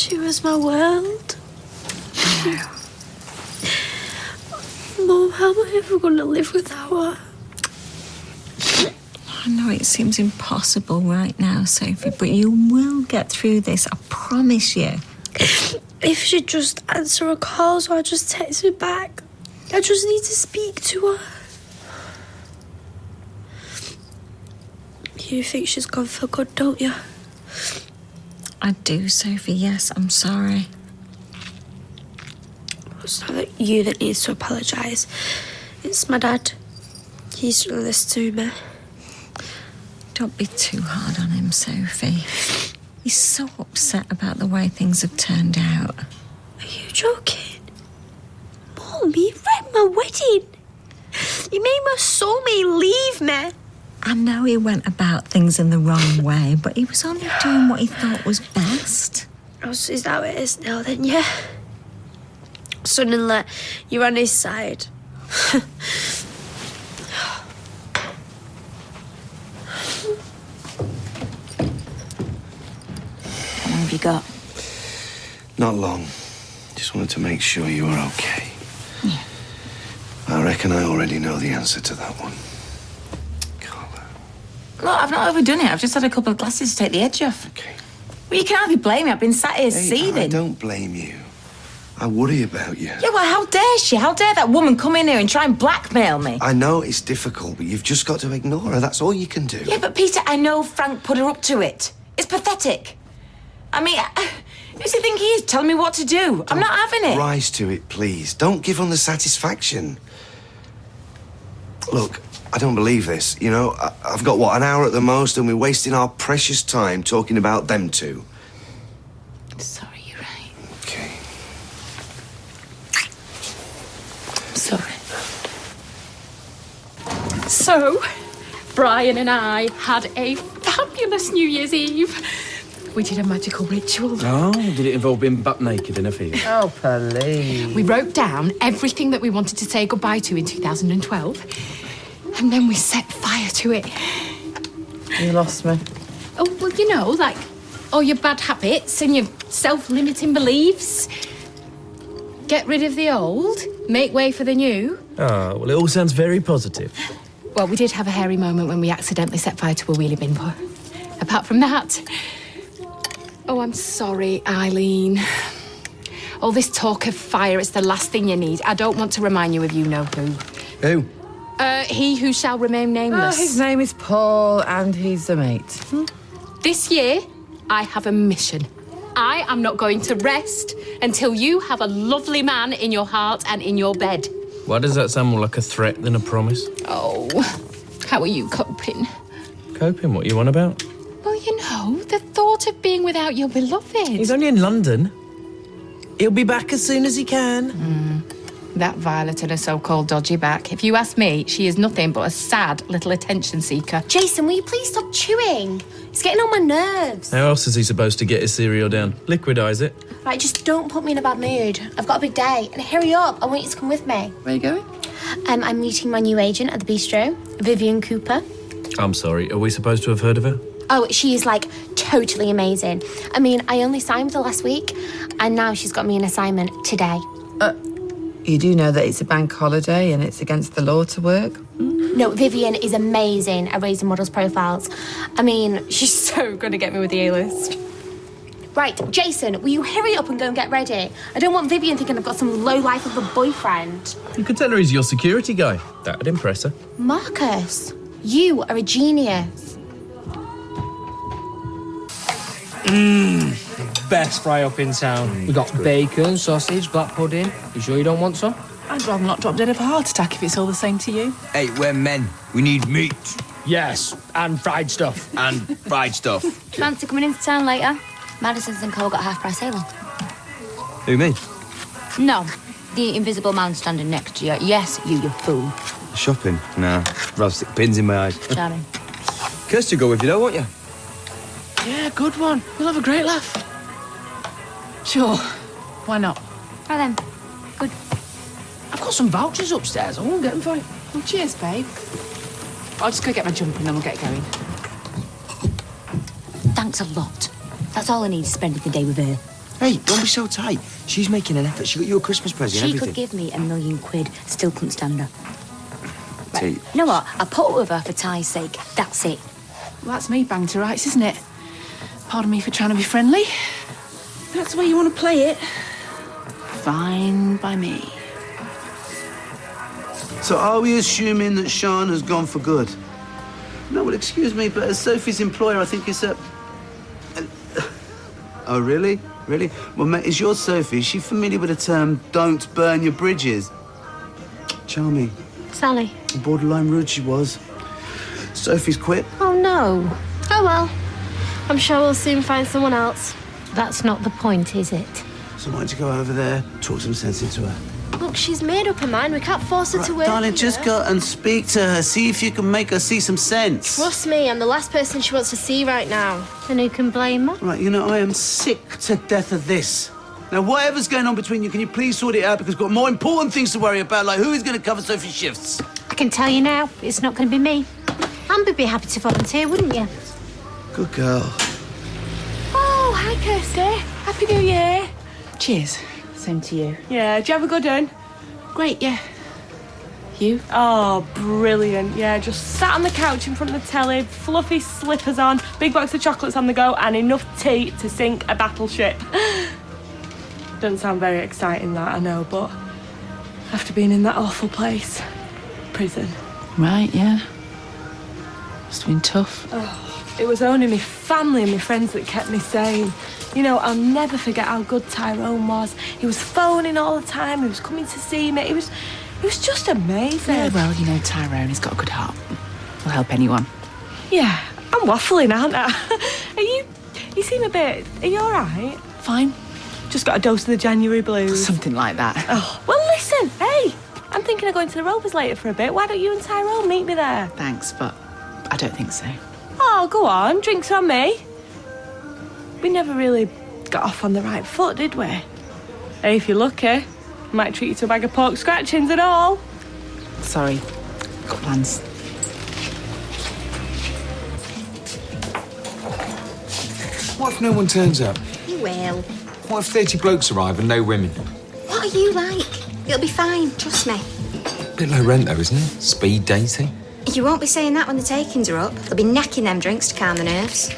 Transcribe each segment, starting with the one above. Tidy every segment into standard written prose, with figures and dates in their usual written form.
She was my world. Mum, how am I ever going to live without her? I know it seems impossible right now, Sophie, but you will get through this, I promise you. If she'd just answer her calls or just text me back. I just need to speak to her. You think she's gone for good, don't you? I do, Sophie, yes, I'm sorry. It's not you that needs to apologise. It's my dad. He's done this to me. Don't be too hard on him, Sophie. He's so upset about the way things have turned out. Are you joking? Mum, he wrecked my wedding. He made my soulmate leave me. I know he went about things in the wrong way, but he was only doing what he thought was best. Oh, so is that what it is now then, yeah? Suddenly, you're on his side. How long have you got? Not long. Just wanted to make sure you were okay. Yeah. I reckon I already know the answer to that one. Look, I've not overdone it. I've just had a couple of glasses to take the edge off. Okay. Well, you can't hardly blame me. I've been sat here seething. I don't blame you. I worry about you. Yeah, well, how dare she? How dare that woman come in here and try and blackmail me? I know it's difficult, but you've just got to ignore her. That's all you can do. Yeah, but Peter, I know Frank put her up to it. It's pathetic. I mean, who's he think he is telling me what to do? I'm not having it. Rise to it, please. Don't give him the satisfaction. Look, I don't believe this. You know, I've got, what, an hour at the most, and we're wasting our precious time talking about them two. Sorry, you're right. Okay. Sorry. So, Brian and I had a fabulous New Year's Eve. We did a magical ritual. Oh, did it involve being butt naked in a field? Oh, please. We wrote down everything that we wanted to say goodbye to in 2012, and then we set fire to it. You lost me. Oh, well, you know, like all your bad habits and your self-limiting beliefs. Get rid of the old, make way for the new. Oh, well, it all sounds very positive. Well, we did have a hairy moment when we accidentally set fire to a wheelie bin, but apart from that... Oh, I'm sorry, Eileen. All this talk of fire, it's the last thing you need. I don't want to remind you of you-know-who. Who? He who shall remain nameless. Oh, his name is Paul, and he's a mate. This year, I have a mission. I am not going to rest until you have a lovely man in your heart and in your bed. Why does that sound more like a threat than a promise? Oh, how are you coping? Coping? What you on about? Well, you know, the thought of being without your beloved. He's only in London. He'll be back as soon as he can. That Violet and her so-called dodgy back. If you ask me, she is nothing but a sad little attention seeker. Jason, will you please stop chewing? It's getting on my nerves. How else is he supposed to get his cereal down? Liquidise it. Right, just don't put me in a bad mood. I've got a big day. And hurry up, I want you to come with me. Where are you going? I'm meeting my new agent at the bistro, Vivian Cooper. I'm sorry, are we supposed to have heard of her? Oh, she is, like, totally amazing. I mean, I only signed with her last week, and now she's got me an assignment today. You do know that it's a bank holiday and it's against the law to work? No, Vivian is amazing at raising models' profiles. I mean, she's so going to get me with the A-list. Right, Jason, will you hurry up and go and get ready? I don't want Vivian thinking I've got some low-life of a boyfriend. You could tell her he's your security guy. That would impress her. Marcus, you are a genius. Best fry up in town. We got bacon, sausage, black pudding. You sure you don't want some? I'd rather not drop dead of a heart attack if it's all the same to you. Hey, we're men. We need meat. Yes, and fried stuff. And fried stuff. Fancy coming into town later? Madison's and Co got half-price sale on. Who, me? No, the invisible man standing next to you. Yes, you fool. Shopping? Nah. Rather stick pins in my eyes. Charming. Kirsty will go with you, though, won't you? Yeah, good one. We'll have a great laugh. Sure. Why not? Right then. Good. I've got some vouchers upstairs. I won't get them for you. Well, cheers, babe. I'll just go get my jumper and then we'll get going. Thanks a lot. That's all I need is spending the day with her. Hey, don't be so tight. She's making an effort. She got you a Christmas present and She everything. could give me £1 million, still couldn't stand her. Tea. You know what? I put up with her for Ty's sake. That's it. Well, that's me banged to rights, isn't it? Pardon me for trying to be friendly. If that's the way you want to play it. Fine by me. So are we assuming that Sean has gone for good? No, well, excuse me, but as Sophie's employer, I think it's a... Oh, really? Really? Well, mate, is your Sophie, is she familiar with the term, don't burn your bridges? Charming. Sally. Borderline rude she was. Sophie's quit. Oh, no. Oh, well. I'm sure we'll soon find someone else. That's not the point, is it? So why don't you go over there, talk some sense into her? Look, she's made up her mind. We can't force her to work. Darling, here. just go and speak to her. See if you can make her see some sense. Trust me, I'm the last person she wants to see right now. And who can blame her? Right, you know, I am sick to death of this. Now, whatever's going on between you, can you please sort it out? Because we've got more important things to worry about, like who is going to cover Sophie's shifts? I can tell you now, it's not going to be me. Amber'd be happy to volunteer, wouldn't you? Good girl. Oh, hi, Kirsty. Happy New Year. Cheers. Same to you. Yeah, did you have a good one? Great, yeah. You? Oh, brilliant. Yeah, just sat on the couch in front of the telly, fluffy slippers on, big box of chocolates on the go, and enough tea to sink a battleship. Doesn't sound very exciting, that, I know, but after being in that awful place, prison. Right, yeah. Must have been tough. Oh, it was only my family and my friends that kept me sane. You know, I'll never forget how good Tyrone was. He was phoning all the time. He was coming to see me. It was just amazing. Yeah, well, you know, Tyrone, he's got a good heart. He'll help anyone. Yeah, I'm waffling, aren't I? You seem a bit... Are you all right? Fine. Just got a dose of the January blues. Something like that. Oh, well, listen, hey, I'm thinking of going to the Rovers later for a bit. Why don't you and Tyrone meet me there? Thanks, but I don't think so. Oh, go on, drinks on me. We never really got off on the right foot, did we? Hey, if you're lucky, I might treat you to a bag of pork scratchings and all. Sorry, got plans. What if no one turns up? You will. What if 30 blokes arrive and no women? What are you like? It'll be fine, trust me. Bit low rent, though, isn't it? Speed dating. You won't be saying that when the takings are up. They'll be necking them drinks to calm the nerves.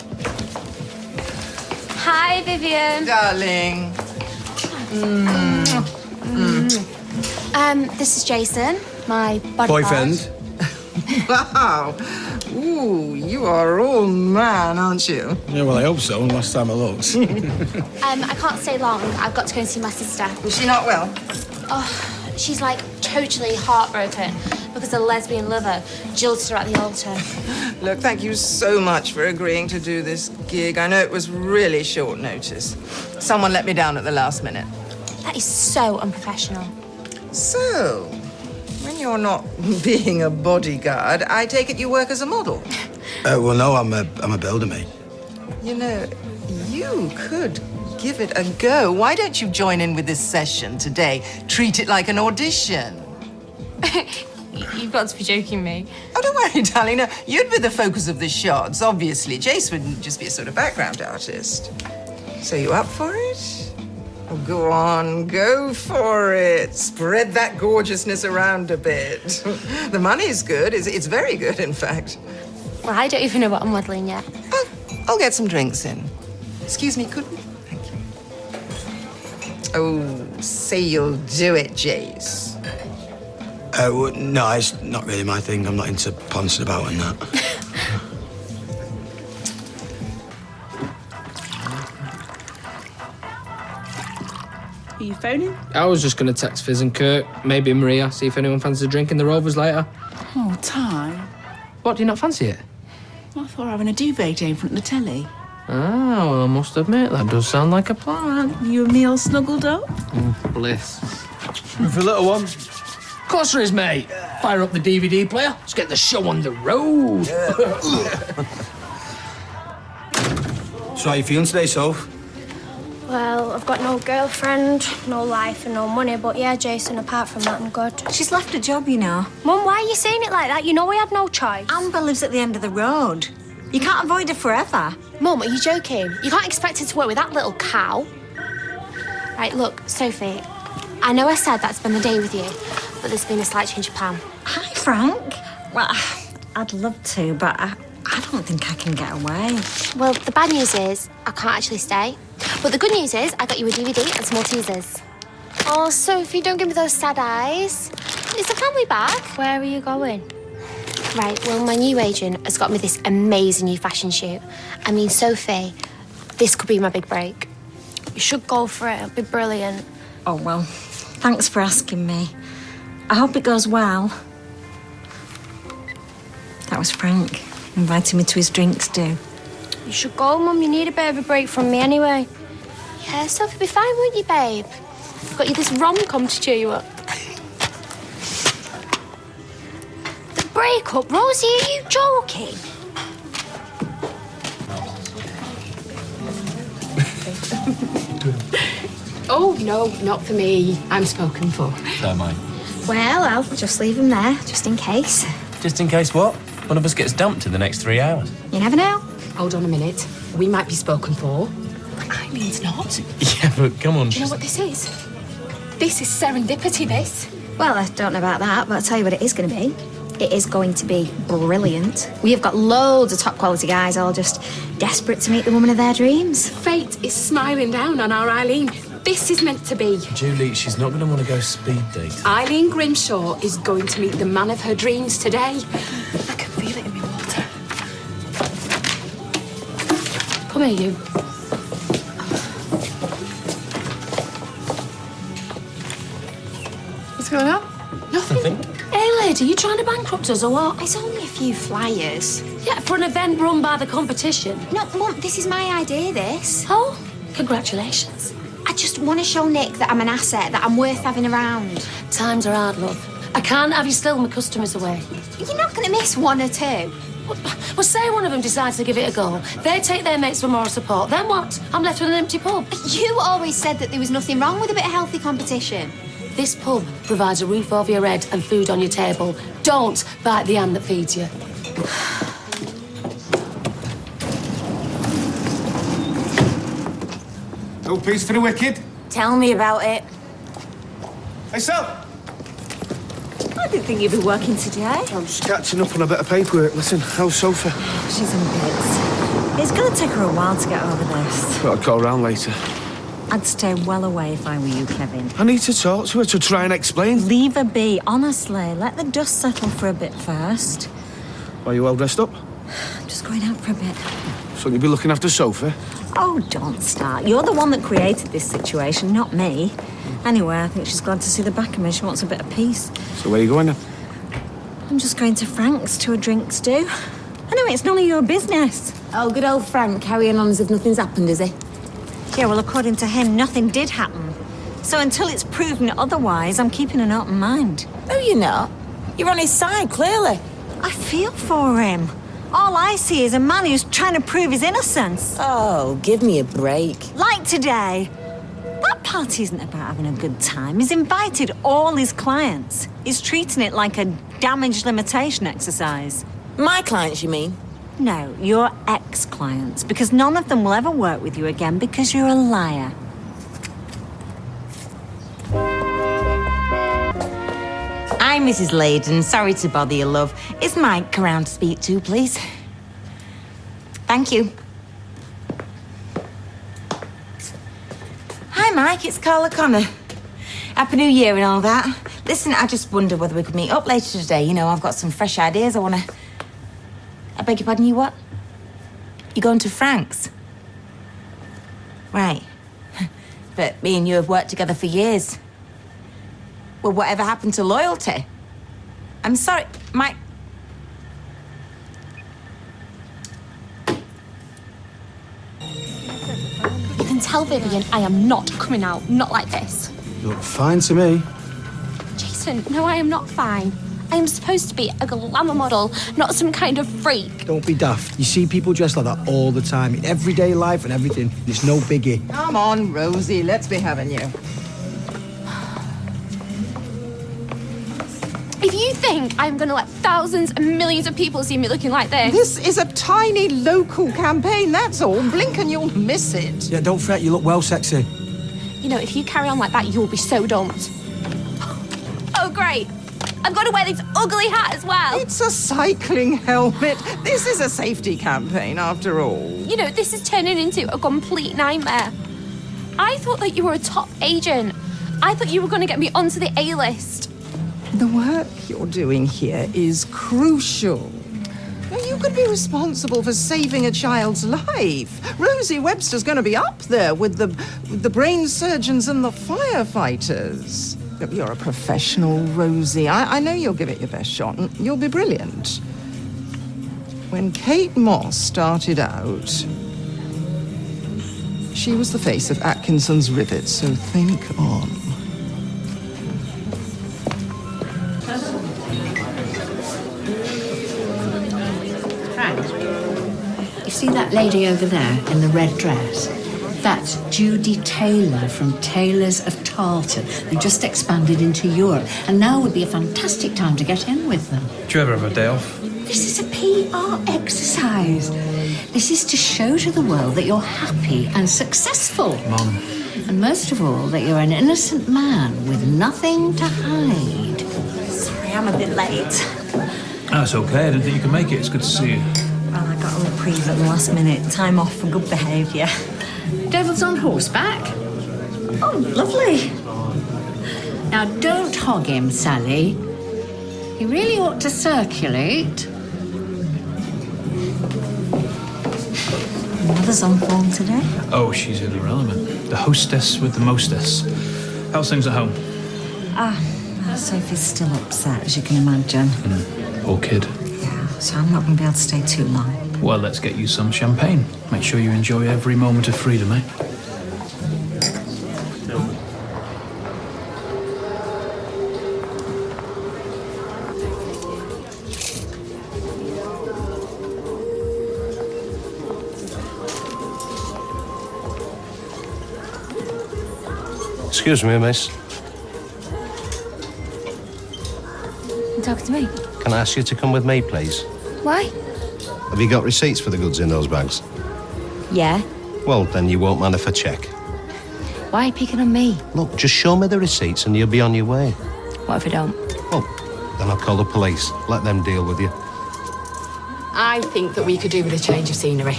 Hi, Vivian. Darling. This is Jason, my bodyguard. Wow. Ooh, you are all man, aren't you? Yeah, well, I hope so. Last time I looked. I can't stay long. I've got to go and see my sister. Is she not well? Oh, she's like totally heartbroken because a lesbian lover jilted her at the altar. Look, thank you so much for agreeing to do this gig. I know it was really short notice. Someone let me down at the last minute. That is so unprofessional. So, when you're not being a bodyguard, I take it you work as a model? Well, no, I'm a builder, mate. You know, you could give it a go. Why don't you join in with this session today? Treat it like an audition. You've got to be joking me. Oh, don't worry, darling. No, you'd be the focus of the shots, obviously. Jace would just be a sort of background artist. So you up for it? Oh, go on, go for it. Spread that gorgeousness around a bit. The money's good. It's very good, in fact. Well, I don't even know what I'm modelling yet. I'll get some drinks in. Excuse me, could we? Thank you. Oh, say you'll do it, Jace. Well, no, it's not really my thing. I'm not into pouncing about and that. Are you phoning? I was just going to text Fizz and Kurt, maybe Maria, see if anyone fancies a drink in the Rovers later. Oh, Ty. What, do you not fancy it? I thought having a duvet day in front of the telly. Ah, well, I must admit, that does sound like a plan. You and me all snuggled up? Bliss. For a little one. Of course there is, mate. Fire up the DVD player. Let's get the show on the road. So how you feeling today, Soph? Well, I've got no girlfriend, no life and no money, but yeah, Jason, apart from that, I'm good. She's left a job, you know. Mum, why are you saying it like that? You know we had no choice. Amber lives at the end of the road. You can't avoid her forever. Mum, are you joking? You can't expect her to work with that little cow. Right, look, Sophie, I know I said that to spend the day with you, but there's been a slight change of plan. Hi, Frank. Well, I'd love to, but I don't think I can get away. Well, the bad news is I can't actually stay. But the good news is I got you a DVD and some more teasers. Oh, Sophie, don't give me those sad eyes. Is the family back? Where are you going? Right, well, my new agent has got me this amazing new fashion shoot. I mean, Sophie, this could be my big break. You should go for it. It'll be brilliant. Oh, well, thanks for asking me. I hope it goes well. That was Frank, inviting me to his drinks do. You should go, Mum. You need a bit of a break from me anyway. Yeah, Sophie, be fine, won't you, babe? I've got you this rom-com to cheer you up. The breakup, Rosie, are you joking? Oh, no, not for me. I'm spoken for. Don't mind. Well, I'll just leave him there, just in case. Just in case what? One of us gets dumped in the next 3 hours. You never know. Hold on a minute. We might be spoken for. Eileen's not. Yeah, but come on. Do you know what this is? This is serendipity, this. Well, I don't know about that, but I'll tell you what it is going to be. It is going to be brilliant. We have got loads of top quality guys all just desperate to meet the woman of their dreams. Fate is smiling down on our Eileen. This is meant to be. Julie, she's not going to want to go speed dating. Eileen Grimshaw is going to meet the man of her dreams today. I can feel it in my water. Come here, you. What's going on? Nothing. Hey, lady, you trying to bankrupt us or what? It's only a few flyers. Yeah, for an event run by the competition. No, Mum, this is my idea, this. Oh, congratulations. I just want to show Nick that I'm an asset, that I'm worth having around. Times are hard, love. I can't have you steal my customers away. You're not going to miss one or two. Well, say one of them decides to give it a go. They take their mates for moral support. Then what? I'm left with an empty pub. You always said that there was nothing wrong with a bit of healthy competition. This pub provides a roof over your head and food on your table. Don't bite the hand that feeds you. No peace for the wicked. Tell me about it. Hey, Sal. I didn't think you'd be working today. I'm just catching up on a bit of paperwork. Listen, how's Sophie? She's in bits. It's going to take her a while to get over this. Well, I'll go around later. I'd stay well away if I were you, Kevin. I need to talk to her to try and explain. Leave her be, honestly. Let the dust settle for a bit first. Are you well dressed up? I'm just going out for a bit. So you'll be looking after Sophie? Oh, don't start. You're the one that created this situation, not me. Anyway, I think she's glad to see the back of me. She wants a bit of peace. So where are you going then? I'm just going to Frank's to a drinks do. Anyway, it's none of your business. Oh, good old Frank carrying on as if nothing's happened, is he? Yeah, well, according to him, nothing did happen. So until it's proven otherwise, I'm keeping an open mind. No, you're not. You're on his side, clearly. I feel for him. All I see is a man who's trying to prove his innocence. Oh, give me a break. Like today. That party isn't about having a good time. He's invited all his clients. He's treating it like a damage limitation exercise. My clients, you mean? No, your ex-clients, because none of them will ever work with you again because you're a liar. I'm Mrs. Layden. Sorry to bother you, love. Is Mike around to speak to, please? Thank you. Hi, Mike. It's Carla Connor. Happy New Year and all that. Listen, I just wonder whether we could meet up later today. You know, I've got some fresh ideas I want to... I beg your pardon, you what? You going to Frank's? Right. But me and you have worked together for years. Well, whatever happened to loyalty? I'm sorry, Mike. You can tell Vivian I am not coming out, not like this. You look fine to me. Jason, no, I am not fine. I am supposed to be a glamour model, not some kind of freak. Don't be daft. You see people dressed like that all the time, in everyday life and everything. It's no biggie. Come on, Rosie, let's be having you. If you think I'm going to let thousands and millions of people see me looking like this... This is a tiny local campaign, that's all. Blink and you'll miss it. Yeah, don't fret. You look well sexy. You know, if you carry on like that, you'll be so dumped. Oh, great. I've got to wear this ugly hat as well. It's a cycling helmet. This is a safety campaign, after all. You know, this is turning into a complete nightmare. I thought that you were a top agent. I thought you were going to get me onto the A-list. The work you're doing here is crucial. Now, you could be responsible for saving a child's life. Rosie Webster's going to be up there with the brain surgeons and the firefighters. Look, you're a professional, Rosie. I know you'll give it your best shot, and you'll be brilliant. When Kate Moss started out, she was the face of Atkinson's Rivet, so think on. You see that lady over there in the red dress? That's Judy Taylor from Taylors of Tarleton. They've just expanded into Europe, and now would be a fantastic time to get in with them. Do you ever have a day off? This is a PR exercise. This is to show to the world that you're happy and successful. Mum. And most of all, that you're an innocent man with nothing to hide. Sorry, I'm a bit late. That's okay. I didn't think you could make it. It's good to see you. Well, I got a reprieve at the last minute. Time off for good behaviour. Devil's on horseback. Oh, lovely. Now, don't hog him, Sally. He really ought to circulate. Mother's on form today. Oh, she's in her element. The hostess with the mostess. How's things at home? Sophie's still upset, as you can imagine. Poor kid. Yeah, so I'm not going to be able to stay too long. Well, let's get you some champagne. Make sure you enjoy every moment of freedom, eh? Excuse me, miss. You talking to me? Can I ask you to come with me, please? Why? Have you got receipts for the goods in those bags? Yeah. Well, then you won't mind if I check. Why are you picking on me? Look, just show me the receipts and you'll be on your way. What if I don't? Well, then I'll call the police. Let them deal with you. I think that we could do with a change of scenery.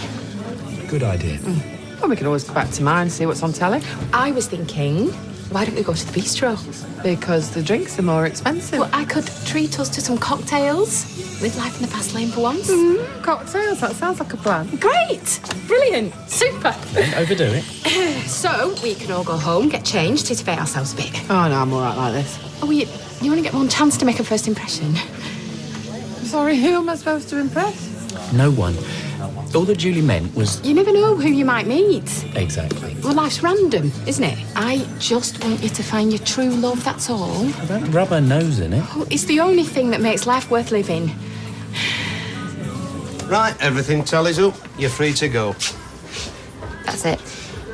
Good idea. Well, we can always go back to mine and see what's on telly. I was thinking, why don't we go to the bistro? Because the drinks are more expensive. Well, I could treat us to some cocktails. Live life in the fast lane for once. Cocktails, that sounds like a plan. Great! Brilliant! Super! Don't overdo it. So, we can all go home, get changed, titivate ourselves a bit. Oh, no, I'm all right like this. Oh, you want to get one chance to make a first impression? Sorry, who am I supposed to impress? No one. All that Julie meant was... You never know who you might meet. Exactly. Well, life's random, isn't it? I just want you to find your true love, that's all. Don't rub her nose in it. Oh, it's the only thing that makes life worth living. Right, everything tallies up. You're free to go. That's it.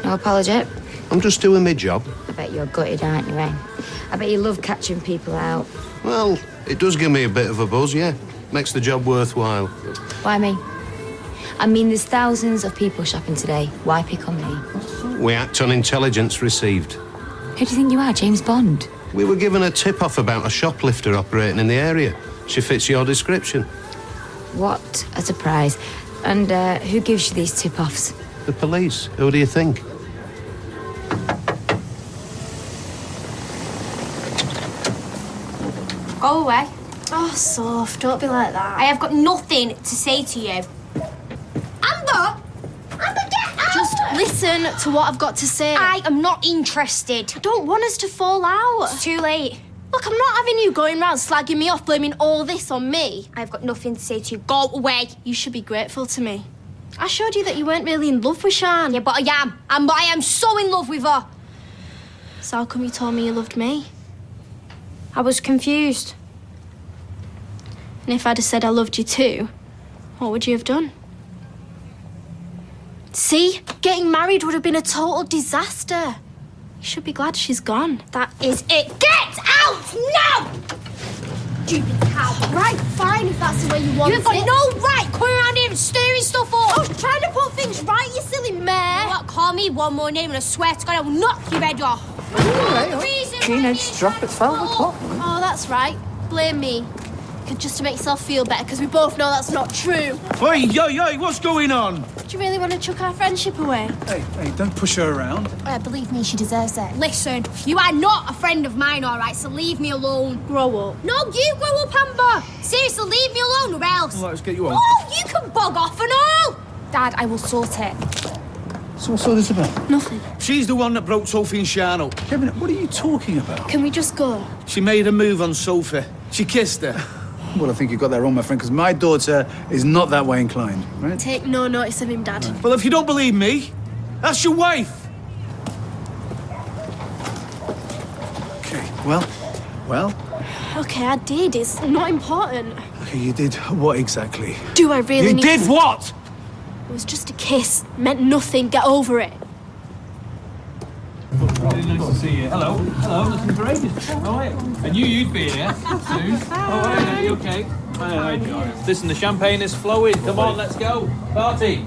No apology. I'm just doing my job. I bet you're gutted, aren't you, eh? I bet you love catching people out. Well, it does give me a bit of a buzz, yeah. Makes the job worthwhile. Why me? I mean, there's thousands of people shopping today. Why pick on me? We act on intelligence received. Who do you think you are, James Bond? We were given a tip-off about a shoplifter operating in the area. She fits your description. What a surprise. And who gives you these tip-offs? The police. Who do you think? Go away. Oh, Soph, don't be like that. I have got nothing to say to you. Amber! Amber, get out! Just listen to what I've got to say. I am not interested. I don't want us to fall out. It's too late. Look, I'm not having you going round slagging me off, blaming all this on me. I've got nothing to say to you. Go away. You should be grateful to me. I showed you that you weren't really in love with Shan. Yeah, but I am. And I am so in love with her. So how come you told me you loved me? I was confused. And if I'd have said I loved you too, what would you have done? See? Getting married would have been a total disaster. You should be glad she's gone. That is it. Get out now! stupid cow. Right, fine, if that's the way you want it. You've got no right coming around here and stirring stuff up. I was trying to put things right, you silly mare. You know what, call me one more name and I swear to God I will knock your head off. Teenage drop at 12 o'clock. Oh, that's right. Blame me. Just to make yourself feel better, because we both know that's not true. Oi, yo, what's going on? Do you really want to chuck our friendship away? Hey, don't push her around. Believe me, she deserves it. Listen, you are not a friend of mine, all right, so leave me alone. Grow up. No, you grow up, Amber. Seriously, leave me alone or else. Well, let's get you on. Oh, you can bog off and all. Dad, I will sort it. So what's all this about? Nothing. She's the one that broke Sophie and Charlotte. Kevin, what are you talking about? Can we just go? She made a move on Sophie. She kissed her. Well, I think you got that wrong, my friend, because my daughter is not that way inclined, right? Take no notice of him, Dad. Right. Well, if you don't believe me, that's your wife. Okay, well? Okay, I did. It's not important. Okay, you did what exactly? Do I really You need did to... what? It was just a kiss. Meant nothing. Get over it. Really nice to see you. Hello, nothing for ages. How are you? I knew you'd be here soon. How are you? Okay? Hi, John. Listen, the champagne is flowing. Come on, let's go. Party.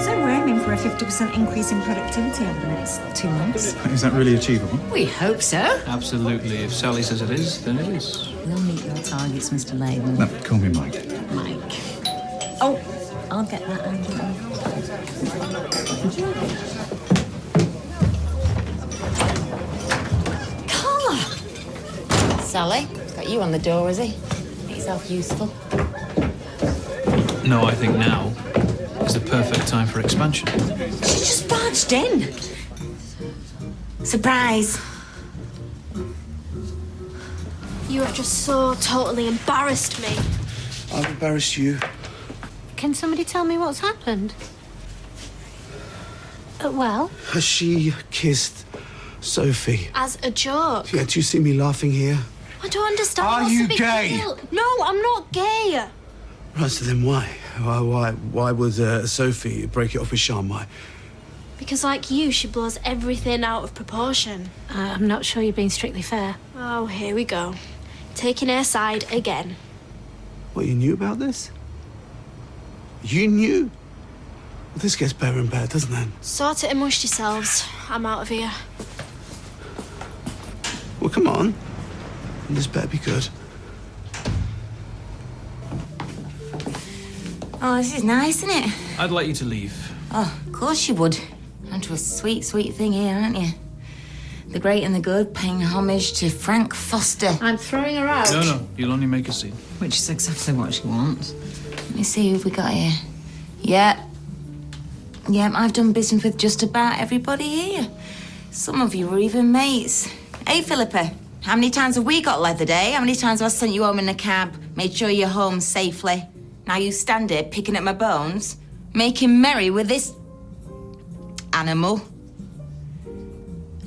So we're aiming for a 50% increase in productivity over the next 2 months. Is that really achievable? We hope so. Absolutely. If Sally says it is, then it is. You'll meet your targets, Mr. Latham. No, call me Mike. Mike. Oh, I'll get that out of you. Carla! Sally, got you on the door, is he? Make yourself useful. No, I think now is the perfect time for expansion. She just barged in. Surprise. You have just so totally embarrassed me. I've embarrassed you. Can somebody tell me what's happened? Well, Has she kissed Sophie? as a joke. Yeah, do you see me laughing here? I don't understand. Are What's you the big gay? deal? No, I'm not gay. Right, so then why? Why would Sophie break it off with Sean? Why? Because like you, she blows everything out of proportion. I'm not sure you're being strictly fair. Oh, here we go. Taking her side again. What, you knew about this? You knew? Well, this gets better and better, doesn't it? Sort it amongst yourselves. I'm out of here. Well, come on. This better be good. Oh, this is nice, isn't it? I'd like you to leave. Oh, of course you would. Onto a sweet, sweet thing here, aren't you? The great and the good, paying homage to Frank Foster. I'm throwing her out. No, you'll only make a scene. Which is exactly what she wants. Let me see who we got here. Yep, I've done business with just about everybody here. Some of you were even mates. Hey, Philippa, how many times have we got leather day? How many times have I sent you home in a cab, made sure you're home safely? Now you stand here picking at my bones, making merry with this animal.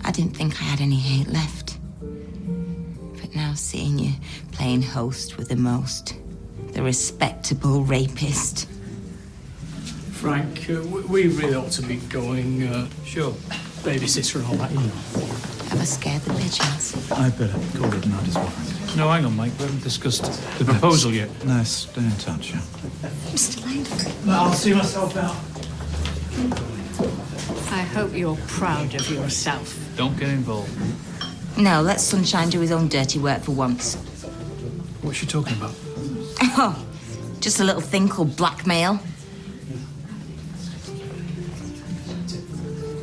I didn't think I had any hate left. But now seeing you playing host with the most, the respectable rapist. Frank, we really ought to be going. Sure, babysitter and all that, you know. Have I scared the pigeons? I better call it not as well. No, hang on, Mike. We haven't discussed the proposal yet. No, stay in touch, yeah. Mr. Latham. I'll see myself out. I hope you're proud of yourself. Don't get involved. No, let Sunshine do his own dirty work for once. What's she talking about? Oh, just a little thing called blackmail.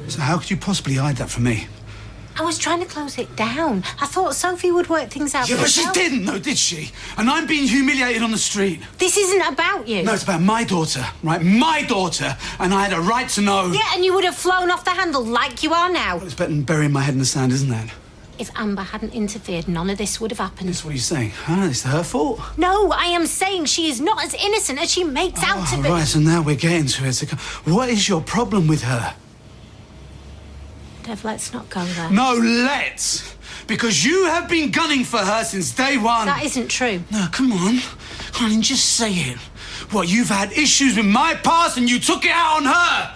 So how could you possibly hide that from me? I was trying to close it down. I thought Sophie would work things out. Yeah, but she didn't, though, did she? And I'm being humiliated on the street. This isn't about you. No, it's about my daughter, right? My daughter. And I had a right to know. Yeah, and you would have flown off the handle like you are now. Well, it's better than burying my head in the sand, isn't it? If Amber hadn't interfered, none of this would have happened. That's what you're saying. Huh? It's her fault? No, I am saying she is not as innocent as she makes out to be. Right, so now we're getting to it. So what is your problem with her? Dev, let's not go there. No, let's! Because you have been gunning for her since day one. That isn't true. No, come on. Come on and just say it. What, you've had issues with my past and you took it out on her?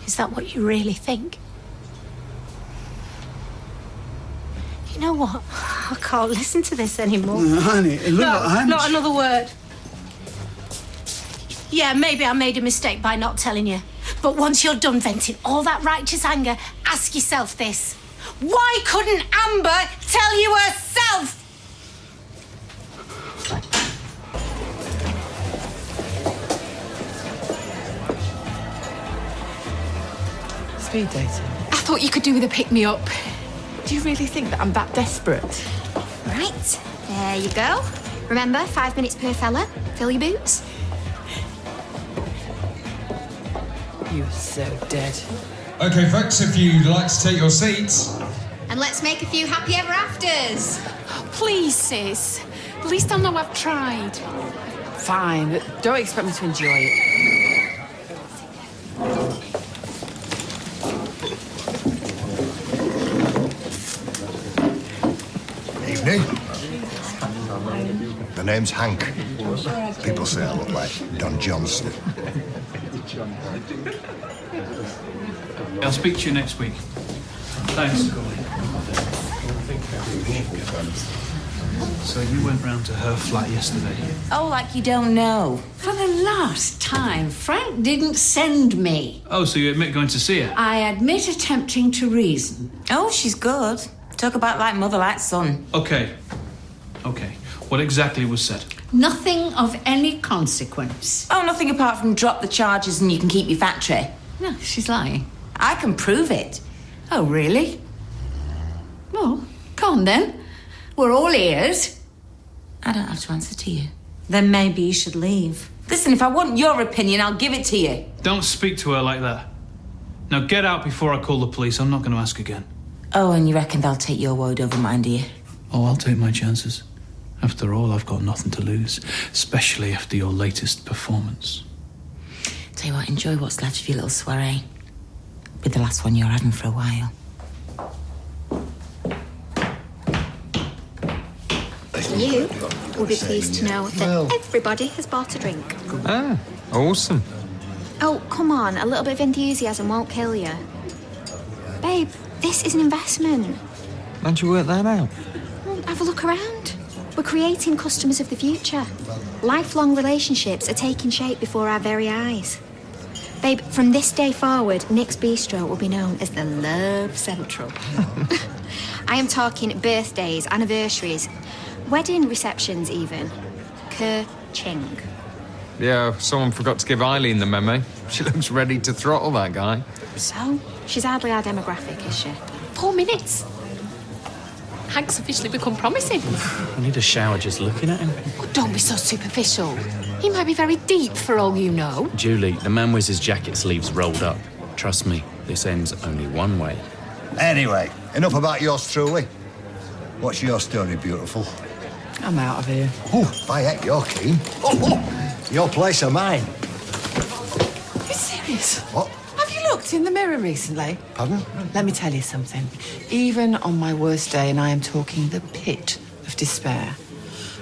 Is that what you really think? You know what? I can't listen to this anymore. Honey, it looked like I'm... Not another word. Yeah, maybe I made a mistake by not telling you. But once you're done venting all that righteous anger, ask yourself this. Why couldn't Amber tell you herself? Speed dating. I thought you could do with a pick-me-up. Do you really think that I'm that desperate? Right, there you go. Remember, 5 minutes per fella. Fill your boots. You're so dead. Okay, folks, if you'd like to take your seats. And let's make a few happy ever afters. Please, sis. At least I'll know I've tried. Fine, but don't expect me to enjoy it. Evening. The name's Hank. People say I look like Don Johnson. I'll speak to you next week. Thanks. So you went round to her flat yesterday? Oh, like you don't know. For the last time, Frank didn't send me. Oh, so you admit going to see her? I admit attempting to reason. Oh, she's good. Talk about like mother, like son. Okay. What exactly was said? Nothing of any consequence. Oh, nothing apart from drop the charges and you can keep your factory. No, she's lying. I can prove it. Oh, really? Well, come on then. We're all ears. I don't have to answer to you. Then maybe you should leave. Listen, if I want your opinion, I'll give it to you. Don't speak to her like that. Now get out before I call the police. I'm not going to ask again. Oh, and you reckon they'll take your word over mine, do you? Oh, I'll take my chances. After all, I've got nothing to lose, especially after your latest performance. Tell you what, enjoy what's left of your little soiree. Be the last one you're having for a while. You will be pleased to know that everybody has bought a drink. Ah, awesome. Oh, come on. A little bit of enthusiasm won't kill you. Babe, this is an investment. How'd you work that out? Well, have a look around. We're creating customers of the future. Lifelong relationships are taking shape before our very eyes. Babe, from this day forward, Nick's Bistro will be known as the Love Central. I am talking birthdays, anniversaries, wedding receptions even. Ka-ching. Yeah, someone forgot to give Eileen the memo. She looks ready to throttle that guy. So, she's hardly our demographic, is she? 4 minutes. Hank's officially become promising. I need a shower just looking at him. Oh, don't be so superficial. He might be very deep for all you know. Julie, the man wears his jacket sleeves rolled up. Trust me, this ends only one way. Anyway, enough about yours truly. What's your story, beautiful? I'm out of here. Oh, by heck, you're keen. Oh, your place or mine? Are you serious? What? Have you looked in the mirror recently? Pardon? Let me tell you something. Even on my worst day, and I am talking the pit of despair,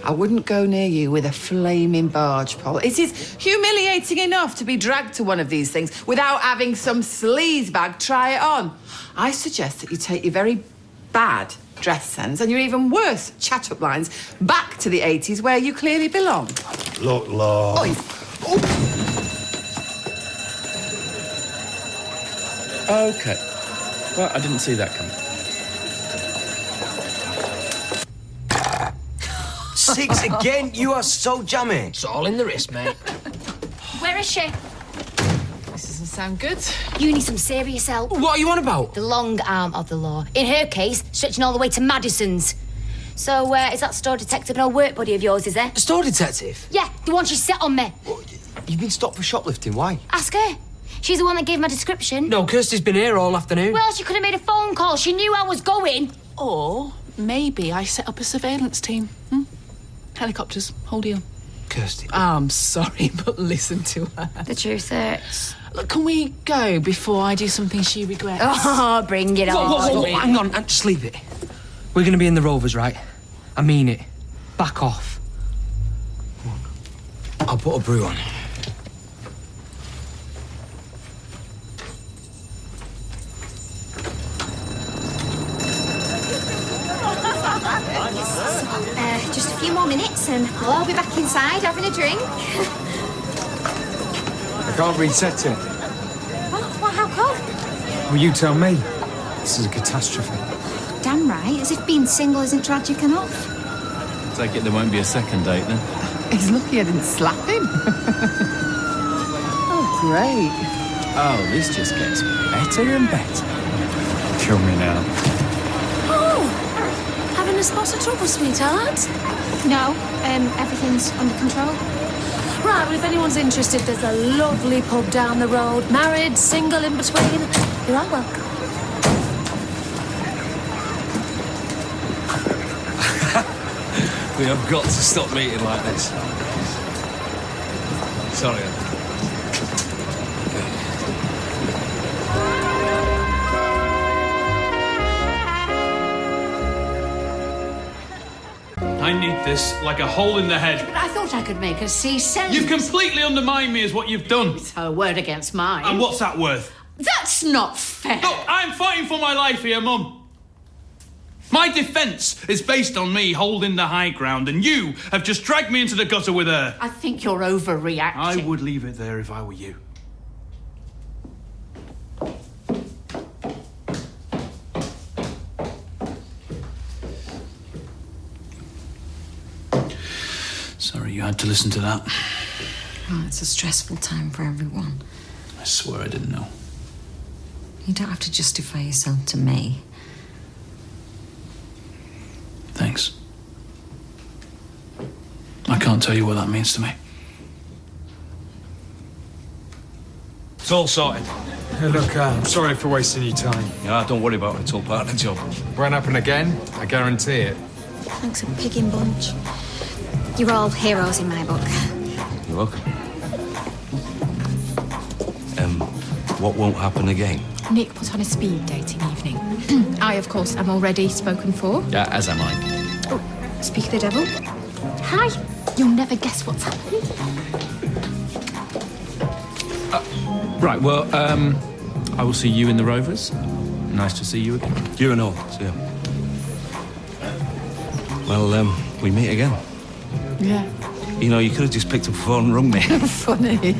I wouldn't go near you with a flaming barge pole. It is humiliating enough to be dragged to one of these things without having some sleazebag try it on. I suggest that you take your very bad dress sense and your even worse chat-up lines back to the 80s where you clearly belong. Look, Lord. Oi. Okay. Well, I didn't see that coming. 6 again? You are so jammy. It's all in the wrist, mate. Where is she? This doesn't sound good. You need some serious help. What are you on about? The long arm of the law. In her case, stretching all the way to Madison's. So, is that store detective an old work buddy of yours, is there? A store detective? Yeah, the one she set on me. You've been stopped for shoplifting, why? Ask her. She's the one that gave my description. No, Kirsty's been here all afternoon. Well, she could have made a phone call. She knew I was going. Or maybe I set up a surveillance team. Helicopters, whole deal. Kirsty. I'm sorry, but listen to her. The truth hurts. Look, can we go before I do something she regrets? Oh, bring it on. Whoa, hang on, just leave it. We're going to be in the Rovers, right? I mean it. Back off. I'll put a brew on. Jason. Well, I'll be back inside having a drink. I can't reset it. What? How come? Will you tell me? This is a catastrophe. Damn right, as if being single isn't tragic enough. Take it there won't be a second date then. He's lucky I didn't slap him. Oh, great. Oh, this just gets better and better. Kill me now. Oh, having a spot of trouble, sweetheart? No, everything's under control. Right, well, if anyone's interested, there's a lovely pub down the road. Married, single, in between. You're all welcome. We have got to stop meeting like this. Sorry. I need this like a hole in the head. But I thought I could make her see sense. You've completely undermined me is what you've done. It's her word against mine. And what's that worth? That's not fair. Look, I'm fighting for my life here, Mum. My defence is based on me holding the high ground, and you have just dragged me into the gutter with her. I think you're overreacting. I would leave it there if I were you. Sorry you had to listen to that. Oh, it's a stressful time for everyone. I swear I didn't know. You don't have to justify yourself to me. Thanks. I can't tell you what that means to me. It's all sorted. Hey, look, I'm sorry for wasting your time. Yeah, don't worry about it. It's all part of the job. Won't happen again, I guarantee it. Thanks a pigging bunch. You're all heroes in my book. You're welcome. What won't happen again? Nick put on a speed dating evening. I, of course, am already spoken for. Yeah, as am I. Oh, speak of the devil. Hi. You'll never guess what's happened. Right, well, I will see you in the Rovers. Nice to see you again. You and all. See ya. Well, we meet again. Yeah. You know, you could have just picked up the phone and rung me. Funny.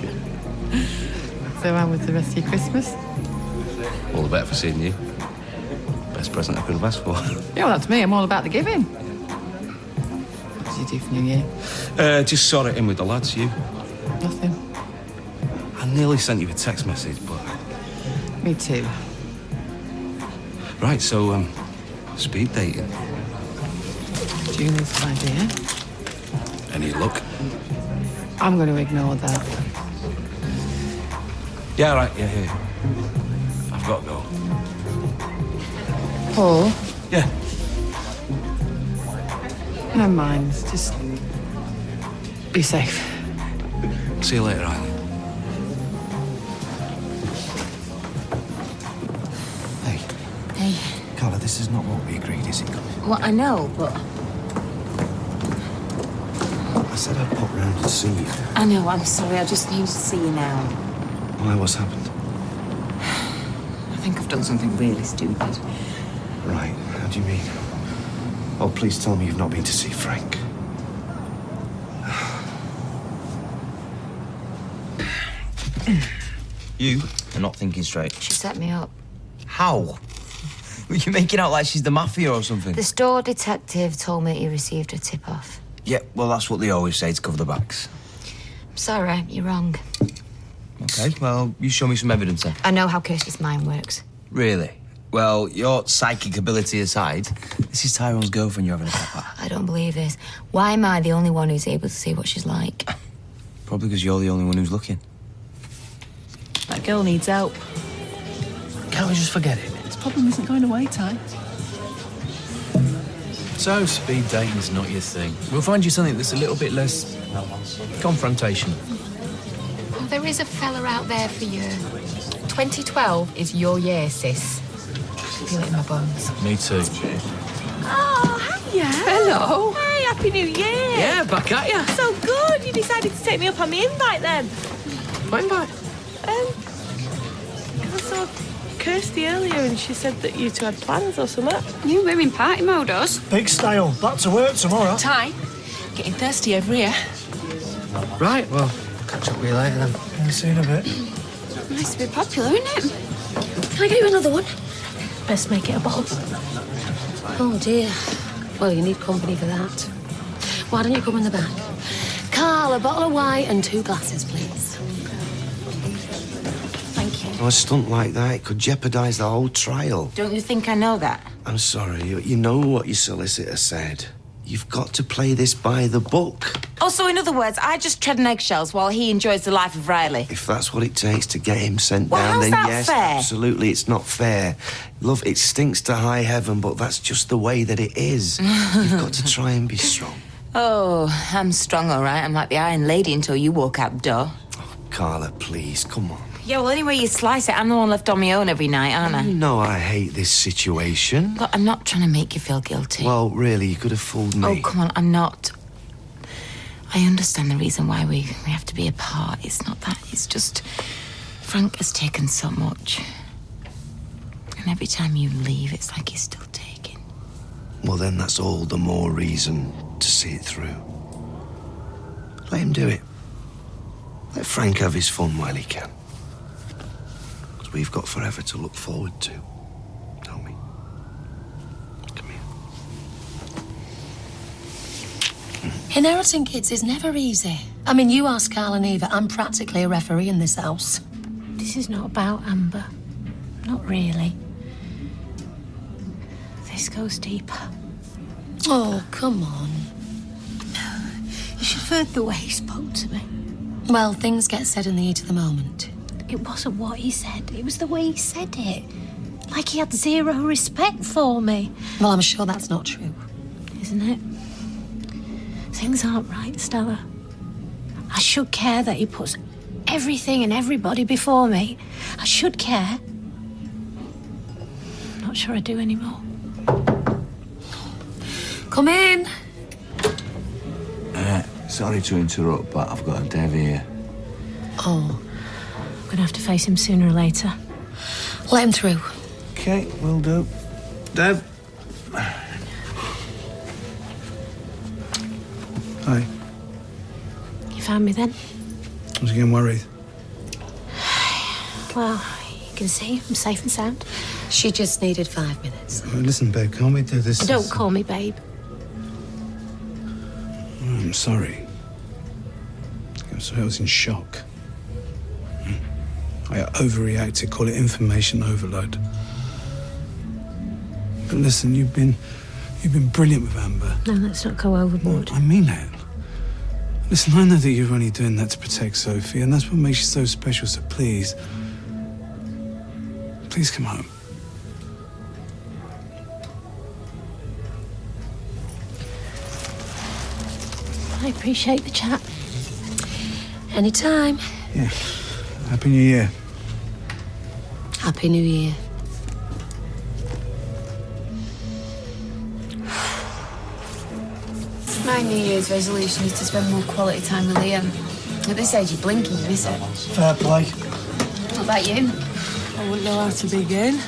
So how was the rest of your Christmas? All the better for seeing you. Best present I could have asked for. Yeah, well, that's me. I'm all about the giving. What did you do for New Year? Just sort it in with the lads, you. Nothing. I nearly sent you a text message, but... Me too. Right, so, speed dating. Julie's idea. Any luck? I'm going to ignore that. Yeah, right, yeah. I've got to go. Paul? Yeah. Never mind. Just be safe. See you later, Eileen. Hey. Carla, this is not what we agreed, is it? Well, I know, but... I said I'd pop round and see you. I know, I'm sorry. I just need to see you now. Why, what's happened? I think I've done something really stupid. Right, how do you mean? Oh, please tell me you've not been to see Frank. You are not thinking straight. She set me up. How? Were you making out like she's the mafia or something? The store detective told me that you received a tip-off. Yeah, well, that's what they always say to cover the backs. I'm sorry, you're wrong. Okay, well, you show me some evidence then. I know how Kirsty's mind works. Really? Well, your psychic ability aside, this is Tyrone's girlfriend you're having a pop at. I don't believe this. Why am I the only one who's able to see what she's like? Probably because you're the only one who's looking. That girl needs help. Can't we just forget it? This problem isn't going away, Ty. So, speed dating's not your thing. We'll find you something that's a little bit less confrontational. Oh, there is a fella out there for you. 2012 is your year, sis. Feel it in my bones. Me too. Oh, hiya. Hello. Hey, Happy New Year. Yeah, back at ya. So good. You decided to take me up on the invite then. What invite? I saw Kirsty earlier and she said that you two had plans or something. You were in party mode, us. Big style. Back to work tomorrow. Ty, Getting thirsty over here. Right, well, catch up with you later then. I'll see you in a bit. Nice to be popular, isn't it? Can I get you another one? Best make it a bottle. Oh dear. Well, you need company for that. Why don't you come in the back? Carl, a bottle of white and 2 glasses, please. Thank you. A stunt like that, it could jeopardise the whole trial. Don't you think I know that? I'm sorry, you know what your solicitor said. You've got to play this by the book. Oh, so in other words, I just tread on eggshells while he enjoys the life of Riley. If that's what it takes to get him sent Well, down, how's then that yes, fair? absolutely, it's not fair. Love, it stinks to high heaven, but that's just the way that it is. You've got to try and be strong. Oh, I'm strong, all right. I'm like the Iron Lady until you walk out the door. Carla, please, come on. Yeah, well, anyway you slice it, I'm the one left on my own every night, aren't I? You know I hate this situation. Look, I'm not trying to make you feel guilty. Well, really, you could have fooled me. Oh, come on, I'm not. I understand the reason why we have to be apart. It's not that. It's just Frank has taken so much. And every time you leave, it's like he's still taking. Well, then that's all the more reason to see it through. Let him do it. Let Frank have his fun while he can. Because we've got forever to look forward to, don't we? Come here. Inheriting kids is never easy. I mean, you ask Carl and Eva, I'm practically a referee in this house. This is not about Amber. Not really. This goes deeper. Oh, come on. You should have heard the way he spoke to me. Well, things get said in the heat of the moment. It wasn't what he said. It was the way he said it. Like he had zero respect for me. Well, I'm sure that's not true. Isn't it? Things aren't right, Stella. I should care that he puts everything and everybody before me. I should care. Not sure I do anymore. Come in. Sorry to interrupt, but I've got a dev here. Oh, I'm gonna have to face him sooner or later. Let him through. Okay, will do. Dev. Hi. You found me then? I was getting worried. Well, you can see I'm safe and sound. She just needed 5 minutes. Listen, babe, can't we do this? Don't call me babe. I'm sorry. I was in shock. I overreacted, call it information overload. But listen, you've been brilliant with Amber. No, let's not go overboard. I mean that. Listen, I know that you're only doing that to protect Sophie, and that's what makes you so special, so please come home. I appreciate the chat. Anytime. Yeah. Happy New Year. Happy New Year. My New Year's resolution is to spend more quality time with Liam. At this age, you blink and you miss it. Fair play. What about you? I wouldn't know how to begin.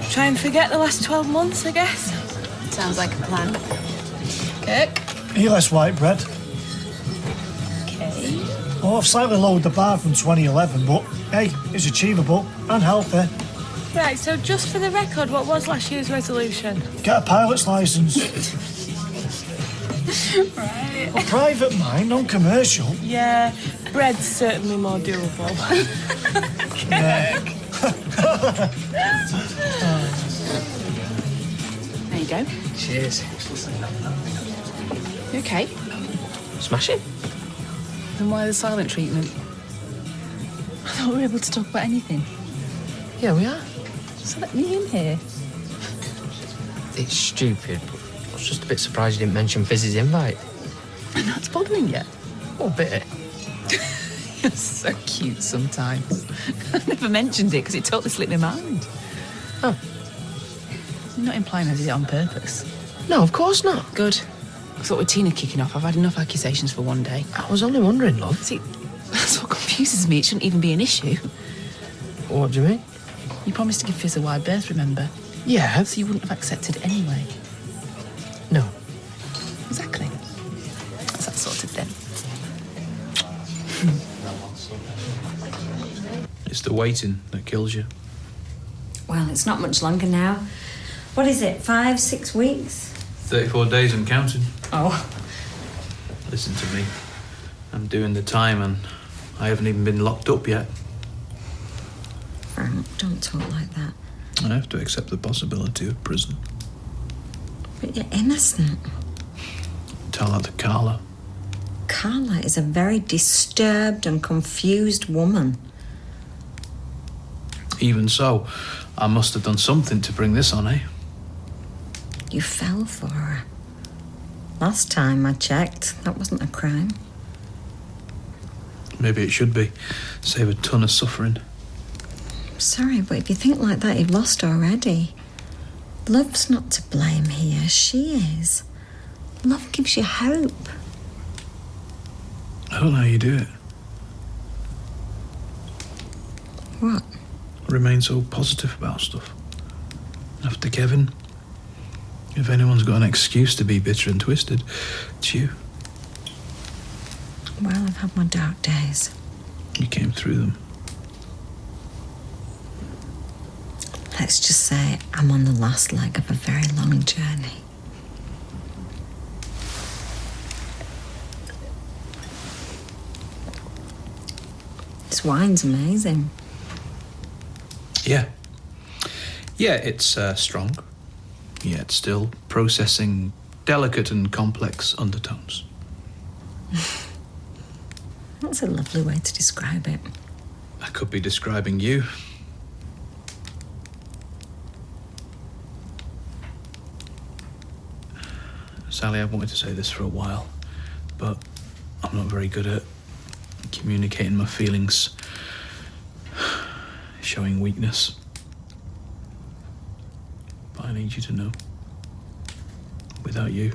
Try and forget the last 12 months, I guess. Sounds like a plan. Kirk? Eat less white bread. Okay. Oh, I've slightly lowered the bar from 2011, but hey, it's achievable and healthy. Right, so just for the record, what was last year's resolution? Get a pilot's licence. Right. A private mine, non-commercial. Yeah, bread's certainly more doable. There you go. Cheers. You okay? Smashing. Then why the silent treatment? I thought we were able to talk about anything. Yeah, we are. So let me in here. It's stupid, but I was just a bit surprised you didn't mention Fizz's invite. And that's bothering you? Oh, a bit. You're so cute sometimes. I never mentioned it because it totally slipped my mind. Oh. You're not implying I did it on purpose. No, of course not. Good. I thought with Tina kicking off, I've had enough accusations for one day. I was only wondering, love. See, that's what confuses me. It shouldn't even be an issue. What do you mean? You promised to give Fizz a wide berth, remember? Yeah. So you wouldn't have accepted anyway. No. Exactly. It's the waiting that kills you. Well, it's not much longer now. What is it, 5, 6 weeks? 34 days and counting. Oh. Listen to me. I'm doing the time and I haven't even been locked up yet. Frank, don't talk like that. I have to accept the possibility of prison. But you're innocent. Tell that to Carla. Carla is a very disturbed and confused woman. Even so, I must have done something to bring this on, eh? You fell for her. Last time I checked, that wasn't a crime. Maybe it should be. Save a ton of suffering. Sorry, but if you think like that, you've lost already. Love's not to blame here, she is. Love gives you hope. I don't know how you do it. What? Remain so positive about stuff. After Kevin, if anyone's got an excuse to be bitter and twisted, it's you. Well, I've had my dark days. You came through them. Let's just say I'm on the last leg of a very long journey. This wine's amazing. Yeah. Yeah, it's strong, yet still processing delicate and complex undertones. That's a lovely way to describe it. I could be describing you. Sally, I've wanted to say this for a while, but I'm not very good at communicating my feelings, showing weakness. But I need you to know, without you,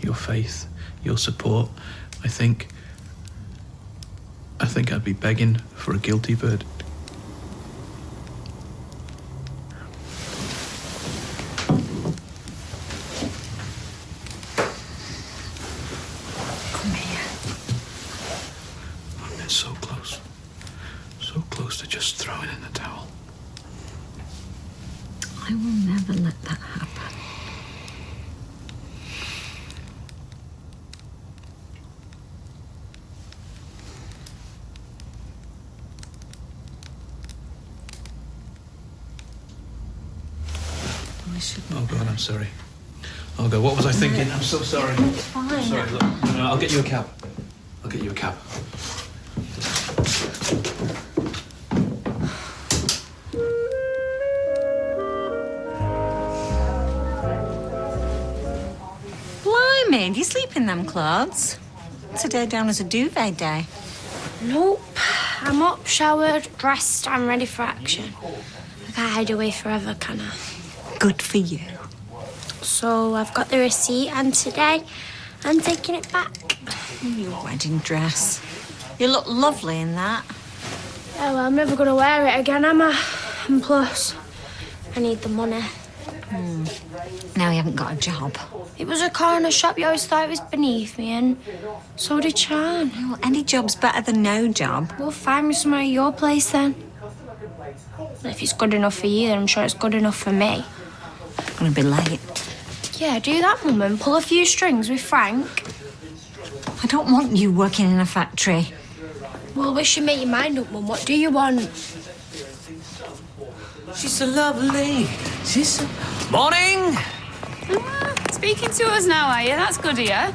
your faith, your support, I think I'd be begging for a guilty verdict. Come here. I've been so close to just throwing in the towel. I will never let that happen. Oh God, I'm sorry. Oh God, what was I thinking? I'm so sorry. It's fine. I'm sorry, look. No, I'll get you a cab. I'll get you a cab. Blimey, do you sleep in them clothes? Today down as a duvet day. Nope. I'm up, showered, dressed, I'm ready for action. I can't hide away forever, can I? Good for you. So I've got the receipt, and today I'm taking it back. Your wedding dress. You look lovely in that. Oh, well, I'm never going to wear it again, am I? And plus, I need the money. Now you haven't got a job. It was a corner shop. You always thought it was beneath me, and so did Chan. Well, any job's better than no job. Well, find me somewhere at your place, then. If it's good enough for you, then I'm sure it's good enough for me. I'm gonna be late. Yeah, do that, Mum, and pull a few strings with Frank. I don't want you working in a factory. Well, we should make your mind up, Mum. What do you want? She's so lovely. She's so... Morning! Speaking to us now, are you? That's good of you.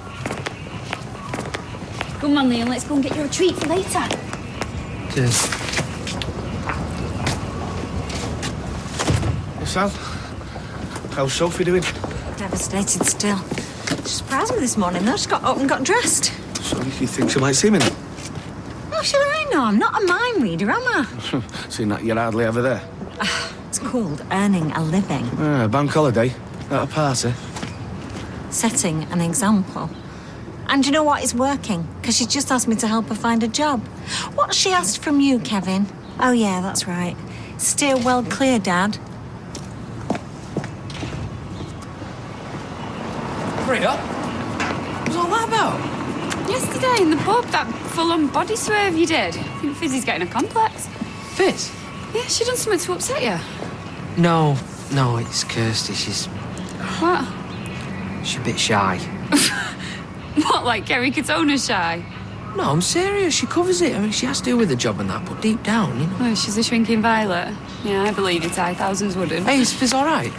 Come on, Liam, let's go and get you a treat for later. Cheers. Sal, how's Sophie doing? Devastated still. She surprised me this morning, though. She got up and got dressed. So you think she might see me then? How should I know? I'm not a mind reader, am I? Seeing that you're hardly ever there. It's called earning a living. Bank holiday, at a party. Setting an example. And you know what? It's working, because she just asked me to help her find a job. What she asked from you, Kevin? Oh, yeah, that's right. Steer well clear, Dad. Hurry up. What's all that about? Yesterday in the pub, that full-on body swerve you did. I think Fizzy's getting a complex. Fizz? Yeah, she done something to upset you. No, it's Kirsty. She's What? a bit shy. What, like Kerry Katona shy? No, I'm serious. She covers it. I mean, she has to do with the job and that, but deep down, you know. Oh, she's a shrinking violet. Yeah, I believe it. Thousands wouldn't. Hey, is Fizz all right?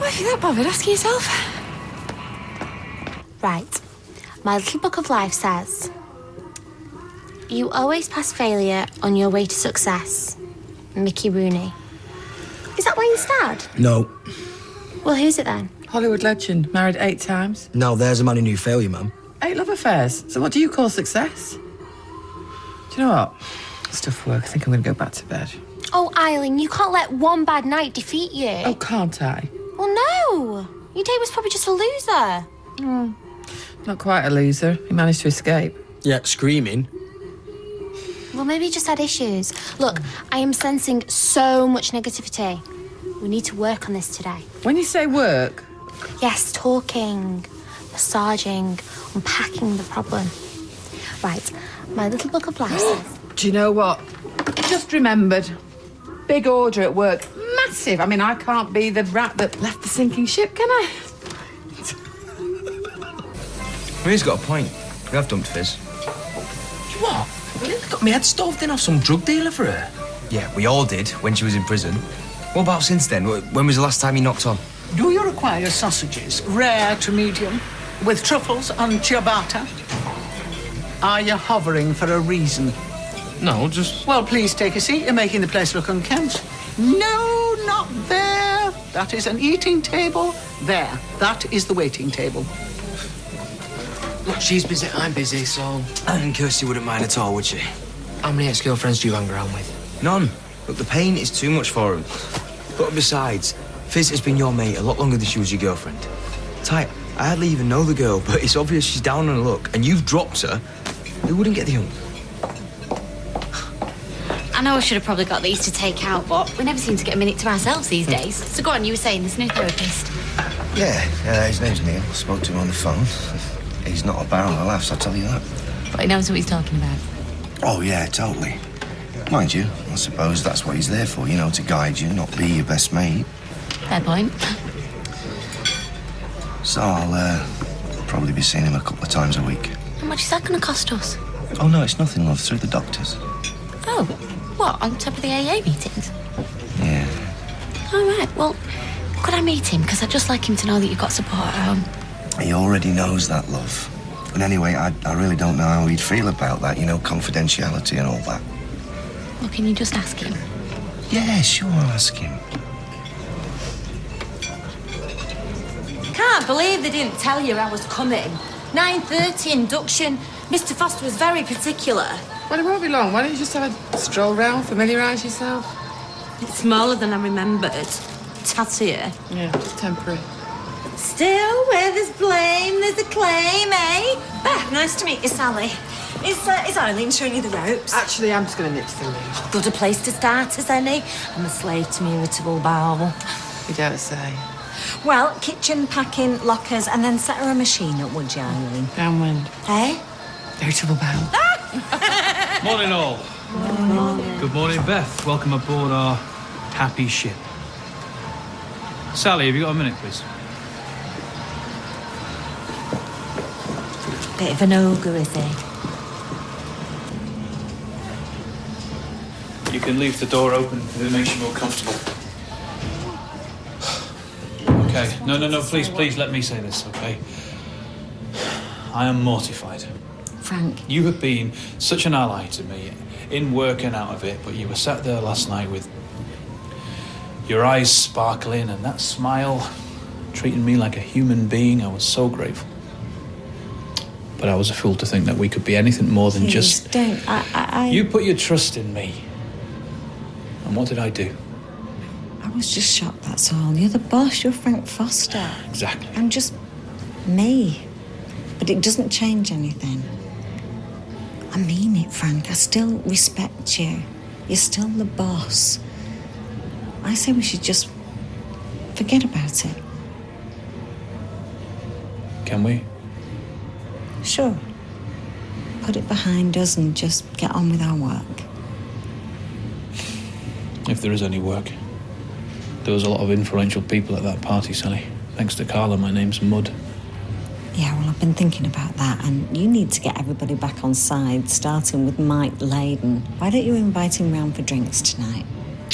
Well, if you're that bothered, ask yourself. Right. My little book of life says, you always pass failure on your way to success. Mickey Rooney. Is that Wayne's dad? No. Well, who's it then? Hollywood legend, married 8 times. No, there's a man who knew failure, ma'am. 8 love affairs. So what do you call success? Do you know what? It's tough work. I think I'm going to go back to bed. Oh, Eileen, you can't let one bad night defeat you. Oh, can't I? Well, no. Your date was probably just a loser. Not quite a loser. He managed to escape. Yeah, screaming. Well, maybe he just had issues. Look, I am sensing so much negativity. We need to work on this today. When you say work... Yes, talking, massaging, unpacking the problem. Right, my little book of life says... Do you know what? Just remembered. Big order at work. Massive. I mean, I can't be the rat that left the sinking ship, can I? He's got a point. We have dumped Fizz. What? We nearly got me head stoved in off some drug dealer for her. Yeah, we all did when she was in prison. What about since then? When was the last time you knocked on? Do you require sausages, rare to medium, with truffles and ciabatta? Are you hovering for a reason? No, just... Well, please take a seat. You're making the place look unkempt. No, not there. That is an eating table. There. That is the waiting table. Look, she's busy, I'm busy, so... And Kirsty wouldn't mind at all, would she? How many ex-girlfriends do you hang around with? None. Look, the pain is too much for him. But besides, Fizz has been your mate a lot longer than she was your girlfriend. Ty, I hardly even know the girl, but it's obvious she's down on her luck, and you've dropped her. Who wouldn't get the hump? I know I should have probably got these to take out, but we never seem to get a minute to ourselves these days. So go on, you were saying this new therapist. Yeah, his name's Neil. Spoke to him on the phone. He's not a barrel of laughs, I'll tell you that. But he knows what he's talking about. Oh, yeah, totally. Mind you, I suppose that's what he's there for, you know, to guide you, not be your best mate. Fair point. So I'll probably be seeing him a couple of times a week. How much is that going to cost us? Oh, no, it's nothing, love, through the doctors. Oh, what, on top of the AA meetings? Yeah. All right, well, could I meet him? Because I'd just like him to know that you've got support at home. He already knows that, love. And anyway, I really don't know how he'd feel about that, you know, confidentiality and all that. Well, can you just ask him? Yeah, sure, I'll ask him. Can't believe they didn't tell you I was coming. 9:30 induction. Mr. Foster was very particular. Well, it won't be long. Why don't you just have a stroll round, familiarise yourself? It's smaller than I remembered. Tattier. Yeah, just temporary. Still, where there's blame, there's a claim, eh? Beth, nice to meet you, Sally. Is Eileen showing you the ropes? Actually, I'm just going to nip to the loo. Good a place to start as any. I'm a slave to my irritable bowel. You don't say. Well, kitchen, packing, lockers, and then set her a machine up, would you, Eileen? Downwind. Eh? Irritable bowel. Morning, all. Good morning, Beth. Welcome aboard our happy ship. Sally, have you got a minute, please? Bit of an ogre, is he? You can leave the door open if it makes you more comfortable. Okay. No, please, let me say this, okay? I am mortified. Frank. You have been such an ally to me, in work and out of it, but you were sat there last night with your eyes sparkling and that smile, treating me like a human being. I was so grateful. But I was a fool to think that we could be anything more than Please, just... don't. I... You put your trust in me. And what did I do? I was just shocked, that's all. You're the boss, you're Frank Foster. Exactly. I'm just me. But it doesn't change anything. I mean it, Frank. I still respect you. You're still the boss. I say we should just forget about it. Can we? Sure. put it behind us and just get on with our work? If there is any work. There was a lot of influential people at that party, Sally. Thanks to Carla, my name's Mud. Yeah, well, I've been thinking about that, and you need to get everybody back on side, starting with Mike Layden. Why don't you invite him round for drinks tonight?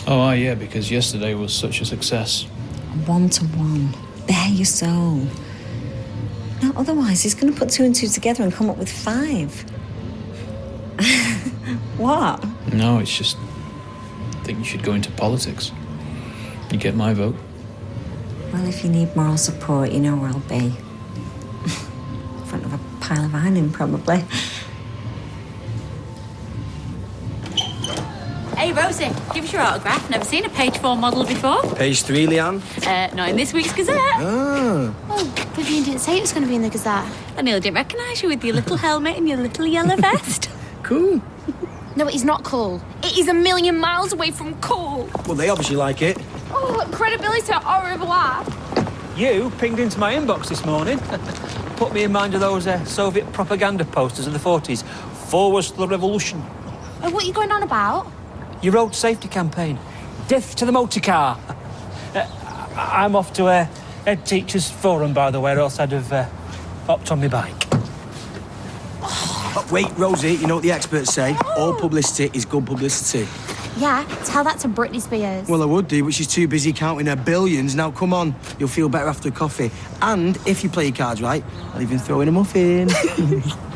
Oh, yeah, because yesterday was such a success. 1-to-1. Bare your soul. Now, otherwise, he's going to put 2 and 2 together and come up with 5. What? No, it's just... I think you should go into politics. You get my vote. Well, if you need moral support, you know where I'll be. In front of a pile of ironing, probably. Hey, Rosie, give us your autograph. Never seen a page 4 model before. Page 3, Leanne. Not in this week's Gazette. Ah. Oh, Vivian didn't say it was going to be in the Gazette. I nearly didn't recognise you with your little helmet and your little yellow vest. Cool. No, it is not cool. It is a million miles away from cool. Well, they obviously like it. Oh, credibility au revoir. You pinged into my inbox this morning. Put me in mind of those Soviet propaganda posters of the 40s. Forwards to the revolution. Oh, what are you going on about? Your road safety campaign. Death to the motor car. I'm off to a head teachers forum, by the way, or else I'd have hopped on my bike. Oh, wait, Rosie, you know what the experts say? All publicity is good publicity. Yeah, tell that to Britney Spears. Well, I would do, but she's too busy counting her billions. Now, come on. You'll feel better after a coffee. And if you play your cards right, I'll even throw in a muffin.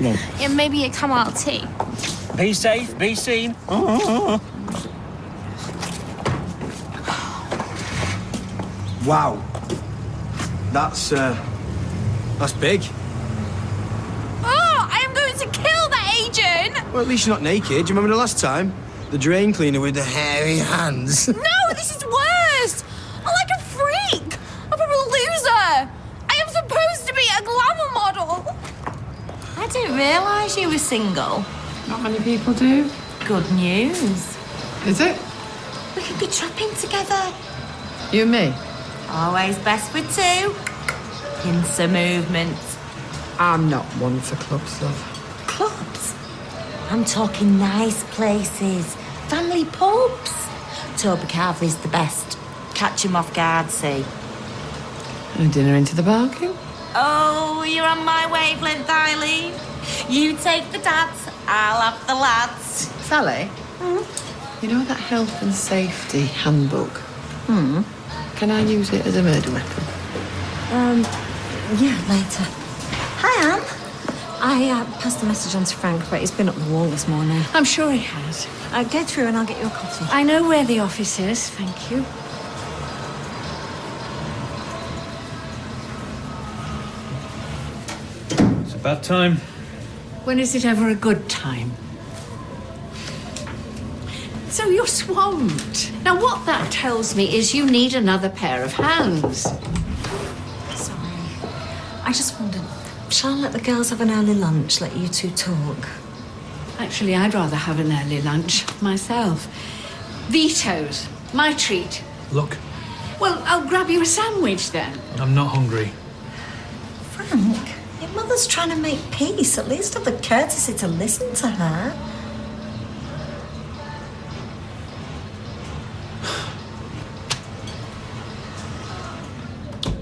Yeah. Yeah, maybe a chamomile tea. Be safe, be seen. Wow. That's big. Oh, I am going to kill that agent! Well, at least you're not naked. Do you remember the last time? The drain cleaner with the hairy hands. No, this is worse! I'm like a freak! I'm a loser! I am supposed to be a glamour model! I didn't realise you were single. Not many people do. Good news. Is it? We could be trapping together. You and me? Always best with 2. Pincer movement. I'm not one for clubs, love. Clubs? I'm talking nice places. Family pubs. Toby Carvery's the best. Catch him off guard, see. And a dinner into the bargain? Oh, you're on my wavelength, Eileen. You take the dads, I'll have the lads. Sally? You know that health and safety handbook? Can I use it as a murder weapon? Yeah, later. Hi, Anne. I passed the message on to Frank, but he's been up the wall this morning. I'm sure he has. Go through and I'll get you a coffee. I know where the office is, thank you. It's about time. When is it ever a good time? So you're swamped. Now, what that tells me is you need another pair of hands. Sorry. I just wondered, shall I let the girls have an early lunch, let you 2 talk? Actually, I'd rather have an early lunch myself. Vetoes, my treat. Look, Well, I'll grab you a sandwich then. I'm not hungry. Frank, your mother's trying to make peace. At least have the courtesy to listen to her.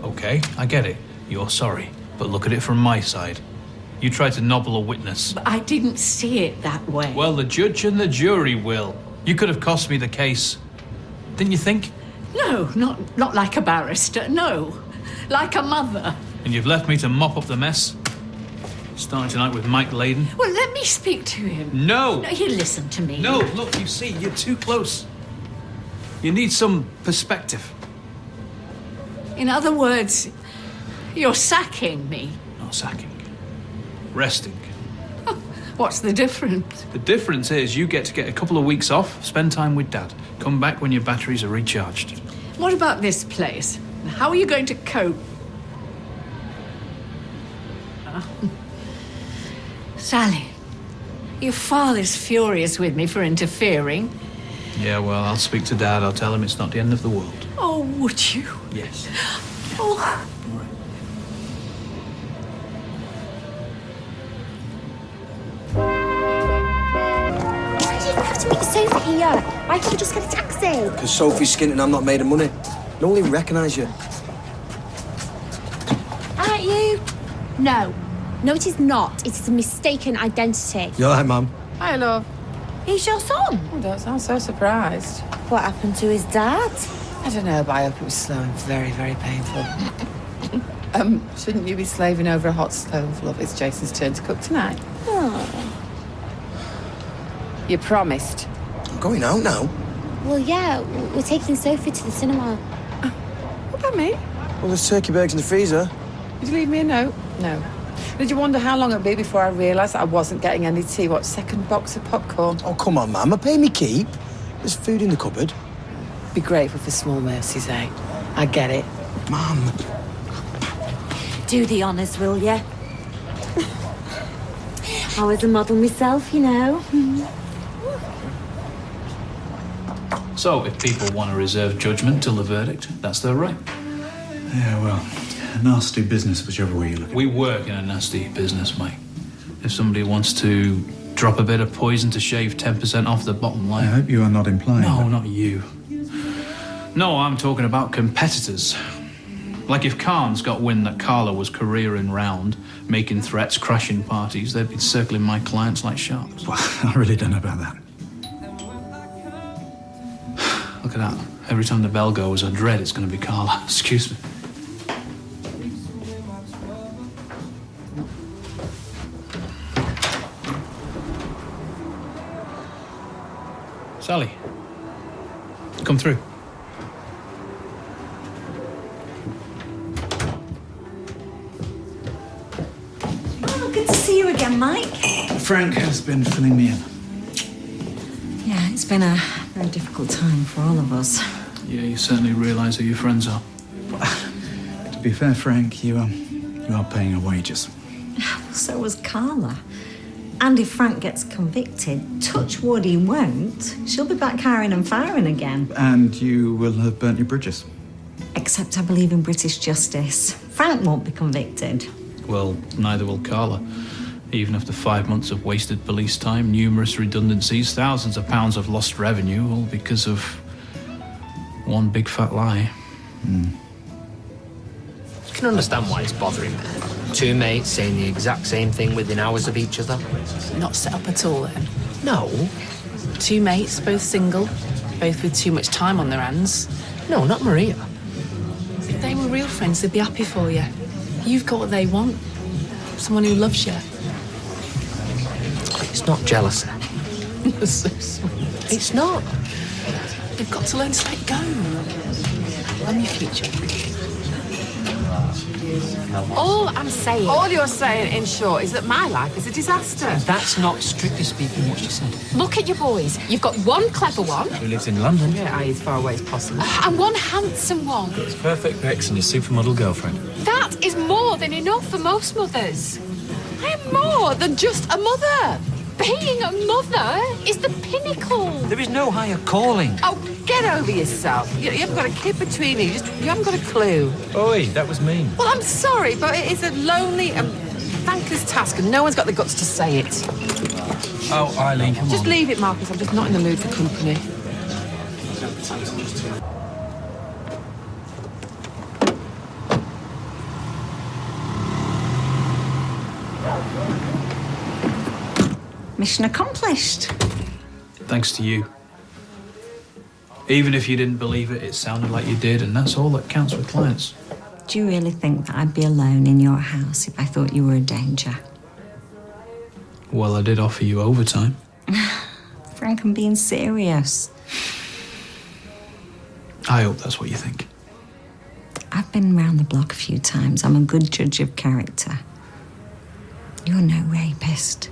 Okay, I get it. You're sorry. But look at it from my side. You tried to nobble a witness. But I didn't see it that way. Well, the judge and the jury will. You could have cost me the case. Didn't you think? No, not like a barrister, no. Like a mother. And you've left me to mop up the mess? Starting tonight with Mike Layden? Well, let me speak to him. No! No, you listen to me. No, look, you see, you're too close. You need some perspective. In other words, you're sacking me. Not sacking. Resting. What's the difference? The difference is you get to get a couple of weeks off, spend time with Dad. Come back when your batteries are recharged. What about this place? How are you going to cope? Sally, your father's furious with me for interfering. Yeah, well, I'll speak to Dad. I'll tell him it's not the end of the world. Oh, would you? Yes. Oh. All right. Sophie here. Why can't we just get a taxi? Because Sophie's skint and I'm not made of money. No one even recognise you. Aren't you? No. No, it is not. It is a mistaken identity. You all right, Mum? Hi, love. He's your son? Oh, don't sound so surprised. What happened to his dad? I don't know, but I hope it was slow and very, very painful. Shouldn't you be slaving over a hot stove, love? It's Jason's turn to cook tonight. Oh. You promised. I'm going out now. Well, yeah, we're taking Sophie to the cinema. What about me? Well, there's turkey bags in the freezer. Did you leave me a note? No. Did you wonder how long it'd be before I realised that I wasn't getting any tea? What, second box of popcorn? Oh, come on, Mum. I pay me keep. There's food in the cupboard. Be grateful for small mercies, eh? I get it. Mum. Do the honours, will ya? I was a model myself, you know. So, if people want to reserve judgment till the verdict, that's their right. Yeah, well, nasty business, whichever way you look at it. We work in a nasty business, Mike. If somebody wants to drop a bit of poison to shave 10% off the bottom line... I hope you are not implying No, that. not you. No, I'm talking about competitors. Like if Khan's got wind that Carla was careering round, making threats, crashing parties, they'd be circling my clients like sharks. Well, I really don't know about that. Look at that. Every time the bell goes, I dread it's going to be Carla. Excuse me. Sally, come through. Oh, good to see you again, Mike. Frank has been filling me in. Yeah, it's been a very difficult time for all of us. Yeah, you certainly realise who your friends are. To be fair, Frank, you are paying her wages. So was Carla. And if Frank gets convicted, touch wood he won't, she'll be back hiring and firing again. And you will have burnt your bridges. Except I believe in British justice. Frank won't be convicted. Well, neither will Carla. Even after 5 months of wasted police time, numerous redundancies, thousands of pounds of lost revenue, all because of one big fat lie. You can understand why it's bothering me. Two mates saying the exact same thing within hours of each other. Not set up at all, then? No. Two mates, both single, both with too much time on their hands. No, not Maria. If they were real friends, they'd be happy for you. You've got what they want. Someone who loves you. It's not jealousy. You're so sweet. It's not. They've got to learn to let go. I'm your future. All I'm saying... All you're saying, in short, is that my life is a disaster. That's not, strictly speaking, what she said. Look at your boys. You've got one clever one. Who lives in London. Yeah, as far away as possible. And one handsome one. It's perfect Rex and his supermodel girlfriend. That is more than enough for most mothers. I'm more than just a mother. Being a mother is the pinnacle. There is no higher calling. Oh, get over yourself. You haven't got a kid between you. You haven't got a clue. Oi, that was mean. Well, I'm sorry, but it is a lonely and thankless task, and no one's got the guts to say it. Oh, Eileen, come Just on. leave it, Marcus. I'm just not in the mood for company. Mission accomplished. Thanks to you. Even if you didn't believe it, it sounded like you did, and that's all that counts with clients. Do you really think that I'd be alone in your house if I thought you were a danger? Well, I did offer you overtime. Frank, I'm being serious. I hope that's what you think. I've been round the block a few times. I'm a good judge of character. You're no rapist.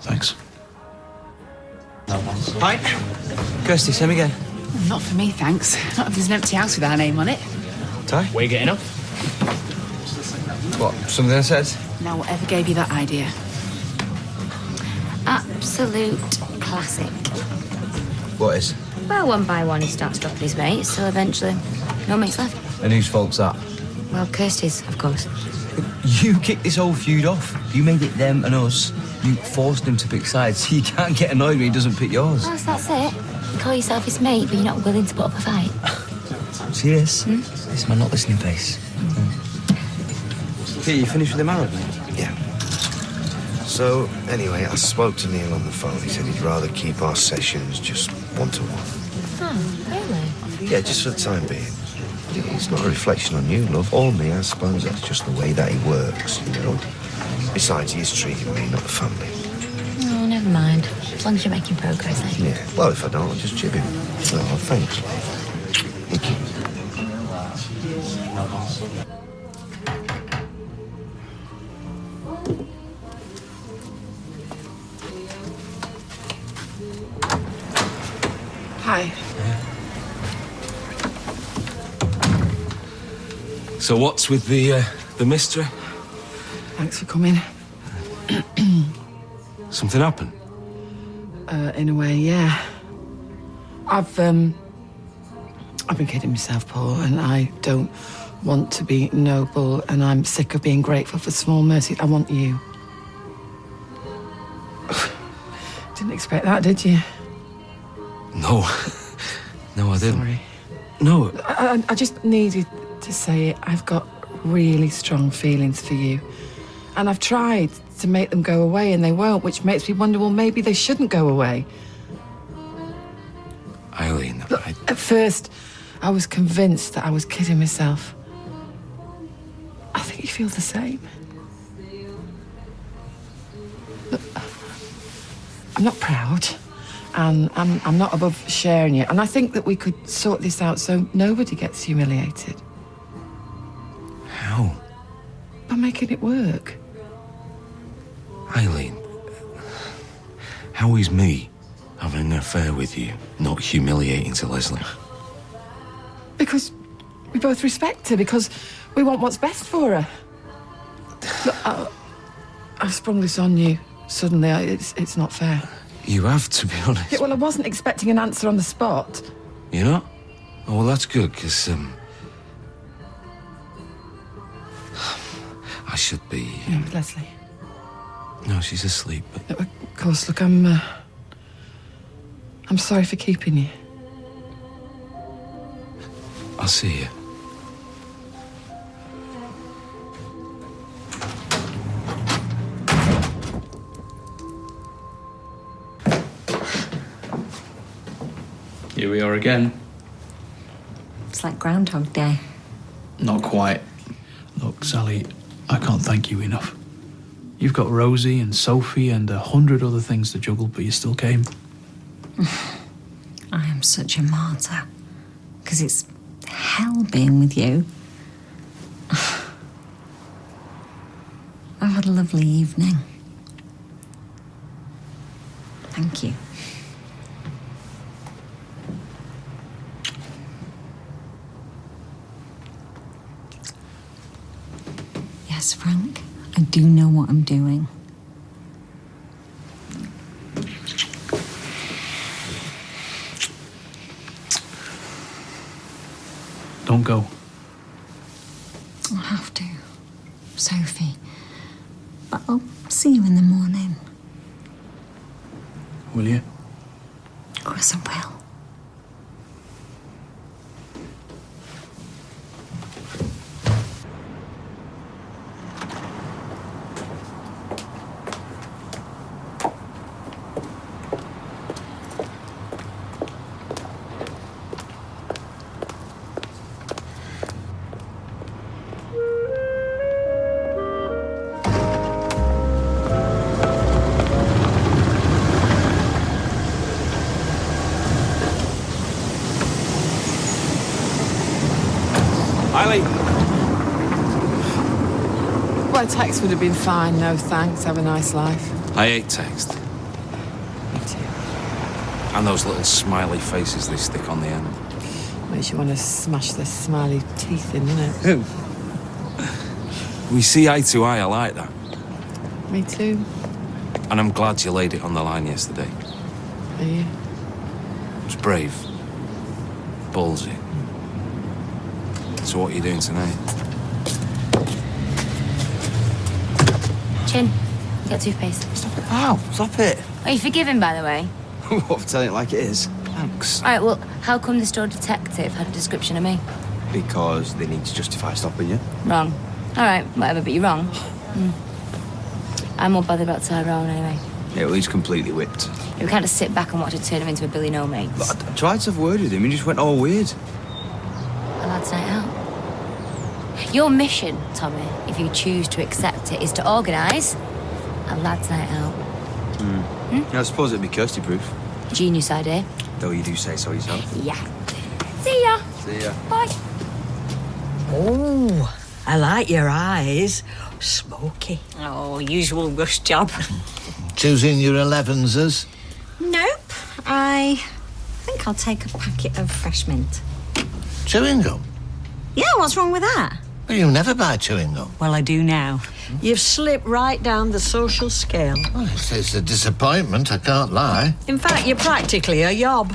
Thanks. Hi. Kirsty, same again. Not for me, thanks. Not if there's an empty house with our name on it. Ty? Where you getting off? What, something I said? Now, whatever gave you that idea? Absolute classic. What is? Well, one by one he starts dropping his mates, till eventually no mates left. And whose fault's that? Well, Kirsty's, of course. You kicked this whole feud off. You made it them and us. You forced him to pick sides. You can't get annoyed when he doesn't pick yours. Oh, so that's it? You call yourself his mate, but you're not willing to put up a fight? See this? This is my not listening face. Here, you finished with the marathon? Yeah. So, anyway, I spoke to Neil on the phone. He said he'd rather keep our sessions just one-to-one. Oh, really? Yeah, just for the time being. It's not a reflection on you, love, or me. I suppose that's just the way that he works, you know. Besides, he is treating me, not the family. Oh, never mind. As long as you're making progress, eh? Yeah, well, if I don't, I'll just jib him. Oh, thanks, love. Thank you. Hi. So what's with the mystery? Thanks for coming. Something happened? In a way, yeah. I've been kidding myself, Paul, and I don't want to be noble, and I'm sick of being grateful for small mercy. I want you. Didn't expect that, did you? No. No, I didn't. Sorry. No. I just needed to say it. I've got really strong feelings for you. And I've tried to make them go away, and they won't, which makes me wonder, well, maybe they shouldn't go away. Eileen, Look, at first, I was convinced that I was kidding myself. I think you feel the same. Look, I'm not proud, and I'm not above sharing it. And I think that we could sort this out so nobody gets humiliated. How? By making it work. Eileen, how is me having an affair with you not humiliating to Leslie? Because we both respect her, because we want what's best for her. Look, I've sprung this on you suddenly. It's not fair. You have, to be honest. Yeah, well, I wasn't expecting an answer on the spot. You know? Oh, well, that's good, because, I should be... Yeah, with Leslie. No, she's asleep, but... Of course, look, I'm sorry for keeping you. I'll see you. Here we are again. It's like Groundhog Day. Not quite. Look, Sally, I can't thank you enough. You've got Rosie and Sophie and 100 other things to juggle, but you still came. I am such a martyr. Because it's hell being with you. I've had a lovely evening. Thank you. Yes, Frank, I do know what I'm doing. Don't go. I'll have to, Sophie. But I'll see you in the morning. Will you? Of course I will. Eileen! Well, a text would have been fine, no thanks. Have a nice life. I hate text. Me too. And those little smiley faces they stick on the end. Makes you want to smash the smiley teeth in, doesn't it? We see eye to eye, I like that. Me too. And I'm glad you laid it on the line yesterday. Are you? It was brave. Ballsy. So what are you doing tonight? Chin, you got toothpaste. Stop it. Ow, stop it. Are you forgiven, by the way? What, for telling it like it is? Thanks. All right, well, how come the store detective had a description of me? Because they need to justify stopping you. Wrong. All right, whatever, but you're wrong. I'm more bothered about Tyrone anyway. Yeah, well, he's completely whipped. We can't just sit back and watch her turn him into a Billy No-Mates. But I tried to have a word with him, he just went all weird. A lad's night out. Your mission, Tommy, if you choose to accept it, is to organise a lad's night out. Yeah, I suppose it'd be Kirsty-proof. Genius idea. Though you do say so yourself. Yeah. See ya. See ya. Bye. Oh, I like your eyes. Smoky. Oh, usual rush job. Choosing your 11s? Nope. I think I'll take a packet of fresh mint. Chewing gum? Yeah, what's wrong with that? Well, you never buy chewing gum. Well, I do now. You've slipped right down the social scale. Well, it's a disappointment, I can't lie. In fact, you're practically a yob.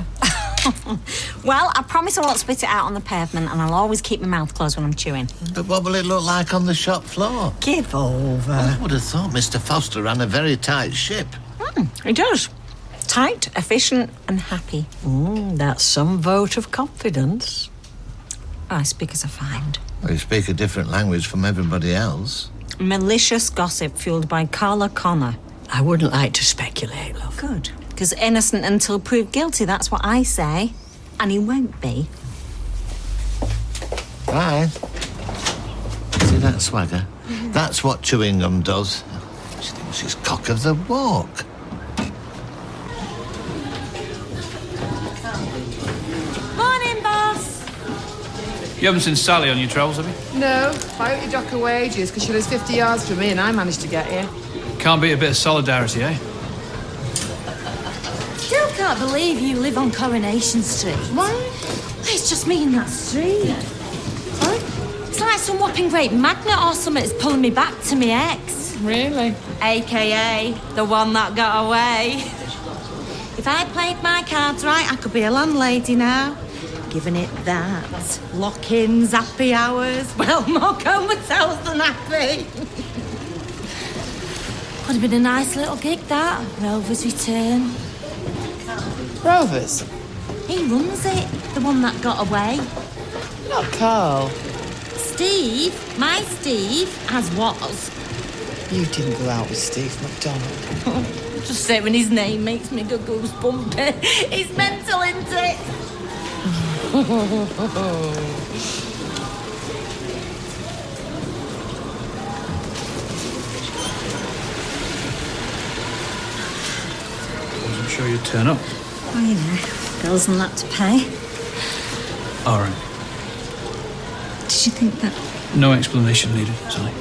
Well, I promise I won't spit it out on the pavement, and I'll always keep my mouth closed when I'm chewing. But what will it look like on the shop floor? Give over. Well, I would have thought Mr. Foster ran a very tight ship. He does. Tight, efficient, and happy. That's some vote of confidence. I speak as I find. Well, you speak a different language from everybody else. Malicious gossip fueled by Carla Connor. I wouldn't like to speculate, love. Good. Because innocent until proved guilty, that's what I say. And he won't be. Right. See that swagger? That's what chewing gum does. She thinks she's cock of the walk. Morning, boss. You haven't seen Sally on your travels, have you? No, I hope you dock her wages, because she lives 50 yards from me and I managed to get here. Can't beat a bit of solidarity, eh? Still can't believe you live on Coronation Street. Why? It's just me in that street. Sorry? It's like some whopping great magnet or something that's pulling me back to my ex. Really? AKA the one that got away. If I played my cards right, I could be a landlady now. Giving it that. Lock-ins, happy hours. Well, more comatose than happy. Would have been a nice little gig, that. Rover's return. Rovers? He runs it, the one that got away. Not Carl. Steve, my Steve, as was. You didn't go out with Steve McDonald. Just saying his name makes me go goosebumpy. He's mental, isn't it? I'm sure you'd turn up. Oh, you know, bills and that to pay. All right. Did you think that? No explanation needed, Sally.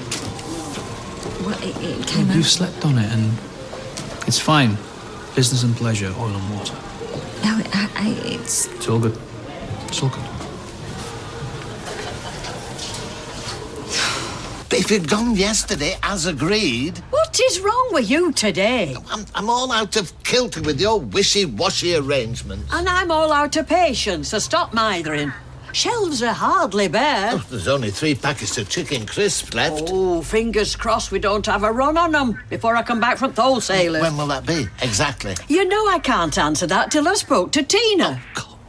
Well, it came You've out. slept on it, and it's fine. Business and pleasure, oil and water. No, it's. It's all good. It's all good. But if you'd gone yesterday, as agreed... What is wrong with you today? I'm all out of kilter with your wishy-washy arrangements. And I'm all out of patience, so stop mithering. Shelves are hardly bare. Oh, there's only 3 packets of chicken crisps left. Oh, fingers crossed we don't have a run on them before I come back from the wholesalers. When will that be? Exactly. You know I can't answer that till I spoke to Tina.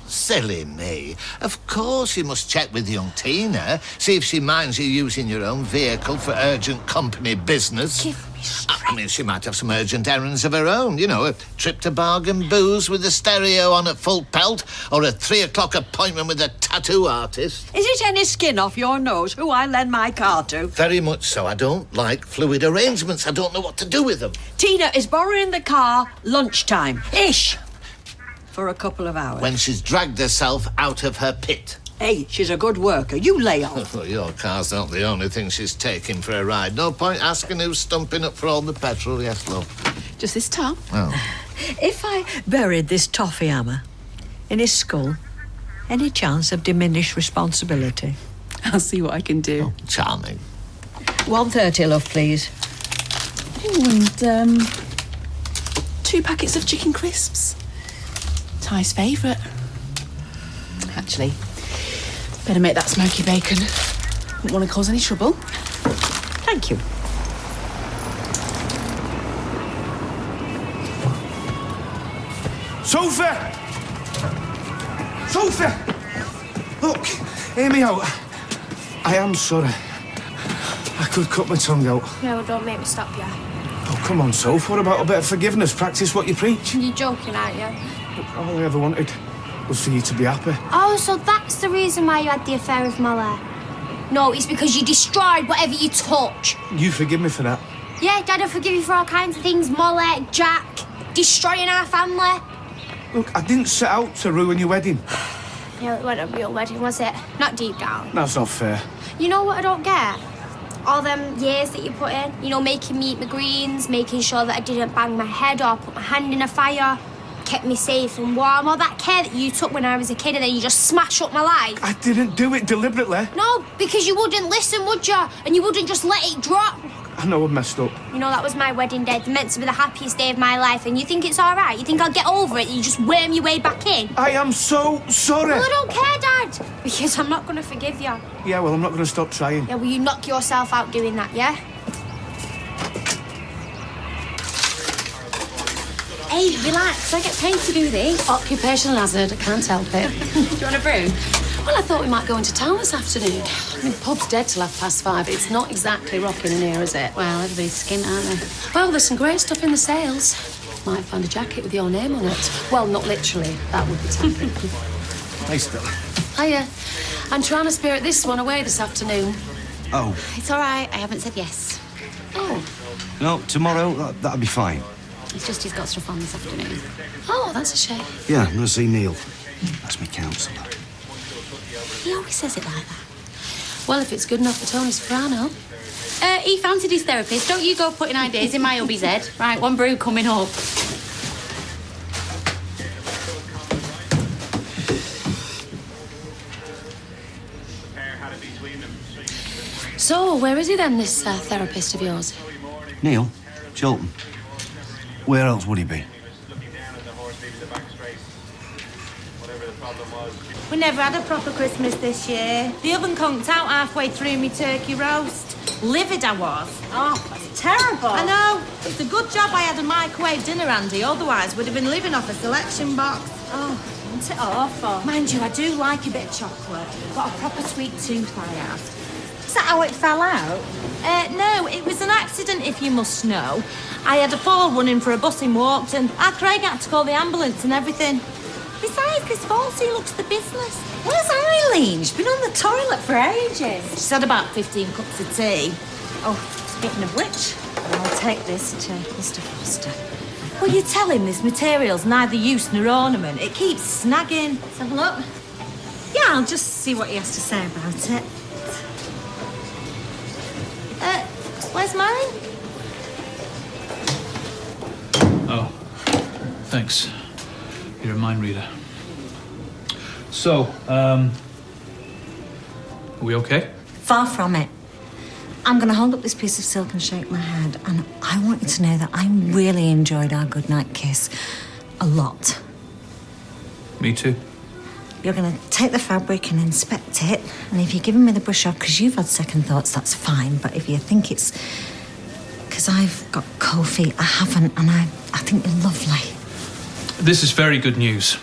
Silly me. Of course you must check with young Tina, see if she minds you using your own vehicle for urgent company business. Give me strength. I mean, she might have some urgent errands of her own, you know, a trip to Bargain Booze with the stereo on at full pelt, or a 3 o'clock appointment with a tattoo artist. Is it any skin off your nose who I lend my car to? Very much so. I don't like fluid arrangements. I don't know what to do with them. Tina is borrowing the car lunchtime-ish for a couple of hours. When she's dragged herself out of her pit. Hey, she's a good worker. You lay off. Well, your car's not the only thing she's taking for a ride. No point asking who's stumping up for all the petrol. Yes, love. Just this top? Oh. If I buried this toffee hammer in his skull, any chance of diminished responsibility? I'll see what I can do. Oh, charming. 1:30, love, please. Oh, and 2 packets of chicken crisps. Ty's favourite. Actually, better make that smoky bacon. Don't want to cause any trouble. Thank you. Sophie! Sophie! Look, hear me out. I am sorry. I could cut my tongue out. No, don't make me stop you. Oh, come on, Soph. What about a bit of forgiveness? Practice what you preach. You're joking, aren't you? All I ever wanted was for you to be happy. Oh, so that's the reason why you had the affair with Molly? No, it's because you destroyed whatever you touch. You forgive me for that. Yeah, Dad, I forgive you for all kinds of things. Molly, Jack, destroying our family. Look, I didn't set out to ruin your wedding. Yeah, it wasn't a real wedding, was it? Not deep down. That's not fair. You know what I don't get? All them years that you put in, you know, making me eat my greens, making sure that I didn't bang my head or put my hand in a fire, kept me safe and warm, all that care that you took when I was a kid and then you just smash up my life. I didn't do it deliberately. No, because you wouldn't listen, would you? And you wouldn't just let it drop. I know I messed up. You know, that was my wedding day. It's meant to be the happiest day of my life and you think it's all right? You think I'll get over it and you just worm your way back in? I am so sorry. Well, I don't care, Dad, because I'm not going to forgive you. Yeah, well, I'm not going to stop trying. Yeah, will you knock yourself out doing that, yeah? Hey, relax. I get paid to do this. Occupational hazard. I can't help it. Do you want a brew? Well, I thought we might go into town this afternoon. I mean, the pub's dead till 5:30. It's not exactly rocking in here, is it? Well, everybody's skint, aren't they? Well, there's some great stuff in the sales. Might find a jacket with your name on it. Well, not literally. That would be tempting. Hey, Stella. Hiya. I'm trying to spirit this one away this afternoon. Oh, It's all right. I haven't said yes. Oh. no, tomorrow, that'll be fine. It's just he's got stuff on this afternoon. Oh, that's a shame. Yeah, I'm going to see Neil. That's my counsellor. He always says it like that. Well, if it's good enough for Tony Soprano. He fancied his therapist. Don't you go putting ideas in my hubby's head. Right, one brew coming up. So, where is he then, this therapist of yours? Neil, Chilton. Where else would he be? We never had a proper Christmas this year. The oven conked out halfway through me turkey roast. Livid I was. Oh, that's terrible. I know. It's a good job I had a microwave dinner handy, otherwise we'd have been living off a selection box. Oh, isn't it awful? Mind you, I do like a bit of chocolate. Got a proper sweet tooth I have. Is that how it fell out? No, it was an accident, if you must know. I had a fall running for a bus in Walkton. Our Craig had to call the ambulance and everything. Besides, this Falsey looks the business. Where's Eileen? She's been on the toilet for ages. She's had about 15 cups of tea. Oh, speaking of which, I'll take this to Mr. Foster. Will you tell him this material's neither use nor ornament? It keeps snagging. Let's have a look. Yeah, I'll just see what he has to say about it. Where's mine? Oh, thanks. You're a mind reader. So, are we okay? Far from it. I'm going to hold up this piece of silk and shake my head, and I want you to know that I really enjoyed our goodnight kiss a lot. Me too. You're going to take the fabric and inspect it, and if you're giving me the brush off because you've had second thoughts, that's fine, but if you think it's because I've got cold feet, I haven't, and I think you're lovely. This is very good news.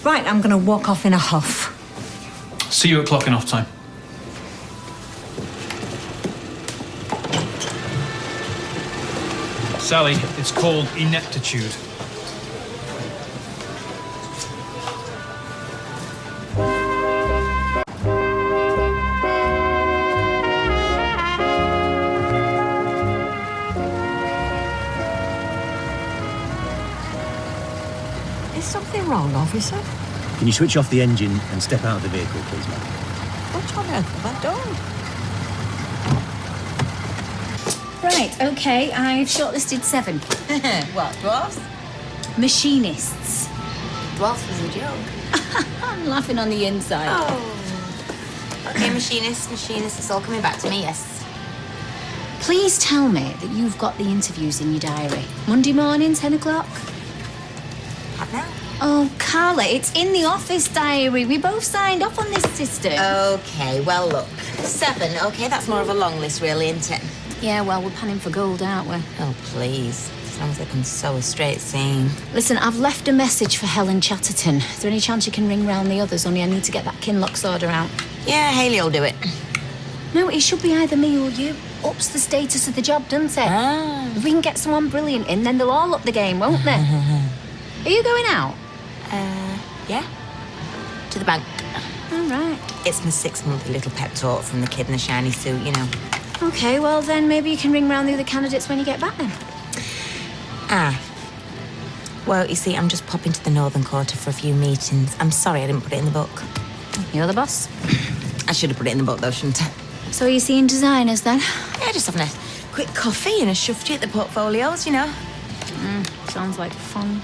Right, I'm going to walk off in a huff. See you at clocking off time. Sally, it's called ineptitude. Is something wrong, officer? Can you switch off the engine and step out of the vehicle, please, ma'am? What on earth have I done? Right, okay, I've shortlisted 7. What, dwarfs? Machinists. Dwarfs was a joke. I'm laughing on the inside. Okay, machinists, it's all coming back to me, yes. Please tell me that you've got the interviews in your diary. Monday morning, 10 o'clock? What now? Oh, Carla, it's in the office diary. We both signed off on this system. Okay, well, look. 7, okay, that's more of a long list, really, isn't it? Yeah, well, we're panning for gold, aren't we? Oh, please. as long as I can sew a straight seam. Listen, I've left a message for Helen Chatterton. Is there any chance you can ring round the others? Only I need to get that Kinloch's order out. Yeah, Hayley will do it. No, it should be either me or you. Ups the status of the job, doesn't it? If we can get someone brilliant in, then they'll all up the game, won't they? Are you going out? Yeah. To the bank. All right. It's my 6-monthly little pep talk from the kid in the shiny suit, you know. Okay, well then maybe you can ring round the other candidates when you get back then. Well, you see, I'm just popping to the Northern Quarter for a few meetings. I'm sorry I didn't put it in the book. You're the boss. I should have put it in the book, though, shouldn't I? So are you seeing designers then? Yeah, just having a quick coffee and a shove tea at the portfolios, you know. Sounds like fun.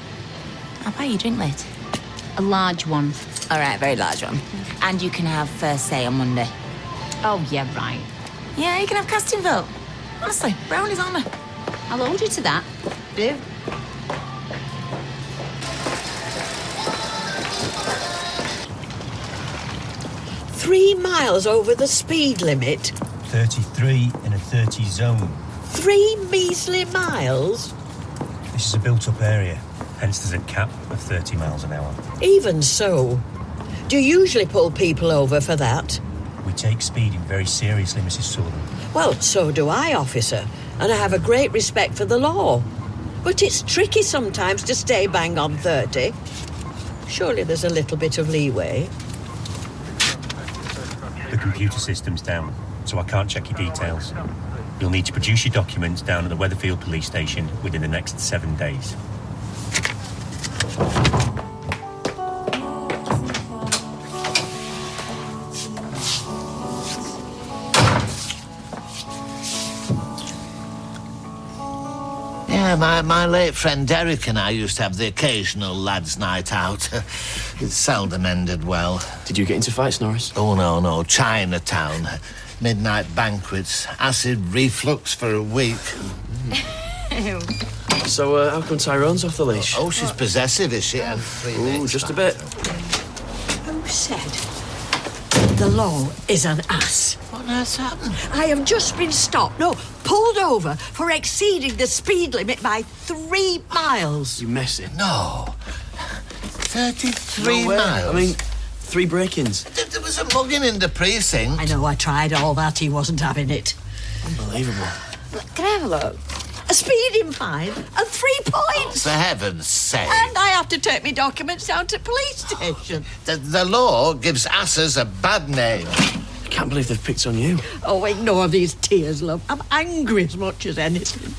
I'll buy you a drink later. A large one. All right, very large one. And you can have first say on Monday. Oh, yeah, right. Yeah, you can have casting vote. Honestly, brownie's honour. I'll hold you to that. Do? Three miles over the speed limit. 33 in a 30 zone. 3 measly miles? This is a built-up area, hence there's a cap of 30 miles an hour. Even so. Do you usually pull people over for that? We take speeding very seriously, Mrs. Sullivan. Well, so do I, officer, and I have a great respect for the law. But it's tricky sometimes to stay bang on 30. Surely there's a little bit of leeway. The computer system's down, so I can't check your details. You'll need to produce your documents down at the Weatherfield police station within the next 7 days. Yeah, my late friend Derek and I used to have the occasional lads' night out. It seldom ended well. Did you get into fights, Norris? Oh, no. Chinatown. Midnight banquets. Acid reflux for a week. So, how come Tyrone's off the leash? Oh, she's possessive, is she? And Ooh, just a bit. Who said the law is an ass? What on earth's happened? I have just been stopped, pulled over for exceeding the speed limit by 3 miles. You messing? No. 33 No way. miles? I mean, 3 break-ins. There was a mugging in the precinct. I know, I tried all that. He wasn't having it. Unbelievable. Can I have a look? A speeding fine and 3 points. For heaven's sake. And I have to take my documents down to police station. The law gives asses a bad name. I can't believe they've picked on you. Oh, ignore these tears, love. I'm angry as much as anything.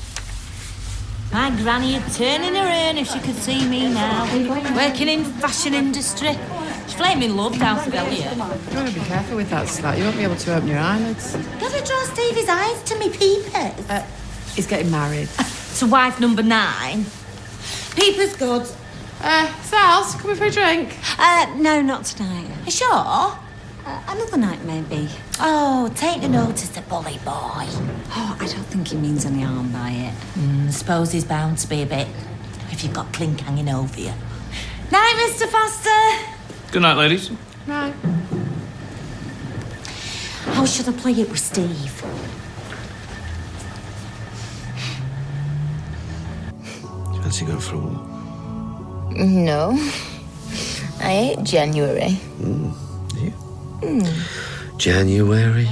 My granny would turn in her urn if she could see me now. Working in fashion industry. She's flaming love down to Elliot. You want to be careful with that, Slat. You won't be able to open your eyelids. Gotta draw Stevie's eyes to me peepers. He's getting married. To wife number 9. Peepers good. Sals, coming for a drink? No, not tonight. You sure? Another night, maybe. Oh, take notice of bully boy. Oh, I don't think he means any harm by it. Suppose he's bound to be a bit if you've got clink hanging over you. Night, Mr. Foster. Good night, ladies. Right. How should I play it with Steve? Fancy going for a walk? No. I hate January. January.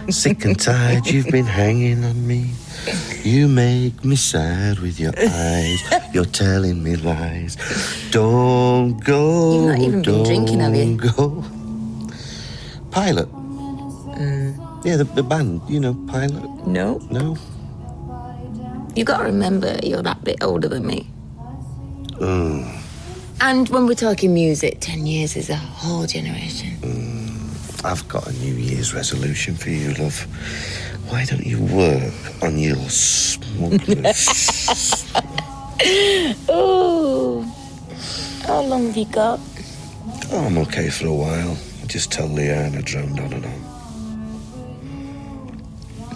Sick and tired, you've been hanging on me. You make me sad with your eyes. You're telling me lies. Don't go. You've not even been drinking, have you? Don't go. Pilot. Yeah, the band, you know, Pilot. No. No. You got to remember you're that bit older than me. Mm. And when we're talking music, 10 years is a whole generation. I've got a New Year's resolution for you, love. Why don't you work on your smugness? Oh. How long have you got? Oh, I'm okay for a while. Just tell Leanne I droned on and on.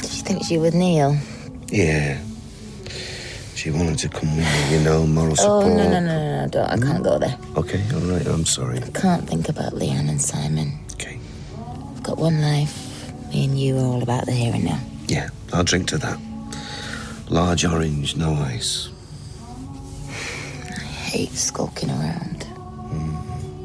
She thinks you with Neil. Yeah. She wanted to come with me, you know, moral support. Oh, no, don't. I can't go there. Okay, all right, I'm sorry. I can't think about Leanne and Simon. Okay. I've got one life. Me and you are all about the here and now. Yeah, I'll drink to that. Large orange, no ice. I hate skulking around.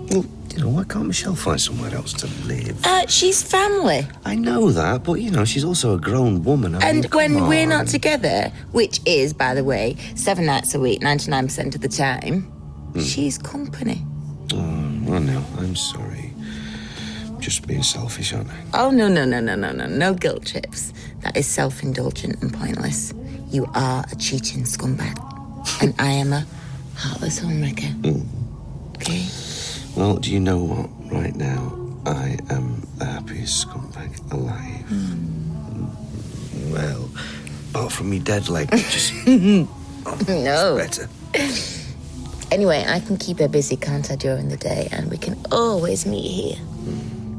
Well, you know, why can't Michelle find somewhere else to live? She's family. I know that, but, you know, she's also a grown woman. I mean, And when come we're on. not together, which is, by the way, 7 nights a week, 99% of the time, she's company. Oh, well, no, I'm sorry. Just being selfish, aren't I? Oh, no. No guilt trips. That is self-indulgent and pointless. You are a cheating scumbag. And I am a heartless homewrecker. Okay? Well, do you know what? Right now, I am the happiest scumbag alive. Well, apart from me dead leg, just... No. Better. Anyway, I can keep her busy, can't I, during the day? And we can always meet here.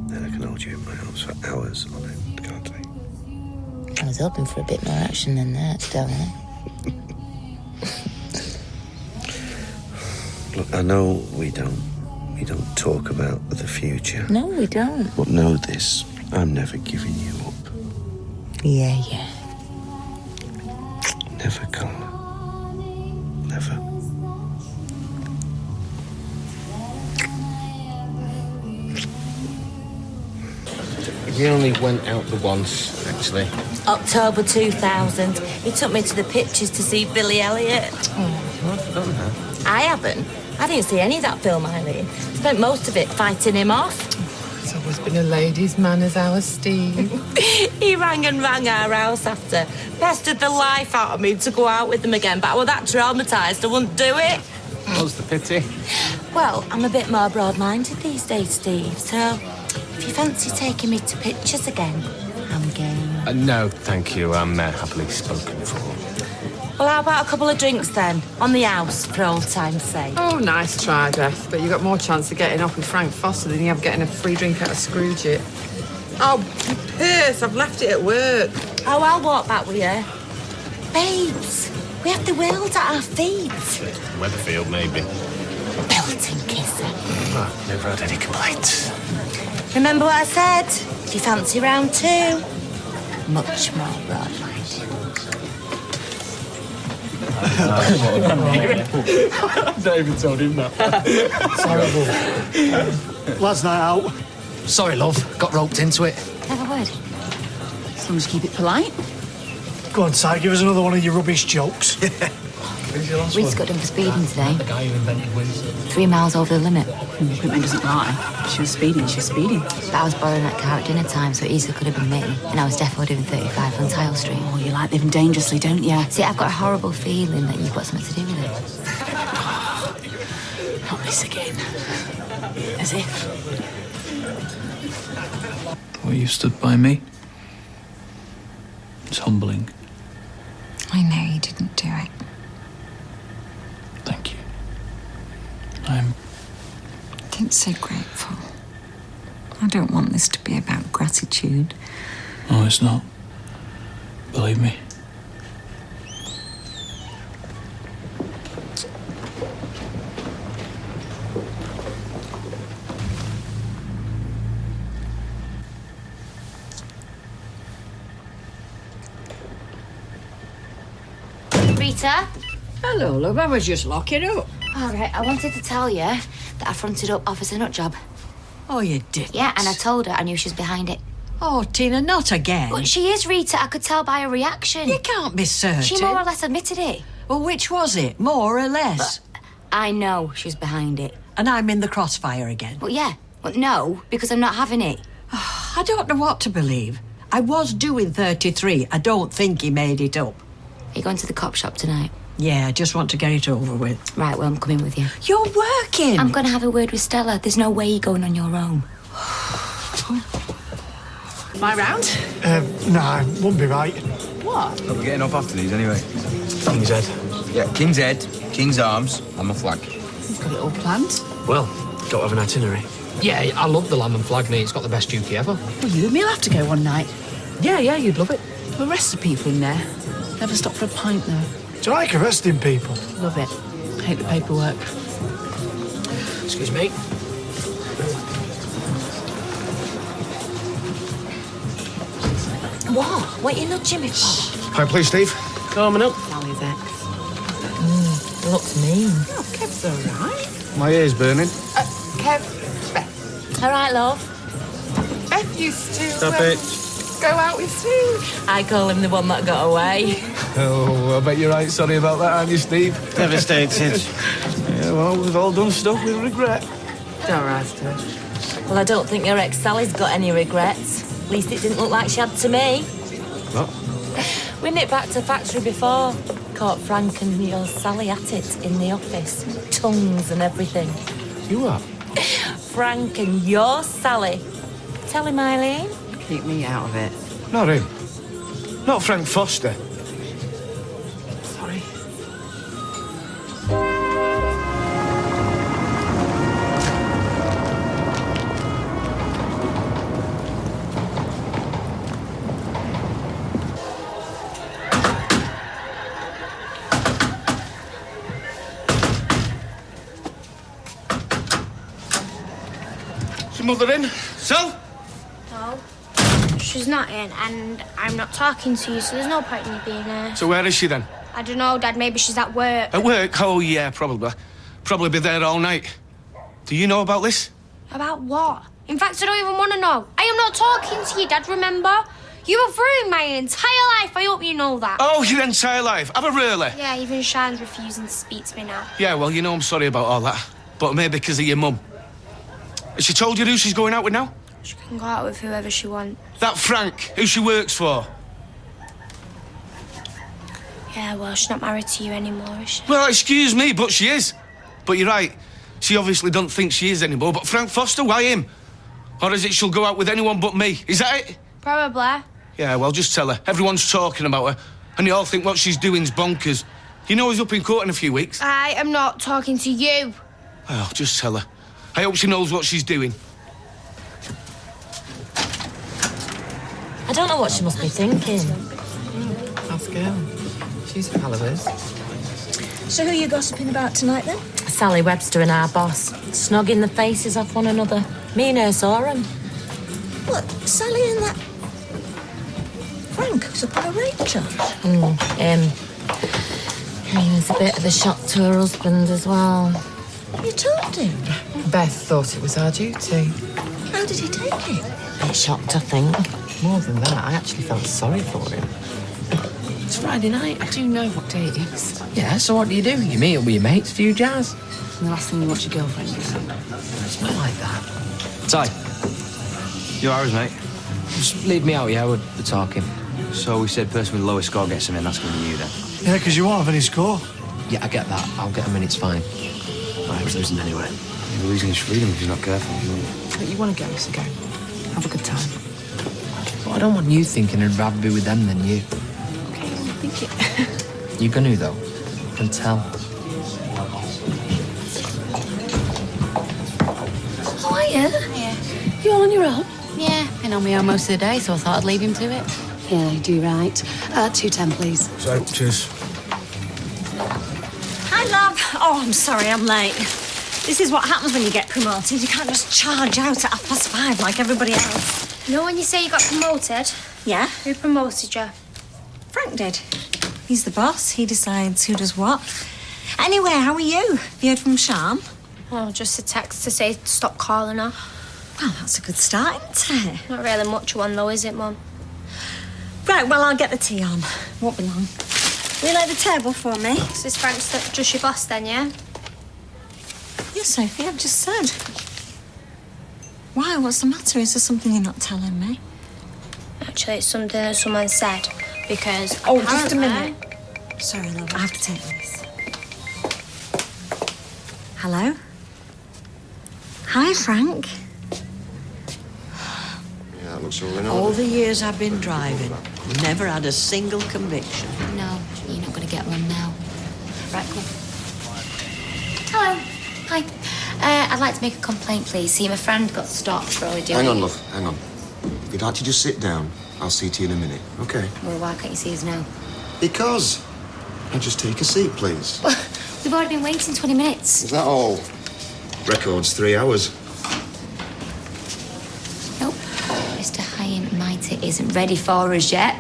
Then I can hold you in my arms for hours on end, can't I? I was hoping for a bit more action than that, darling. Look, I know we don't talk about the future. No, we don't. But know this, I'm never giving you up. Yeah. Never gonna. Never. We only went out the once, actually. October 2000. He took me to the pictures to see Billy Elliot. I've forgotten that. I haven't. I didn't see any of that film, Eileen. Spent most of it fighting him off. He's always been a ladies' man as our Steve. He rang our house after. Pestered the life out of me to go out with him again, but I was that traumatised I wouldn't do it. What's the pity? Well, I'm a bit more broad-minded these days, Steve, so if you fancy taking me to pictures again, I'm game. No, thank you. I'm happily spoken for. Well, how about a couple of drinks then? On the house, for old time's sake. Oh, nice try, Beth. But you got more chance of getting off with Frank Foster than you have getting a free drink out of Scrooge it. Oh, my purse. I've left it at work. Oh, I'll walk back with you. Babes, we have the world at our feet. Weatherfield, maybe. Belting kisser. Oh, never had any complaints. Remember what I said? Do you fancy round 2? Much more broad-minded. I've not even told him that. It's horrible. Lads' night out. Sorry, love. Got roped into it. Never would. As long as you keep it polite. Go on, Ty, give us another one of your rubbish jokes. Reed's got done for speeding today. The guy who invented Windsor. 3 miles over the limit. The equipment doesn't lie. She was speeding. But I was borrowing that car at dinner time, so it easily could have been me. And I was definitely doing 35 on Tile Street. Oh, you like living dangerously, don't you? See, I've got a horrible feeling that you've got something to do with it. Not this again. As if. Well, you stood by me. It's humbling. I know you didn't do it. Thank you. I'm... Don't say grateful. I don't want this to be about gratitude. Oh, it's not. Believe me. Rita? Hello, love. I was just locking up. All right, I wanted to tell you that I fronted up Officer Nutjob. Oh, you did? Yeah, and I told her I knew she was behind it. Oh, Tina, not again. But she is, Rita. I could tell by her reaction. You can't be certain. She more or less admitted it. Well, which was it? More or less? I know she was behind it. And I'm in the crossfire again. Well, yeah. But no, because I'm not having it. I don't know what to believe. I was doing 33. I don't think he made it up. Are you going to the cop shop tonight? Yeah, I just want to get it over with. Right, well, I'm coming with you. You're working? I'm going to have a word with Stella. There's no way you're going on your own. Am I round? Nah, wouldn't be right. What? But we're getting off after these anyway. King's Head. Yeah, King's Head, King's Arms, and my flag. You've got it all planned. Well, got to have an itinerary. Yeah, I love the Lamb and Flag, mate. It's got the best dukey ever. Well, you and me'll have to go one night. Yeah, you'd love it. The rest of people in there never stop for a pint, though. Do you like arresting people? Love it. Hate the paperwork. Excuse me. What? What are you nudging me for? Hi, please, Steve. Coming up. Sally's ex. Looks mean. Oh, Kev's all right. My ear's burning. Kev, Beth. All right, love. Beth used to Stop it. go out with Steve. I call him the one that got away. Oh, I bet you're right sorry about that, aren't you, Steve? Devastated. Yeah, well, we've all done stuff with regret. Don't rise to it. Well, I don't think your ex Sally's got any regrets. At least it didn't look like she had to me. What? We nipped back to factory before. Caught Frank and your Sally at it in the office. Tongues and everything. You are? Frank and your Sally. Tell him, Eileen. Keep me out of it. Not him. Not Frank Foster. Sorry. Is your mother in? Sal? No. She's not in, and I'm not talking to you, so there's no point in you being here. So where is she then? I don't know, Dad. Maybe she's at work. At work? Oh, yeah, probably. Probably be there all night. Do you know about this? About what? In fact, I don't even want to know. I am not talking to you, Dad, remember? You have ruined my entire life. I hope you know that. Oh, your entire life? Have a really? Yeah, even Sian's refusing to speak to me now. Yeah, well, you know I'm sorry about all that. But maybe because of your mum. Has she told you who she's going out with now? She can go out with whoever she wants. That Frank, who she works for. Yeah, well, she's not married to you anymore, is she? Well, excuse me, but she is. But you're right. She obviously don't think she is anymore. But Frank Foster, why him? Or is it she'll go out with anyone but me? Is that it? Probably. Yeah, well, just tell her. Everyone's talking about her. And you all think what she's doing's bonkers. You know he's up in court in a few weeks. I am not talking to you. Well, just tell her. I hope she knows what she's doing. I don't know what she must be thinking. Ask her. She's a pal of hers. So who are you gossiping about tonight, then? Sally Webster and our boss, snogging the faces off one another. Me and her saw 'em. What, Sally and that Frank who's up on a rape charge? He was a bit of a shock to her husband as well. You told him? Beth thought it was our duty. How did he take it? A bit shocked, I think. More than that, I actually felt sorry for him. It's Friday night. I do know what day it is. Yeah, so what do? You meet up with your mates, few jazz. And the last thing you want your girlfriend to do. It's not like that. Ty, you're ours, mate. Just lead me out, yeah, we're talking. So we said person with the lowest score gets him in, that's going to be you then. Yeah, because you won't have any score. Yeah, I get that. I'll get him in, it's fine. Right, he's losing anyway. He's losing his freedom if he's not careful. But you want to go, so go. Have a good time. But I don't want you thinking I'd rather be with them than you. Okay, I think it. You're gonna, though. I can tell. Oh, are you? Yeah. You all on your own? Yeah, been on my own most of the day, so I thought I'd leave him to it. Yeah, you do right. 210, please. So, cheers. Hi, love. Oh, I'm sorry, I'm late. This is what happens when you get promoted. You can't just charge out at 5:30 like everybody else. You know when you say you got promoted? Yeah? Who promoted you? Frank did. He's the boss. He decides who does what. Anyway, how are you? Have you heard from Sharm? Oh, just a text to say stop calling her. Well, that's a good start, isn't it? Not really much one though, is it, Mum? Right, well, I'll get the tea on. Won't be long. Will you lay the table for me? Is this Frank's just your boss then, yeah? Yes, Sophie, I've just said. Why? What's the matter? Is there something you're not telling me? Actually, it's something that someone said, because... Oh, just a apparently- minute. Sorry, love, I have to take this. Hello? Hi, Frank. Yeah, that looks all in All order. the years I've been driving, never had a single conviction. No, you're not going to get one now. Right, come on. Hello. Hi. I'd like to make a complaint, please. See, my friend got stopped for only doing... Hang on, love, hang on. If you'd like to just sit down, I'll see to you in a minute, okay? Well, why can't you see us now? Because. Now just take a seat, please. We've already been waiting 20 minutes. Is that all? Record's 3 hours. Nope. Mr. High and Mighty isn't ready for us yet.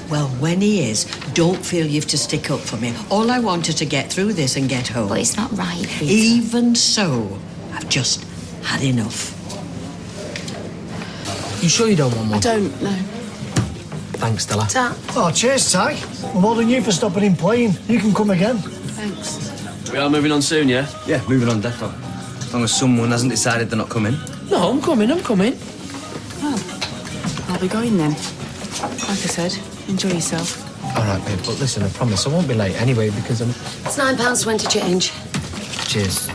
Well, when he is, don't feel you've to stick up for me. All I want is to get through this and get home. But it's not right, Rita. Even so, I've just had enough. You sure you don't want one? I don't know. Thanks, Stella. Oh, cheers, Ty. I'm more than you for stopping him playing. You can come again. Thanks. We are moving on soon, yeah? Yeah, moving on, defo. As long as someone hasn't decided they're not coming. No, I'm coming. Well, I'll be going then. Like I said, enjoy yourself. All right, babe, but listen, I promise I won't be late anyway because I'm... It's £9.20 change. Cheers.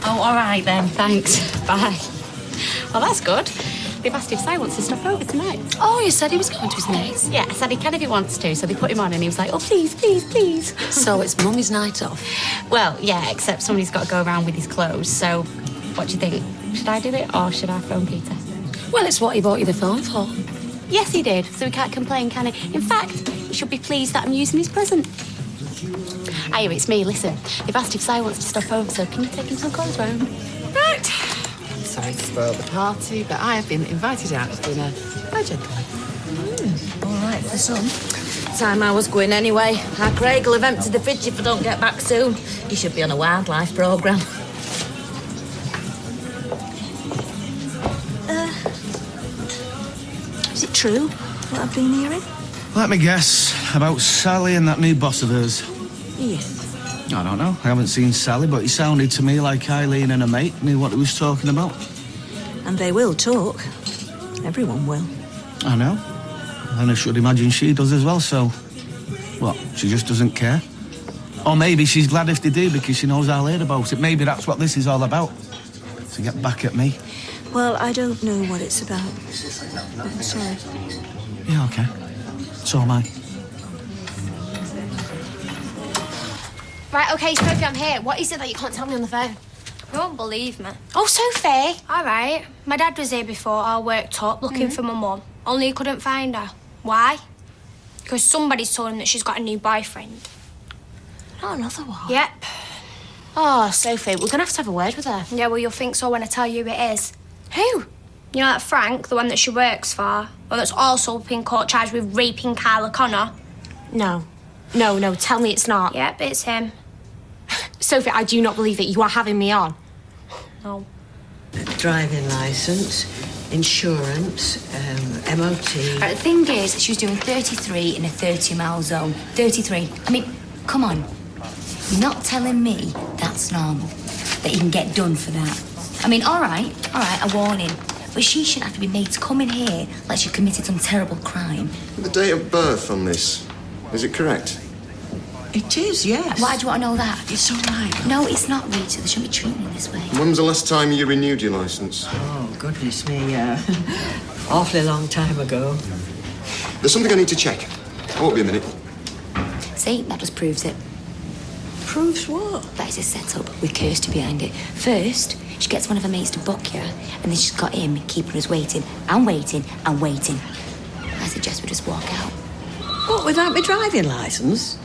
Oh, all right then. Thanks. Bye. Well, that's good. They've asked if Si wants to stop over tonight. Oh, you said he was going to his mates? Yeah, I said he can if he wants to, so they put him on and he was like, oh, please, please, please. So it's Mummy's night off? Well, yeah, except somebody's got to go around with his clothes, so what do you think? Should I do it or should I phone Peter? Well, it's what he bought you the phone for. Yes, he did, so he can't complain, can he? In fact, he should be pleased that I'm using his present. Hiya, it's me, listen. They've asked if Si wants to stop over, so can you take him some clothes round? Right. Sorry to spoil the party, but I have been invited out to dinner by a gentleman. All right for some. Time I was going anyway. Our Craig will have emptied the fridge if I don't get back soon. He should be on a wildlife programme. Is it true, what I've been hearing? Let me guess. About Sally and that new boss of hers. Yes. I don't know. I haven't seen Sally, but he sounded to me like Eileen and her mate knew what he was talking about. And they will talk. Everyone will. I know. And I should imagine she does as well, so... What, she just doesn't care? Or maybe she's glad if they do because she knows I'll hear about it. Maybe that's what this is all about. To get back at me. Well, I don't know what it's about. I'm sorry. Yeah, OK. So am I. Right, okay, Sophie, I'm here. What is it that you can't tell me on the phone? You won't believe me. Oh, Sophie! All right. My dad was here before, all worked up, looking for my mum. Only he couldn't find her. Why? Because somebody's told him that she's got a new boyfriend. Not another one. Yep. Oh, Sophie, we're gonna have to have a word with her. Yeah, well, you'll think so when I tell you who it is. Who? You know that Frank, the one that she works for? Well, that's also been caught charged with raping Carla Connor. No. No, tell me it's not. Yep, it's him. Sophie, I do not believe that you are having me on. No. Driving licence, insurance, MOT. Right, the thing is, she was doing 33 in a 30-mile zone. 33. I mean, come on. You're not telling me that's normal, that you can get done for that. I mean, all right, a warning. But she shouldn't have to be made to come in here like she committed some terrible crime. The date of birth on this, is it correct? It is, yes. Why do you want to know that? It's all right. No, it's not, Rita. They shouldn't be treating you this way. When was the last time you renewed your licence? Oh, goodness me, awfully long time ago. There's something I need to check. I won't be a minute. See, that just proves it. Proves what? That is a setup with Kirsty behind it. First, she gets one of her mates to book you, and then she's got him keeping us waiting and waiting and waiting. I suggest we just walk out. What, without my driving licence?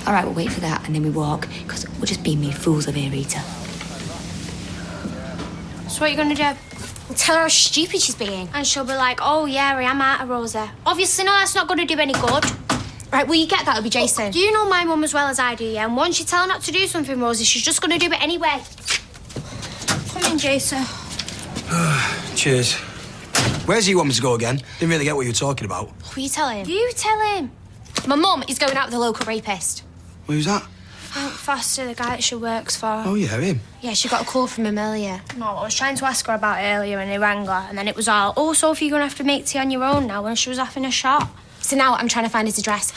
All right, we'll wait for that, and then we walk, because we're just being made fools of here, Rita. So what are you going to do? Tell her how stupid she's being. And she'll be like, oh, yeah, I am out of Rosa. Obviously, no, that's not going to do any good. Right, will you get that? It'll be Jason. You know my mum as well as I do, yeah? And once you tell her not to do something, Rosie, she's just going to do it anyway. Come in, Jason. Cheers. Where's he want me to go again? Didn't really get what you were talking about. Will you tell him? You tell him. My mum is going out with the local rapist. Who's that? Frank Foster, the guy that she works for. Oh, yeah, him. Yeah, she got a call from him earlier. No, I was trying to ask her about it earlier and he rang her. And then it was all, oh, Sophie, you're going to have to make tea on your own now. And she was off in a shop. So now I'm trying to find his address.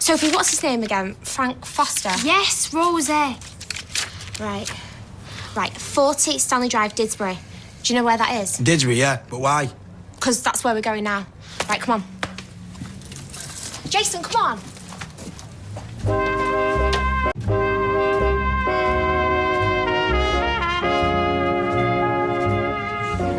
Sophie, what's his name again? Frank Foster? Yes, Rosie. Right, 40 Stanley Drive, Didsbury. Do you know where that is? Didsbury, yeah, but why? Because that's where we're going now. Right, come on. Jason, come on.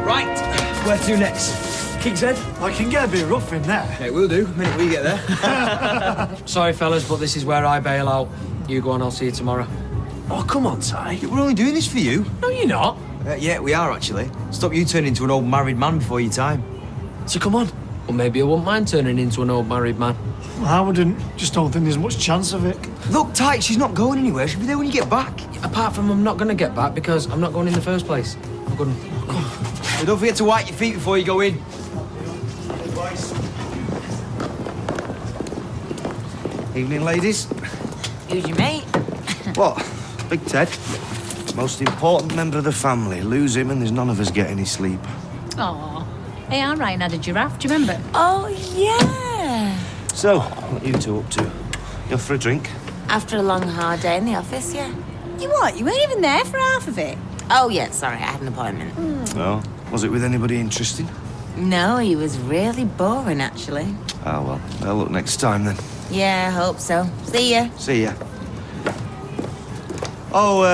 Right, where to next? King's Head? I can get a bit rough in there. Yeah, we'll do, the minute we get there. Sorry, fellas, but this is where I bail out. You go on, I'll see you tomorrow. Oh, come on, Ty. We're only doing this for you. No, you're not. Yeah, we are, actually. Stop you turning into an old married man before your time. So come on. Well, maybe I wouldn't mind turning into an old married man. I wouldn't. Just don't think there's much chance of it. Look, Tyke, she's not going anywhere. She'll be there when you get back. Apart from I'm not going to get back because I'm not going in the first place. I'm going. But don't forget to wipe your feet before you go in. Evening, ladies. Who's your mate? What? Big Ted. Most important member of the family. Lose him and there's none of us get any sleep. Oh, hey, our Ryan had a giraffe. Do you remember? Oh, yeah. So, what are you two up to? You off for a drink? After a long, hard day in the office, yeah. You what? You weren't even there for half of it. Oh, yeah, sorry, I had an appointment. No. Was it with anybody interesting? No, he was really boring, actually. Ah, well, I'll look next time then. Yeah, I hope so. See ya. See ya. Oh,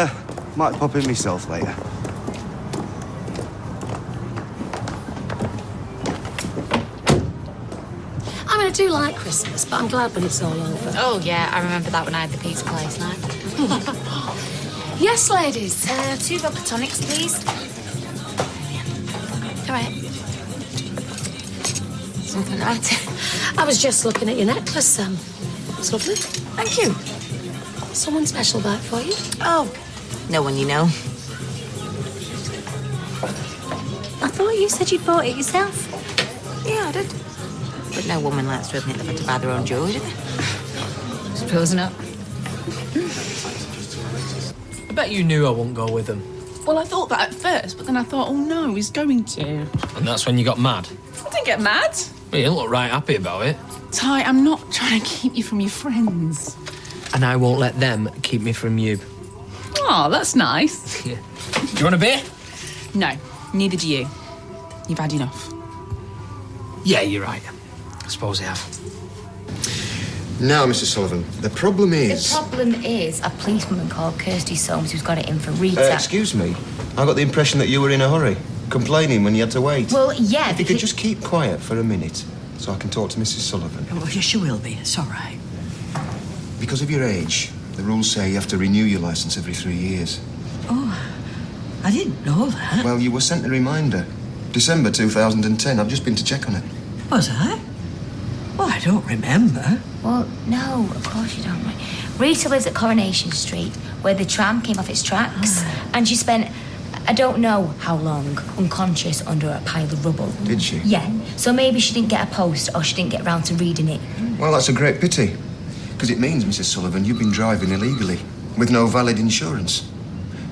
might pop in myself later. I mean, I do like Christmas, but I'm glad when it's all over. Oh, yeah, I remember that when I had the pizza place night. Yes, ladies. 2 vodka tonics, please. All right. Something right. I was just looking at your necklace, It's lovely. Thank you. Someone special buy it for you? Oh, no one you know. I thought you said you'd bought it yourself. Yeah, I did. But no woman likes to admit they've had to buy their own jewellery, do they? Suppose not. I bet you knew I wouldn't go with them. Well, I thought that at first, but then I thought, oh no, he's going to. And that's when you got mad. I didn't get mad. Well, you didn't look right happy about it. Ty, I'm not trying to keep you from your friends. And I won't let them keep me from you. Oh, that's nice. Yeah. Do you want a beer? No, neither do you. You've had enough. Yeah, you're right. I suppose I have. Now, Mrs. Sullivan, the problem is... The problem is a policewoman called Kirsty Soames who's got it in for Rita. excuse me. I got the impression that you were in a hurry, complaining when you had to wait. Well, yeah, If you could just keep quiet for a minute so I can talk to Mrs. Sullivan. Oh, yes, you will be. It's all right. Because of your age, the rules say you have to renew your licence every 3 years. Oh, I didn't know that. Well, you were sent a reminder. December 2010. I've just been to check on it. Was I? Well, I don't remember. Well, no, of course you don't. Rita lives at Coronation Street, where the tram came off its tracks, and she spent, I don't know how long, unconscious under a pile of rubble. Did she? Yeah, so maybe she didn't get a post, or she didn't get round to reading it. Well, that's a great pity. Because it means, Mrs. Sullivan, you've been driving illegally, with no valid insurance.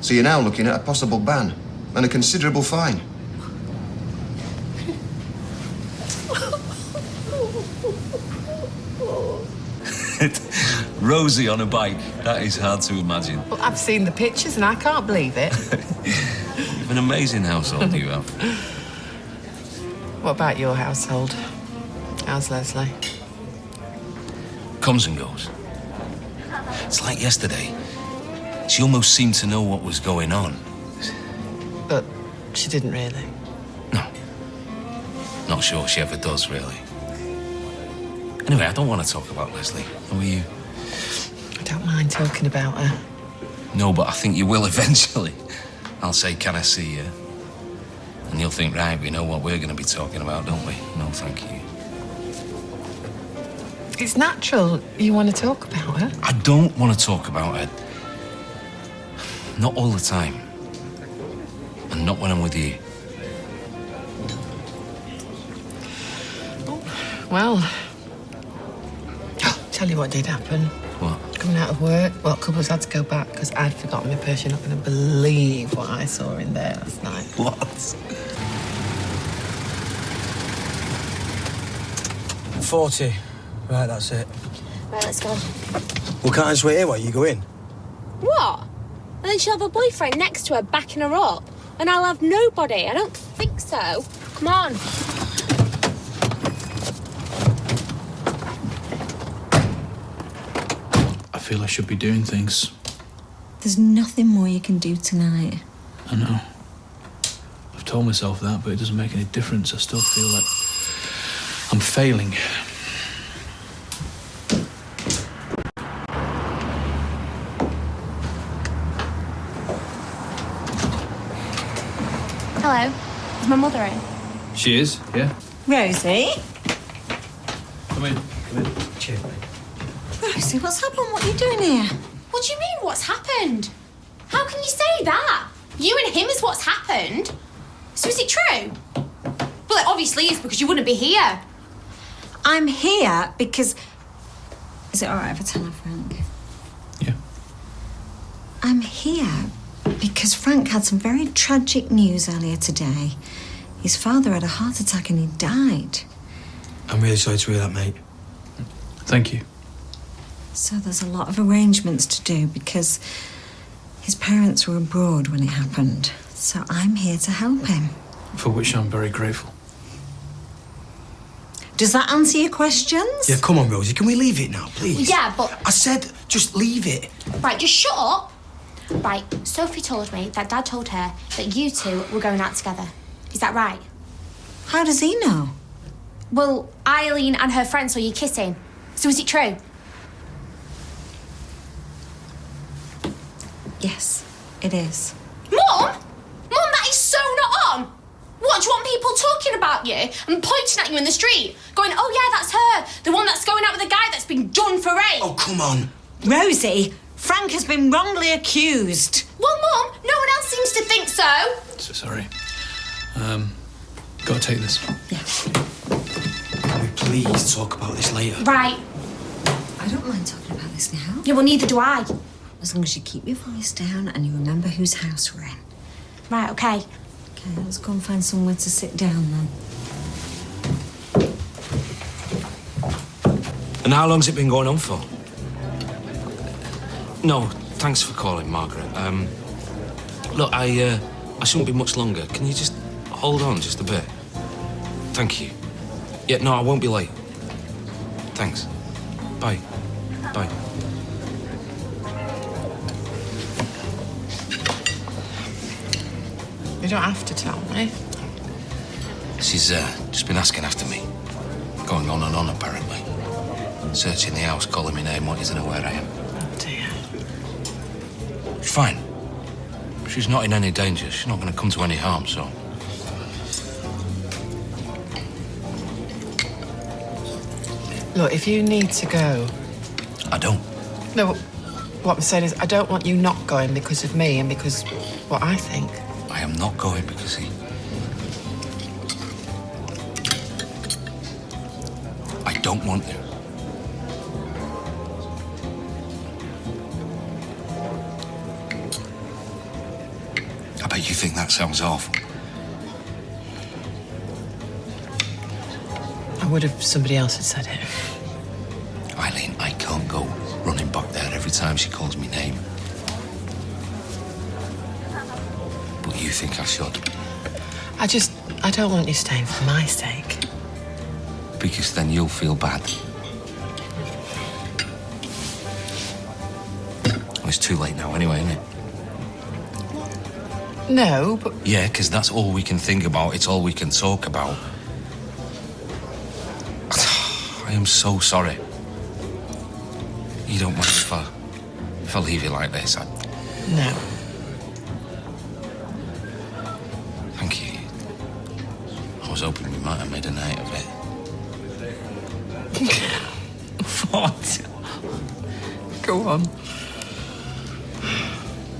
So you're now looking at a possible ban, and a considerable fine. Rosie on a bike. That is hard to imagine. Well, I've seen the pictures and I can't believe it. You've an amazing household, you have. What about your household? How's Leslie? Comes and goes. It's like yesterday. She almost seemed to know what was going on. But she didn't really. Not sure she ever does, really. Anyway, I don't want to talk about Leslie. How are you? I don't mind talking about her. No, but I think you will eventually. I'll say, can I see you? And you'll think, right, we know what we're going to be talking about, don't we? No, thank you. It's natural you want to talk about her. I don't want to talk about her. Not all the time. And not when I'm with you. Well, tell you what did happen. What? Coming out of work, well, couples had to go back because I'd forgotten my purse. You're not going to believe what I saw in there last night. What? 40. Right, that's it. Right, let's go. Well, can't I just wait here while you go in? What? And then she'll have a boyfriend next to her backing her up. And I'll have nobody. I don't think so. Come on. I feel I should be doing things. There's nothing more you can do tonight. I know. I've told myself that, but it doesn't make any difference. I still feel like I'm failing. Hello. Is my mother in? She is, yeah. Rosie? Come in, come in. bless you. Rosie, what's happened? What are you doing here? What do you mean, what's happened? How can you say that? You and him is what's happened. So is it true? Well, it obviously is because you wouldn't be here. I'm here because... Is it all right if I tell her, Frank? Yeah. I'm here because Frank had some very tragic news earlier today. His father had a heart attack and he died. I'm really sorry to hear that, mate. Thank you. So there's a lot of arrangements to do because his parents were abroad when it happened. So I'm here to help him. For which I'm very grateful. Does that answer your questions? Yeah, come on, Rosie. Can we leave it now, please? Yeah, but... I said just leave it. Right, just shut up. Right, Sophie told me that Dad told her that you two were going out together. Is that right? How does he know? Well, Eileen and her friend saw you kissing. So is it true? Yes, it is. Mum? Mum, that is so not on! What, do you want people talking about you and pointing at you in the street? Going, oh yeah, that's her, the one that's going out with a guy that's been done for rape. Oh, come on. Rosie, Frank has been wrongly accused. Well, Mum, no one else seems to think so. So sorry. Gotta take this. Can we please talk about this later? Right. I don't mind talking about this now. Yeah, well, neither do I. As long as you keep your voice down and you remember whose house we're in. Right, okay. Okay, let's go and find somewhere to sit down then. And how long's it been going on for? No, thanks for calling, Margaret. Look, I shouldn't be much longer. Can you just hold on just a bit? Thank you. Yeah, no, I won't be late. Thanks. Bye. Bye. You don't have to tell me. She's just been asking after me. Going on and on, apparently. Searching the house, calling me name, wanting to know where I am. Oh, dear. She's fine. She's not in any danger. She's not going to come to any harm, so... Look, if you need to go... I don't. No, what I'm saying is I don't want you not going because of me and because what I think. I am not going because he... I don't want you. I bet you think that sounds awful. I would if somebody else had said it. Eileen, I can't go running back there every time she calls me name. But you think I should? I don't want you staying for my sake. Because then you'll feel bad. Well, it's too late now anyway, isn't it? No, but... Yeah, because that's all we can think about. It's all we can talk about. I am so sorry. You don't mind if I leave you like this? No. Thank you. I was hoping we might have made a night of it. What? Go on.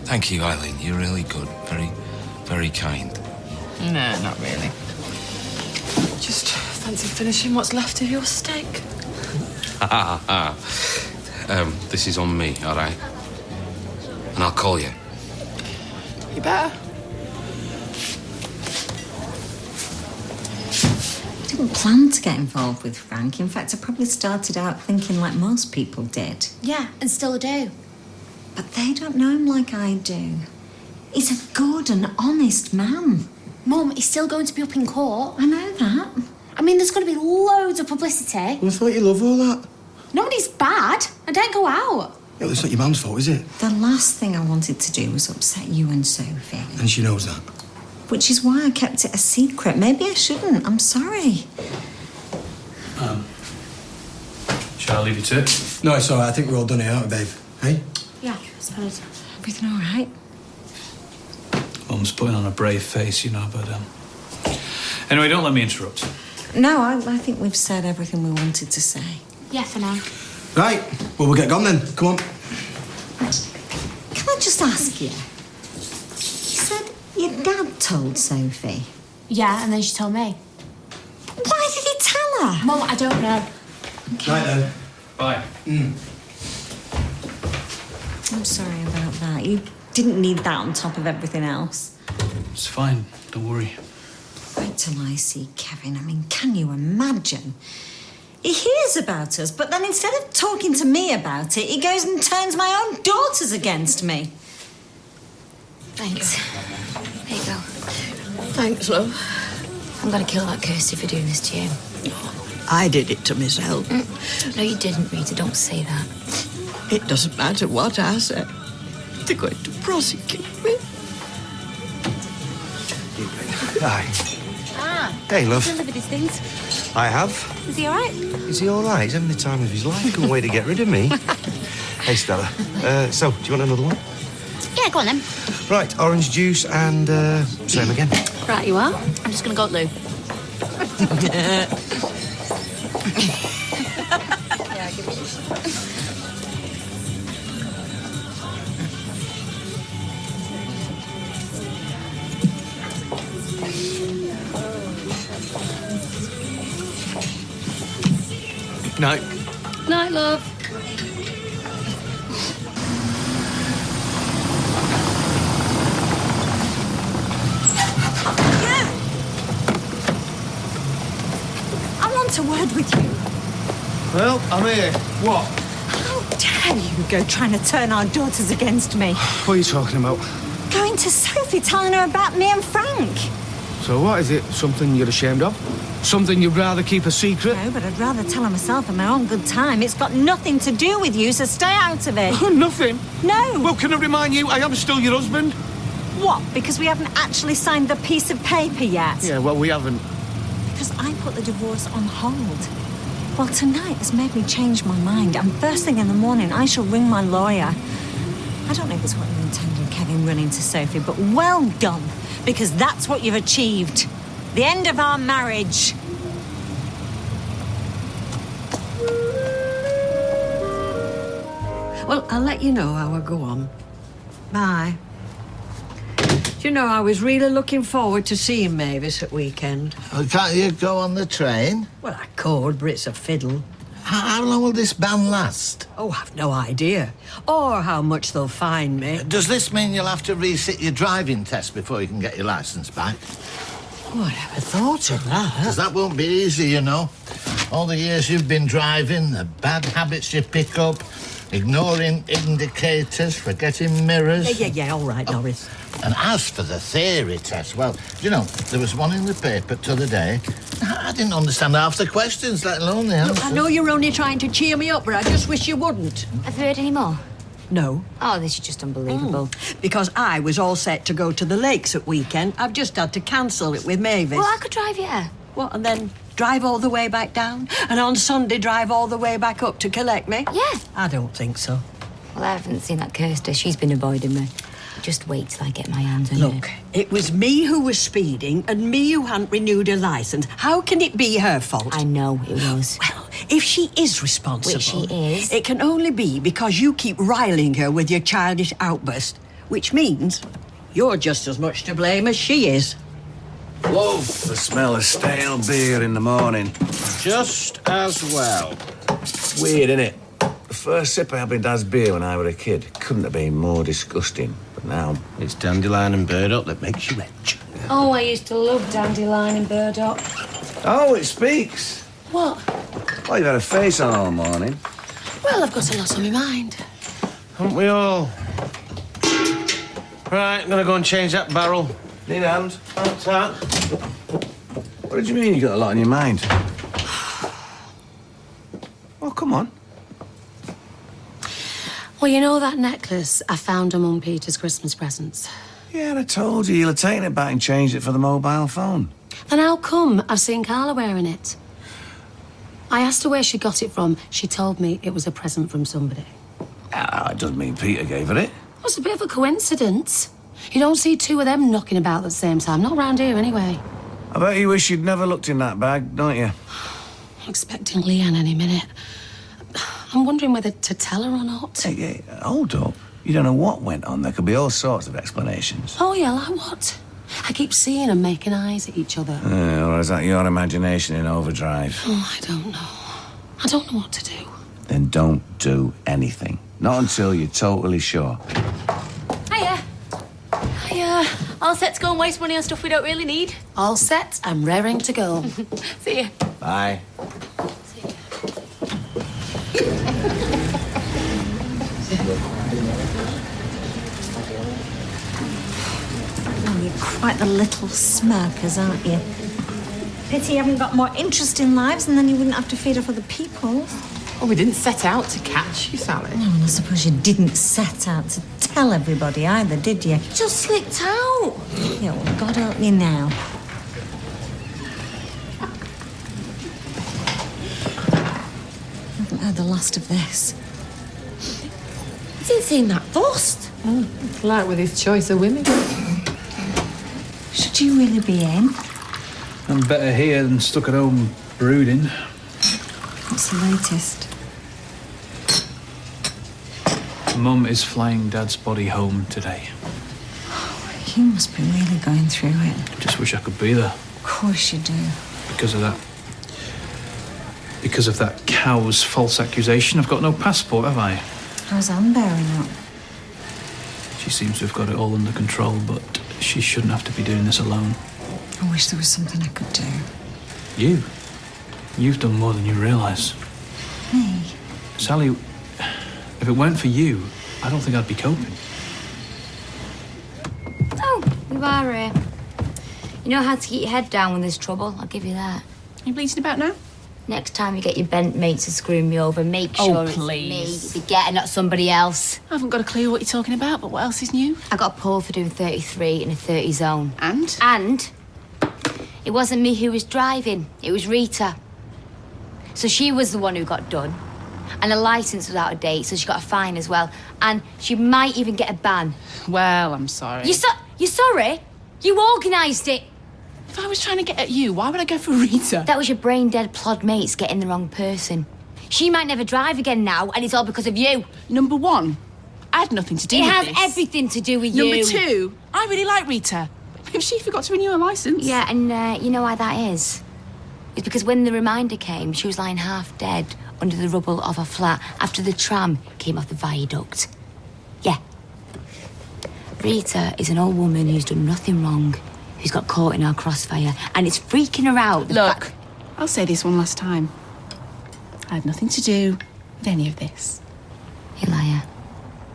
Thank you, Eileen. You're really good. Very, very kind. No, not really. Just fancy finishing what's left of your steak. This is on me, all right? And I'll call you. You better. I didn't plan to get involved with Frank. In fact, I probably started out thinking like most people did. Yeah, and still do. But they don't know him like I do. He's a good and honest man. Mum, he's still going to be up in court. I know that. I mean, there's going to be loads of publicity. Well, I thought you loved all that. Nobody's bad. I don't go out. Yeah, well, it's not your mum's fault, is it? The last thing I wanted to do was upset you and Sophie. And she knows that. Which is why I kept it a secret. Maybe I shouldn't. I'm sorry. Shall I leave you to it? No, it's all right. I think we're all done here, aren't we, babe? Hey? Yeah, I suppose. Everything all right? Mum's putting on a brave face, you know, but... Anyway, don't let me interrupt. No, I think we've said everything we wanted to say. Yeah, for now. Right, well, we'll get gone then. Come on. Can I just ask you? You said your dad told Sophie. Yeah, and then she told me. Why did he tell her? Mum, I don't know. Right then. Bye. I'm sorry about that. You didn't need that on top of everything else. It's fine, don't worry. Wait till I see Kevin. I mean, can you imagine? He hears about us, but then instead of talking to me about it, he goes and turns my own daughters against me. Thanks. There you go. Thanks, love. I'm gonna kill that Kirsty for doing this to you. I did it to myself. No, you didn't, Rita. Don't say that. It doesn't matter what I say. They're going to prosecute me. Hi. Ah. Hey, love. Delivered his things. I have. Is he all right? Is he all right? He's having the time of his life. He couldn't wait to get rid of me. Hey, Stella. So, do you want another one? Yeah, go on then. Right, orange juice and same again. Right, you are. I'm just gonna go loo. Yeah, give it. Night. Night, love. I want a word with you. Well, I'm here. What? How dare you go trying to turn our daughters against me? What are you talking about? Going to Sophie, telling her about me and Frank. So what, is it something you're ashamed of? Something you'd rather keep a secret? No, but I'd rather tell her myself in my own good time. It's got nothing to do with you, so stay out of it. Nothing? No. Well, can I remind you, I am still your husband? What? Because we haven't actually signed the piece of paper yet? Yeah, well, we haven't. Because I put the divorce on hold. Well, tonight has made me change my mind, and first thing in the morning, I shall ring my lawyer. I don't know if it's what you intended, Kevin, running to Sophie, but well done, because that's what you've achieved. The end of our marriage. Well, I'll let you know how I go on. Bye. Do you know, I was really looking forward to seeing Mavis at weekend. Oh, can't you go on the train? Well, I could, but it's a fiddle. How long will this ban last? Oh, I've no idea. Or how much they'll fine me. Does this mean you'll have to resit your driving test before you can get your licence back? Oh, I never thought of that. Because that won't be easy, you know. All the years you've been driving, the bad habits you pick up, ignoring indicators, forgetting mirrors. Yeah, all right, Norris. And as for the theory test, well, you know, there was one in the paper t'other day. I didn't understand half the questions, let alone the answers. Look, I know you're only trying to cheer me up, but I just wish you wouldn't. Have you heard any more? No. Oh, this is just unbelievable. Because I was all set to go to the lakes at weekend. I've just had to cancel it with Mavis. Well, I could drive you there. What, and then drive all the way back down? And on Sunday drive all the way back up to collect me? Yeah. I don't think so. Well, I haven't seen that Kirsty. She's been avoiding me. Just wait till I get my hands on Look, it was me who was speeding and me who hadn't renewed her licence. How can it be her fault? I know it was. Well, if she is responsible... Which she is. It can only be because you keep riling her with your childish outburst. Which means you're just as much to blame as she is. Whoa! The smell of stale beer in the morning. Just as well. Weird, innit? The first sip I had with Dad's beer when I was a kid couldn't have been more disgusting. But now It's dandelion and burdock that makes you itch. Oh, I used to love dandelion and burdock. Oh, it speaks. What? Well, you've had a face on all morning. Well, I've got a lot on my mind. Haven't we all? Right, I'm gonna go and change that barrel. Need a hand? What's that? What did you mean you got a lot on your mind? Oh, come on. Well, you know that necklace I found among Peter's Christmas presents? Yeah, I told you. You'll have taken it back and changed it for the mobile phone. Then how come I've seen Carla wearing it? I asked her where she got it from. She told me it was a present from somebody. Ah, it doesn't mean Peter gave her it. Well, it's a bit of a coincidence. You don't see two of them knocking about at the same time. Not round here, anyway. I bet you wish you'd never looked in that bag, don't you? Expecting Leanne any minute. I'm wondering whether to tell her or not. Hey, hold up. You don't know what went on. There could be all sorts of explanations. Oh, yeah, like what? I keep seeing them making eyes at each other. Or is that your imagination in overdrive? Oh, I don't know. I don't know what to do. Then don't do anything. Not until you're totally sure. Hiya. Hiya. All set to go and waste money on stuff we don't really need. All set. I'm raring to go. See ya. Bye. Well, you're quite the little smirkers, aren't you? Pity you haven't got more interesting lives, and then you wouldn't have to feed off other people's. Oh, we didn't set out to catch you, Sally. No, and I suppose you didn't set out to tell everybody either, did you? Just slipped out. Yeah, well, God help me now. I haven't heard the last of this. I didn't seem that fussed. Like with his choice of women. Should you really be in? I'm better here than stuck at home brooding. What's the latest? Mum is flying Dad's body home today. You must be really going through it. I just wish I could be there Of course you do. because of that. Because of that cow's false accusation. I've got no passport, have I? How's Anne bearing up? She seems to have got it all under control, but she shouldn't have to be doing this alone. I wish there was something I could do. You've done more than you realise. Me? Sally, if it weren't for you, I don't think I'd be coping. Oh, you are here. You know how to keep your head down when there's trouble, I'll give you that. You bleating about now? Next time you get your bent mates to screw me over, make sure it's me you get and not somebody else. I haven't got a clue what you're talking about, but what else is new? I got pulled for doing 33 in a 30 zone. And? And it wasn't me who was driving, it was Rita. So she was the one who got done. And her licence was out of date, so she got a fine as well. And she might even get a ban. Well, I'm sorry. You're sorry? You organised it. If I was trying to get at you, why would I go for Rita? That was your brain-dead plod mates getting the wrong person. She might never drive again now, and it's all because of you. Number one, I had nothing to do with It has this. everything to do with you. Number two, I really like Rita. If she forgot to renew her licence... Yeah, and you know why that is? It's because when the reminder came, she was lying half dead under the rubble of her flat after the tram came off the viaduct. Yeah. Rita is an old woman who's done nothing wrong, who's got caught in our crossfire, and it's freaking her out. Look, I'll say this one last time. I had nothing to do with any of this. You liar.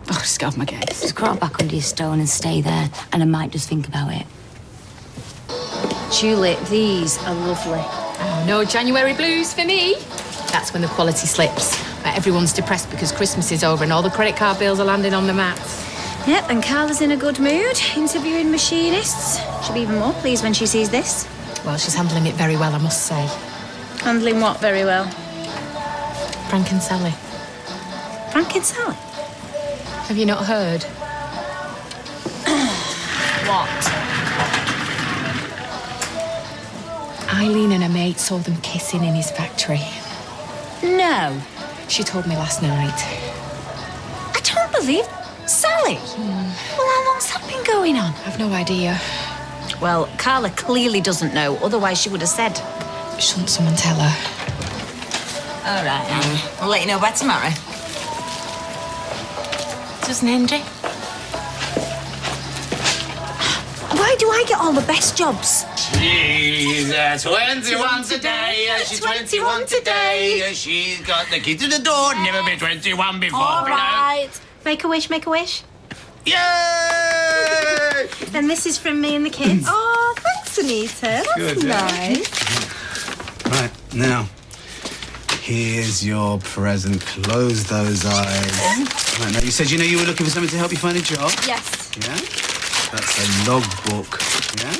Oh, just get off my case. Just crawl back under your stone and stay there, and I might just think about it. Tulip, these are lovely. Oh, no January blues for me. That's when the quality slips. Where everyone's depressed because Christmas is over and all the credit card bills are landing on the mats. Yep, and Carla's in a good mood, interviewing machinists. She'll be even more pleased when she sees this. Well, she's handling it very well, I must say. Handling what very well? Frank and Sally. Frank and Sally? Have you not heard? What? Eileen and her mate saw them kissing in his factory. No. She told me last night. I don't believe... Sally? Well, how long's that been going on? I've no idea. Well, Carla clearly doesn't know, otherwise she would have said. Shouldn't someone tell her? All right, Anne. We'll let you know by tomorrow. Doesn't Henry? Why do I get all the best jobs? She's 21 today, she's 21 today. She's got the key to the door, never been 21 before. All right. Make a wish, make a wish. Yay! Then this is from me and the kids. Oh, thanks, Anita. That's Good, yeah. nice. Right, now, here's your present. Close those eyes. Right, now, you said you were looking for something to help you find a job? Yes. Yeah? That's a logbook, yeah?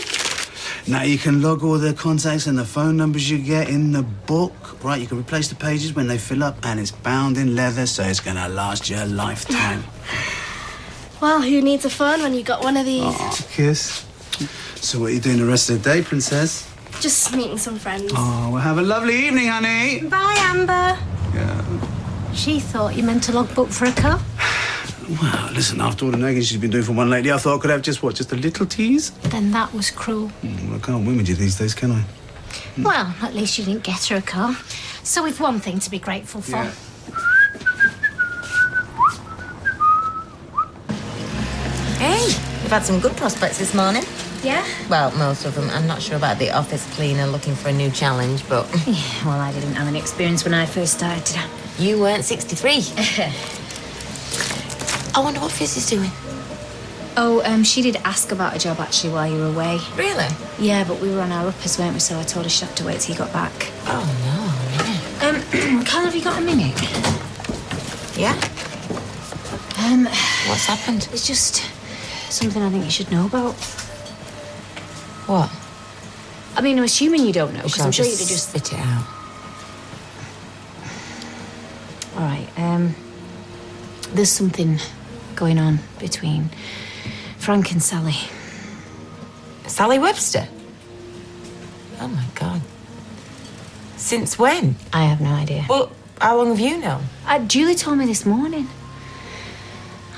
Now, you can log all the contacts and the phone numbers you get in the book, right? You can replace the pages when they fill up, and it's bound in leather, so it's going to last you a lifetime. Well, who needs a phone when you got one of these? Oh, kiss. So what are you doing the rest of the day, Princess? Just meeting some friends. Oh, well, have a lovely evening, honey. Bye, Amber. Yeah. She thought you meant a logbook for a car. Well, listen, after all the nagging she's been doing for one lady, I thought I could have just a little tease? Then that was cruel. Well, I can't win with you these days, can I? Well, at least you didn't get her a car. So we've one thing to be grateful for. Yeah. Hey, we've had some good prospects this morning. Yeah? Well, most of them. I'm not sure about the office cleaner looking for a new challenge, but... Yeah, well, I didn't have any experience when I first started, did I? You weren't 63. I wonder what Fizz is doing. Oh, she did ask about a job, actually, while you were away. Really? Yeah, but we were on our uppers, weren't we? So I told her she'd have to wait till you got back. Oh, no. Carl, have you got a minute? Yeah? What's happened? It's just something I think you should know about. What? I mean, I'm assuming you don't know, We because shall I'm sure just you'd have just... spit it out. All right, there's something going on between Frank and Sally. Sally Webster? Oh, my God. Since when? I have no idea. Well, how long have you known? Julie told me this morning.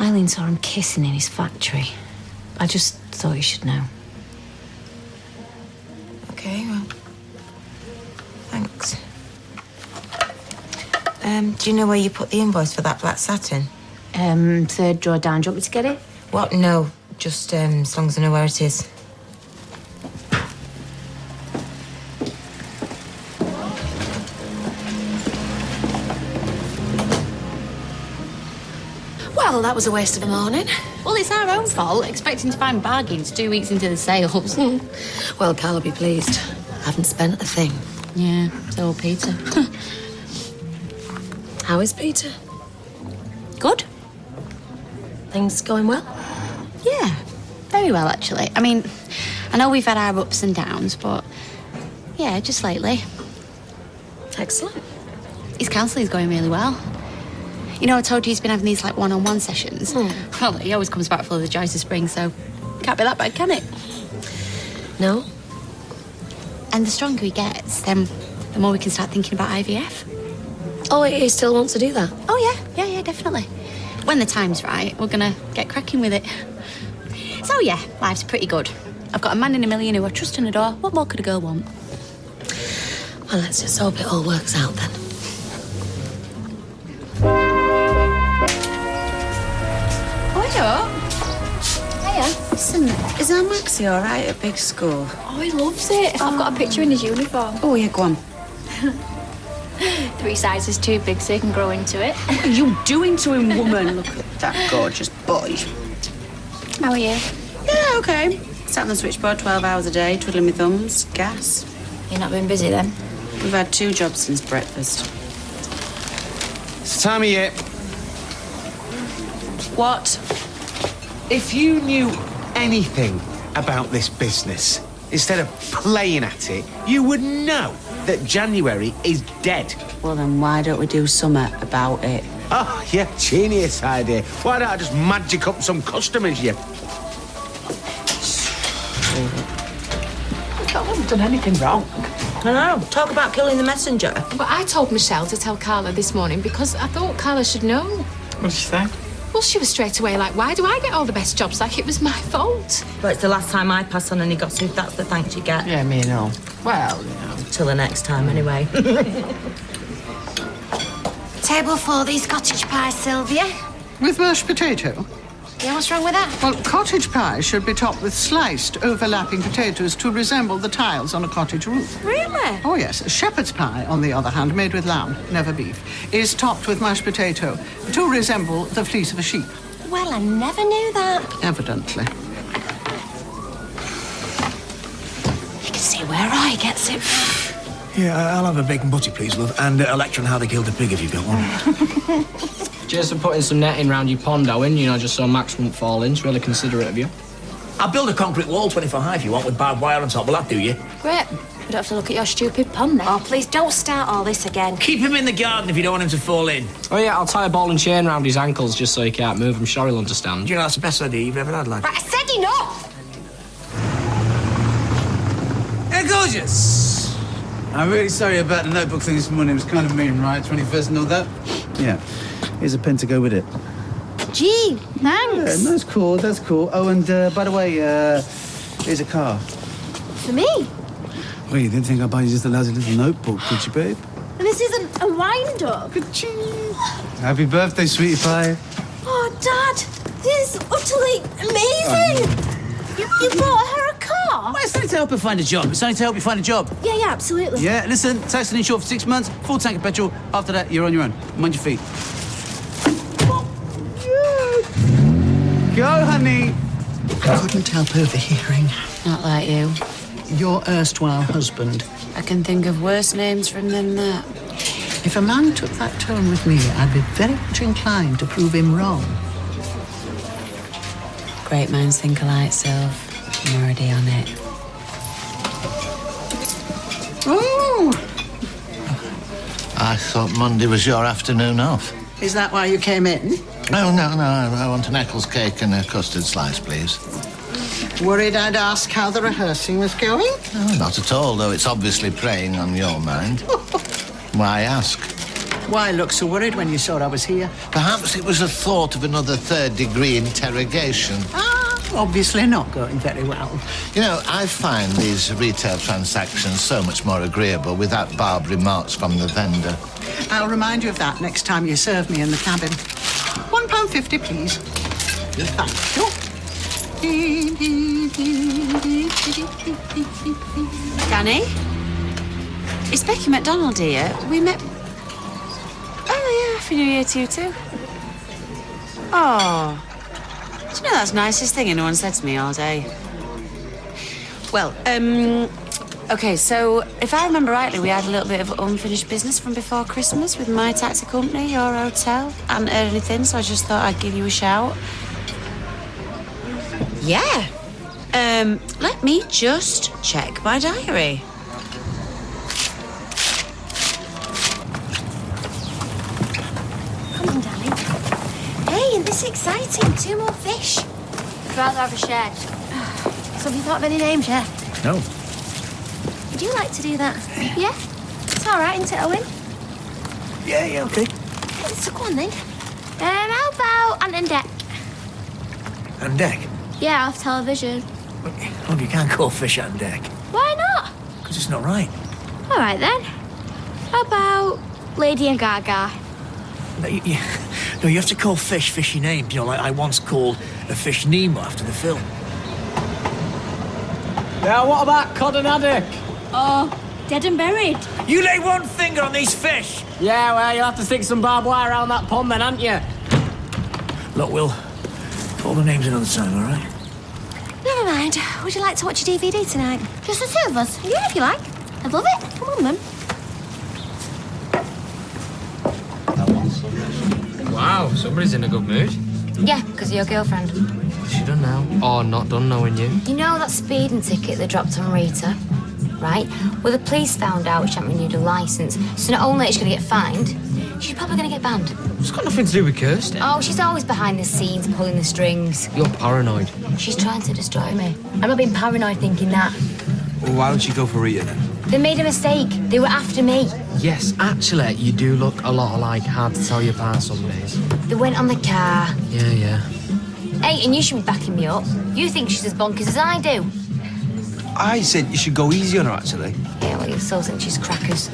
Eileen saw him kissing in his factory. I just thought you should know. Okay, well, thanks. Do you know where you put the invoice for that black satin? Third drawer down. Do you want me to get it? What? No, just as long as I know where it is. Well, that was a waste of a morning. Well, it's our own fault, expecting to find bargains 2 weeks into the sales. Well, Carl will be pleased. I haven't spent a thing. Yeah, so will Peter. How is Peter? Good. Things going well? Yeah, very well, actually. I mean, I know we've had our ups and downs, but yeah, just lately. Excellent. His counselling's going really well. You know, I told you he's been having these, like, one-on-one sessions. Well, he always comes back full of the joys of spring, so can't be that bad, can it? No. And the stronger he gets, then the more we can start thinking about IVF. Oh, he still wants to do that? Oh, yeah, definitely. When the time's right, we're gonna get cracking with it. So, yeah, life's pretty good. I've got a man in a million who I trust and adore. What more could a girl want? Well, let's just hope it all works out, then. Hiya. Listen, is our Maxie all right at big school? Oh, he loves it. I've got a picture in his uniform. Oh, yeah, go on. 3 sizes too big so he can grow into it. What are you doing to him, woman? Look at that gorgeous boy. How are you? Yeah, okay. Sat on the switchboard 12 hours a day, twiddling my thumbs. Gas. You're not been busy then? We've had 2 jobs since breakfast. It's time of year. What? If you knew anything about this business, instead of playing at it, you would know that January is dead. Well, then why don't we do something about it? Oh, yeah, genius idea. Why don't I just magic up some customers, you? I haven't done anything wrong. I know. Talk about killing the messenger. But I told Michelle to tell Carla this morning because I thought Carla should know. What did she say? Well, she was straight away like, why do I get all the best jobs? Like it was my fault. Well, it's the last time I pass on any gossip. That's the thanks you get. Yeah, me and all. Well, you know. Till the next time, anyway. Table 4, these cottage pies, Sylvia. With mashed potato? Yeah, what's wrong with that? Well, cottage pie should be topped with sliced, overlapping potatoes to resemble the tiles on a cottage roof. Really? Oh, yes. Shepherd's pie, on the other hand, made with lamb, never beef, is topped with mashed potato to resemble the fleece of a sheep. Well, I never knew that. Evidently. You can see where I gets it. Yeah, I'll have a bacon butty, please, love, and a lecture on how they killed a pig if you've got one. Cheers for putting some netting round your pond, Owen, you know, just so Max won't fall in. It's really considerate of you. I'll build a concrete wall 24 high if you want, with barbed wire on top. Will that do you? Great. We don't have to look at your stupid pond then. Oh, please don't start all this again. Keep him in the garden if you don't want him to fall in. Oh, yeah, I'll tie a ball and chain round his ankles just so he can't move. I'm sure he'll understand. Do you know that's the best idea you've ever had, lad? Right, I said enough! Hey, gorgeous! I'm really sorry about the notebook thing this morning. It was kind of mean, right? When you first know that. Yeah. Here's a pen to go with it. Gee, thanks. Yeah, that's cool, that's cool. Oh, and by the way, here's a car. For me? Well, you didn't think I'd buy you just a lousy little notebook, did you, babe? And this isn't a wind-up. Happy birthday, sweetie pie. Oh, Dad, this is utterly amazing. You bought her a car? Well, it's only to help her find a job. It's only to help you find a job. Yeah, absolutely. Yeah, listen, taxing insured for 6 months, full tank of petrol. After that, you're on your own. Mind your feet. Go, honey. I couldn't help overhearing. Not like you. Your erstwhile husband. I can think of worse names for him than that. If a man took that tone with me, I'd be very much inclined to prove him wrong. Great minds think alike, Sylv. I'm already on it. Oh! I thought Monday was your afternoon off. Is that why you came in? No, I want an Eccles cake and a custard slice, please. Worried I'd ask how the rehearsing was going? No, not at all, though it's obviously preying on your mind. Why ask? Why look so worried when you saw I was here? Perhaps it was a thought of another third-degree interrogation. Obviously not going very well. You know, I find these retail transactions so much more agreeable without barbed remarks from the vendor. I'll remind you of that next time you serve me in the cabin. £1.50, please. Thank you. Danny? It's Becky McDonald here. We met... Oh, yeah, Happy New Year to you, too. Oh. Do you know that's the nicest thing anyone said to me all day? Well, OK, so if I remember rightly, we had a little bit of unfinished business from before Christmas with my taxi company, your hotel. I hadn't heard anything, so I just thought I'd give you a shout. Yeah. Let me just check my diary. Come on, darling. Hey, and this is exciting. 2 more fish. I'd rather have a shed. So have you thought of any names yet? No. Would you like to do that? Yeah? It's all right, isn't it, Owen? Yeah, okay. So go on, then. How about Ant and Dec? And deck? Yeah, off television. Oh, you can't call fish on deck. Why not? Because it's not right. All right, then. How about Lady and Gaga? No, you have to call fish fishy names. You know, like I once called a fish Nemo after the film. Now, what about cod and haddock? Oh, dead and buried. You lay one finger on these fish! Yeah, well, you'll have to stick some barbed wire around that pond then, han't you? Look, Will, call the names another time, all right? Never mind. Would you like to watch a DVD tonight? Just the 2 of us? Yeah, if you like. I'd love it. Come on, then. Wow, somebody's in a good mood. Yeah, because of your girlfriend. What's she done now? Or not done knowing you? You know that speeding ticket they dropped on Rita, right? Well, the police found out she hadn't renewed her licence, so not only is she going to get fined, she's probably going to get banned. It's got nothing to do with Kirsty. Oh, she's always behind the scenes, pulling the strings. You're paranoid. She's trying to destroy me. I'm not being paranoid thinking that. Well, why don't you go for Rita then? They made a mistake. They were after me. Yes, actually, you do look a lot alike. Hard to tell you apart some days. They went on the car. Yeah. Hey, and you should be backing me up. You think she's as bonkers as I do. I said you should go easy on her, actually. Yeah, well, you still think she's crackers.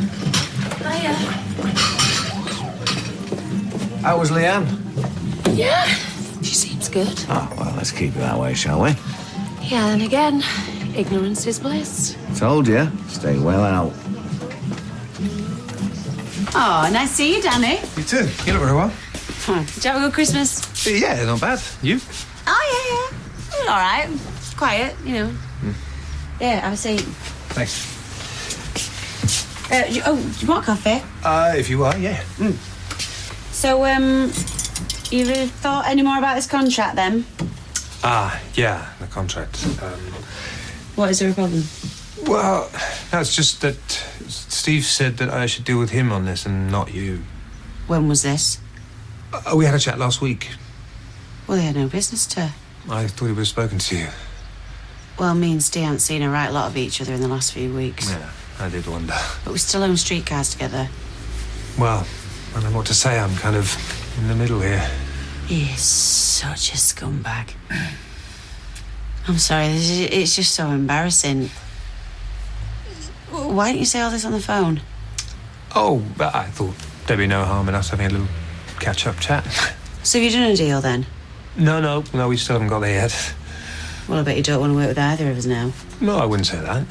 Hiya. How was Leanne? Yeah, she seems good. Oh, well, let's keep it that way, shall we? Yeah, then again, ignorance is bliss. Told you. Stay well out. Oh, nice to see you, Danny. You too. You look very well. Did you have a good Christmas? Yeah, not bad. You? Oh, yeah. It was all right. Quiet, you know. Yeah, have a seat. Thanks. Do you want coffee? If you are, yeah. So, you thought any more about this contract, then? Yeah, the contract. What, is there a problem? Well, no, it's just that Steve said that I should deal with him on this and not you. When was this? We had a chat last week. Well, they had no business to. I thought he would have spoken to you. Well, me and Steve haven't seen a right lot of each other in the last few weeks. Yeah, I did wonder. But we still own streetcars together. Well, I don't know what to say. I'm kind of in the middle here. He is such a scumbag. I'm sorry, it's just so embarrassing. Why didn't you say all this on the phone? Oh, but I thought there'd be no harm in us having a little catch-up chat. So have you done a deal then? No, we still haven't got there yet. Well, I bet you don't want to work with either of us now. No, I wouldn't say that.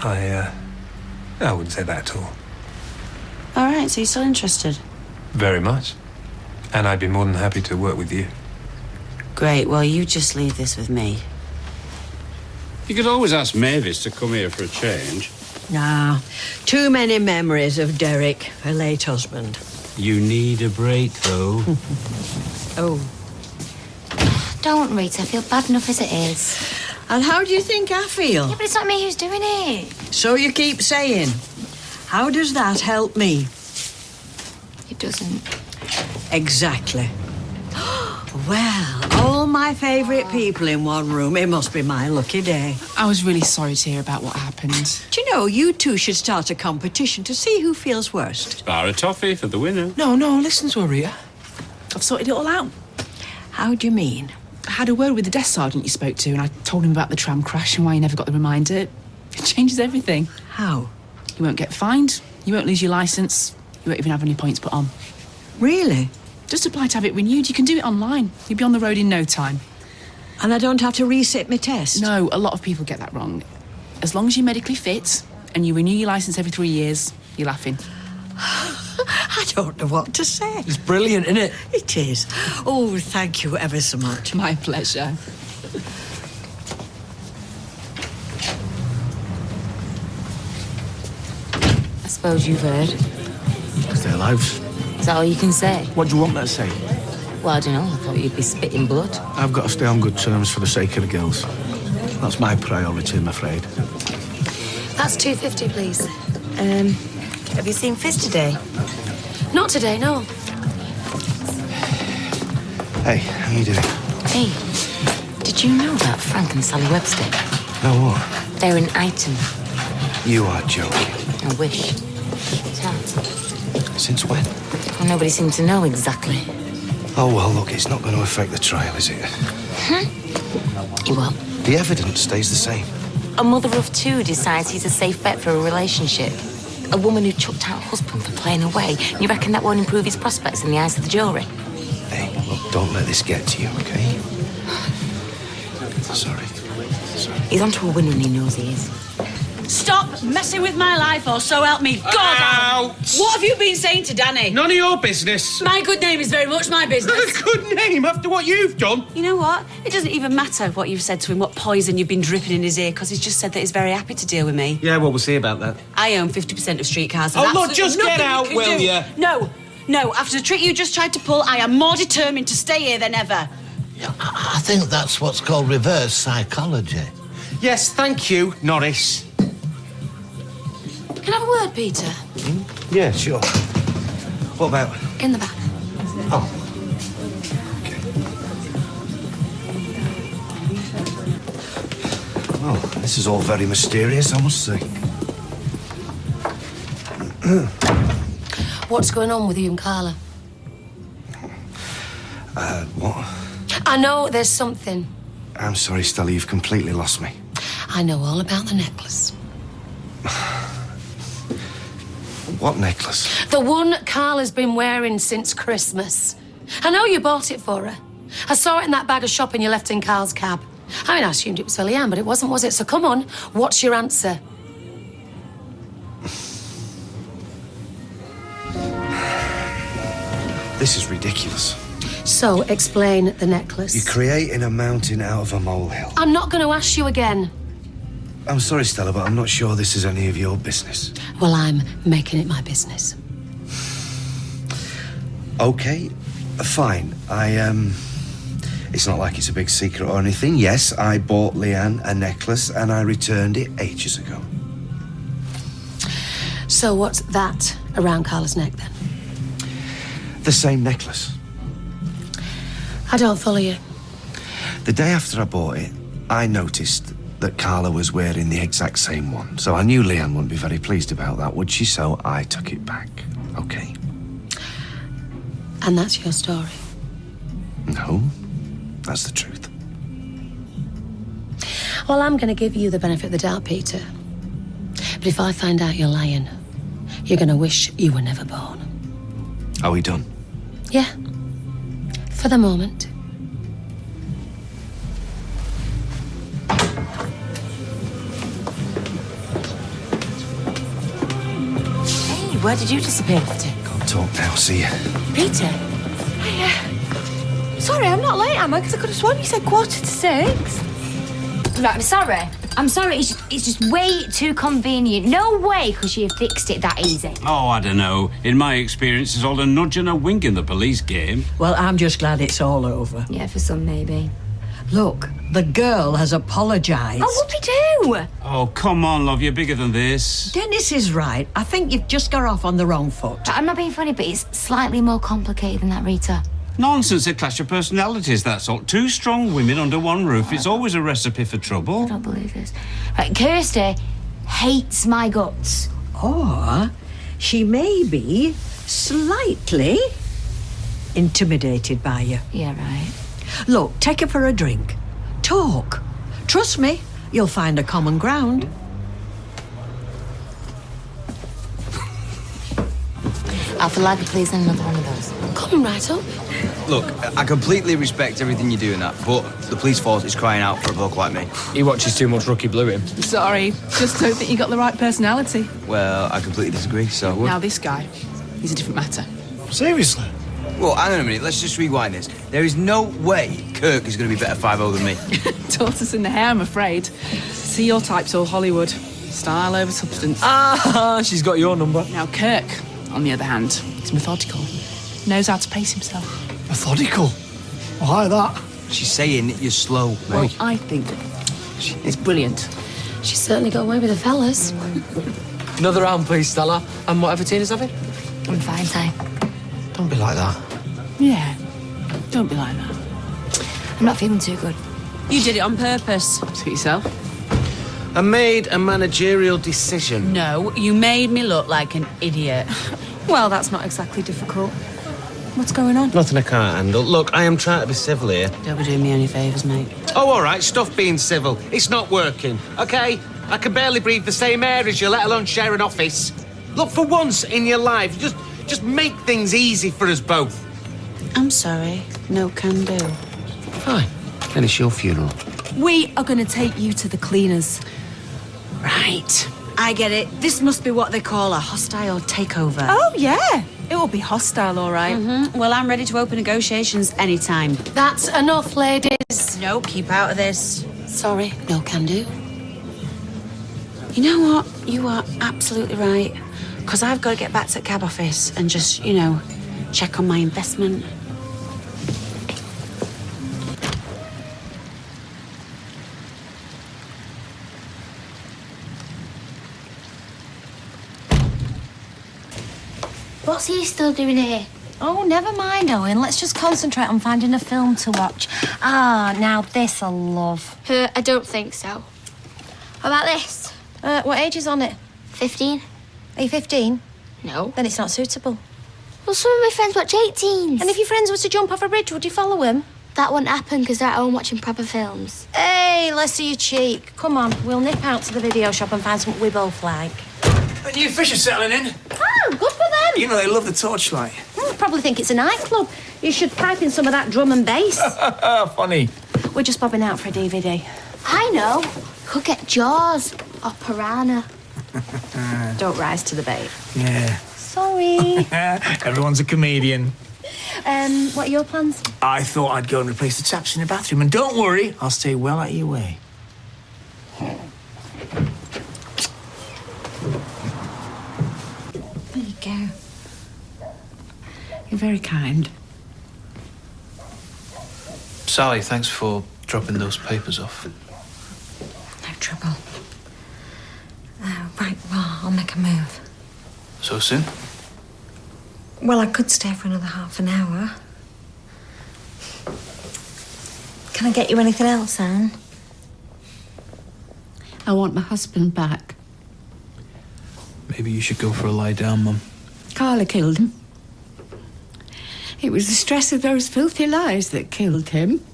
I wouldn't say that at all. All right, so you're still interested? Very much. And I'd be more than happy to work with you. Great, well, you just leave this with me. You could always ask Mavis to come here for a change. Nah, too many memories of Derek, her late husband. You need a break, though. Oh. Don't, Rita. I feel bad enough as it is. And how do you think I feel? Yeah, but it's not me who's doing it. So you keep saying. How does that help me? It doesn't. Exactly. Well, all my favourite people in one room. It must be my lucky day. I was really sorry to hear about what happened. Do you know, you two should start a competition to see who feels worst. Bar a toffee for the winner. No, listen to her, Rita. I've sorted it all out. How do you mean? I had a word with the desk sergeant you spoke to, and I told him about the tram crash and why you never got the reminder. It changes everything. How? You won't get fined, you won't lose your licence, you won't even have any points put on. Really? Just apply to have it renewed. You can do it online. You'll be on the road in no time. And I don't have to resit my test? No, a lot of people get that wrong. As long as you're medically fit and you renew your licence every 3 years, you're laughing. I don't know what to say. It's brilliant, isn't it? It is. Oh, thank you ever so much. My pleasure. I suppose you've heard. It's their lives. Is that all you can say? What do you want me to say? Well, I don't know. I thought you'd be spitting blood. I've got to stay on good terms for the sake of the girls. That's my priority, I'm afraid. That's $2.50, please. Have you seen Fizz today? Not today, no. Hey, how you doing? Hey, did you know about Frank and Sally Webster? No, what? They're an item. You are joking. I wish. So, Since when? well, nobody seemed to know exactly. Oh, well, look, it's not going to affect the trial, is it? It won't. The evidence stays the same. A mother of two decides he's a safe bet for a relationship. A woman who chucked out her husband for playing away. You reckon that won't improve his prospects in the eyes of the jury? Hey, look, don't let this get to you, okay? Sorry. He's onto a winner and he knows he is. Stop messing with my life, or so help me God. Out! What have you been saying to Danny? None of your business. My good name is very much my business. Good name after what you've done. You know what? It doesn't even matter what you've said to him, what poison you've been dripping in his ear, because he's just said that he's very happy to deal with me. Yeah, well, we'll see about that. I own 50% of streetcars. Oh, look, just get out, will ya? No, after the trick you just tried to pull, I am more determined to stay here than ever. Yeah, I think that's what's called reverse psychology. Yes, thank you, Norris. Can I have a word, Peter? Yeah, sure. What about? In the back. Oh. Well, this is all very mysterious, I must say. What's going on with you and Carla? What? I know there's something. I'm sorry, Stella, you've completely lost me. I know all about the necklace. What necklace? The one Carla's been wearing since Christmas. I know you bought it for her. I saw it in that bag of shopping you left in Carl's cab. I mean, I assumed it was for Leanne, but it wasn't, was it? So come on, what's your answer? This is ridiculous. So, explain the necklace. You're creating a mountain out of a molehill. I'm not going to ask you again. I'm sorry, Stella, but I'm not sure this is any of your business. Well, I'm making it my business. Okay, fine. It's not like it's a big secret or anything. Yes, I bought Leanne a necklace and I returned it ages ago. So what's that around Carla's neck, then? The same necklace. I don't follow you. The day after I bought it, I noticed that Carla was wearing the exact same one. So I knew Leanne wouldn't be very pleased about that, would she? So I took it back. Okay. And that's your story. No, that's the truth. Well, I'm going to give you the benefit of the doubt, Peter. But if I find out you're lying, you're going to wish you were never born. Are we done? Yeah. For the moment. Hey, where did you disappear off to? Can't talk now, see ya. Peter? Sorry, I'm not late, am I? Because I could have sworn you said 6:45. Right, I'm sorry. It's just way too convenient. No way could she have fixed it that easy. Oh, I don't know. In my experience, it's all a nudge and a wink in the police game. Well, I'm just glad it's all over. Yeah, for some maybe. Look, the girl has apologised. Oh, what'd he do? Oh, come on, love, you're bigger than this. Dennis is right. I think you've just got off on the wrong foot. I'm not being funny, but it's slightly more complicated than that, Rita. Nonsense, a clash of personalities, that's all. Two strong women under one roof. It's always a recipe for trouble. I don't believe this. Right, Kirsty hates my guts. Or she may be slightly intimidated by you. Yeah, right. Look, take her for a drink. Talk. Trust me, you'll find a common ground. Alpha Lager, please, and another one of those. Coming right up. Look, I completely respect everything you're doing that, but the police force is crying out for a bloke like me. He watches too much Rookie Blue him. Sorry, just don't think you got the right personality. Well, I completely disagree, so... Now this guy, he's a different matter. Seriously? Well, hang on a minute, let's just rewind this. There is no way Kirk is going to be better 5-0 than me. Tortoise in the hair, I'm afraid. See, your type's all Hollywood. Style over substance. Ah, she's got your number. Now, Kirk, on the other hand, is methodical. Knows how to pace himself. Methodical? Why that? She's saying you're slow, mate. Well, I think it's brilliant. She's certainly got away with the fellas. Another round, please, Stella. And whatever Tina's having. I'm fine, Ty. Don't be like that. Yeah, don't be like that. I'm not feeling too good. You did it on purpose. Suit yourself. I made a managerial decision. No, you made me look like an idiot. Well, that's not exactly difficult. What's going on? Nothing I can't handle. Look, I am trying to be civil here. Don't be doing me any favours, mate. Oh, all right, stuff being civil. It's not working, OK? I can barely breathe the same air as you, let alone share an office. Look, for once in your life, just make things easy for us both. I'm sorry. No can do. Fine. Then it's your funeral. We are going to take you to the cleaners. Right. I get it. This must be what they call a hostile takeover. Oh, yeah. It will be hostile, all right. Well, I'm ready to open negotiations anytime. That's enough, ladies. No, keep out of this. Sorry, no can do. You know what? You are absolutely right. Because I've got to get back to the cab office and just, check on my investment. What's he still doing here? Oh, never mind, Owen. Let's just concentrate on finding a film to watch. Ah, now this I'll love. I don't think so. How about this? What age is on it? 15. Are you 15? No. Then it's not suitable. Well, some of my friends watch 18s. And if your friends were to jump off a bridge, would you follow him? That wouldn't happen because they're at home watching proper films. Hey, let's see your cheek. Come on, we'll nip out to the video shop and find something we both like. The new fish are settling in. Oh, good for them. You know, they love the torchlight. Probably think it's a nightclub. You should pipe in some of that drum and bass. Funny. We're just bobbing out for a DVD. I know. Could get Jaws or Piranha. Don't rise to the bait. Yeah. Sorry. Everyone's a comedian. What are your plans? I thought I'd go and replace the taps in the bathroom. And don't worry, I'll stay well out of your way. There you go. You're very kind. Sally, thanks for dropping those papers off. No trouble. Right, well, I'll make a move. So soon? Well, I could stay for another half an hour. Can I get you anything else, Anne? I want my husband back. Maybe you should go for a lie down, Mum. Carla killed him. It was the stress of those filthy lies that killed him.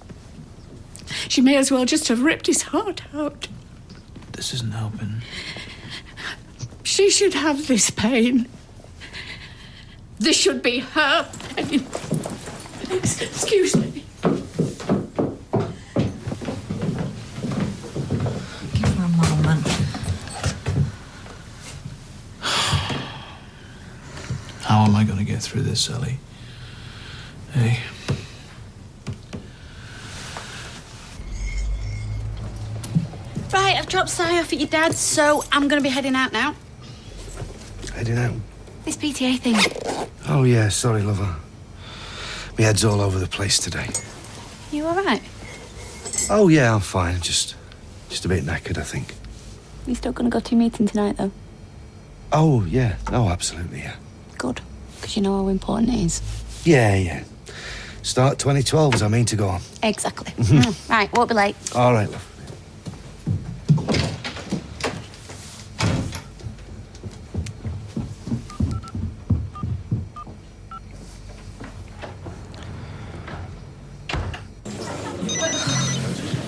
She may as well just have ripped his heart out. This isn't helping. She should have this pain. This should be her pain. Excuse me. Give her a moment. How am I going to get through this, Ellie? Hey. Right, I've dropped Sally off at your dad's, so I'm going to be heading out now. Heading out. This PTA thing. Oh, yeah, sorry, lover. My head's all over the place today. You all right? Oh, yeah, I'm fine. Just a bit knackered, I think. You still going to go to your meeting tonight, though? Oh, yeah. Oh, absolutely, yeah. Good, because you know how important it is. Yeah. Start 2012 as I mean to go on. Exactly. Right, won't be late. All right, love.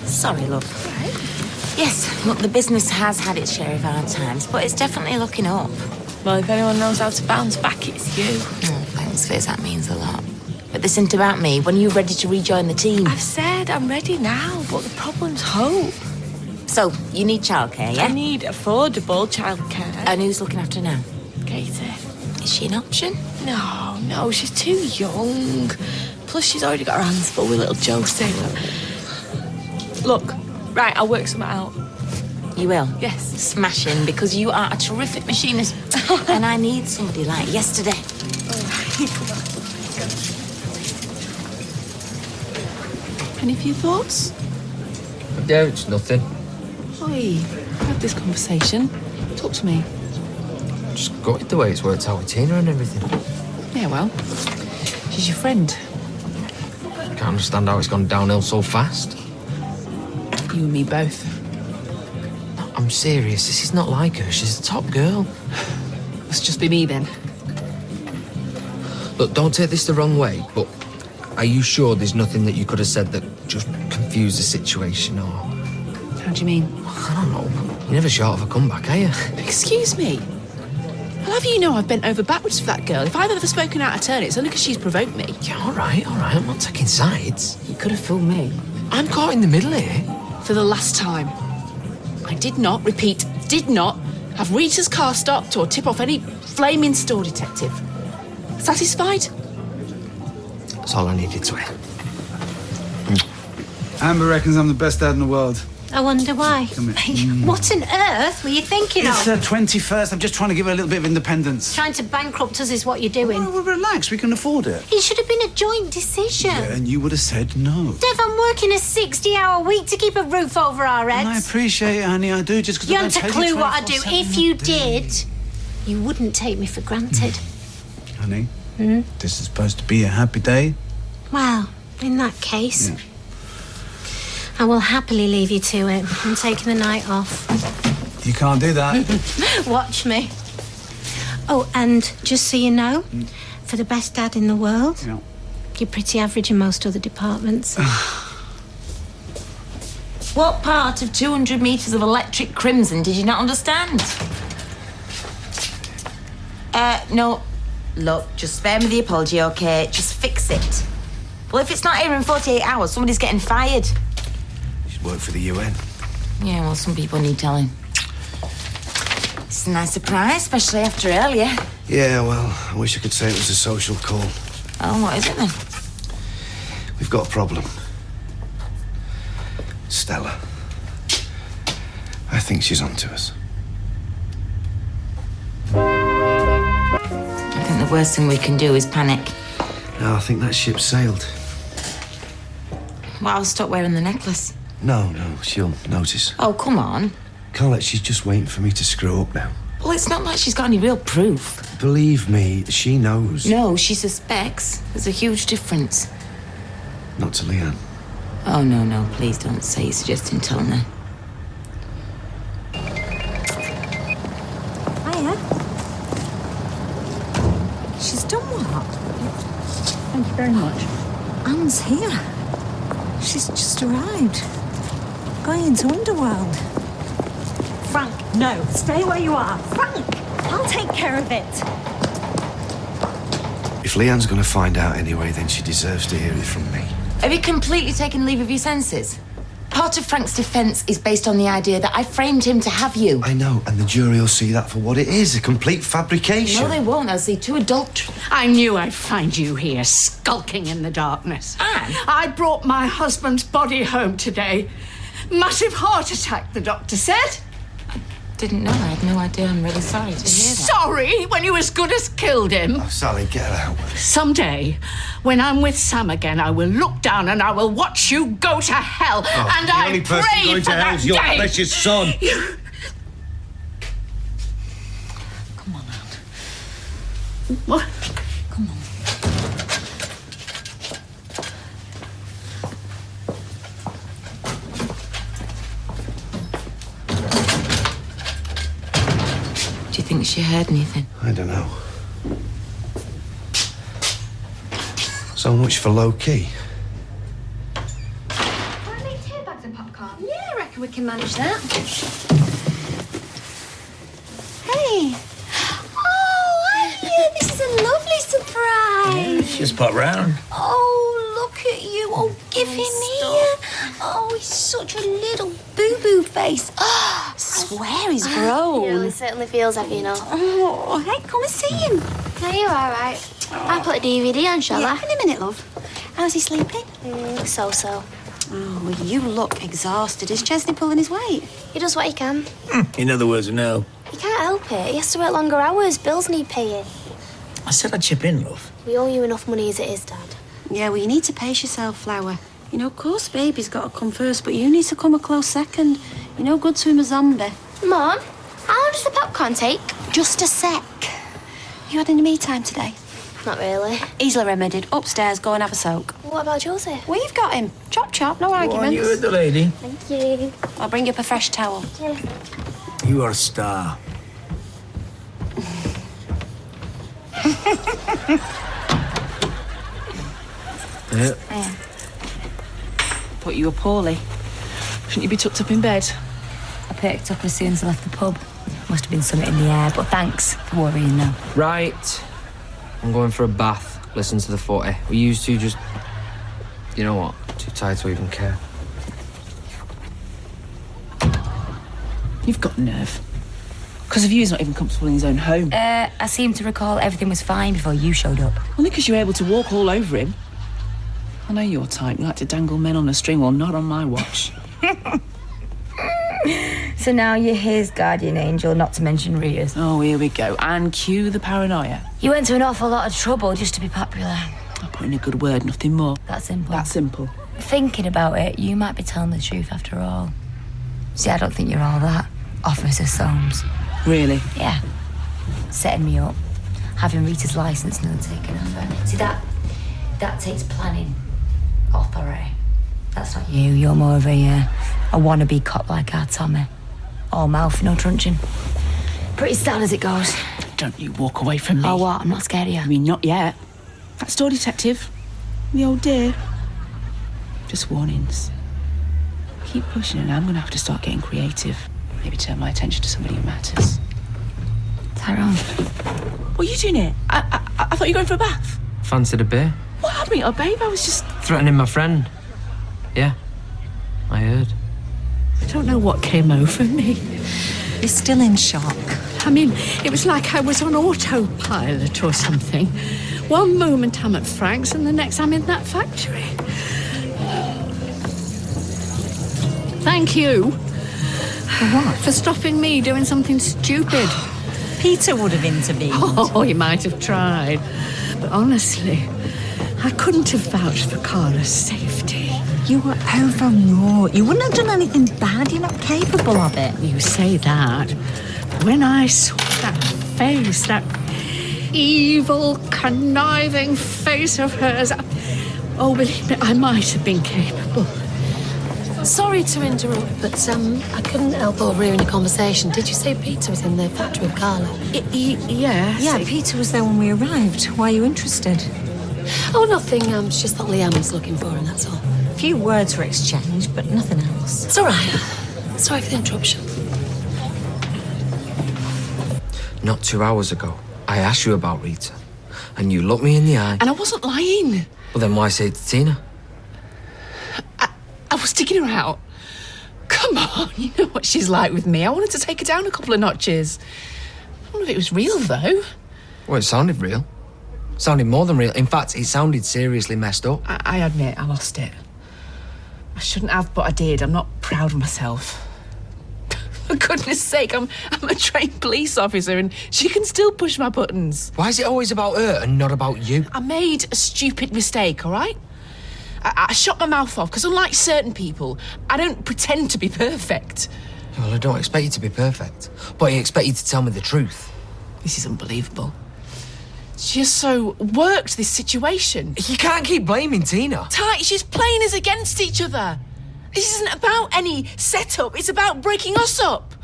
Sorry, love. Yes, look, the business has had its share of hard times, but it's definitely looking up. Well, if anyone knows how to bounce back, it's you. Oh, thanks, Fizz, that means a lot. But this isn't about me. When are you ready to rejoin the team? I've said I'm ready now, but the problem's hope. So, you need childcare, yeah? I need affordable childcare. And who's looking after her now? Katie. Is she an option? No, she's too young. Plus, she's already got her hands full with little Josie. Look, right, I'll work something out. You will? Yes. Smashing, because you are a terrific machinist. And I need somebody like yesterday. Any few thoughts? Yeah, it's nothing. Oi, had this conversation. Talk to me. Just got it the way it's worked out with Tina and everything. Yeah, well, she's your friend. Can't understand how it's gone downhill so fast. You and me both. No, I'm serious. This is not like her. She's a top girl. Must just be me then. Look, don't take this the wrong way, but are you sure there's nothing that you could have said that just confused the situation, or... How do you mean? I don't know. You're never short of a comeback, are you? Excuse me. I'll have you know I've bent over backwards for that girl. If I've ever spoken out of turn, it's only because she's provoked me. Yeah, all right. I'm not taking sides. You could have fooled me. I'm caught in the middle here. For the last time. I did not, repeat, did not have Rita's car stopped or tip off any flaming store detective. Satisfied? That's all I needed to hear. Amber reckons I'm the best dad in the world. I wonder why. Come here. What on earth were you thinking It's of? her 21st. I'm just trying to give her a little bit of independence. Trying to bankrupt us is what you're doing. Well, relax. We can afford it. It should have been a joint decision. Yeah, and you would have said no. Dev, I'm working a 60-hour week to keep a roof over our heads. And I appreciate it, honey. I do, just because You I don't haven't a tell you clue what I do. 24/7 If you a day. did, you wouldn't take me for granted. Honey, this is supposed to be a happy day. Well, in that case, I will happily leave you to it. I'm taking the night off. You can't do that. Watch me. Oh, and just so you know, for the best dad in the world, Yeah. you're pretty average in most other departments. What part of 200 metres of electric crimson did you not understand? No. Look, just spare me the apology, OK? Just fix it. Well, if it's not here in 48 hours, somebody's getting fired. She'd work for the UN. Yeah, well, some people need telling. It's a nice surprise, especially after earlier. Yeah, well, I wish I could say it was a social call. Oh, what is it then? We've got a problem. Stella. I think she's onto us. I think the worst thing we can do is panic. No, I think that ship sailed. Well, I'll stop wearing the necklace. No, she'll notice. Oh, come on. Carlette, she's just waiting for me to screw up now. Well, it's not like she's got any real proof. Believe me, she knows. No, she suspects. There's a huge difference. Not to Leanne. Oh, no, please don't say you're suggesting telling her. Hiya. She's done what? Thank you very much. Anne's here. She's just arrived. Going into Underworld. Frank, no. Stay where you are. Frank! I'll take care of it. If Leanne's going to find out anyway, then she deserves to hear it from me. Have you completely taken leave of your senses? Part of Frank's defence is based on the idea that I framed him to have you. I know, and the jury will see that for what it is, a complete fabrication. No, they won't. They'll see two adultery. I knew I'd find you here, skulking in the darkness. Anne? I brought my husband's body home today. Massive heart attack, the doctor said. Didn't know. I had no idea. I'm really sorry to hear that. Sorry, when you as good as killed him. Oh, Sally, get out. Someday, when I'm with Sam again, I will look down and I will watch you go to hell. Oh, and the I only person pray going for to hell that is your day. precious son. Come on, Anne. What? Come on. Do you think she heard anything? I don't know. So much for low key. Can I make 2 bags of popcorn? Yeah, I reckon we can manage that. Hey! Oh, hiya! This is a lovely surprise! Just pop round. Oh, look at you! Oh, give him here! Oh, he's such a little boo-boo face. I swear he's grown. Yeah, well, he certainly feels heavy enough. Oh, hey, come and see him. No, you're all right. I'll put a DVD on, shall I? In a minute, love. How's he sleeping? So-so. Oh, well, you look exhausted. Is Chesney pulling his weight? He does what he can. In other words, no. He can't help it. He has to work longer hours. Bills need paying. I said I'd chip in, love. We owe you enough money as it is, Dad. Yeah, well, you need to pace yourself, Flower. You know, of course, baby's got to come first, but you need to come a close second. You're no good to him, a zombie. Mum, how long does the popcorn take? Just a sec. You had any me time today? Not really. Easily remedied. Upstairs, go and have a soak. What about Joseph? We've got him. Chop, chop, no arguments. You heard the lady. Thank you. I'll bring you up a fresh towel. You are a star. Yeah. Thought you were poorly. Shouldn't you be tucked up in bed? I picked up as soon as I left the pub. Must have been something in the air, but thanks for worrying now. Right. I'm going for a bath. Listen to the 40. We used to just... You know what? Too tired to even care. You've got nerve. Because of you, he's not even comfortable in his own home. I seem to recall everything was fine before you showed up. Only because you were able to walk all over him. I know your type. You like to dangle men on a string. Well, not on my watch. So now you're his guardian angel, not to mention Rita's. Oh, here we go. And cue the paranoia. You went to an awful lot of trouble just to be popular. I put in a good word, nothing more. That simple. That simple. Thinking about it, you might be telling the truth after all. See, I don't think you're all that, Officer Soames. Really? Yeah. Setting me up, having Rita's licence nearly taken over. See, that takes planning, authority. That's not you. You're more of a wannabe cop like our Tommy. All mouth, no truncheon. Pretty sad as it goes. Don't you walk away from me. Oh, what? I'm not scared of you. I mean, not yet. That store detective, the old dear. Just warnings. Keep pushing and I'm going to have to start getting creative. Maybe turn my attention to somebody who matters. Tyrone. What are you doing here? I thought you were going for a bath. Fancied a beer? What happened? Oh, babe, I was just... Threatening my friend. Yeah, I heard. I don't know what came over me. You're still in shock. I mean, it was like I was on autopilot or something. One moment I'm at Frank's and the next I'm in that factory. Thank you. For what? For stopping me doing something stupid. Peter would have intervened. Oh, he might have tried. But honestly, I couldn't have vouched for Carla's safety. You were overwrought. You wouldn't have done anything bad. You're not capable of it. You say that. When I saw that face, that evil, conniving face of hers, oh, believe me, I might have been capable. Sorry to interrupt, but I couldn't help overhearing your conversation. Did you say Peter was in the factory with Carla? Yes. Yeah, Peter was there when we arrived. Why are you interested? Oh, nothing. It's just that Leanne was looking for him, that's all. A few words were exchanged, but nothing else. It's all right. Sorry for the interruption. Not 2 hours ago, I asked you about Rita, and you looked me in the eye. And I wasn't lying. Well, then why say it to Tina? I was digging her out. Come on, you know what she's like with me. I wanted to take her down a couple of notches. I don't know if it was real, though. Well, it sounded real. It sounded more than real. In fact, it sounded seriously messed up. I admit, I lost it. I shouldn't have, but I did. I'm not proud of myself. For goodness sake, I'm a trained police officer and she can still push my buttons. Why is it always about her and not about you? I made a stupid mistake, all right? I shut my mouth off because unlike certain people, I don't pretend to be perfect. Well, I don't expect you to be perfect, but I expect you to tell me the truth. This is unbelievable. She just so worked this situation. You can't keep blaming Tina. Ty, she's playing us against each other. This isn't about any setup, it's about breaking us up.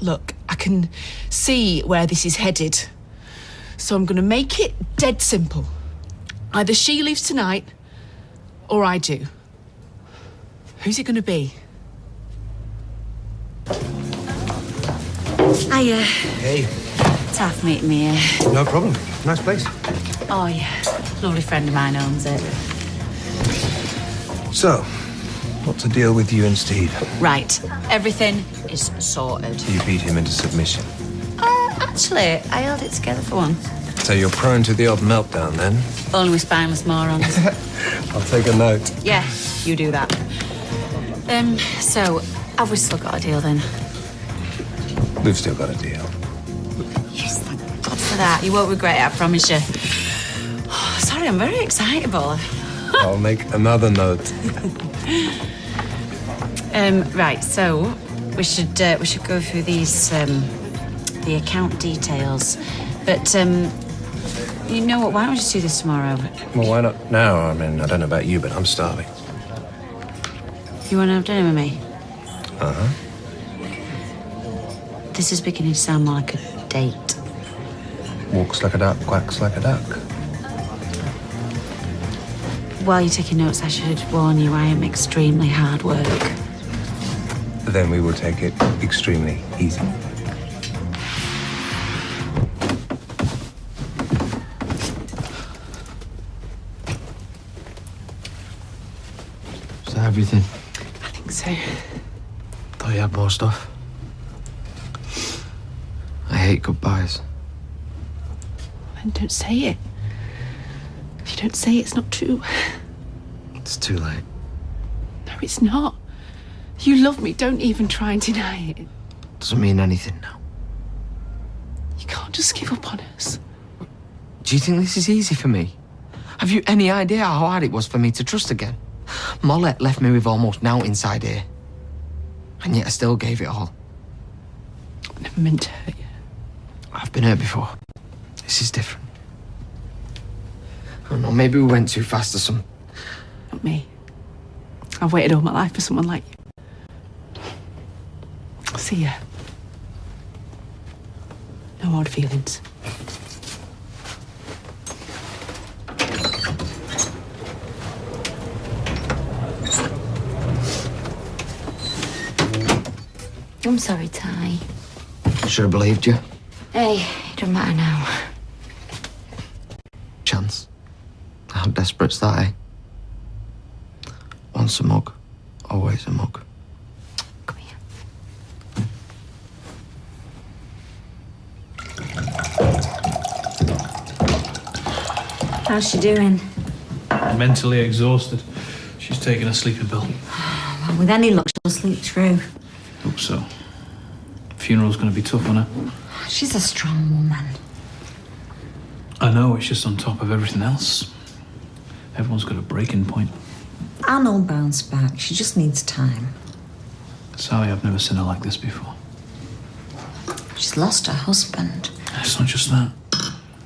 Look, I can see where this is headed. So I'm going to make it dead simple. Either she leaves tonight, or I do. Who's it going to be? Hiya. Hey. Taff meeting me here. No problem. Nice place. Oh, yeah. Lovely friend of mine owns it. So, what's the deal with you and Steve? Right. Everything is sorted. You beat him into submission. Actually, I held it together for one. So you're prone to the odd meltdown, then? Only with spineless morons. I'll take a note. Yeah, you do that. So, have we still got a deal, then? We've still got a deal. Yes, thank God for that. You won't regret it, I promise you. Oh, sorry, I'm very excitable. I'll make another note. Right, so we should go through these the account details. But you know what? Why don't we just do this tomorrow? Well, why not now? I mean, I don't know about you, but I'm starving. You want to have dinner with me? Uh-huh. This is beginning to sound more like a date. Walks like a duck, quacks like a duck. While you're taking notes, I should warn you, I am extremely hard work. Then we will take it extremely easy. Is that everything? I think so. Thought you had more stuff. I hate goodbyes. Then don't say it. If you don't say it, it's not true. It's too late. No, it's not. You love me. Don't even try and deny it. Doesn't mean anything now. You can't just give up on us. Do you think this is easy for me? Have you any idea how hard it was for me to trust again? Mollett left me with almost now inside here. And yet I still gave it all. I never meant to hurt you. I've been hurt before. This is different. I don't know, maybe we went too fast or something. Not me. I've waited all my life for someone like you. I'll see ya. No hard feelings. I'm sorry, Ty. I should have believed you. Hey, it doesn't matter now. Chance. How desperate's that, eh? Once a mug, always a mug. Come here. How's she doing? Mentally exhausted. She's taking a sleeping pill. Well, with any luck, she'll sleep through. Hope so. Funeral's going to be tough on her. She's a strong woman. I know, it's just on top of everything else. Everyone's got a breaking point. Anne will bounce back. She just needs time. Sally, I've never seen her like this before. She's lost her husband. It's not just that.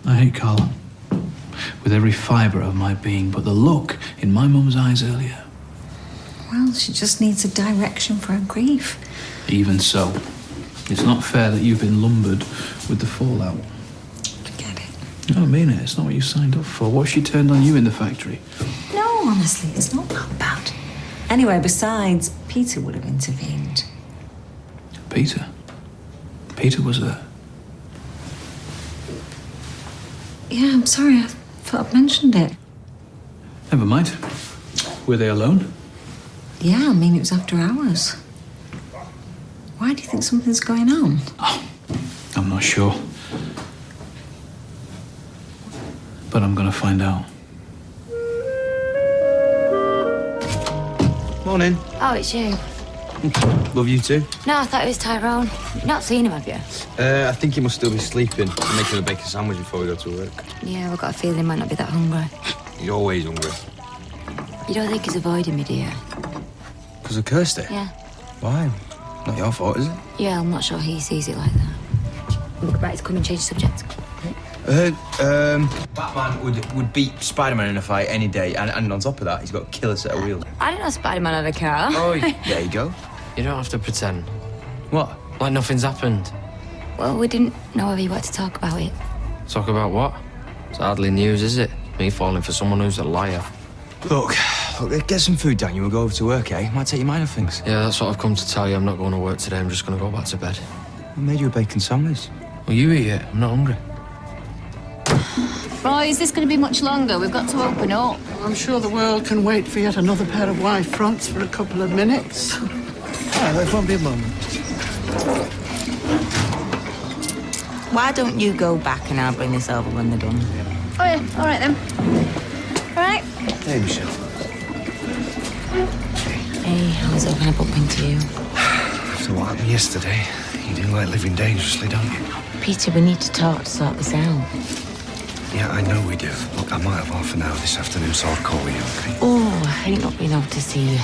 I hate Carla. With every fibre of my being, but the look in my mum's eyes earlier. Well, she just needs a direction for her grief. Even so, it's not fair that you've been lumbered with the fallout. Forget it. I mean it. It's not what you signed up for. What she turned on you in the factory? No, honestly, it's not that bad. Anyway, besides, Peter would have intervened. Peter? Peter was there. Yeah, I'm sorry. I thought I'd mentioned it. Never mind. Were they alone? Yeah, I mean, it was after hours. Why do you think something's going on? I'm not sure. But I'm gonna find out. Morning. Oh, it's you. Love you too. No, I thought it was Tyrone. You've not seen him, have you? I think he must still be sleeping. I'm making a bacon sandwich before we go to work. Yeah, I've got a feeling he might not be that hungry. He's always hungry. You don't think he's avoiding me, do you? Because of Kirsty? Yeah. Why? Not your fault, is it? Yeah, I'm not sure he sees it like that. Right, to come and change the subject. Batman would beat Spider-Man in a fight any day, and on top of that, he's got a killer set of wheels. I didn't know Spider-Man had a car. Oh, there you go. You don't have to pretend. What? Like nothing's happened. Well, we didn't know whether you wanted to talk about it. Talk about what? It's hardly news, is it? Me falling for someone who's a liar. Look, get some food down. You will go over to work, eh? Might take your mind off things. Yeah, that's what I've come to tell you. I'm not going to work today. I'm just going to go back to bed. I made you a bacon sandwich. Well, you eat it. I'm not hungry. Roy, is this going to be much longer? We've got to open up. I'm sure the world can wait for yet another pair of wide fronts for a couple of minutes. There won't be a moment. Why don't you go back and I'll bring this over when they're done? Oh, yeah. All right, then. All right. Hey, Michelle. Hey, I was hoping to bump into you. After what happened yesterday, you do like living dangerously, don't you? Peter, we need to talk to sort this out. Yeah, I know we do. Look, I might have half an hour this afternoon, so I'll call you, okay? Oh, I hate not being able to see you.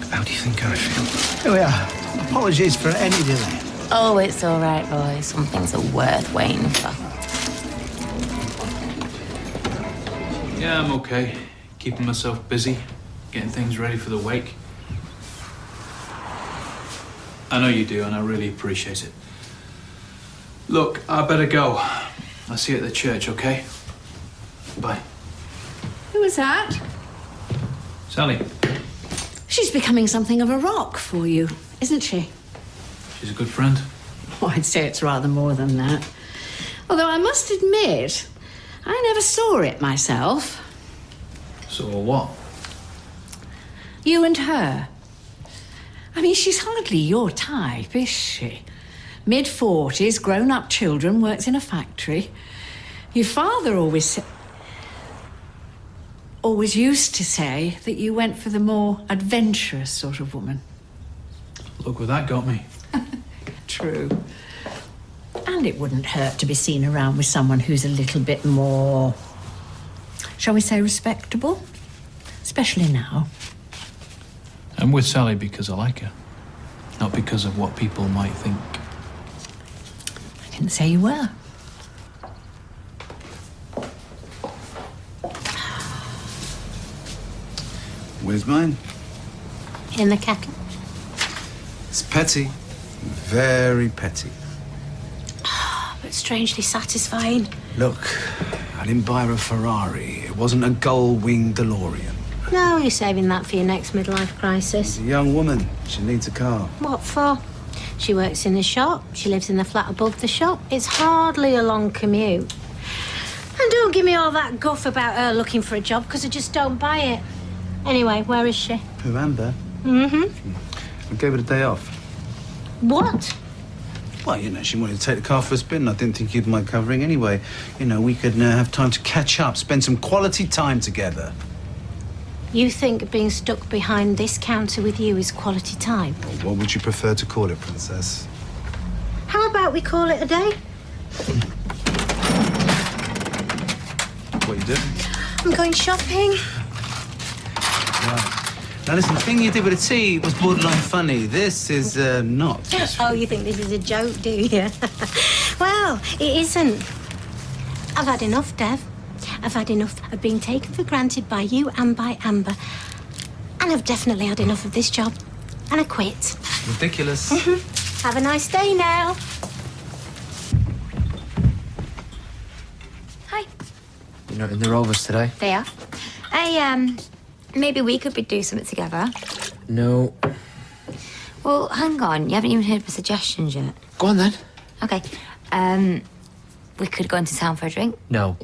How do you think I feel? Here we are. Apologies for any delay. Oh, it's all right, Roy. Some things are worth waiting for. Yeah, I'm okay. Keeping myself busy, getting things ready for the wake. I know you do, and I really appreciate it. Look, I better go. I'll see you at the church, okay? Bye. Who was that? Sally. She's becoming something of a rock for you, isn't she? She's a good friend. Oh, I'd say it's rather more than that. Although I must admit, I never saw it myself. So what? You and her. I mean, she's hardly your type, is she? Mid-40s, grown-up children, works in a factory. Your father always used to say that you went for the more adventurous sort of woman. Look where that got me. True. And it wouldn't hurt to be seen around with someone who's a little bit more, shall we say, respectable? Especially now. I'm with Sally because I like her, not because of what people might think. I didn't say you were. Where's mine? In the kettle. It's petty. Very petty. But strangely satisfying. Look, I didn't buy her a Ferrari. It wasn't a gull-winged DeLorean. No, you're saving that for your next midlife crisis. She's a young woman. She needs a car. What for? She works in the shop. She lives in the flat above the shop. It's hardly a long commute. And don't give me all that guff about her looking for a job, because I just don't buy it. Anyway, where is she? Who, Amber? Mm-hmm. I gave her the day off. What? Well, you know, she wanted to take the car for a spin. I didn't think you'd mind covering anyway. You know, we could have time to catch up, spend some quality time together. You think being stuck behind this counter with you is quality time? Well, what would you prefer to call it, Princess? How about we call it a day? What are you doing? I'm going shopping. Right. Now, listen, the thing you did with the tea was borderline funny. This is not. Oh, you think this is a joke, do you? Well, it isn't. I've had enough, Dev. I've had enough of being taken for granted by you and by Amber. And I've definitely had enough of this job. And I quit. Ridiculous. Have a nice day now. Hi. You know, they're overs today. They are. Maybe we could do something together. No. Well, hang on. You haven't even heard my suggestions yet. Go on then. Okay. We could go into town for a drink. No.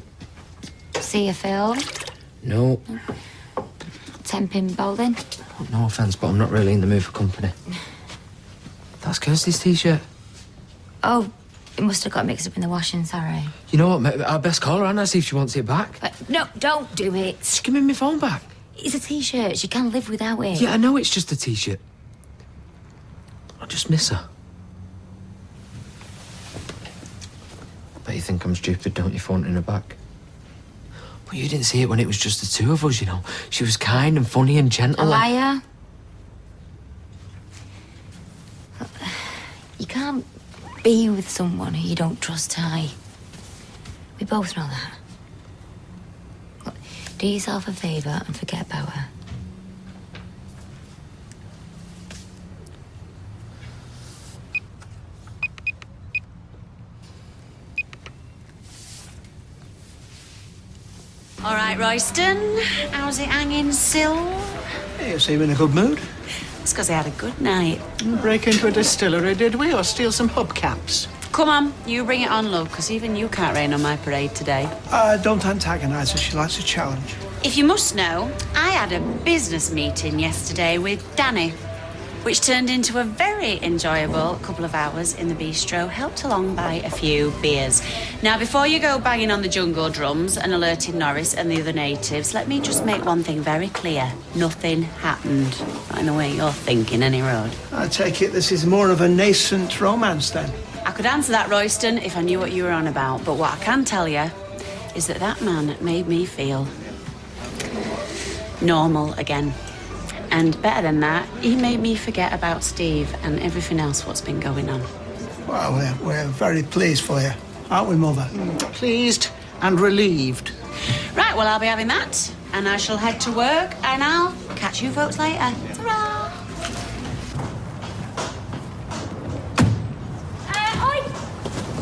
See a film. No. 10-pin bowling. No offence, but I'm not really in the mood for company. That's Kirsty's t-shirt. Oh, it must have got mixed up in the washing, sorry. You know what, mate? I best call her and see if she wants it back. No, don't do it. Just give me my phone back. It's a t-shirt. She can't live without it. Yeah, I know it's just a t-shirt. I just miss her. Bet you think I'm stupid, don't you, for wanting her back? But you didn't see it when it was just the two of us, you know. She was kind and funny and gentle. A liar. You can't be with someone who you don't trust, Ty. We both know that. Look, do yourself a favour and forget about her. All right, Royston. How's it hanging still? Hey, you seem in a good mood. It's because I had a good night. Didn't break into a distillery, did we? Or steal some hubcaps? Come on, you bring it on, love, because even you can't rain on my parade today. Don't antagonise her. She likes a challenge. If you must know, I had a business meeting yesterday with Danny, which turned into a very enjoyable couple of hours in the bistro, helped along by a few beers. Now, before you go banging on the jungle drums and alerting Norris and the other natives, let me just make one thing very clear. Nothing happened. Not in the way you're thinking, any road. I take it this is more of a nascent romance, then? I could answer that, Royston, if I knew what you were on about, but what I can tell you is that that man made me feel normal again. And better than that, he made me forget about Steve and everything else what's been going on. Well, we're very pleased for you, aren't we, Mother? Pleased and relieved. Right, well, I'll be having that, and I shall head to work, and I'll catch you folks later. Ta-ra! Oi!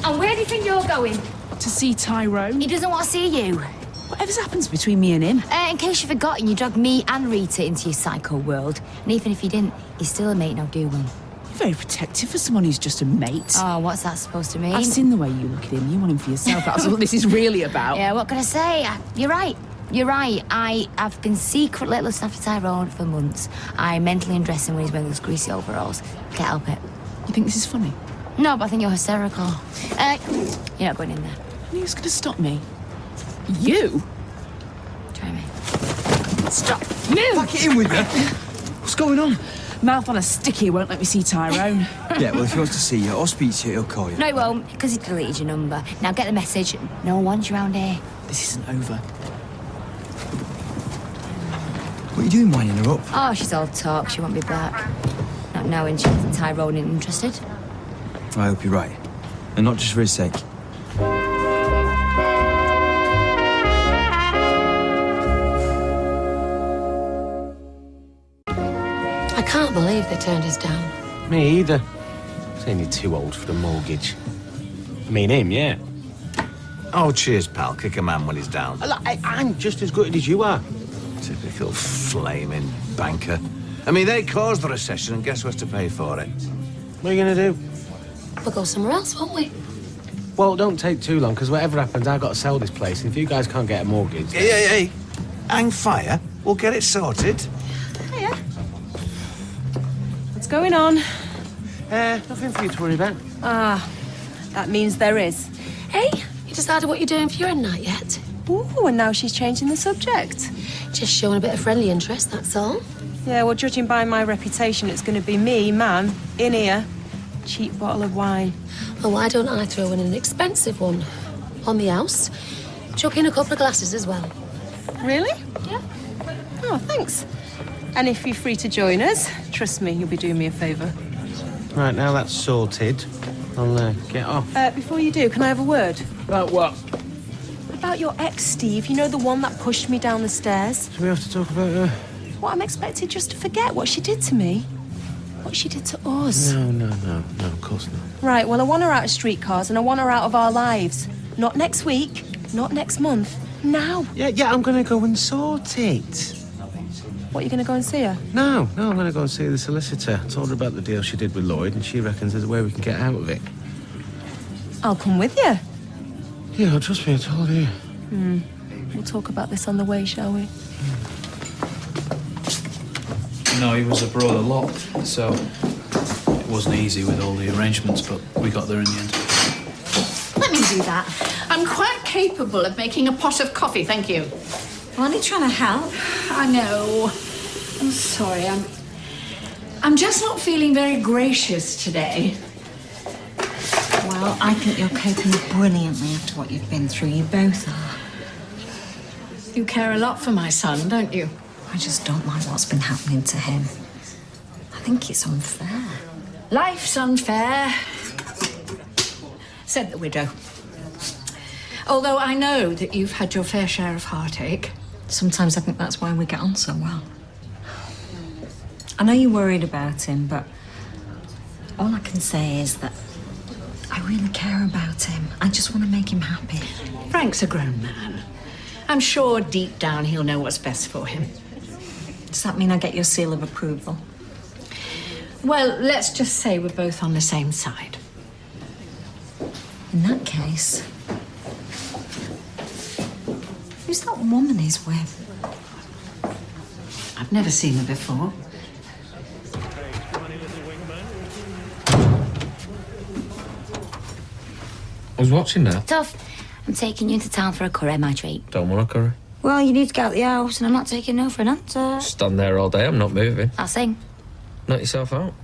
And where do you think you're going? To see Tyrone. He doesn't want to see you. Whatever's happens between me and him. In case you've forgotten, you dragged me and Rita into your psycho world. And even if you didn't, he's still a mate, no doing. You're very protective for someone who's just a mate. Oh, what's that supposed to mean? I've seen the way you look at him. You want him for yourself. That's what this is really about. Yeah, what can I say? You're right. You're right. I have been secretly lusting after Tyrone for months. I mentally undress him when he's wearing those greasy overalls. Can't help it. You think this is funny? No, but I think you're hysterical. You're not going in there. Who's going to stop me? You? Try me. Stop. Move! Pack it in with you. What's going on? Mouth on a sticky won't let me see Tyrone. Yeah, well, if he wants to see you or speak to you, he'll call you. No, he won't, because he deleted your number. Now get the message. No one wants you around here. This isn't over. What are you doing, winding her up? Oh, she's all talk. She won't be back. Not knowing Tyrone isn't interested. I hope you're right. And not just for his sake. I can't believe they turned us down. Me either. He's only too old for the mortgage. I mean, him, yeah. Oh, cheers, pal. Kick a man when he's down. I'm just as gutted as you are. Typical flaming banker. I mean, they caused the recession, and guess what's to pay for it? What are you going to do? We'll go somewhere else, won't we? Well, don't take too long, because whatever happens, I've got to sell this place. And if you guys can't get a mortgage... Hey. Hang fire. We'll get it sorted. Hiya. What's going on? Nothing for you to worry about. Ah, that means there is. Hey, you decided what you're doing for your end night yet? Ooh, and now she's changing the subject. Just showing a bit of friendly interest, that's all. Yeah, well, judging by my reputation, it's going to be me, man, in here. Cheap bottle of wine. Well, why don't I throw in an expensive one on the house? Chuck in a couple of glasses as well. Really? Yeah. Oh, thanks. And if you're free to join us, trust me, you'll be doing me a favour. Right, now that's sorted. I'll get off. Before you do, can I have a word? About what? About your ex, Steve. You know, the one that pushed me down the stairs? Do we have to talk about her? What, I'm expected just to forget what she did to me? What she did to us? No, of course not. Right, well, I want her out of streetcars and I want her out of our lives. Not next week, not next month, Now? Yeah, I'm going to go and sort it. What, are you going to go and see her? No, I'm going to go and see the solicitor. I told her about the deal she did with Lloyd, and she reckons there's a way we can get out of it. I'll come with you. Yeah, trust me, I told you. We'll talk about this on the way, shall we? No, he was abroad a lot, so it wasn't easy with all the arrangements, but we got there in the end. Let me do that. I'm quite capable of making a pot of coffee, thank you. I'm only trying to help. I know. I'm sorry, I'm just not feeling very gracious today. Well, I think you're coping brilliantly after what you've been through. You both are. You care a lot for my son, don't you? I just don't like what's been happening to him. I think it's unfair. Life's unfair, said the widow. Although I know that you've had your fair share of heartache. Sometimes I think that's why we get on so well. I know you're worried about him, but all I can say is that I really care about him. I just want to make him happy. Frank's a grown man. I'm sure deep down he'll know what's best for him. Does that mean I get your seal of approval? Well, let's just say we're both on the same side. In that case, who's that woman he's with? I've never seen her before. I was watching that. Tough. I'm taking you into town for a curry, my treat. Don't want a curry. Well, you need to get out the house, and I'm not taking no for an answer. Stand there all day, I'm not moving. I'll sing. Knock yourself out.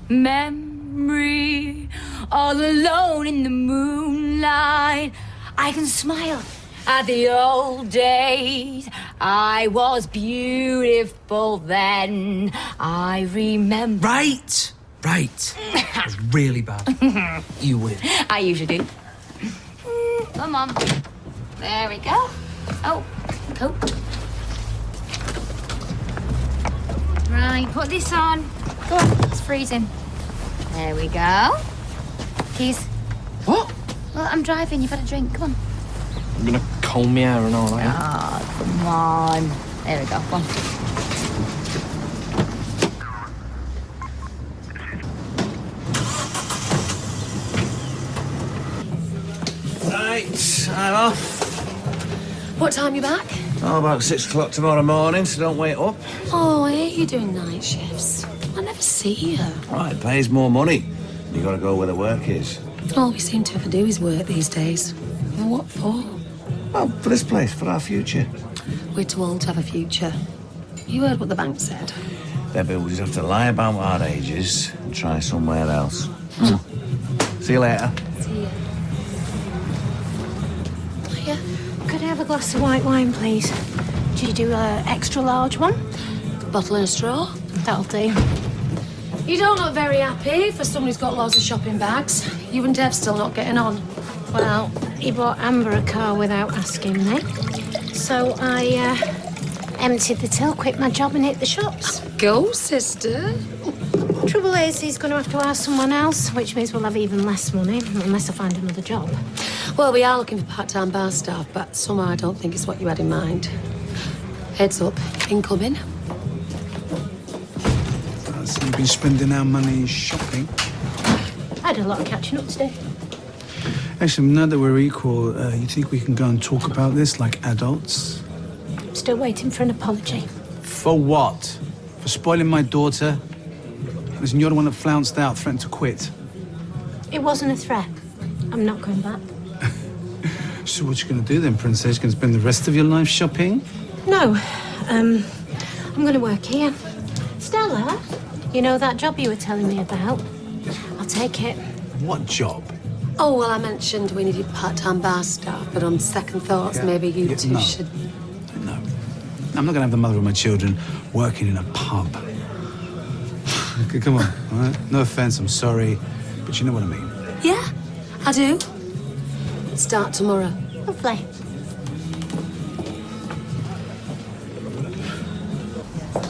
Memory, all alone in the moonlight. I can smile at the old days. I was beautiful then. I remember. Right. That was really bad. You win. I usually do. Come on. There we go. Oh, coat. Right, put this on. Go on, it's freezing. There we go. Keys. What? Well, I'm driving. You've had a drink. Come on. I'm gonna comb my hair and all that. Oh, come on. There we go. Come on. Right, I'm off. What time you back? Oh, about 6 o'clock tomorrow morning, so don't wait up. Oh, I hear you doing night shifts. I never see you. Right, it pays more money. You gotta go where the work is. All we seem to ever do is work these days. And what for? Well, for this place, for our future. We're too old to have a future. You heard what the bank said. Maybe we'll just have to lie about our ages and try somewhere else. See you later. See ya. Yeah. Could I have a glass of white wine, please? Do you do an extra large one? Bottle and a straw? That'll do. You don't look very happy for someone who's got loads of shopping bags. You and Dev still not getting on. Well, he bought Amber a car without asking me. So I emptied the till, quit my job and hit the shops. Go, sister. Trouble is, he's going to have to ask someone else, which means we'll have even less money, unless I find another job. Well, we are looking for part-time bar staff, but somehow I don't think it's what you had in mind. Heads up, incoming. So you've been spending our money shopping? I had a lot of catching up to do. Actually, now that we're equal, you think we can go and talk about this like adults? I'm still waiting for an apology. For what? For spoiling my daughter? Listen, you're the one that flounced out, threatened to quit. It wasn't a threat. I'm not going back. So what you gonna do then, Princess? Gonna spend the rest of your life shopping? No. I'm going to work here. Stella, you know that job you were telling me about? I'll take it. What job? Oh, well, I mentioned we needed part-time bar staff, but on second thoughts, maybe you two no. should... No. I'm not gonna have the mother of my children working in a pub. Okay, come on, all right? No offense, I'm sorry, but you know what I mean. Yeah, I do. Start tomorrow. Lovely.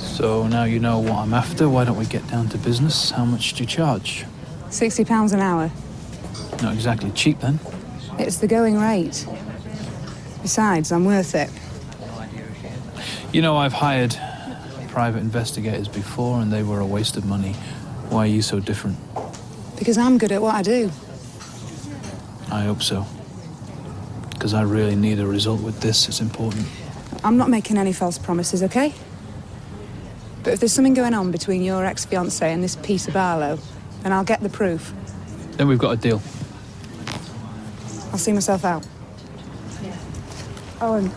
So now you know what I'm after, why don't we get down to business? How much do you charge? £60 an hour. Not exactly cheap then. It's the going rate. Besides, I'm worth it. You know, I've hired private investigators before and they were a waste of money. Why are you so different? Because I'm good at what I do. I hope so. Because I really need a result with this. It's important. I'm not making any false promises, okay? But if there's something going on between your ex-fiancé and this piece of Barlow, then I'll get the proof. Then we've got a deal. I'll see myself out. Oh, and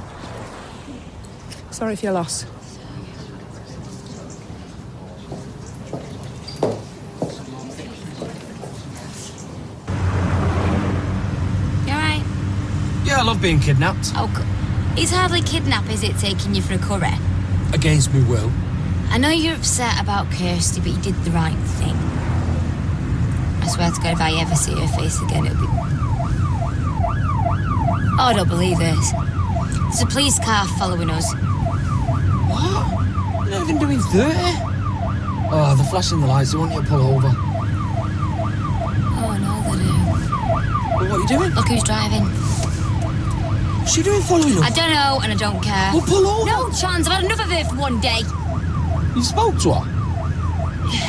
sorry for your loss. You alright? Yeah, I love being kidnapped. Oh, it's hardly kidnap, is it, taking you for a curry? Against me will. I know you're upset about Kirsty, but you did the right thing. I swear to God, if I ever see her face again, it'll be... Oh, I don't believe this. There's a police car following us. What? You're not even doing 30. Oh, they're flashing the lights. They want you to pull over. Oh, no, they do. Well, what are you doing? Look who's driving. What's she doing following us? I don't know, and I don't care. Well, pull over. No chance. I've had enough of her for one day. You spoke to her?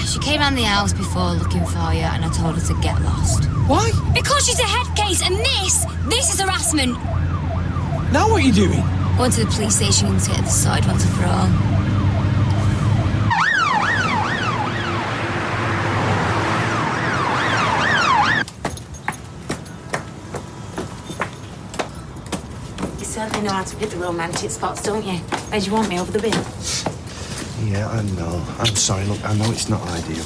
She came round the house before looking for you, and I told her to get lost. Why? Because she's a head case, and this is harassment. Now what are you doing? Going to the police station and get this sorted once and for all. You certainly know how to pick the romantic spots, don't you? Where do you want me, over the bin? Yeah, I know. I'm sorry. Look, I know it's not ideal.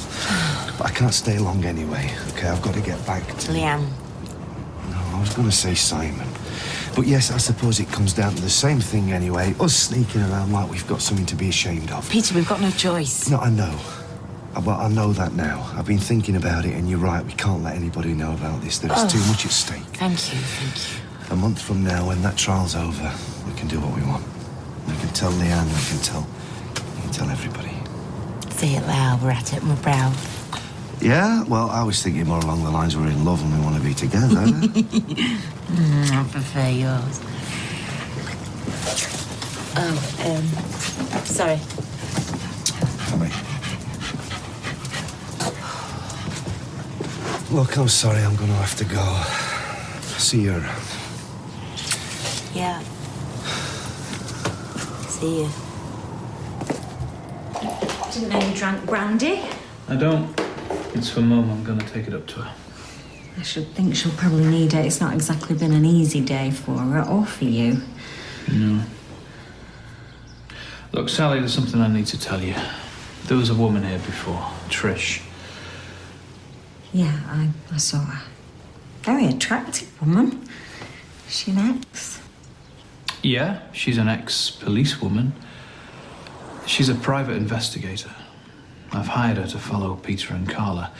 But I can't stay long anyway, okay? I've got to get back to... Leanne. No, I was going to say Simon. But yes, I suppose it comes down to the same thing anyway. Us sneaking around like we've got something to be ashamed of. Peter, we've got no choice. No, I know. Well, I know that now. I've been thinking about it, and you're right. We can't let anybody know about this. There is too much at stake. Thank you. A month from now, when that trial's over, we can do what we want. We can tell Leanne, we can tell everybody. Say it loud, we're at it and we're proud. Yeah? Well, I was thinking more along the lines we're in love and we want to be together. I prefer yours. Oh, sorry. Wait. Look, I'm sorry, I'm going to have to go. See you around. Yeah. See you. Didn't know you drank brandy. I don't. It's for Mum. I'm going to take it up to her. I should think she'll probably need it. It's not exactly been an easy day for her or for you. No. Look, Sally, there's something I need to tell you. There was a woman here before, Trish. Yeah, I saw her. Very attractive woman. Is she an ex? Yeah, she's an ex-policewoman. She's a private investigator. I've hired her to follow Peter and Carla,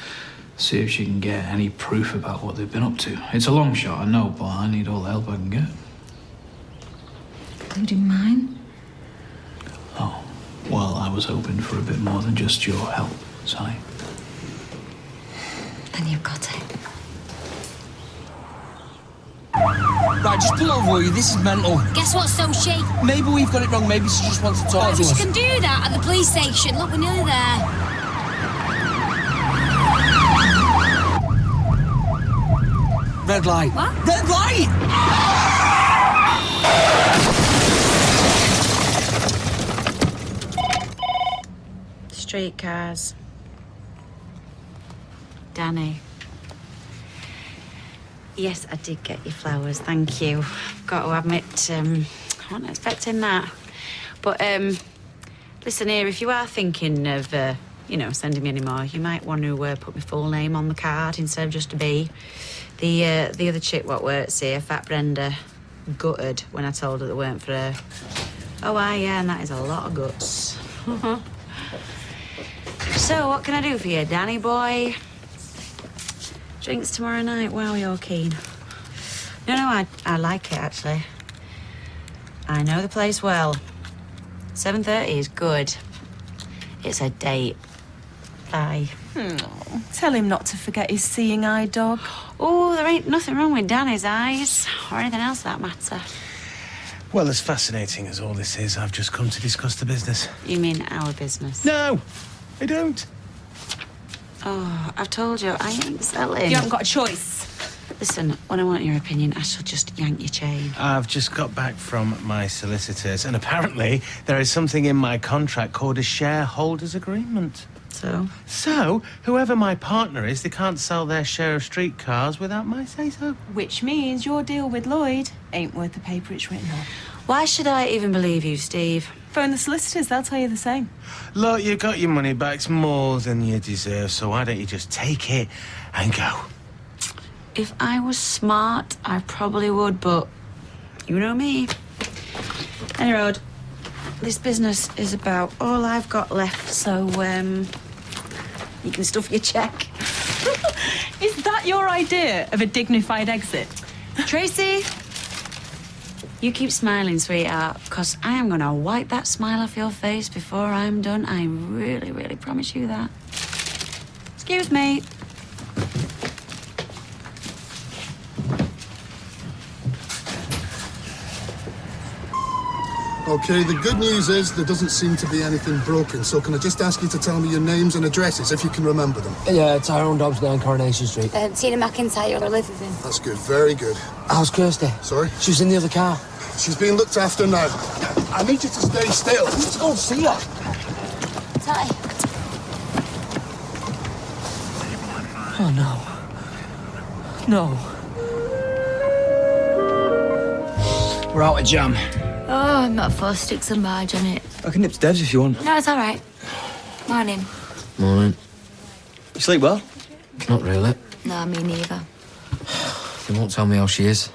see if she can get any proof about what they've been up to. It's a long shot, I know, but I need all the help I can get. Including mine? Oh, well, I was hoping for a bit more than just your help, Sally. Then you've got it. Right, just pull over, will you? This is mental. Guess what, so she? Maybe we've got it wrong. Maybe she just wants to talk to She us. can do that at the police station. Look, we're nearly there. Red light. What? Red light! Streetcars. Danny. Yes, I did get your flowers, thank you. I've got to admit, I wasn't expecting that. But, listen here, if you are thinking of, sending me any more, you might want to put my full name on the card instead of just a B. The other chick what works here, Fat Brenda, gutted when I told her that weren't for her. Oh, yeah, and that is a lot of guts. So, what can I do for you, Danny boy? Drinks tomorrow night. Wow, you're keen. No, I like it, actually. I know the place well. 7:30 is good. It's a date. Bye. Tell him not to forget his seeing eye dog. Oh, there ain't nothing wrong with Danny's eyes, or anything else for that matter. Well, as fascinating as all this is, I've just come to discuss the business. You mean our business? No, I don't. Oh, I've told you, I ain't selling. You haven't got a choice. Listen, when I want your opinion, I shall just yank your chain. I've just got back from my solicitors, and apparently there is something in my contract called a shareholders agreement. So? So, whoever my partner is, they can't sell their share of streetcars without my say-so. Which means your deal with Lloyd ain't worth the paper it's written on. Why should I even believe you, Steve? Phone the solicitors, they'll tell you the same. Look, you got your money back. It's more than you deserve, so why don't you just take it and go? If I was smart, I probably would, but you know me. Any road, this business is about all I've got left, so, you can stuff your check. Is that your idea of a dignified exit? Tracy, you keep smiling, sweetheart, because I am going to wipe that smile off your face before I'm done. I really, really promise you that. Excuse me. Okay, the good news is there doesn't seem to be anything broken, so can I just ask you to tell me your names and addresses, if you can remember them? Yeah, Tyrone Dobbs down Coronation Street. Tina McIntyre, I live with him. That's good, very good. How's Kirsty? Sorry? She was in the other car. She's being looked after now. I need you to stay still. Let's go and see her. Ty. Oh, no. No. We're out of jam. Oh, I'm not forced to stick some barge on it. I can nip to Dev's if you want. No, it's all right. Morning. Morning. You sleep well? Not really. No, me neither. You won't tell me how she is.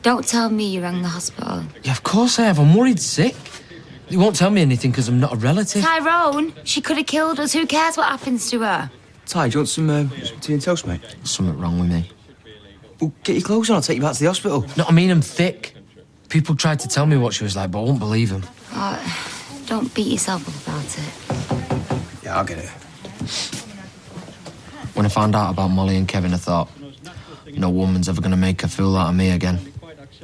Don't tell me you rang the hospital. Yeah, of course I have. I'm worried sick. You won't tell me anything because I'm not a relative. Tyrone, she could have killed us. Who cares what happens to her? Ty, do you want some tea and toast, mate? There's something wrong with me. Well, get your clothes on. I'll take you back to the hospital. No, I mean I'm thick. People tried to tell me what she was like, but I won't believe them. Oh, don't beat yourself up about it. Yeah, I'll get it. When I found out about Molly and Kevin, I thought, no woman's ever going to make a fool out of me again.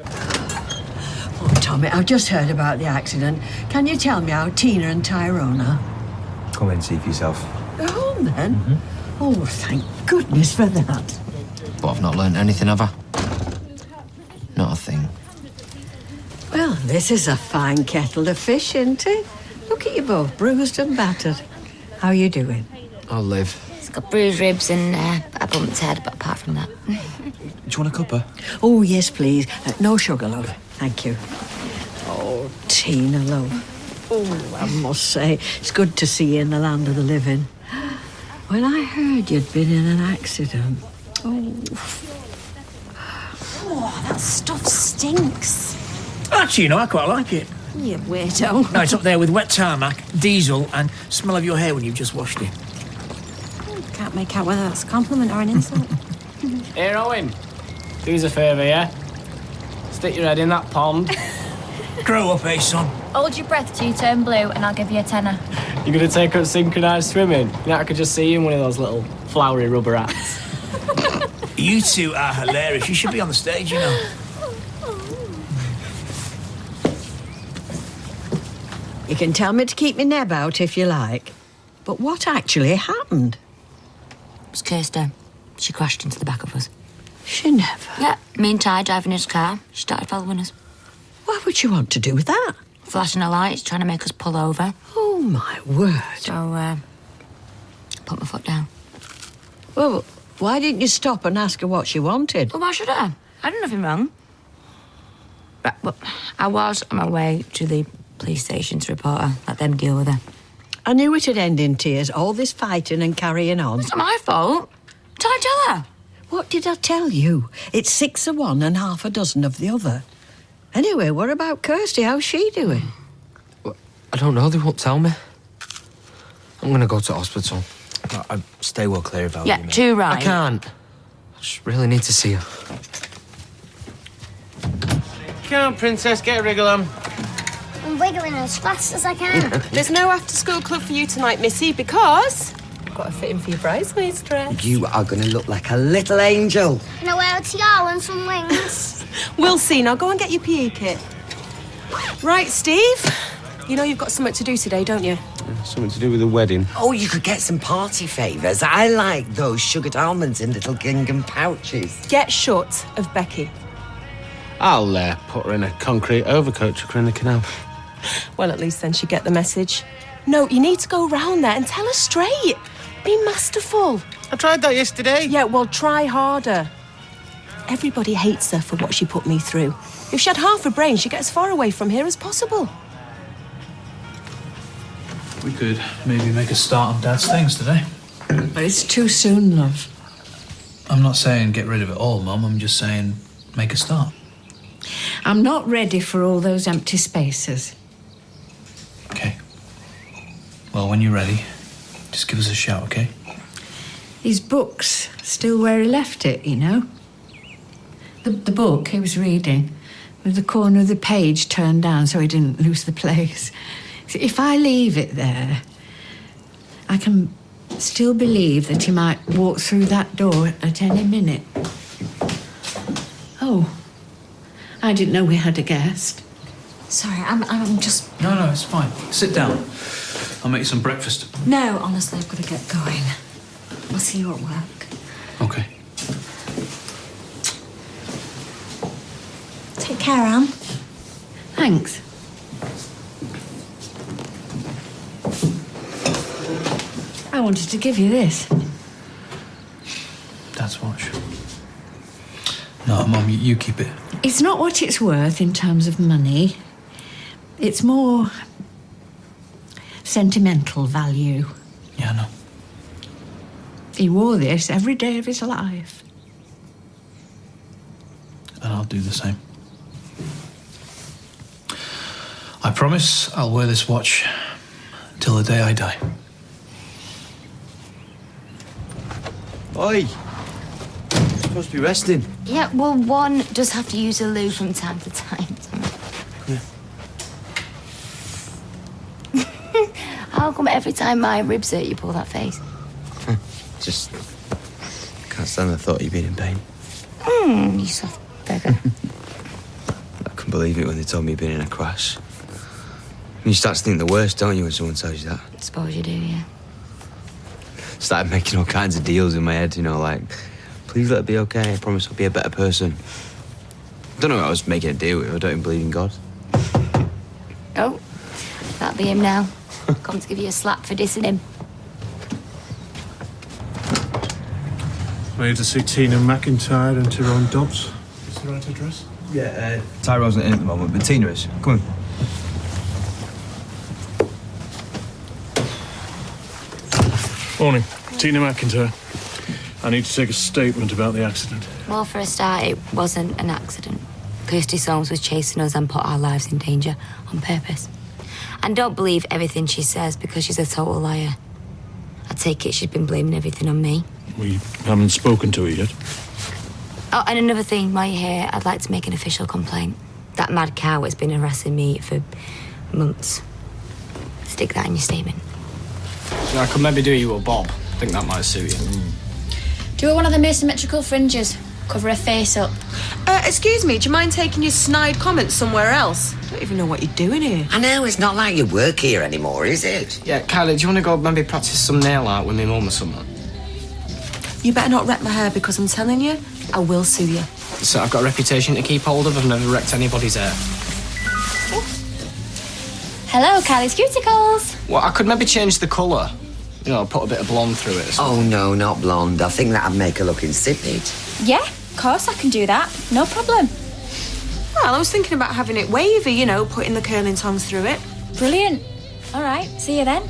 Oh, Tommy, I've just heard about the accident. Can you tell me how Tina and Tyrone are? Come in and see for yourself. They're home then? Oh, thank goodness for that. But I've not learned anything, have I? Not a thing. Well, this is a fine kettle of fish, isn't it? Look at you both, bruised and battered. How are you doing? I'll live. It's got bruised ribs and a bumped head, but apart from that. Do you want a cuppa? Oh, yes, please. No sugar, love. Thank you. Oh, Tina, love. Oh, I must say, it's good to see you in the land of the living. When I heard you'd been in an accident, Oh, that stuff stinks. Actually, you know, I quite like it. You weirdo. No, it's up there with wet tarmac, diesel, and smell of your hair when you've just washed it. Can't make out whether that's a compliment or an insult. Here, Owen. Do us a favour, yeah? Stick your head in that pond. Grow up, eh, son? Hold your breath till you turn blue and I'll give you a tenner. You're going to take up synchronised swimming? You know, I could just see you in one of those little flowery rubber hats. You two are hilarious. You should be on the stage, you know. you can tell me to keep my neb out if you like. But what actually happened? It was Kirsty. She crashed into the back of us. She never. Yeah, me and Ty driving his car. She started following us. What would you want to do with that? Flashing her lights, trying to make us pull over. Oh, my word. So, put my foot down. Well, why didn't you stop and ask her what she wanted? Well, why should I? I did nothing wrong. But I was on my way to the police station to report her. Let them deal with her. I knew it'd end in tears, all this fighting and carrying on. It's not my fault. Did I tell her? What did I tell you? It's 6 of one and half a dozen of the other. Anyway, what about Kirsty? How's she doing? Well, I don't know. They won't tell me. I'm going to go to hospital. Stay well clear about Yeah, you, mate. too right. I can't. I just really need to see her. Come on, Princess, get a wriggle on. I'm wiggling as fast as I can. There's no after-school club for you tonight, Missy, because I've got a fitting for your bridesmaid's dress. You are going to look like a little angel. Can I wear a tiara and some wings? We'll see. Now go and get your PE kit. Right, Steve. You know you've got something to do today, don't you? Something to do with the wedding. Oh, you could get some party favours. I like those sugared almonds in little gingham pouches. Get shut of Becky. I'll put her in a concrete overcoat, chuck her in the canal. Well, at least then she'd get the message. No, you need to go round there and tell her straight. Be masterful. I tried that yesterday. Yeah, well, try harder. Everybody hates her for what she put me through. If she had half a brain, she'd get as far away from here as possible. We could maybe make a start on Dad's things today. But it's too soon, love. I'm not saying get rid of it all, Mum. I'm just saying make a start. I'm not ready for all those empty spaces. Okay. Well, when you're ready, just give us a shout, okay? His book's still where he left it, you know. The book he was reading, with the corner of the page turned down so he didn't lose the place. See, if I leave it there, I can still believe that he might walk through that door at any minute. Oh, I didn't know we had a guest. Sorry, I'm just... No, it's fine. Sit down. I'll make you some breakfast. No, honestly, I've got to get going. I'll see you at work. Okay. Take care, Anne. Thanks. I wanted to give you this. Dad's watch. No, Mum, you keep it. It's not what it's worth in terms of money. It's more sentimental value. Yeah, I know. He wore this every day of his life. And I'll do the same. I promise I'll wear this watch till the day I die. Oi! You're supposed to be resting. Yeah, well, one does have to use a loo from time to time. How come every time my ribs hurt, you pull that face? Just can't stand the thought of you being in pain. You soft beggar. I couldn't believe it when they told me you'd been in a crash. You start to think the worst, don't you, when someone tells you that? I suppose you do, yeah. Started making all kinds of deals in my head, you know, like, please let it be okay, I promise I'll be a better person. I don't know what I was making a deal with, I don't even believe in God. Oh, that'll be him now. Come to give you a slap for dissing him. Ready to see Tina McIntyre and Tyrone Dobbs? Is the right address? Yeah, Tyrone's not in at the moment, but Tina is. Come on. Morning. Tina McIntyre. I need to take a statement about the accident. Well, for a start, it wasn't an accident. Kirsty Soames was chasing us and put our lives in danger on purpose. And don't believe everything she says because she's a total liar. I take it she's been blaming everything on me. We haven't spoken to her yet. Oh, and another thing, while you're here, I'd like to make an official complaint. That mad cow has been harassing me for months. Stick that in your statement. I could maybe do you a bob. I think that might suit you. Do one of the asymmetrical fringes. Cover her face up. Excuse me, do you mind taking your snide comments somewhere else? I don't even know what you're doing here. I know, it's not like you work here anymore, is it? Yeah, Kylie, do you want to go maybe practice some nail art with me mum or something? You better not wreck my hair because I'm telling you, I will sue you. So I've got a reputation to keep hold of. I've never wrecked anybody's hair. Hello, Kylie's Cuticles. Well, I could maybe change the colour. You know, put a bit of blonde through it or something. Oh, no, not blonde. I think that'd make her look insipid. Yeah, of course I can do that. No problem. Well, I was thinking about having it wavy, you know, putting the curling tongs through it. Brilliant. All right, see you then.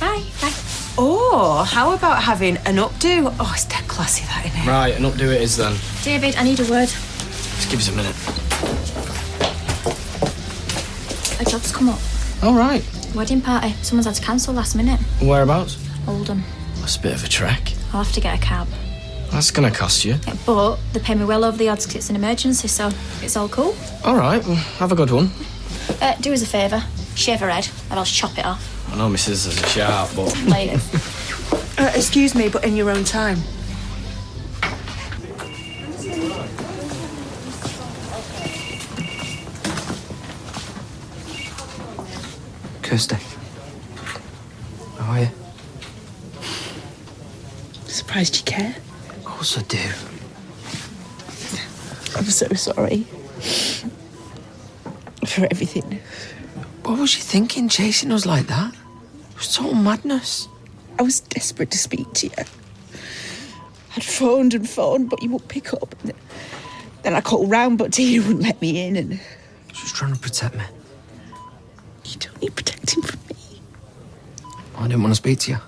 Bye. Bye. Or how about having an updo? Oh, it's dead classy, that, isn't it? Right, and updo it is then. David, I need a word. Just give us a minute. A job's come up. All right. Wedding party. Someone's had to cancel last minute. Whereabouts? Oldham. That's a bit of a trek. I'll have to get a cab. That's going to cost you. Yeah, but they pay me well over the odds because it's an emergency, so it's all cool. All right, well, have a good one. Do us a favour. Shave her head, or else chop it off. I know my scissors are sharp, but... Later. Excuse me, but in your own time. Kirsty. How are you? Surprised you care. Of course I do. I'm so sorry. For everything. What was you thinking, chasing us like that? It was total madness. I was desperate to speak to you. I'd phoned and phoned, but you wouldn't pick up. Then I called round, but Tina wouldn't let me in, and... She was trying to protect me. You don't need protecting from me. I didn't want to speak to you.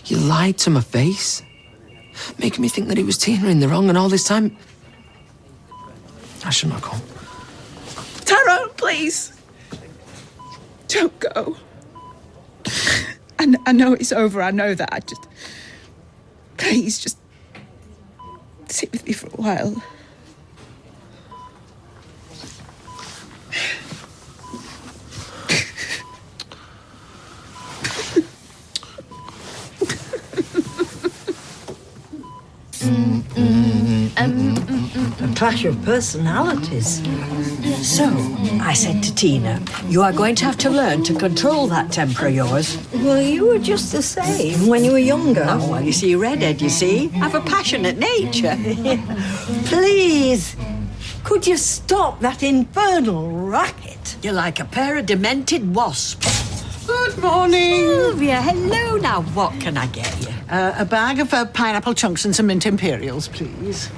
You lied to my face, making me think that it was Tina in the wrong, and all this time... I shouldn't have come. Tyrone, please. Don't go. I know it's over, I know that. I just... Please, just... sit with me for a while. A clash of personalities. So, I said to Tina, you are going to have to learn to control that temper of yours. Well, you were just the same when you were younger. Oh, well, you see, redhead, you see. I have a passionate nature. Please, could you stop that infernal racket? You're like a pair of demented wasps. Good morning. Sylvia, hello. Now, what can I get you? A bag of pineapple chunks and some mint imperials, please.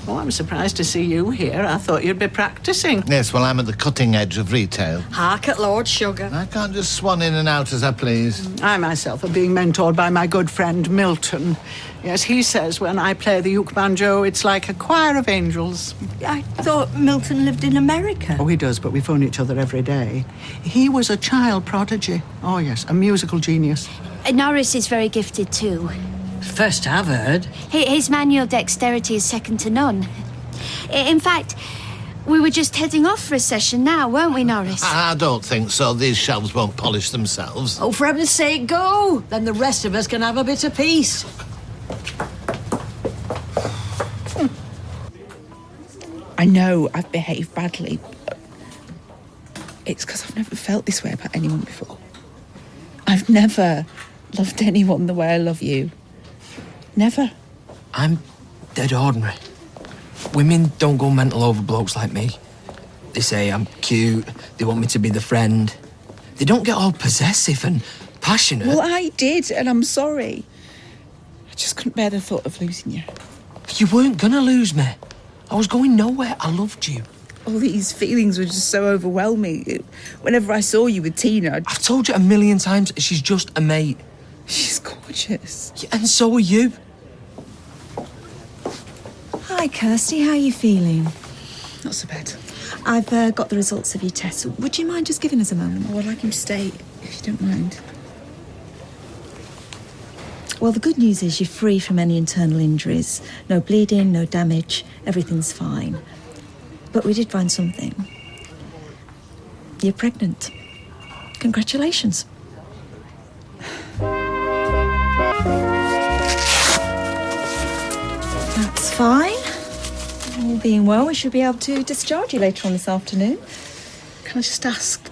Oh, I'm surprised to see you here. I thought you'd be practicing. Yes, well, I'm at the cutting edge of retail. Hark at Lord Sugar. I can't just swan in and out as I please. I myself am being mentored by my good friend Milton. Yes, he says when I play the uke banjo, it's like a choir of angels. I thought Milton lived in America. Oh, he does, but we phone each other every day. He was a child prodigy. Oh, yes, a musical genius. Norris is very gifted too. First I've heard. His manual dexterity is second to none. In fact, we were just heading off for a session now, weren't we, Norris? I don't think so. These shelves won't polish themselves. Oh, for heaven's sake, go! Then the rest of us can have a bit of peace. I know I've behaved badly, but it's because I've never felt this way about anyone before. I've never loved anyone the way I love you. Never. I'm dead ordinary. Women don't go mental over blokes like me. They say I'm cute, they want me to be the friend. They don't get all possessive and passionate. Well, I did, and I'm sorry. I just couldn't bear the thought of losing you. You weren't gonna lose me. I was going nowhere. I loved you. All these feelings were just so overwhelming. Whenever I saw you with Tina... I've told you a million times, she's just a mate. She's gorgeous. Yeah, and so are you. Hi, Kirsty. How are you feeling? Not so bad. I've got the results of your test. Would you mind just giving us a moment? Oh, I'd like him to stay, if you don't mind. Well, the good news is you're free from any internal injuries. No bleeding, no damage. Everything's fine. But we did find something. You're pregnant. Congratulations. That's fine. All being well, we should be able to discharge you later on this afternoon. Can I just ask,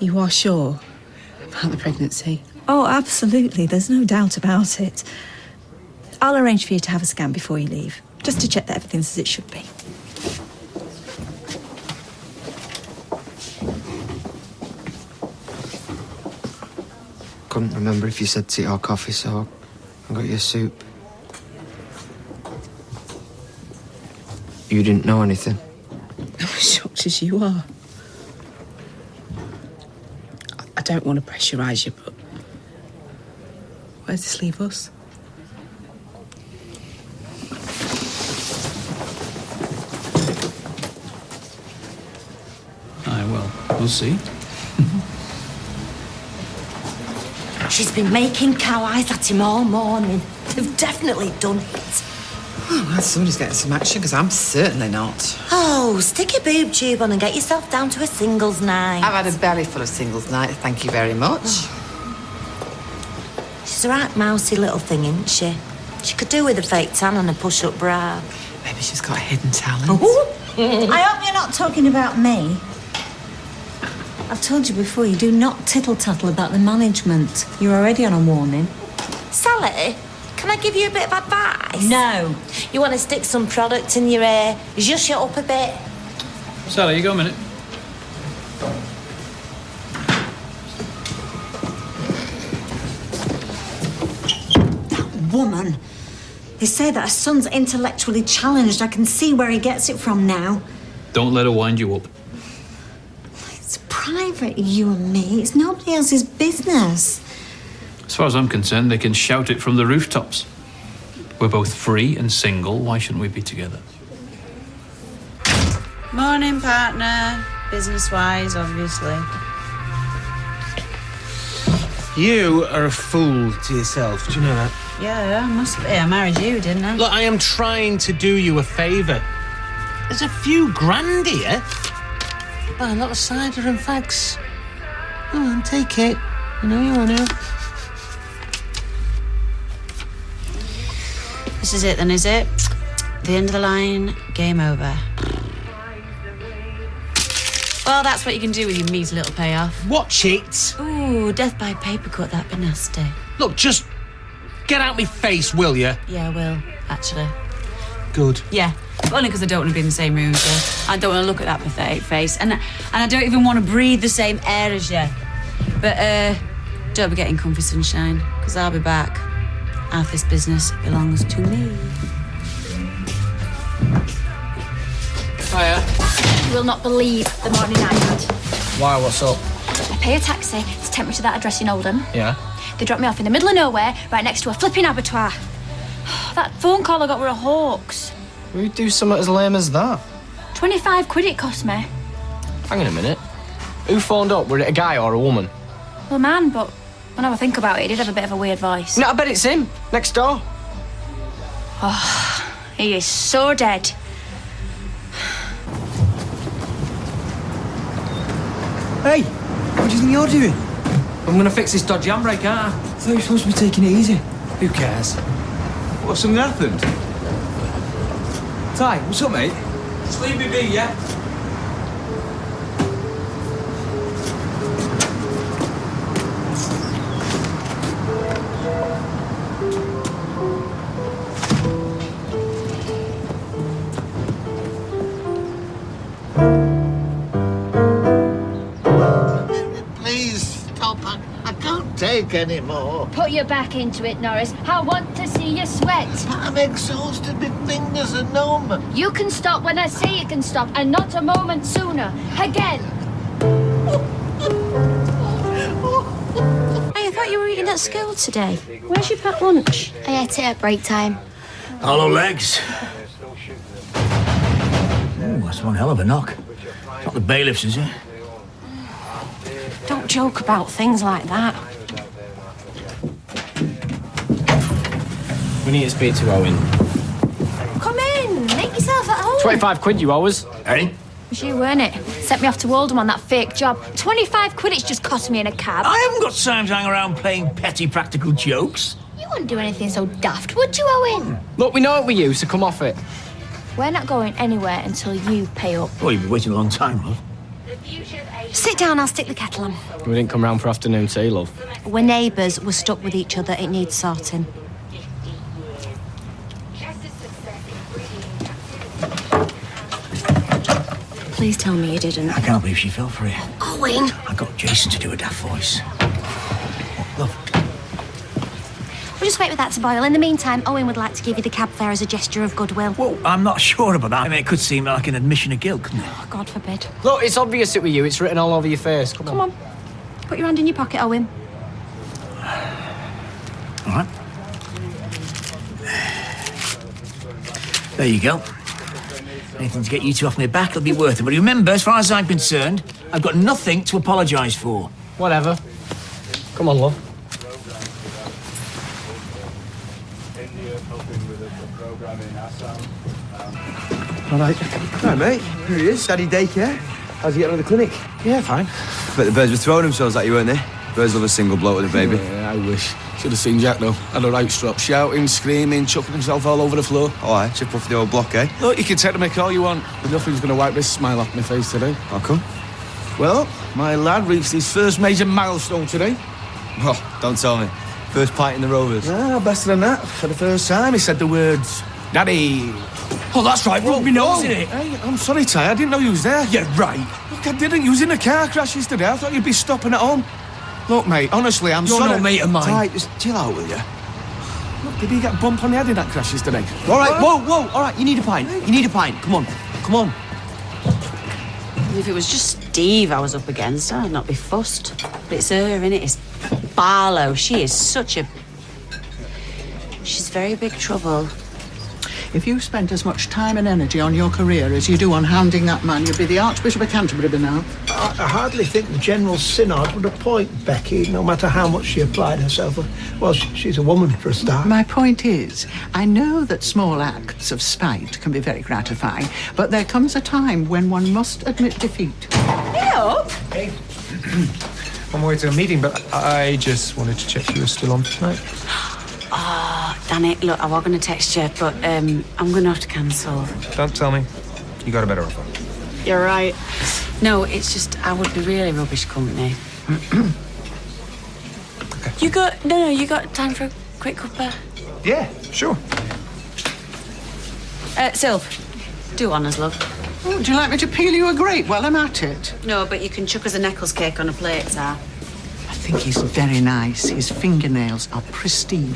you are sure about the pregnancy? Oh, absolutely. There's no doubt about it. I'll arrange for you to have a scan before you leave, just to check that everything's as it should be. Couldn't remember if you said tea or coffee, so I got you a soup. You didn't know anything? I'm as shocked as you are. I don't want to pressurise you, but where does this leave us? Aye, well, we'll see. She's been making cow eyes at him all morning. They've definitely done it. Oh, well, somebody's getting some action, because I'm certainly not. Oh, stick your boob tube on and get yourself down to a singles night. I've had a belly full of singles night, thank you very much. She's a right mousy little thing, isn't she? She could do with a fake tan and a push-up bra. Maybe she's got a hidden talent. I hope you're not talking about me. I've told you before, you do not tittle-tattle about the management. You're already on a warning. Sally, can I give you a bit of advice? No. You want to stick some product in your hair? Just shut up a bit. Sally, you go a minute. Woman. They say that her son's intellectually challenged. I can see where he gets it from now. Don't let her wind you up. It's private, you and me. It's nobody else's business. As far as I'm concerned, they can shout it from the rooftops. We're both free and single. Why shouldn't we be together? Morning, partner. Business-wise, obviously. You are a fool to yourself. Do you know that? Yeah, must be. I married you, didn't I? Look, I am trying to do you a favour. There's a few grand here. Buy a lot of cider and fags. Come on, take it. You know you want to. This is it then, is it? The end of the line, game over. Well, that's what you can do with your measly little payoff. Watch it. Ooh, death by paper cut, that'd be nasty. Look, just get out my face, will you? Yeah, I will, actually. Good. Yeah, only because I don't want to be in the same room as you. I don't want to look at that pathetic face. And I don't even want to breathe the same air as you. But, don't be getting comfy, sunshine, because I'll be back. Half this business belongs to me. Hiya. You will not believe the morning I had. Why, what's up? I pay a taxi to take me to that address in Oldham. Yeah? They dropped me off in the middle of nowhere, right next to a flipping abattoir. That phone call I got were a hoax. Who'd do something as lame as that? 25 quid it cost me. Hang on a minute. Who phoned up? Were it a guy or a woman? Well, man, but whenever I think about it, he did have a bit of a weird voice. No, I bet it's him. Next door. Oh, he is so dead. Hey, what do you think you're doing? I'm gonna fix this dodgy handbrake, aren't I? I thought you were supposed to be taking it easy. Who cares? What, something happened? Ty, what's up, mate? Just leave me be, yeah? Please stop. I can't take any more. Put your back into it, Norris. I want to see you sweat. I'm exhausted. My fingers are numb. You can stop when I say you can stop, and not a moment sooner. Again. Hey, I thought you were eating at school today. Where's your packed lunch? I ate it at break time. Hollow legs. Oh, that's one hell of a knock. Not the bailiffs, is it? Don't joke about things like that. We need to speak to Owen. Come in. Make yourself at home. 25 quid you owe us. Hey? It was you, weren't it? Sent me off to Oldham on that fake job. 25 quid it's just cost me in a cab. I haven't got time to hang around playing petty practical jokes. You wouldn't do anything so daft, would you, Owen? Look, we know it with you, so come off it. We're not going anywhere until you pay up. Oh, you've been waiting a long time, love. Sit down, I'll stick the kettle on. We didn't come round for afternoon tea, love. We're neighbours, we're stuck with each other, it needs sorting. Please tell me you didn't. I can't believe she fell for it. Owen! I got Jason to do a daft voice. Love. We'll just wait for that to boil. In the meantime, Owen would like to give you the cab fare as a gesture of goodwill. Well, I'm not sure about that. I mean, it could seem like an admission of guilt, couldn't it? Oh, God forbid. Look, it's obvious it with you. It's written all over your face. Come on. Put your hand in your pocket, Owen. All right. There you go. Anything to get you two off my back, it'll be worth it. But remember, as far as I'm concerned, I've got nothing to apologise for. Whatever. Come on, love. All right. Hi, mate. Here he is. Daddy daycare. How's he getting on the clinic? Yeah, fine. Bet the birds were throwing themselves at you, weren't they? Birds love a single bloke with a baby. Yeah, I wish. Should have seen Jack, though. Had a right strop. Shouting, screaming, chucking himself all over the floor. All right, chip off the old block, eh? Look, you can take the mick all you want, but nothing's going to wipe this smile off my face today. How come? Well, My lad reached his first major milestone today. Oh, don't tell me. First pint in the Rovers. Ah, better than that. For the first time, he said the words, Daddy. Oh, that's right. Rub me nose in it. Hey, I'm sorry, Ty. I didn't know you was there. Yeah, right. Look, I didn't. You was in a car crash yesterday. I thought you'd be stopping at home. Look, mate, honestly, I'm You're sorry. no mate of mine. Ty, just chill out, will you? Look, did he get a bump on the head in that crash yesterday? All right, whoa. All right, you need a pint. You need a pint. Come on. If it was just Steve I was up against, I'd not be fussed. But it's her, innit? It's Barlow. She is such a... She's very big trouble. If you spent as much time and energy on your career as you do on hounding that man, you'd be the Archbishop of Canterbury by now. I hardly think the General Synod would appoint Becky, no matter how much she applied herself. Well, she's a woman for a start. My point is, I know that small acts of spite can be very gratifying, but there comes a time when one must admit defeat. Get up! Hey. On my way to a meeting, but I just wanted to check you were still on tonight. Oh, damn it. Look, I was going to text you, but I'm going to have to cancel. Don't tell me. You got a better offer. You're right. No, it's just I would be really rubbish company. Okay. You got time for a quick cuppa? Yeah, sure. Sylv, do honours, love. Oh, would you like me to peel you a grape while I'm at it? No, but you can chuck us a Neckles cake on a plate, Tar. I think he's very nice. His fingernails are pristine.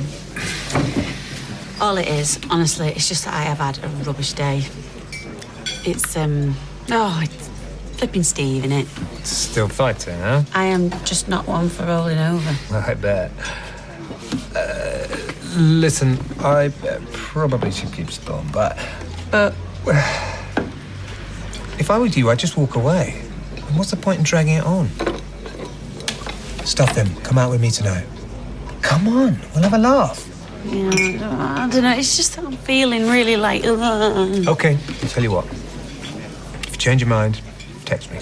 All it is, honestly, it's just that I have had a rubbish day. It's, it's flipping Steve, innit? Still fighting, huh? I am just not one for rolling over. I bet. Listen, I probably should keep still, but if I were you, I'd just walk away. And what's the point in dragging it on? Stuff them. Come out with me tonight. Come on, we'll have a laugh. Yeah, I don't know. It's just that I'm feeling really like... Okay, I'll tell you what. If you change your mind, text me.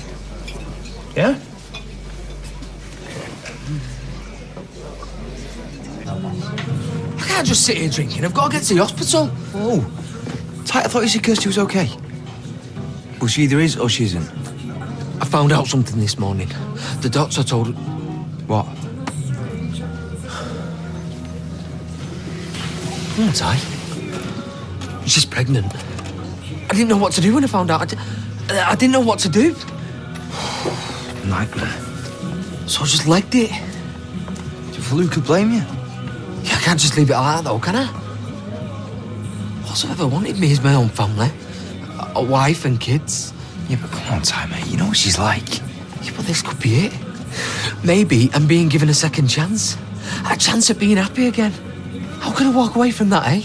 Yeah? I can't just sit here drinking. I've got to get to the hospital. Whoa. Ty, I thought you said Kirsty was okay. Well, she either is or she isn't. I found out something this morning. The doctor told... What? Come on, Ty. She's pregnant. I didn't know what to do when I found out. I didn't know what to do. Nightmare. So I just legged it. Who could blame you? Yeah, I can't just leave it like that, though, can I? All I've ever wanted me is my own family. A wife and kids. Yeah, but come on, Ty, mate. You know what she's like. Yeah, but this could be it. Maybe I'm being given a second chance. A chance at being happy again. How can I walk away from that, eh?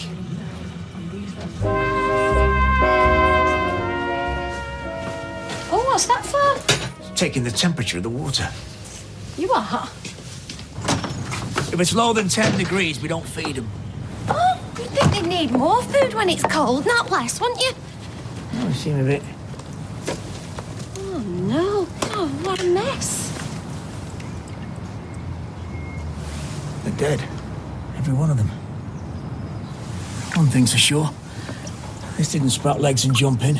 Oh, what's that for? Taking the temperature of the water. You are? If it's lower than 10 degrees, we don't feed them. Oh, you'd think they need more food when it's cold, not less, wouldn't you? Oh, you seem a bit... Oh, no. Oh, what a mess. They're dead. Every one of them. One thing's for sure. This didn't sprout legs and jump in.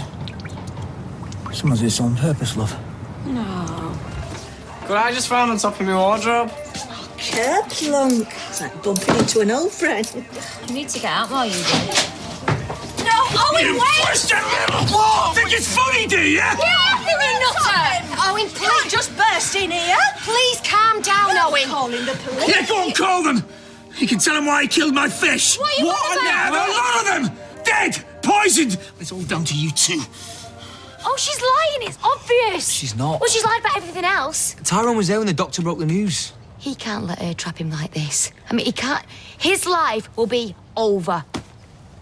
Someone's this on purpose, love. No. Could I just found on top of my wardrobe? Kerplunk. It's like bumping into an old friend. You need to get out more, you do. No, Owen, wait! Think it's funny, do you? Yeah, you nutter! Owen, please just burst in here. Please calm down, Owen. Calling the police. Yeah, go on, call them. You can tell them why he killed my fish. What are you on about? Yeah, a lot of them. Dead. Poisoned. It's all down to you two. Oh, she's lying. It's obvious. She's not. Well, she's lied about everything else. Tyrone was there when the doctor broke the news. He can't let her trap him like this. I mean, he can't. His life will be over.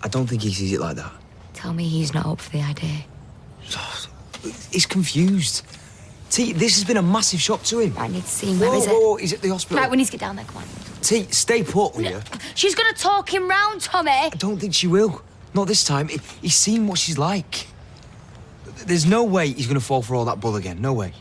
I don't think he sees it like that. Tell me he's not up for the idea. He's confused. T, this has been a massive shock to him. I need to see him. Where is it? Whoa, he's at the hospital. Right, we need to get down there. Come on. T, stay put, will you? She's going to talk him round, Tommy. I don't think she will. Not this time. He's seen what she's like. There's no way he's going to fall for all that bull again. No way.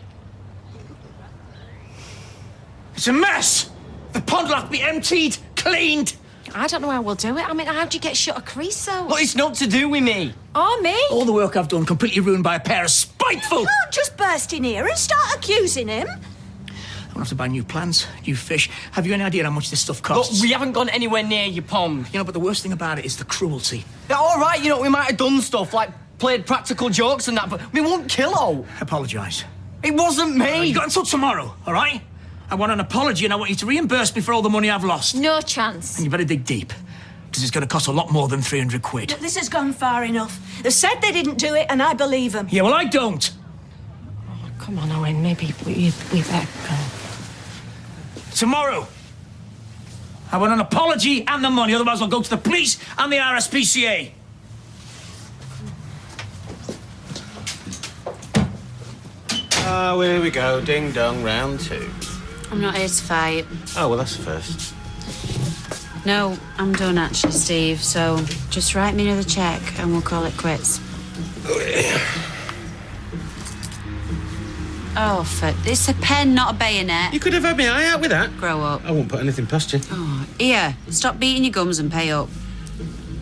It's a mess. The pond will have to be emptied, cleaned. I don't know how we'll do it. I mean, how do you get shut of crease so? Well, it's not to do with me. Or me? All the work I've done completely ruined by a pair of spiteful spiteful! You can't just burst in here and start accusing him. I'm gonna have to buy new plants, new fish. Have you any idea how much this stuff costs? Look, we haven't gone anywhere near your pond. You know, but the worst thing about it is the cruelty. Yeah, all right, you know, we might have done stuff like played practical jokes and that, but we won't kill her. Apologise. It wasn't me. You got until tomorrow, all right? I want an apology and I want you to reimburse me for all the money I've lost. No chance. And you better dig deep, because it's going to cost a lot more than 300 quid. This has gone far enough. They said they didn't do it, and I believe them. Yeah, well, I don't. Come on, Owen, maybe we better go. Tomorrow. I want an apology and the money, otherwise I'll go to the police and the RSPCA. Oh, here we go. Ding dong, round 2. I'm not here to fight. Oh, well, that's the first. No, I'm done actually, Steve. So just write me another check and we'll call it quits. Oh, it's a pen, not a bayonet. You could have had my eye out with that. Grow up. I won't put anything past you. Oh, here, stop beating your gums and pay up.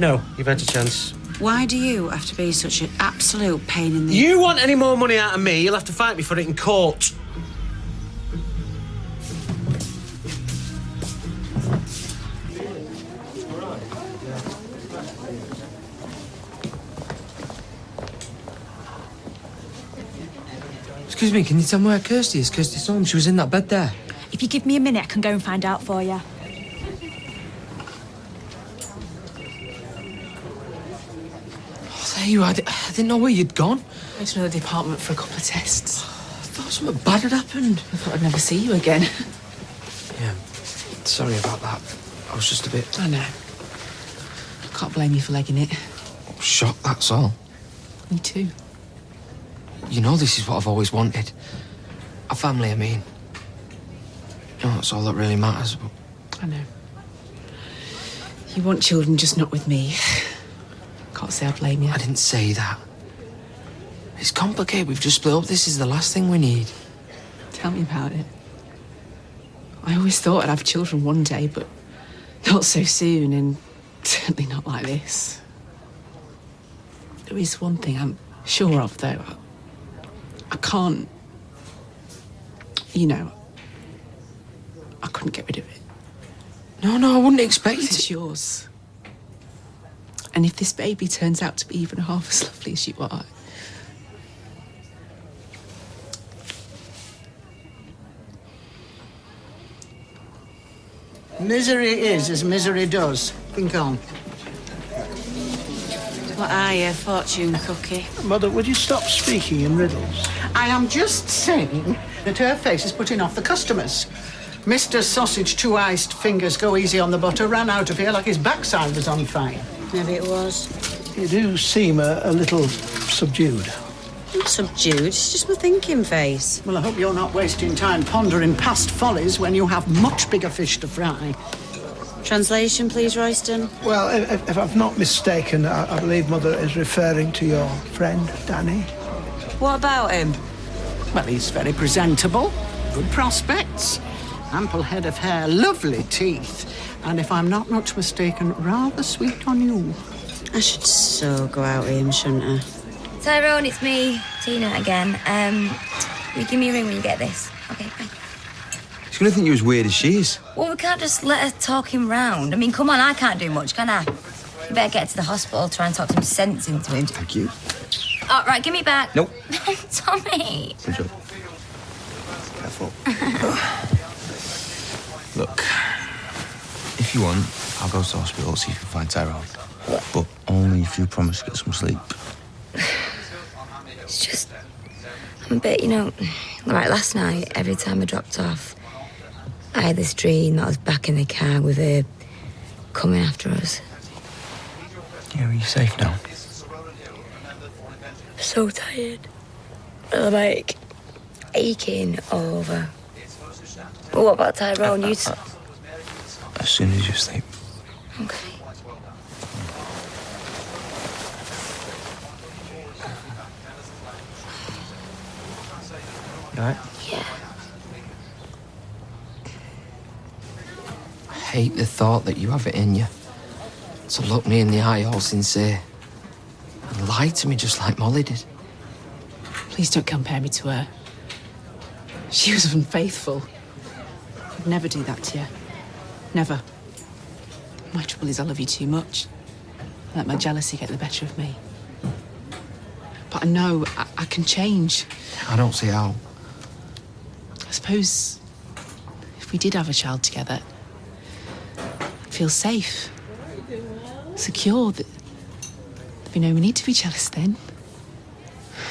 No, you've had your chance. Why do you have to be such an absolute pain in the... You want any more money out of me, you'll have to fight me for it in court. Excuse me, can you tell me where Kirsty is? Kirsty's home. She was in that bed there. If you give me a minute, I can go and find out for you. Oh, there you are. I didn't know where you'd gone. I went to another department for a couple of tests. I thought something bad had happened. I thought I'd never see you again. Yeah, sorry about that. I was just a bit... I know. Can't blame you for legging it. shocked, that's all. Me too. You know this is what I've always wanted. A family, I mean. You know, that's all that really matters. But... I know. You want children, just not with me. Can't say I blame you. I didn't say that. It's complicated. We've just split up. This is the last thing we need. Tell me about it. I always thought I'd have children one day, but not so soon, and certainly not like this. There is one thing I'm sure of, though. I can't... You know, I couldn't get rid of it. No, I wouldn't expect it. It's yours. And if this baby turns out to be even half as lovely as you are... Misery is as misery does. Think on. What are you, fortune cookie? Mother, would you stop speaking in riddles? I am just saying that her face is putting off the customers. Mr. Sausage Two-Iced Fingers Go Easy on the Butter ran out of here like his backside was on fire. Maybe it was. You do seem a little subdued. Not subdued, it's just my thinking face. Well, I hope you're not wasting time pondering past follies when you have much bigger fish to fry. Translation, please, Royston. Well, if I've not mistaken, I believe Mother is referring to your friend, Danny. What about him? Well, he's very presentable, good prospects, ample head of hair, lovely teeth, and if I'm not much mistaken, rather sweet on you. I should so go out with him, shouldn't I? Tyrone, it's me, Tina again. You give me a ring when you get this. Okay, bye. She's gonna think you're as weird as she is. Well, we can't just let her talk him round. I mean, come on, I can't do much, can I? You better get to the hospital, try and talk some sense into him. Thank you. Oh, right, give me back. Nope. Tommy. Good job. Careful. Look, if you want, I'll go to the hospital, see if you can find Tyrone. But only if you promise to get some sleep. It's just, I'm a bit, like last night, every time I dropped off, I had this dream that I was back in the car with her coming after us. Yeah, are you safe now? So tired. I'm like aching all over. But what about Tyrone? As soon as you sleep. Okay. You all right? Yeah. I hate the thought that you have it in you to look me in the eye all sincere and lie to me just like Molly did. Please don't compare me to her. She was unfaithful. I'd never do that to you. Never. My trouble is I love you too much. I let my jealousy get the better of me. But I know I can change. I don't see how. I suppose if we did have a child together, I'd feel safe, secure. There'd be no need to be jealous then.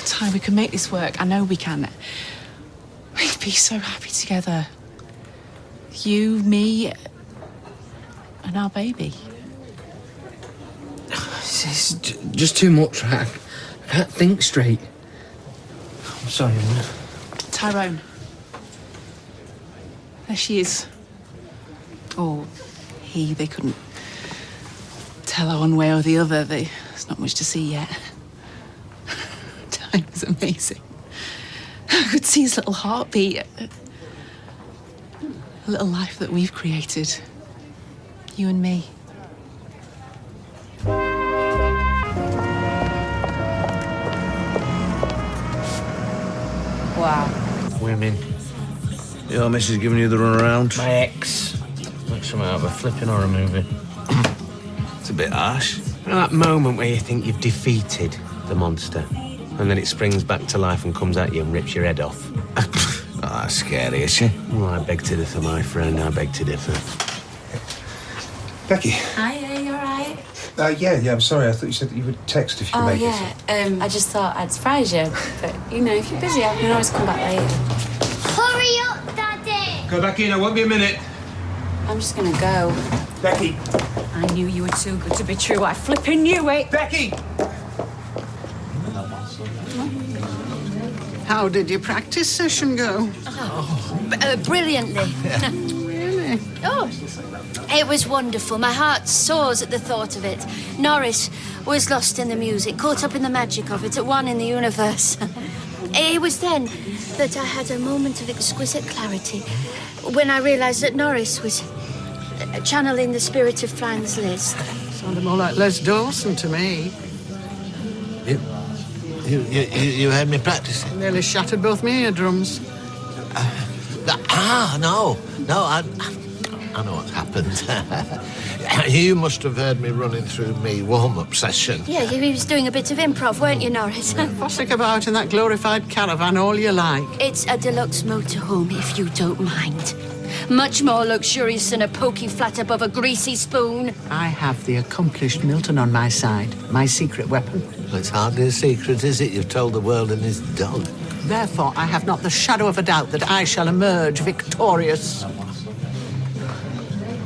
Ty, we can make this work. I know we can. We'd be so happy together. You, me, and our baby. It's just too much. I can't think straight. I'm sorry, Emma. Tyrone. There she is. Or he, they couldn't tell her one way or the other. There's not much to see yet. Ty was amazing. I could see his little heartbeat. A little life that we've created. You and me. Wow. Women. Your missus giving you the runaround? My ex. Like something out of a flipping horror movie. It's a bit harsh. You know that moment where you think you've defeated the monster, and then it springs back to life and comes at you and rips your head off? Oh, that's scary, is she? Well, I beg to differ, my friend. I beg to differ. Becky. Hiya, you alright? Yeah, I'm sorry. I thought you said that you would text if you could make it. I just thought I'd surprise you. But, you know, if you're busy, I can always come back later. Hurry up, Daddy! Go back in, I won't be a minute. I'm just gonna go. Becky! I knew you were too good to be true. I flipping knew it. Becky! How did your practice session go? Brilliantly. Really? Oh, it was wonderful. My heart soars at the thought of it. Norris was lost in the music, caught up in the magic of it, at one in the universe. It was then that I had a moment of exquisite clarity when I realised that Norris was channeling the spirit of Franz Liszt. Sounded more like Les Dawson to me. You heard me practicing? Nearly shattered both my eardrums. No, I know what's happened. You must have heard me running through me warm-up session. Yeah, you was doing a bit of improv, weren't you, Norris? Fossick about in that glorified caravan all you like. It's a deluxe motorhome, if you don't mind. Much more luxurious than a pokey flat above a greasy spoon. I have the accomplished Milton on my side, my secret weapon. Well, it's hardly a secret, is it? You've told the world and his dog. Therefore, I have not the shadow of a doubt that I shall emerge victorious.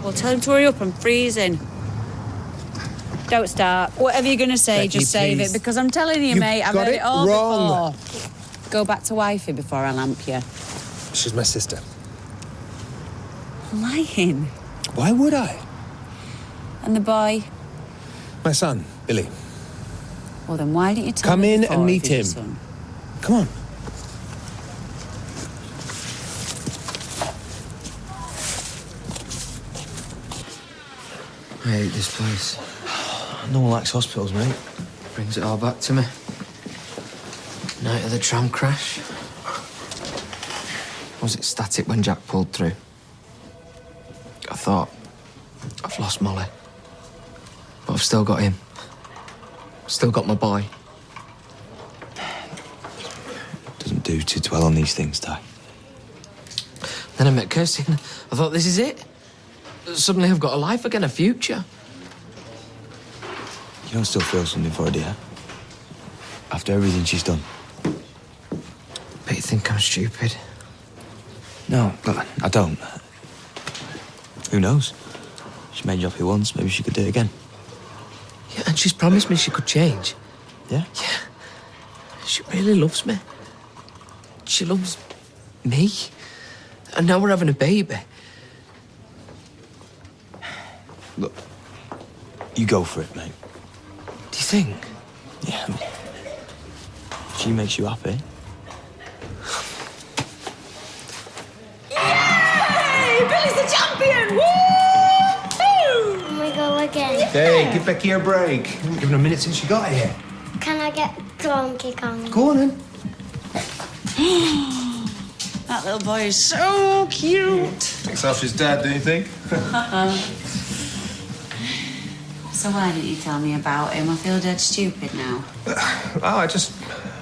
Well, tell him to hurry up, I'm freezing. Don't start. Whatever you're going to say, Becky, just save please. it, because I'm telling you, You've mate, I've got heard it it all wrong. before. Go back to wifey before I lamp you. She's my sister. Lying. Why would I? And the boy? My son, Billy. Well, then why didn't you tell Come me in before and if meet he's him. your son? Come on. I hate this place. No one likes hospitals, mate. Brings it all back to me. Night of the tram crash. Was it static when Jack pulled through? I thought, I've lost Molly. But I've still got him. Still got my boy. Doesn't do to dwell on these things, Ty. Then I met Kirsty and I thought, this is it. Suddenly I've got a life again, a future. You don't still feel something for her, do you? After everything she's done. But you think I'm stupid? No, but I don't. Who knows? She made you happy once, maybe she could do it again. Yeah, and she's promised me she could change. Yeah? Yeah. She really loves me. She loves me. And now we're having a baby. Look, you go for it, mate. Do you think? Yeah. If she makes you happy. Yay! Billy's the champion! Woo! We go again. Hey, give Becky a break. Give her a minute since she got here. Can I get Donkey Kong? Go on, then. That little boy is so cute. Thinks after his dad, don't you think? So why didn't you tell me about him? I feel dead stupid now. Oh, I just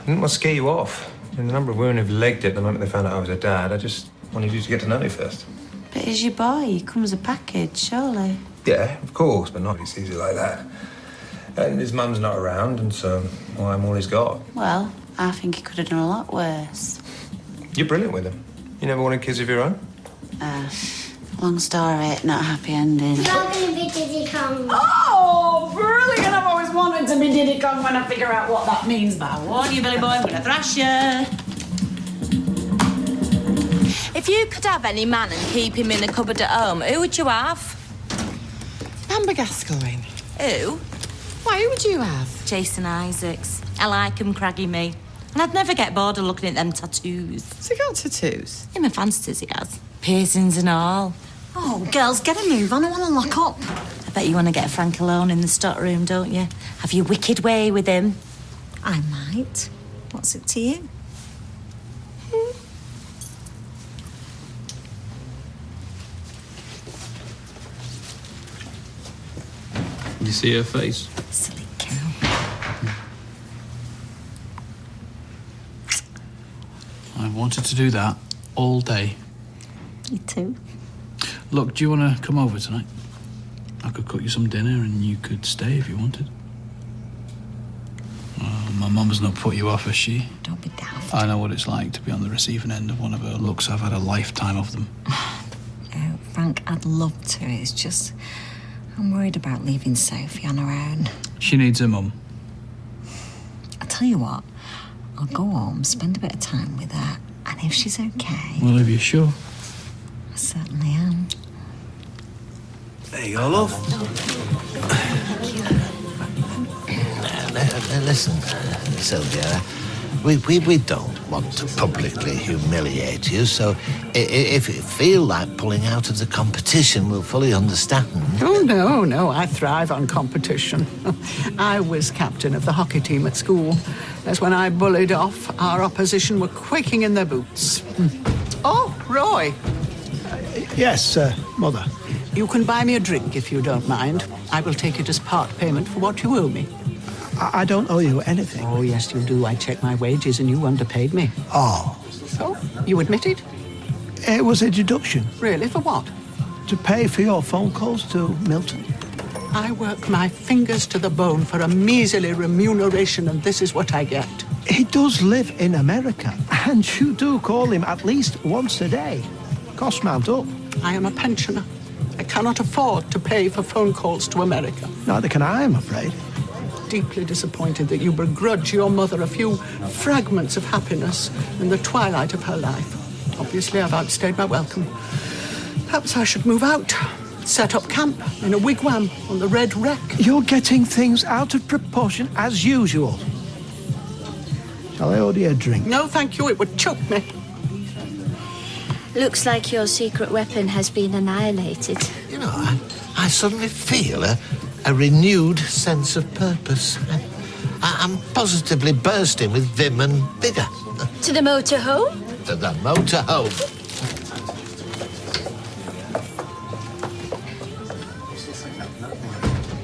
didn't want to scare you off. And the number of women who've legged it the moment they found out I was a dad, I just wanted you to get to know me first. But he's your boy. He comes a package, surely. Yeah, of course, but nobody sees it like that. And his mum's not around, and so well, I'm all he's got. Well, I think he could have done a lot worse. You're brilliant with him. You never wanted kids of your own? Long story, not a happy ending. You're going to be Diddy Kong. Oh, brilliant! I've always wanted to be Diddy Kong when I figure out what that means. But I warn you, Billy boy, I'm gonna thrash you. If you could have any man and keep him in a cupboard at home, who would you have? Amber Gascoigne. Who? Why, who would you have? Jason Isaacs. I like him, craggy me. And I'd never get bored of looking at them tattoos. Has he got tattoos? In my fantasies, he has. Piercings and all. Oh, girls, get a move on. I want to lock up. I bet you want to get Frank alone in the stock room, don't you? Have your wicked way with him. I might. What's it to you? You see her face? Silly cow. I wanted to do that all day. Me too. Look, do you want to come over tonight? I could cook you some dinner and you could stay if you wanted. My mum's not put you off, has she? Don't be daft. I know what it's like to be on the receiving end of one of her looks. I've had a lifetime of them. Oh, Frank, I'd love to. It's just I'm worried about leaving Sophie on her own. She needs her mum. I'll tell you what. I'll go home, spend a bit of time with her, and if she's okay... Well, if you're sure. I certainly am. There you go, love. Listen, Sylvia, we don't want to publicly humiliate you, so if you feel like pulling out of the competition, we'll fully understand. Oh, no, I thrive on competition. I was captain of the hockey team at school. That's when I bullied off. Our opposition were quaking in their boots. Oh, Roy. Yes, Mother. You can buy me a drink if you don't mind. I will take it as part payment for what you owe me. I don't owe you anything. Oh, yes, you do. I checked my wages and you underpaid me. Oh. So, you admit it? It was a deduction. Really? For what? To pay for your phone calls to Milton. I work my fingers to the bone for a measly remuneration, and this is what I get. He does live in America, and you do call him at least once a day. Costs mount up. I am a pensioner. I cannot afford to pay for phone calls to America. Neither can I, I'm afraid. Deeply disappointed that you begrudge your mother a few fragments of happiness in the twilight of her life. Obviously, I've outstayed my welcome. Perhaps I should move out, set up camp in a wigwam on the Red Wreck. You're getting things out of proportion as usual. Shall I order you a drink? No, thank you. It would choke me. Looks like your secret weapon has been annihilated. You know, I suddenly feel a renewed sense of purpose. I'm positively bursting with vim and vigour. To the motorhome? To the motorhome.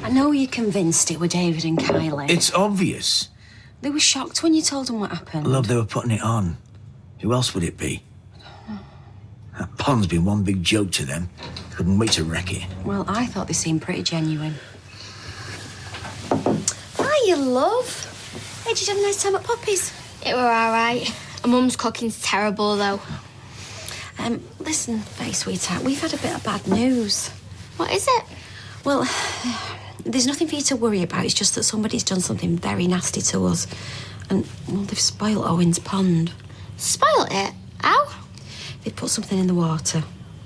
I know you're convinced it were David and Kylie. It's obvious. They were shocked when you told them what happened. Love, they were putting it on. Who else would it be? That pond's been one big joke to them. Couldn't wait to wreck it. Well, I thought they seemed pretty genuine. Hiya, love. Hey, did you have a nice time at Poppy's? It were all right. Mum's cooking's terrible, though. Listen, very sweetheart, we've had a bit of bad news. What is it? Well, there's nothing for you to worry about. It's just that somebody's done something very nasty to us. And, well, they've spoiled Owen's pond. Spoiled it? How? They put something in the water,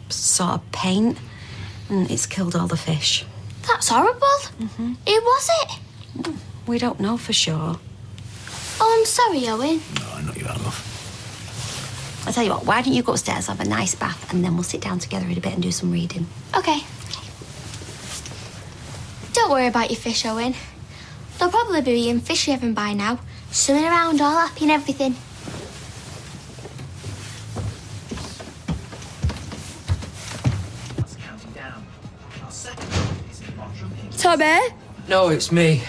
sort of paint, and it's killed all the fish. That's horrible. Mm-hmm. Who was it? We don't know for sure. Oh, I'm sorry, Owen. No, not you, love. I'll tell you what, why don't you go upstairs, have a nice bath, and then we'll sit down together in a bit and do some reading. Okay. Don't worry about your fish, Owen. They'll probably be in fish heaven by now, swimming around all happy and everything. Tommy? No, it's me.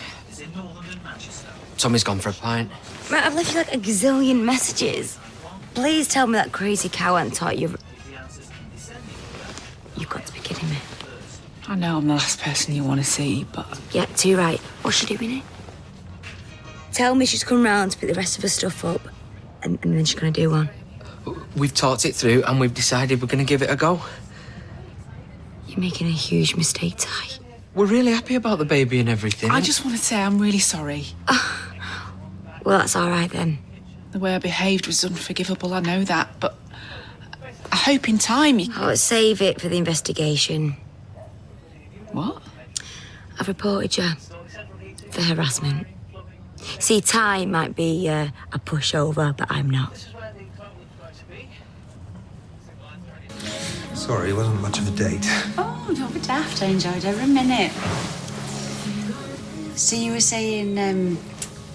Tommy's gone for a pint. Mate, I've left you like a gazillion messages. Please tell me that crazy cow hasn't taught you. You've got to be kidding me. I know I'm the last person you want to see, but... Yeah, too right. What's she doing here? Tell me she's come round to pick the rest of her stuff up, and then she's going to do one. We've talked it through and we've decided we're going to give it a go. You're making a huge mistake, Ty. We're really happy about the baby and everything. I just want to say I'm really sorry. Well, that's all right then. The way I behaved was unforgivable, I know that, but I hope in time you... Oh, save it for the investigation. What? I've reported you for harassment. See, Ty might be a pushover, but I'm not. Sorry, it wasn't much of a date. Oh, don't be daft. I enjoyed every minute. So you were saying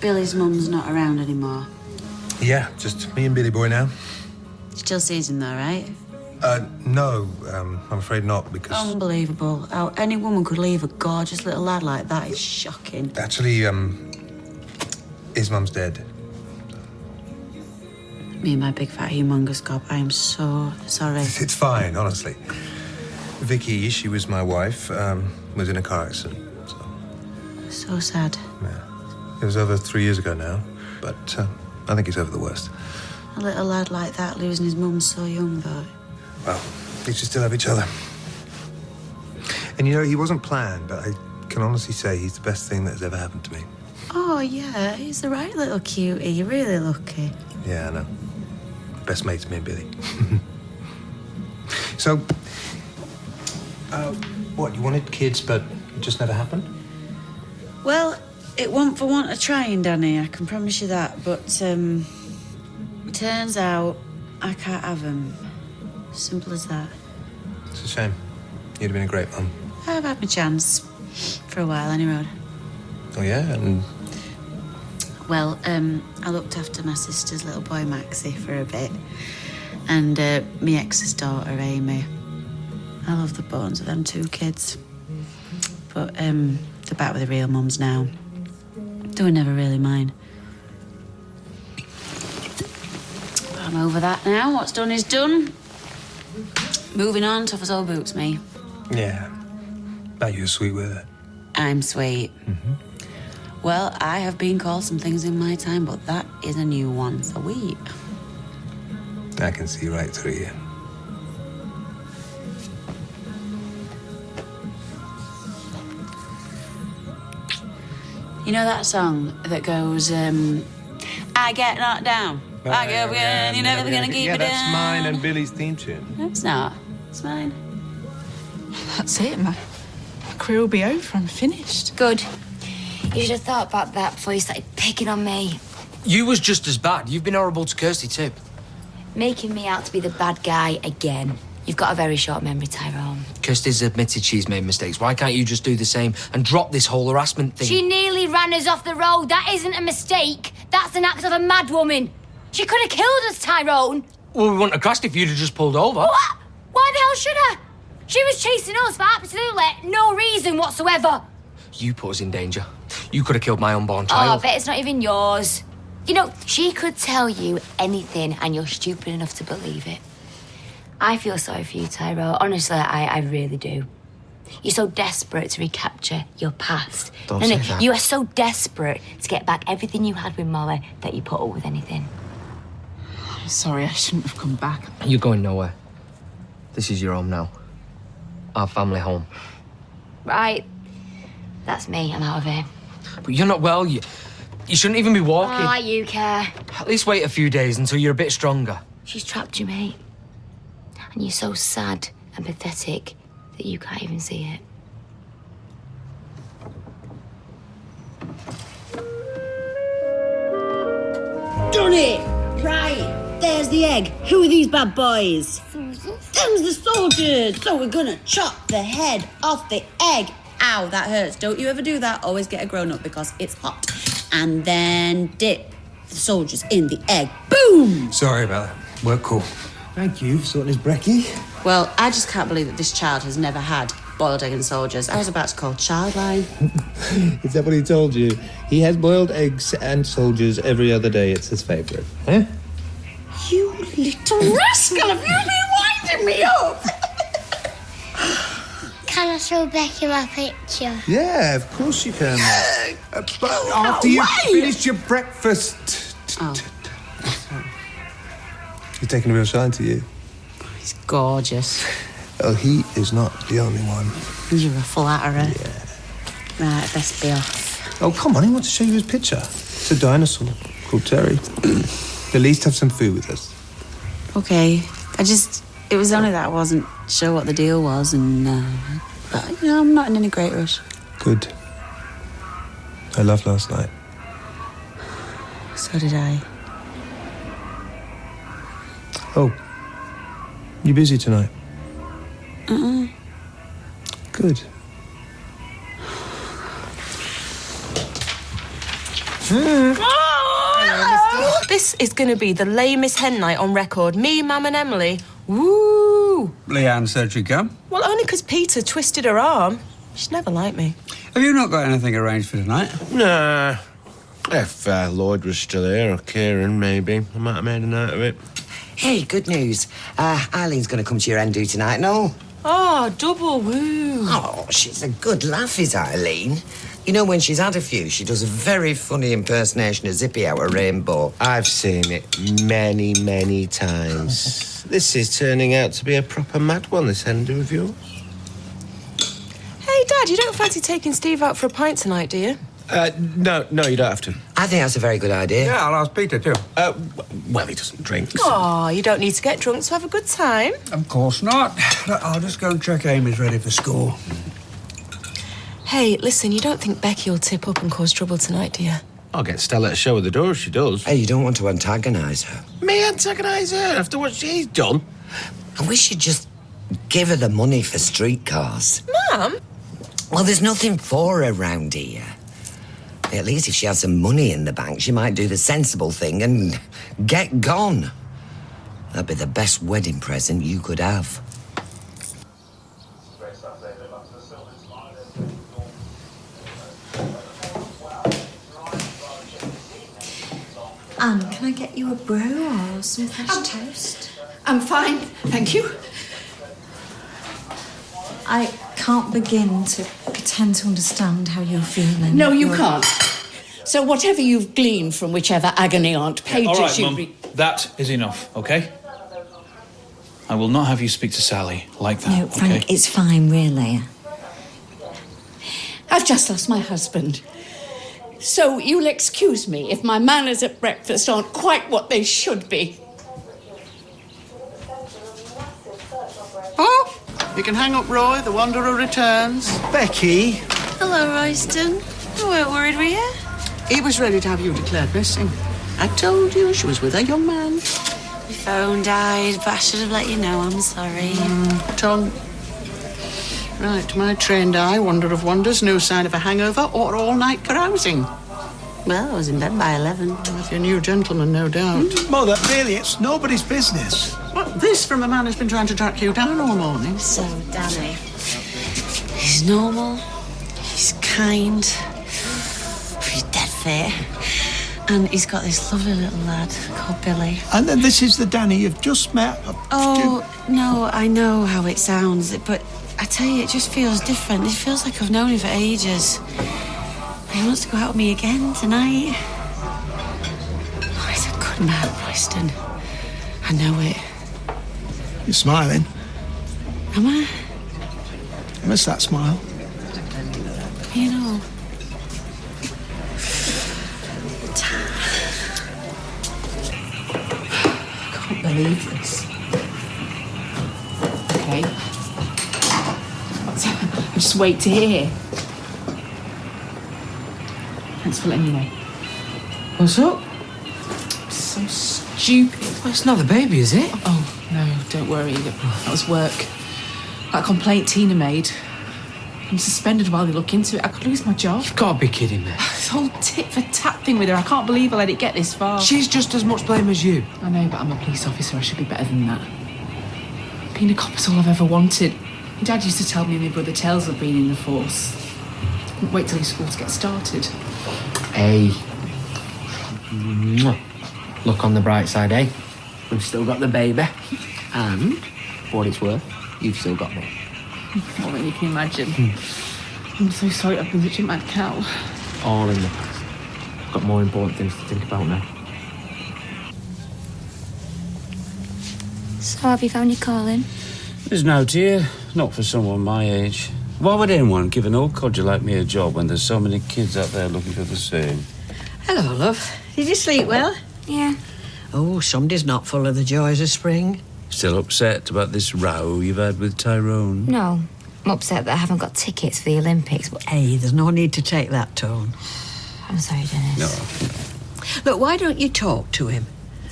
Billy's mum's not around anymore? Yeah, just me and Billy Boy now. Still sees him though, right? No, I'm afraid not, because... Unbelievable. How any woman could leave a gorgeous little lad like that is shocking. Actually, his mum's dead. Me and my big fat humongous gob, I am so sorry. It's fine, honestly. Vicky, she was my wife, was in a car accident. So sad. Yeah. It was over 3 years ago now, but I think it's over the worst. A little lad like that losing his mum so young, though. Well, they should still have each other. And you know, he wasn't planned, but I can honestly say he's the best thing that has ever happened to me. Oh, yeah, he's the right little cutie. You're really lucky. Yeah, I know. Best mates, me and Billy. So, what, you wanted kids, but it just never happened? Well, it won't for want of trying, Danny, I can promise you that. But, turns out I can't have them. Simple as that. It's a shame. You'd have been a great mum. I've had my chance. For a while, anyway. Oh, yeah? And Well, I looked after my sister's little boy, Maxie, for a bit. And me ex's daughter, Amy. I love the bones of them two kids. But they're back with the real mums now. They were never really mine. I'm over that now. What's done is done. Moving on, tough as old boots, me. yeah, bet you're sweet with it. I'm sweet. Well, I have been called some things in my time, but that is a new one. Sweet. I can see right through you. You know that song that goes, I get knocked down. I get up again, you're never gonna keep it down. That's mine and Billy's theme tune. No, it's not. It's mine. That's it, my career will be over. I'm finished. Good. You should have thought about that before you started picking on me. You was just as bad. You've been horrible to Kirsty too. Making me out to be the bad guy again. You've got a very short memory, Tyrone. Kirsty's admitted she's made mistakes. Why can't you just do the same and drop this whole harassment thing? She nearly ran us off the road. That isn't a mistake. That's an act of a mad woman. She could have killed us, Tyrone. Well, we wouldn't have crashed if you'd have just pulled over. What? Why the hell should I? She was chasing us for absolutely no reason whatsoever. You put us in danger. You could have killed my unborn Oh, child. I bet it's not even yours. You know, she could tell you anything and you're stupid enough to believe it. I feel sorry for you, Tyro. Honestly, I really do. You're so desperate to recapture your past. Don't say that. You are so desperate to get back everything you had with Molly that you put up with anything. I'm sorry, I shouldn't have come back. You're going nowhere. This is your home now. Our family home. Right. That's me. I'm out of here. But you're not well. You shouldn't even be walking. Oh, you care. At least wait a few days until you're a bit stronger. She's trapped you, mate. And you're so sad and pathetic that you can't even see it. Done it! Right, there's the egg. Who are these bad boys? Them's the soldiers. So we're gonna chop the head off the egg. Ow, that hurts. Don't you ever do that. Always get a grown-up because it's hot. And then dip the soldiers in the egg. Boom! Sorry about that. We're cool. Thank you for sorting his brekkie. Well, I just can't believe that this child has never had boiled egg and soldiers. I was about to call childline. Is that what he told you? He has boiled eggs and soldiers every other day. It's his favourite. Huh? You little rascal, have you been winding me up? Can I show Becky my picture? Yeah, of course you can. But after you've finished your breakfast. Oh. He's taking a real shine to you. He's gorgeous. Oh, he is not the only one. You're a flatterer. Yeah. Right, best be off. Oh, come on, he wants to show you his picture. It's a dinosaur called Terry. At least have some food with us. Okay. It was only that I wasn't sure what the deal was, and but I'm not in any great rush. Good. I loved last night. So did I. Oh, you busy tonight? Good. This is going to be the lamest hen night on record. Me, Mum and Emily. Woo! Leanne said she'd come. Well, only because Peter twisted her arm. She'd never liked me. Have you not got anything arranged for tonight? Nah. If Lloyd was still here, or Kieran, maybe, I might have made a night of it. Hey, good news. Eileen's going to come to your end-do tonight, no? Oh, double woo. Oh, she's a good laugh, is Eileen. You know, when she's had a few, she does a very funny impersonation of Zippy out of Rainbow. I've seen it many, many times. This is turning out to be a proper mad one, this hen-do of yours. Hey, Dad, you don't fancy taking Steve out for a pint tonight, do you? No, you don't have to. I think that's a very good idea. Yeah, I'll ask Peter too. Well, he doesn't drink. Oh, you don't need to get drunk to have a good time. Of course not. I'll just go and check Amy's ready for school. Hey, listen, you don't think Becky will tip up and cause trouble tonight, do you? I'll get Stella to show her the door if she does. Hey, you don't want to antagonise her. Me antagonise her after what she's done? I wish you'd just give her the money for streetcars. Mum? Well, there's nothing for her round here. At least if she had some money in the bank, she might do the sensible thing and get gone. That'd be the best wedding present you could have. Anne, can I get you a brew or some fresh toast? I'm fine, thank you. I can't begin to pretend to understand how you're feeling. No, you can't. So whatever you've gleaned from whichever agony aunt pages All right, you... Mum. That is enough, OK? I will not have you speak to Sally like that, No, Frank, OK? it's fine, really. I've just lost my husband. So you'll excuse me if my manners at breakfast aren't quite what they should be. Oh, you can hang up, Roy. The Wanderer returns. Becky. Hello, Royston. I weren't worried, were you? He was ready to have you declared missing. I told you she was with a young man. My phone died, but I should have let you know. I'm sorry. Tongue. Right, my trained eye, wonder of wonders, no sign of a hangover or all-night carousing. Well, I was in bed by 11. With your new gentleman, no doubt. Mother, really, it's nobody's business. Well, this from a man who's been trying to track you down all morning. So, Danny, he's normal, he's kind, he's dead fair, and he's got this lovely little lad called Billy. And then this is the Danny you've just met. Oh, no, I know how it sounds, but I tell you, it just feels different. It feels like I've known him for ages. He wants to go out with me again tonight. Oh, he's a good man, Royston. I know it. You're smiling. Am I? I miss that smile. You know. I can't believe this. Okay. I just wait to hear. Thanks for letting me know. What's up? So stupid. Well, it's not the baby, is it? Oh, no, don't worry. That was work. That complaint Tina made. I'm suspended while they look into it. I could lose my job. You've got to be kidding me. This whole tit-for-tat thing with her, I can't believe I let it get this far. She's just as much blame as you. I know, but I'm a police officer. I should be better than that. Being a cop is all I've ever wanted. My dad used to tell me my brother Tales had been in the force. Couldn't wait till his school to get started. Hey. Mwah. Look on the bright side, eh? We've still got the baby. And, for what it's worth, you've still got me. More than you can imagine. I'm so sorry I've been such a mad cow. All in the past. I've got more important things to think about now. So have you found your calling? There's no dear, not for someone my age. Why would anyone give an old codger like me a job when there's so many kids out there looking for the same? Hello, love. Did you sleep well? Yeah. Oh, somebody's not full of the joys of spring. Still upset about this row you've had with Tyrone? No. I'm upset that I haven't got tickets for the Olympics, but... Hey, there's no need to take that tone. I'm sorry, Dennis. No. Look, why don't you talk to him?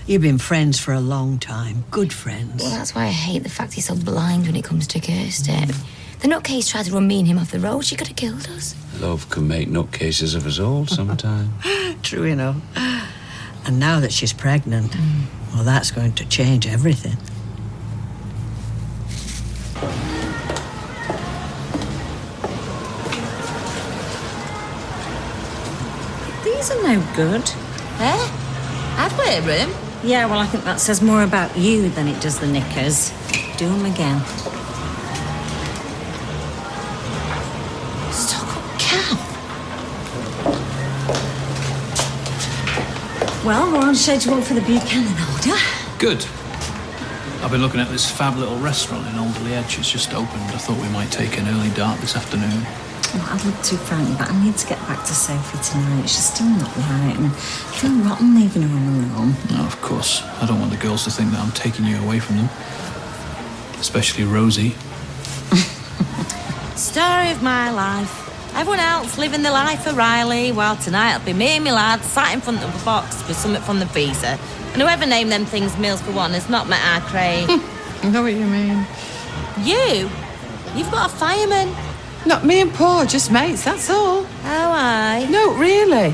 You've been friends for a long time. Good friends. Well, that's why I hate the fact he's so blind when it comes to Kirsty. The nutcase tried to run me and him off the road. She could have killed us. Love can make nutcases of us all sometime. True, you know. And now that she's pregnant, well, that's going to change everything. These are no good. Eh? I'd wear them. Yeah, well, I think that says more about you than it does the knickers. Do them again. Stuck-up cow. Well, we're on schedule for the Buchanan order. Good. I've been looking at this fab little restaurant in Alderley Edge. It's just opened. I thought we might take an early dart this afternoon. Oh, I'd love to, Frank, but I need to get back to Sophie tonight. She's still not right, and I feel rotten leaving her on her own. No, of course. I don't want the girls to think that I'm taking you away from them. Especially Rosie. Story of my life. Everyone else living the life of Riley, while tonight it'll be me and my lad sat in front of a box with something from the freezer. And whoever named them things meals for one has not met our Craig. I know what you mean. You? You've got a fireman. Not me and Paul, just mates, that's all. Oh, aye. No, really.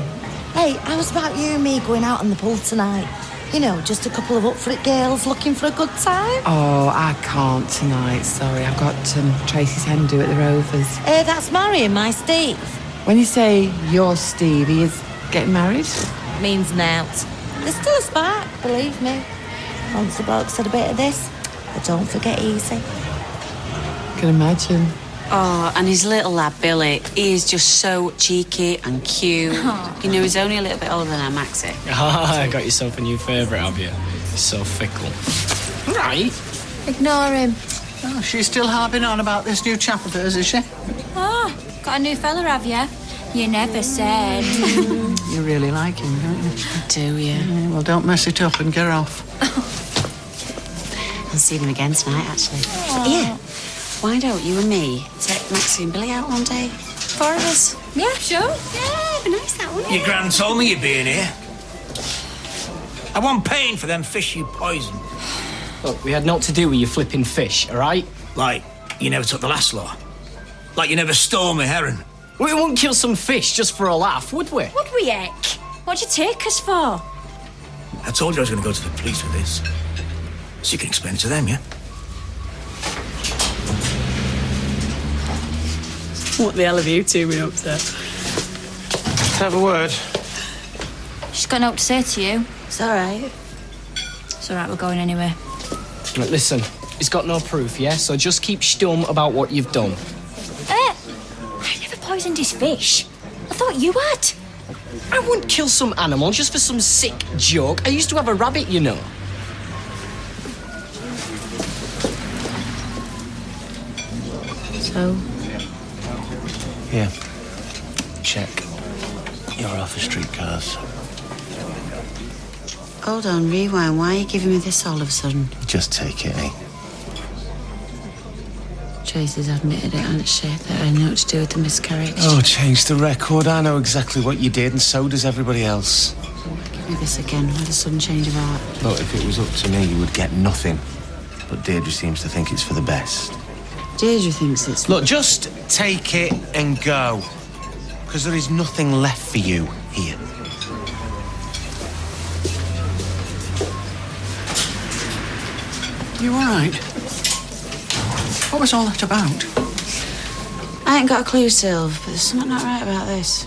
Hey, how's about you and me going out on the pool tonight? You know, just a couple of up for it girls looking for a good time. Oh, I can't tonight, sorry. I've got Tracy's hen do at the Rovers. That's Marion, my Steve. When you say you're Steve, he is getting married? Means nout. There's still a spark, believe me. Once the bloke said a bit of this, but don't forget easy. Can imagine. Oh, and his little lad, Billy, he is just so cheeky and cute. You know, he's only a little bit older than our Maxie. I got yourself a new favourite, have you? He's so fickle. Right. Ignore him. Oh, she's still harping on about this new chap of hers, is she? Oh, got a new fella, have you? You never said. You really like him, don't you? I do, yeah. Well, don't mess it up and get off. I'll see them again tonight, actually. Yeah. Why don't you and me take Maxie and Billy out one day? Four of us. Yeah, sure. Yeah, it'd be nice, that wouldn't it? Your gran told me you'd be in here. I wasn't paying for them fish you poisoned. Look, we had naught to do with your flipping fish, all right? Like, you never took the last lot. Like you never stole me herring. We wouldn't kill some fish just for a laugh, would we? Would we, Eck? What'd you take us for? I told you I was going to go to the police with this. So you can explain it to them, yeah? What the hell have you two been up to? Let's have a word. She's got naught to say to you. It's all right. It's all right, we're going anyway. Look, listen, he's got no proof, yeah? So just keep stum about what you've done. I never poisoned his fish. I thought you had. I wouldn't kill some animal just for some sick joke. I used to have a rabbit, you know. So? Here. Check. You're off the streetcars. Hold on, rewind. Why are you giving me this all of a sudden? Just take it, eh? Tracy's admitted it, hasn't she? That I had naught to do with the miscarriage. Oh, change the record. I know exactly what you did, and so does everybody else. Give me this again. Why the sudden change of heart? Look, if it was up to me, you would get nothing. But Deirdre seems to think it's for the best. Deirdre thinks it's... Look, just take it and go. Because there is nothing left for you here. You all right? What was all that about? I ain't got a clue, Sylv, but there's something not right about this.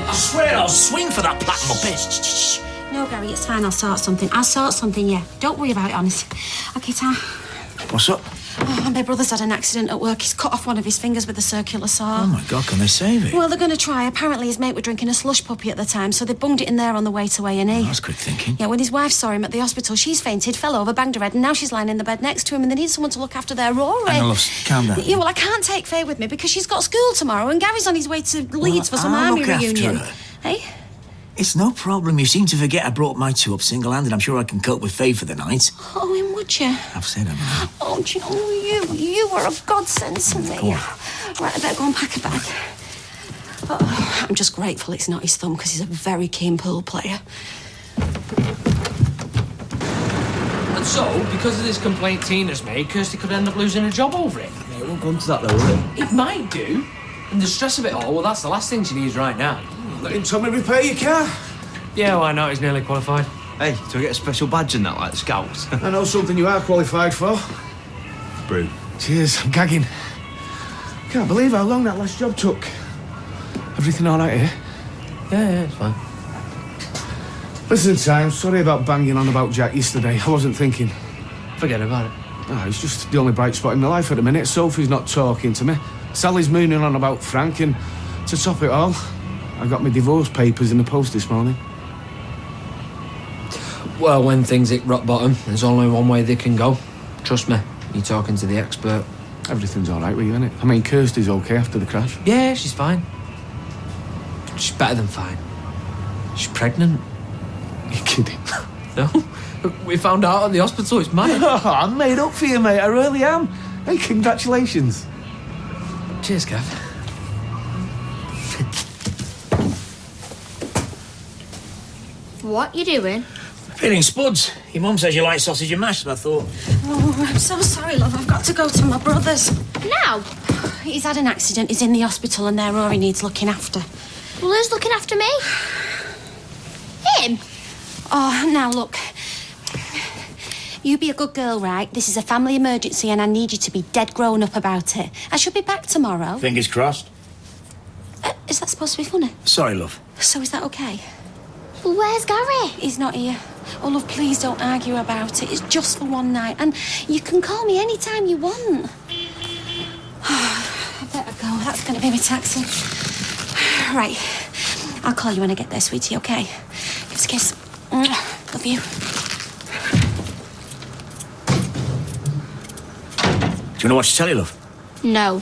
I swear I'll swing for that black muppet. No, Gary, it's fine. I'll sort something. Yeah. Don't worry about it, honest. Okay, Tam. What's up? Oh, my brother's had an accident at work. He's cut off one of his fingers with a circular saw. Oh, my God, can they save it? Well, they're going to try. Apparently, his mate were drinking a slush puppy at the time, so they bunged it in there on the way to A&E. Oh, that's quick thinking. Yeah, when his wife saw him at the hospital, she's fainted, fell over, banged her head, and now she's lying in the bed next to him, and they need someone to look after their Rory. Hang on, love, calm down. Yeah, well, I can't take Faye with me because she's got school tomorrow, and Gary's on his way to Leeds for some I'll army look after reunion. her. Hey? It's no problem. You seem to forget I brought my two up single-handed. I'm sure I can cope with Faye for the night. Oh, and would you? I've said I'm Oh, do you know, you were a godsend to me. Go on. Right, I better go and pack a bag. Oh, I'm just grateful it's not his thumb because he's a very keen pool player. And so, because of this complaint Tina's made, Kirsty could end up losing her job over it. Yeah, it won't come to that though, will it? It might do. And the stress of it all, well, that's the last thing she needs right now. Let him Tommy repair your car. Yeah, why not? He's nearly qualified. Hey, do I get a special badge in that, like the Scouts? I know something you are qualified for. Brew. Cheers, I'm gagging. Can't believe how long that last job took. Everything all right here? Yeah, it's fine. Listen, Ty, I'm sorry about banging on about Jack yesterday. I wasn't thinking. Forget about it. Oh, he's just the only bright spot in my life at the minute. Sophie's not talking to me. Sally's mooning on about Frank, and to top it all, I got my divorce papers in the post this morning. Well, when things hit rock bottom, there's only one way they can go. Trust me, you're talking to the expert. Everything's all right with you, innit? I mean, Kirsty's okay after the crash. Yeah, she's fine. She's better than fine. She's pregnant. You're kidding. No? We found out at the hospital, it's mine. Oh, I'm made up for you, mate. I really am. Hey, congratulations. Cheers, Gav. What you doing? Feeling spuds. Your mum says you like sausage and mash, and I thought... Oh, I'm so sorry, love. I've got to go to my brother's. Now? He's had an accident. He's in the hospital and their Rory needs looking after. Well, who's looking after me? Him? Oh, now look. You be a good girl, right? This is a family emergency and I need you to be dead grown up about it. I should be back tomorrow. Fingers crossed. Is that supposed to be funny? Sorry, love. So is that okay? Well, where's Gary? He's not here. Oh, love, please don't argue about it. It's just for one night. And you can call me any time you want. I better go. That's going to be my taxi. Right. I'll call you when I get there, sweetie, okay? Give us a kiss. Love you. Do you want to watch telly, love? No.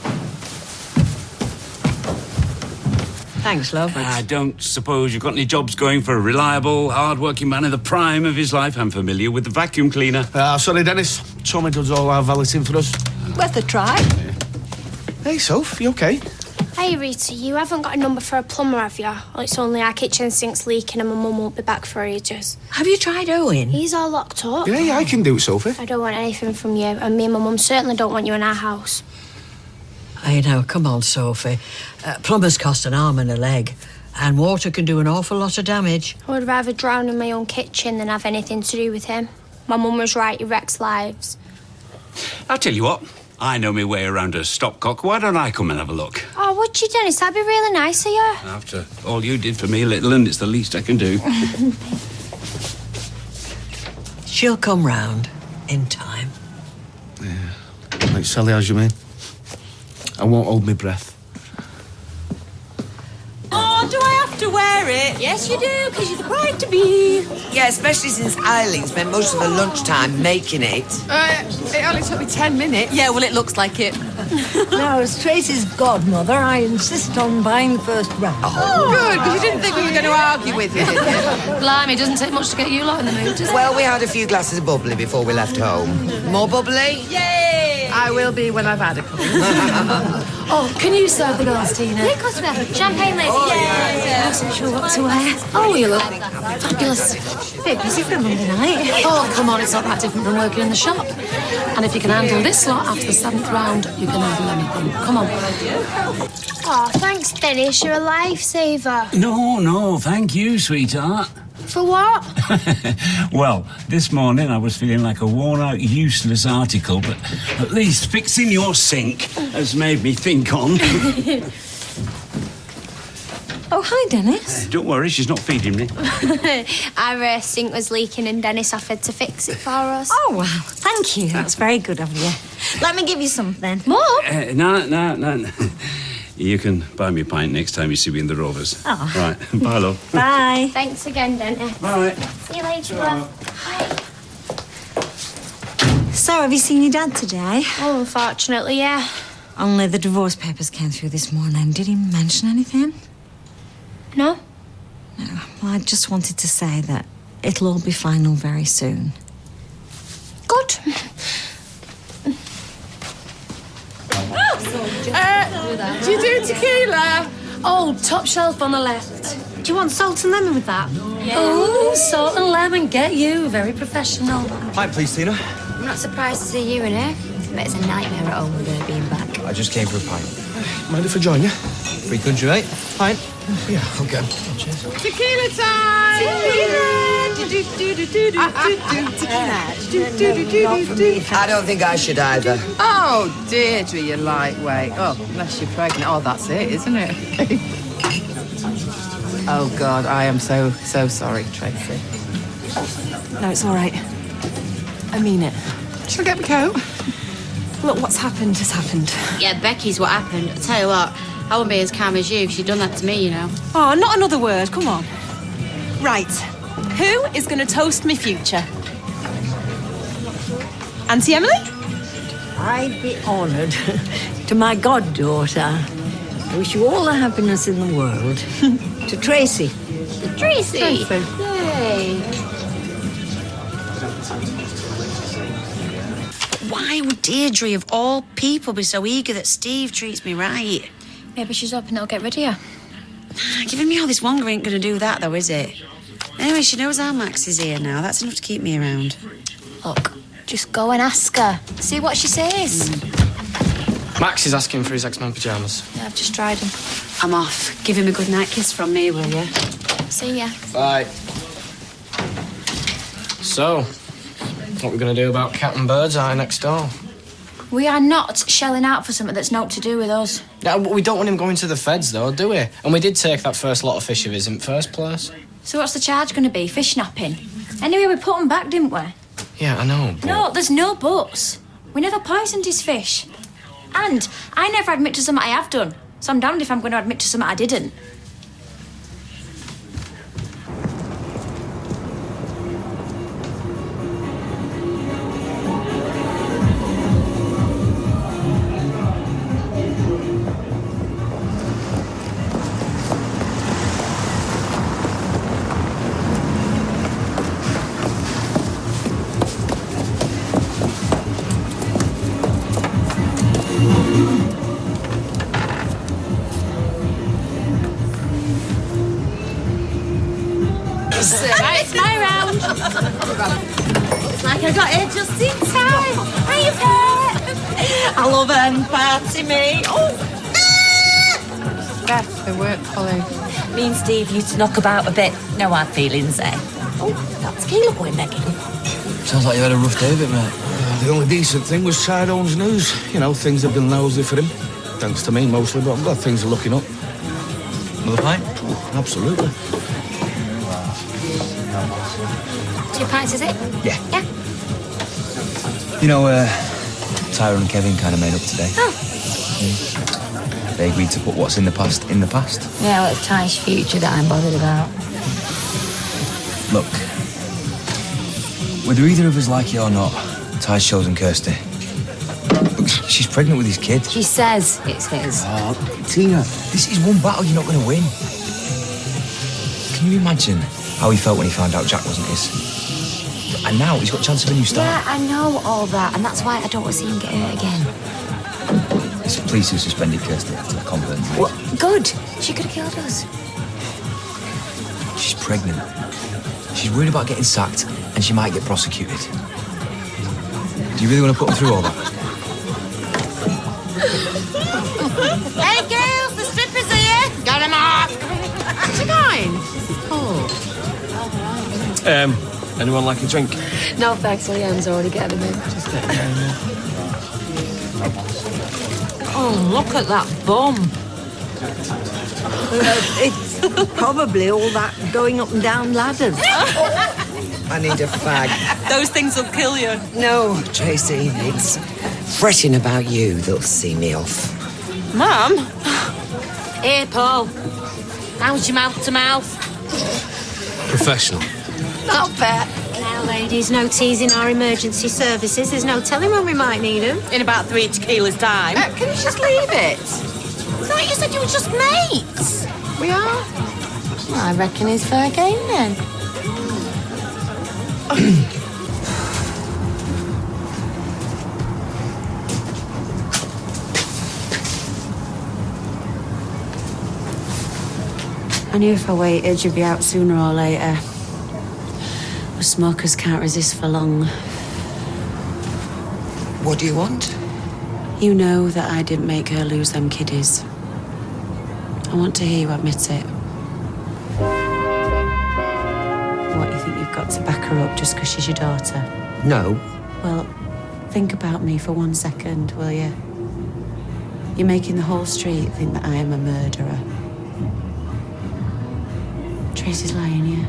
Thanks, love. I don't suppose you've got any jobs going for a reliable, hard-working man in the prime of his life. I'm familiar with the vacuum cleaner. Sorry, Dennis. Tommy does all our valeting for us. Worth a try. Hey, Soph, you okay? Hey, Rita, you haven't got a number for a plumber, have you? Or it's only our kitchen sink's leaking and my mum won't be back for ages. Have you tried Owen? He's all locked up. Yeah, I can do it, Sophie. I don't want anything from you, and me and my mum certainly don't want you in our house. I know, come on, Sophie. Plumbers cost an arm and a leg, and water can do an awful lot of damage. I would rather drown in my own kitchen than have anything to do with him. My mum was right, he wrecks lives. I'll tell you what, I know my way around a stopcock. Why don't I come and have a look? Oh, would you, Dennis? That'd be really nice of you. After all you did for me, little, and it's the least I can do. She'll come round in time. Yeah. Like Sally, as you mean. I won't hold my breath. Oh, do I have to wear it? Yes, you do, because you're the bride to be. Yeah, especially since Eileen spent most of her lunchtime making it. It only took me 10 minutes. Yeah, well, it looks like it. Now, as Tracy's godmother, I insist on buying the first round. Oh, good, because you didn't think we were going to argue with you, did you? Blimey, doesn't take much to get you lot in the mood, does it? Well, we had a few glasses of bubbly before we left home. More bubbly? Yay! I will be when I've had a couple. Oh, can you serve the girls, Tina? Hey, customer, champagne lady. I wasn't sure what to wear. Oh, you look fabulous. Bit busy for a Monday night. Oh, come on, it's not that different from working in the shop. And if you can handle this lot after the 7th round, you can handle anything. Come on. Oh, thanks, Dennis. You're a lifesaver. No, thank you, sweetheart. For what? Well, this morning I was feeling like a worn-out, useless article, but at least fixing your sink has made me think on. Oh, hi, Dennis. Don't worry, she's not feeding me. Our sink was leaking and Dennis offered to fix it for us. Oh, wow. Thank you. That's very good of you. Let me give you something. More? No. You can buy me a pint next time you see me in the Rovers. Oh. Right, bye, love. Bye. Thanks again, Dennis. Bye. See you later, love. Bye. So, have you seen your dad today? Oh, unfortunately, yeah. Only the divorce papers came through this morning. Did he mention anything? No? No. Well, I just wanted to say that it'll all be final very soon. Good. Do you do tequila? Oh, top shelf on the left. Do you want salt and lemon with that? Oh, salt and lemon, get you. Very professional. Pint, please, Tina. I'm not surprised to see you in here. But it's a nightmare at home with her being back. I just came for a pint. Mind if I join you? Free country, mate. Pint. Yeah, okay. Cheers. Tequila time! I don't think I should either. Oh, Deirdre, you lightweight. Oh, unless you're pregnant. Oh, that's it, isn't it? Oh, God, I am so sorry, Tracy. No, it's all right. I mean it. Shall I get my coat? Look, what's happened has happened. Yeah, Becky's what happened. I tell you what, I wouldn't be as calm as you if she'd done that to me, you know. Oh, not another word. Come on. Right. Who is going to toast me future? Auntie Emily? I'd be honoured. To my goddaughter. I wish you all the happiness in the world. To Tracy. Tracy. Yay. Why would Deirdre, of all people, be so eager that Steve treats me right? Maybe she's hoping it'll get rid of you. Giving me all this wonder ain't going to do that, though, is it? Anyway, she knows our Max is here now. That's enough to keep me around. Look, just go and ask her. See what she says. Max is asking for his X-Men pyjamas. Yeah, I've just tried them. I'm off. Give him a good night kiss from me, will you? See ya. Bye. So, what are we going to do about Cat and Bird's Eye next door? We are not shelling out for something that's not to do with us. Yeah, we don't want him going to the feds, though, do we? And we did take that first lot of fish of his in first place. So what's the charge going to be? Fish napping? Anyway, we put them back, didn't we? Yeah, I know, but... No, there's no buts. We never poisoned his fish. And I never admit to something I have done. So I'm damned if I'm going to admit to something I didn't. Right, it's my round. It's like I got here just in time. Hiya, Pet. I love hen party, me. Oh, Beth, the work colleague. Me and Steve used to knock about a bit. No hard feelings, eh? Oh, that's tequila going, Becky. Sounds like you had a rough day of it, mate. The only decent thing was Tyrone's news. You know, things have been lousy for him. Thanks to me, mostly, but I'm glad things are looking up. Another pint? Absolutely. 2 pints, is it? Yeah. Yeah. You know, Tyrone and Kevin kind of made up today. Oh. They agreed to put what's in the past in the past. Yeah, well, it's Ty's future that I'm bothered about. Look, whether either of us like it or not, Ty's chosen Kirsty. Look, she's pregnant with his kid. She says it's his. Oh, Tina, this is one battle you're not going to win. Can you imagine how he felt when he found out Jack wasn't his? And now he's got a chance of a new start. Yeah, I know all that, and that's why I don't want to see him get hurt again. It's the police who suspended Kirsty after the convent. What? Good. She could have killed us. She's pregnant. She's worried about getting sacked, and she might get prosecuted. Do you really want to put her through all that? Hey, girls, the strippers are here. Got them off. Divine. Oh. Anyone like a drink? No, thanks, Leanne's already getting them in. Oh, look at that bum. It's probably all that going up and down ladders. I need a fag. Those things will kill you. No, Tracy, it's fretting about you that'll see me off. Mum? Here, Paul. How's your mouth to mouth? Professional. Not bad. Now, ladies, no teasing our emergency services. There's no telling when we might need them. In about 3 tequilas time. Can you just leave it? I thought you said you were just mates. We are? Well, I reckon it's fair game then. I knew if I waited, you'd be out sooner or later. The smokers can't resist for long. What do you want? You know that I didn't make her lose them kiddies. I want to hear you admit it. What, you think you've got to back her up just because she's your daughter? No. Well, think about me for 1 second, will you? You're making the whole street think that I am a murderer. Tracy's lying, yeah?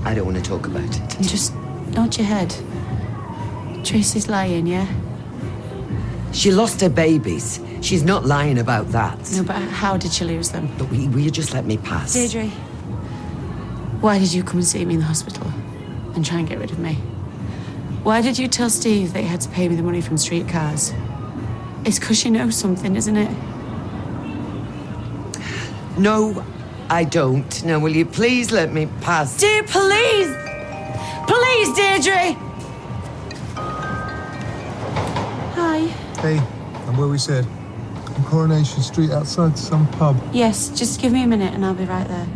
I don't want to talk about it. And just nod your head. Tracy's lying, yeah? She lost her babies. She's not lying about that. No, but how did she lose them? But will you just let me pass? Deirdre, why did you come and see me in the hospital and try and get rid of me? Why did you tell Steve that he had to pay me the money from streetcars? It's because you know something, isn't it? No, I don't. Now, will you please let me pass? Dear, please! Please, Deirdre! Hi. Hey, I'm where we said. On Coronation Street outside some pub. Yes, just give me a minute and I'll be right there.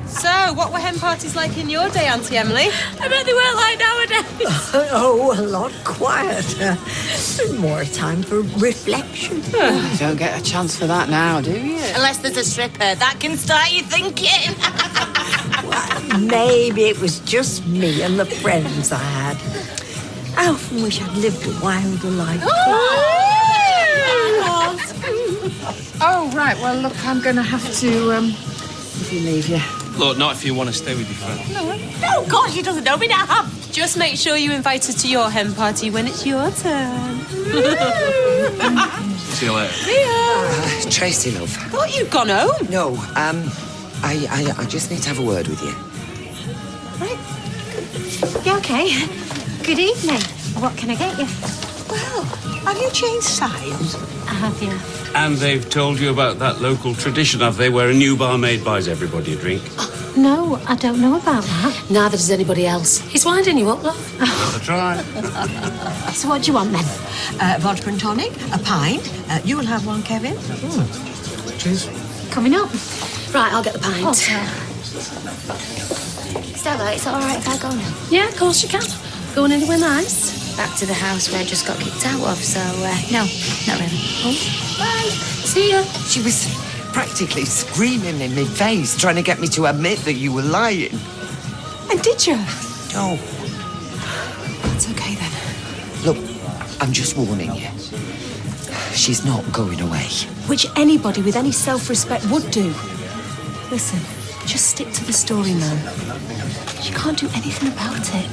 So, what were hen parties like in your day, Auntie Emily? I bet they weren't like nowadays. Oh, a lot quieter. More time for reflection. You don't get a chance for that now, do you? Unless there's a stripper. That can start you thinking. Maybe it was just me and the friends I had. I often wish I'd lived a wilder life. Oh, right. Well, look, I'm going to have to, if you leave you. Look, not if you want to stay with your friend. Oh, God, she doesn't know me now. Just make sure you invite us to your hen party when it's your turn. See you later. Tracy, love. I thought you'd gone home. No, I just need to have a word with you. You okay? Good evening. What can I get you? Well, have you changed sides? I have, yeah. And they've told you about that local tradition, have they, where a new barmaid buys everybody a drink? No, I don't know about that. Neither does anybody else. He's winding you up, love. I'll try. So what do you want then? Vodka and tonic, a pint. You'll have one, Kevin. Cheers. Coming up. Right, I'll get the pint. Stella, it's all right if I go now? Yeah, of course you can. Going anywhere nice? Back to the house where I just got kicked out of, so no, not really. Bye. See ya. She was practically screaming in my face, trying to get me to admit that you were lying. And did you? No. It's okay then. Look, I'm just warning you. She's not going away. Which anybody with any self-respect would do. Listen, just stick to the story, man. You can't do anything about it.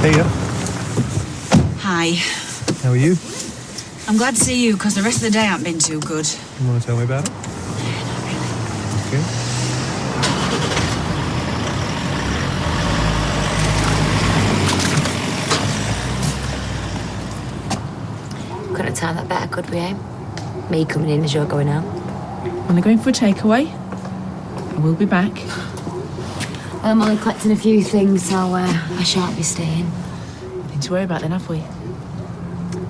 Hey, Hi. how are you? I'm glad to see you because the rest of the day hasn't been too good. You want to tell me about it? Okay. Couldn't have timed that better, could we, eh? Me coming in as you're going out. When they're going for a takeaway, I will be back. Well, I'm only collecting a few things, so I shan't be staying. Nothing to worry about then, have we?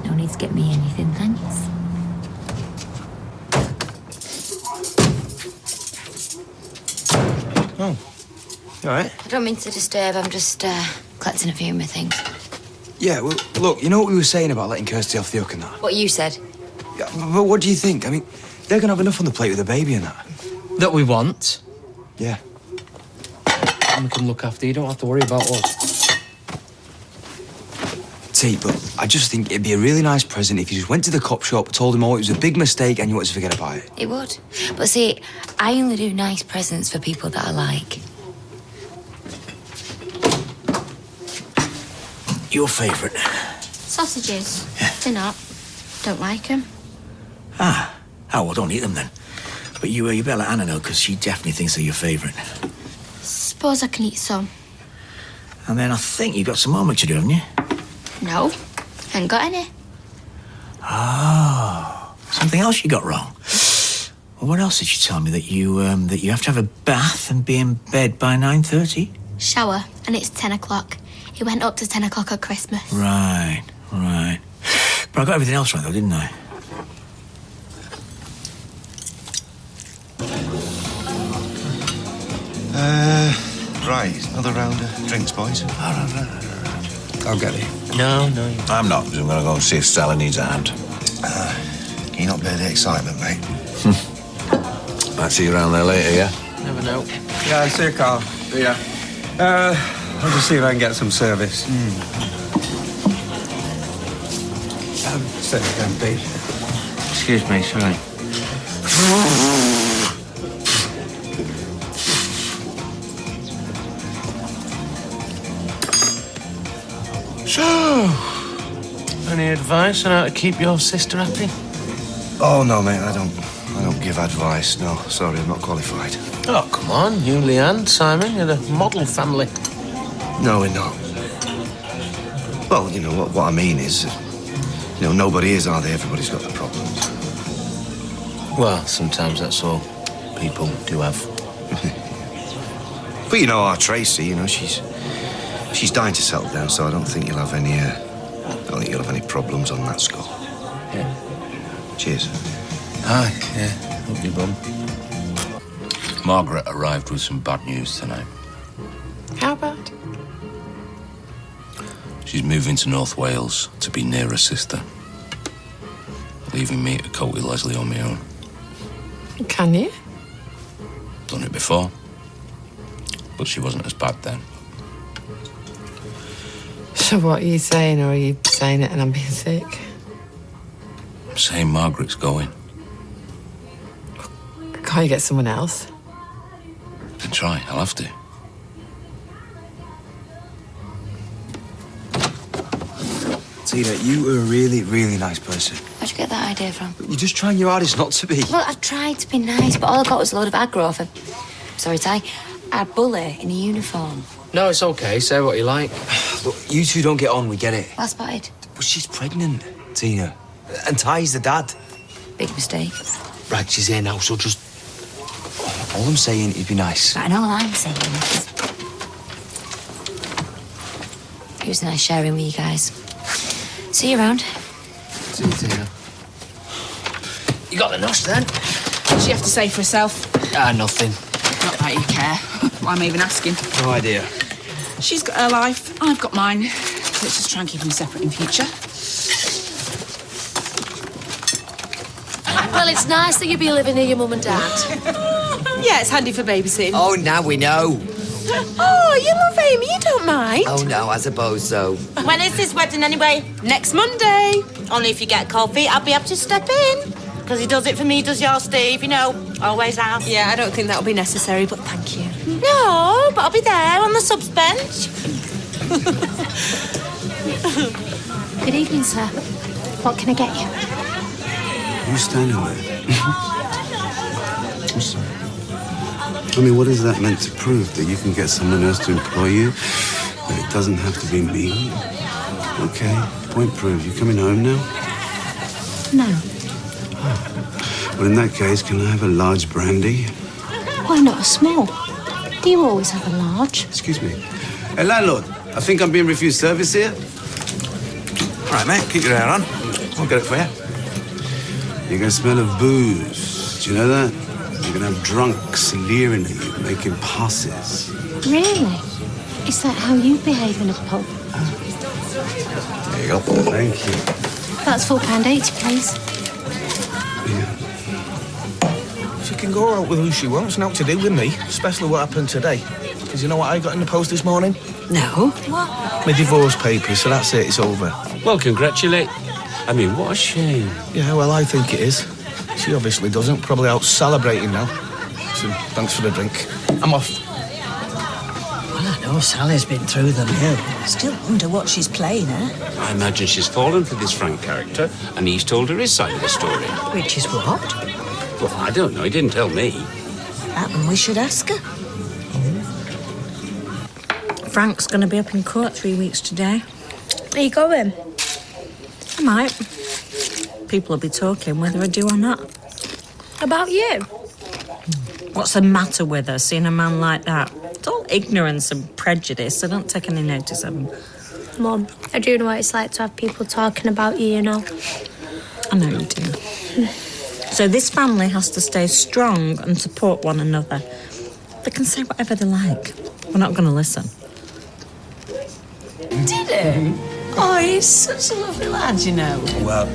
No need to get me anything, thanks. Oh, you all right? I don't mean to disturb, I'm just collecting a few of my things. Yeah, well, look, you know what we were saying about letting Kirsty off the hook and that? What you said? But what do you think? I mean, they're going to have enough on the plate with a baby and that. That we want. Yeah. And we can look after you. Don't have to worry about us. T, but I just think it'd be a really nice present if you just went to the cop shop, told him, oh, it was a big mistake and you wanted to forget about it. It would. But see, I only do nice presents for people that I like. Your favourite? Sausages. They're not. Don't like them. Ah. Oh, well, don't eat them then. But you better let Anna know, because she definitely thinks they're your favourite. Suppose I can eat some. And then I think you've got some homework to do, haven't you? No. Ain't got any. Oh. Something else you got wrong. Well, what else did you tell me? That you have to have a bath and be in bed by 9:30? Shower, and it's 10 o'clock. It went up to 10 o'clock at Christmas. Right. But I got everything else right, though, didn't I? Right, another round of drinks, boys. I'll get it. No. I'm not, because I'm going to go and see if Stella needs a hand. Can you not bear the excitement, mate? Might see you around there later, yeah? Never know. Yeah, see you, Carl. Yeah. I'll just see if I can get some service. Say it again, please. Excuse me, sorry. So, any advice on how to keep your sister happy? Oh, no, mate, I don't give advice. No, sorry, I'm not qualified. Oh, come on, you, Leanne, Simon, you're the model family. No, we're not. Well, you know, what I mean is, you know, nobody is, are they? Everybody's got their problems. Well, sometimes that's all people do have. But, you know, our Tracy, you know, she's dying to settle down, so I don't think you'll have any, problems on that score. Yeah. Cheers. Hi, yeah, hope you bum. Margaret arrived with some bad news tonight. How bad? She's moving to North Wales to be near her sister, leaving me to cope with Leslie on my own. Can you? Done it before, but she wasn't as bad then. So what are you saying, or are you saying it and I'm being sick? I'm saying Margaret's going. Can't you get someone else? I can try, I'll have to. Tina, you are a really, really nice person. Where'd you get that idea from? You're just trying your hardest not to be. Well, I've tried to be nice, but all I got was a load of aggro off him. Sorry, Ty. A bully in a uniform. No, it's okay. Say what you like. Look, you two don't get on, we get it. Well spotted. But she's pregnant, Tina. And Ty's the dad. Big mistake. Right, she's here now, so just... All I'm saying is be nice. Right, and all I'm saying is... It was nice sharing with you guys. See you around. See you, Tina. You got the nosh then? What's she have to say for herself? Nothing. Not that you care. Why am I even asking? No idea. She's got her life, I've got mine. Let's just try and keep them separate in future. Well, it's nice that you'll be living near your mum and dad. Yeah, it's handy for babysitting. Oh, now we know. Oh, you love Amy, you don't mind. Oh, no, I suppose so. When is this wedding anyway? Next Monday. Only if you get cold feet, I'll be able to step in. Because he does it for me, does yours, Steve, you know. Always has. Yeah, I don't think that'll be necessary, but thank you. No, but I'll be there on the subs bench. Good evening, sir. What can I get you? Who's standing there? I mean, what is that meant to prove? That you can get someone else to employ you? That it doesn't have to be me? Okay, point proved. You coming home now? No. Well, in that case, can I have a large brandy? Why not a small? Do you always have a large? Excuse me. Hey, landlord, I think I'm being refused service here. All right, mate, keep your hair on. I'll get it for you. You're going to smell of booze. Do you know that? You're going to have drunks leering at you, making passes. Really? Is that how you behave in a pub? There you go. Thank you. That's £4.80, please. She can go out with who she wants, not to do with me, especially what happened today. Because you know what I got in the post this morning? No. What? My divorce papers, so that's it, it's over. Well, congratulate. I mean, what a shame. Yeah, well, I think it is. She obviously doesn't, probably out celebrating now. So, thanks for the drink. I'm off. Well, I know Sally's been through the mill. Still wonder what she's playing at. I imagine she's fallen for this Frank character, and he's told her his side of the story. Which is what? Well, I don't know. He didn't tell me. And we should ask her. Frank's going to be up in court 3 weeks today. Are you going? I might. People will be talking whether I do or not. About you? What's the matter with her, seeing a man like that? It's all ignorance and prejudice. I don't take any notice of him. Mum, I do know what it's like to have people talking about you, you know. I know you do. So this family has to stay strong and support one another. They can say whatever they like. We're not going to listen. Did he? Oh, he's such a lovely lad, you know. Well,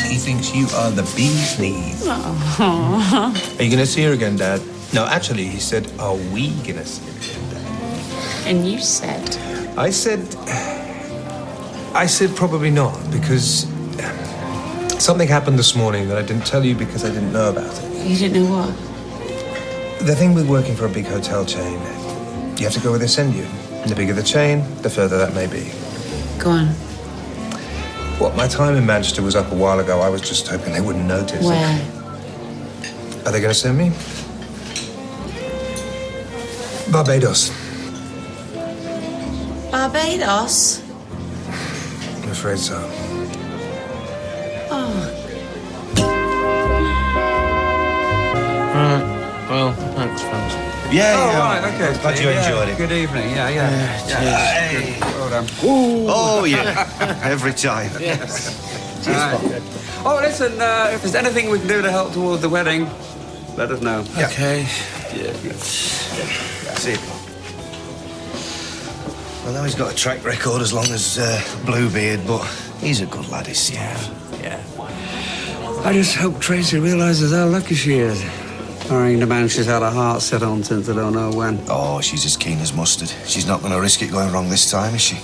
he thinks you are the bee's knees. Oh. Are you going to see her again, Dad? No, actually, he said, are we going to see her again, Dad? And you said? I said probably not, because something happened this morning that I didn't tell you because I didn't know about it. You didn't know what? The thing with working for a big hotel chain, you have to go where they send you. And the bigger the chain, the further that may be. Go on. Well, my time in Manchester was up a while ago. I was just hoping they wouldn't notice. Where? Are they going to send me? Barbados. Barbados? I'm afraid so. Oh. Right. Well, thanks, friends. Yeah, Oh, right, okay. Glad you enjoyed it. Good evening. Yeah. Hey. Well done. Oh, yeah. Every time. Yes. Oh, listen, if there's anything we can do to help towards the wedding, let us know. Yeah. Okay. See you. Well, now he's got a track record as long as Bluebeard, but he's a good lad, is Yeah. I just hope Tracy realises how lucky she is. Marrying the man she's had her heart set on since I don't know when. Oh, she's as keen as mustard. She's not going to risk it going wrong this time, is she?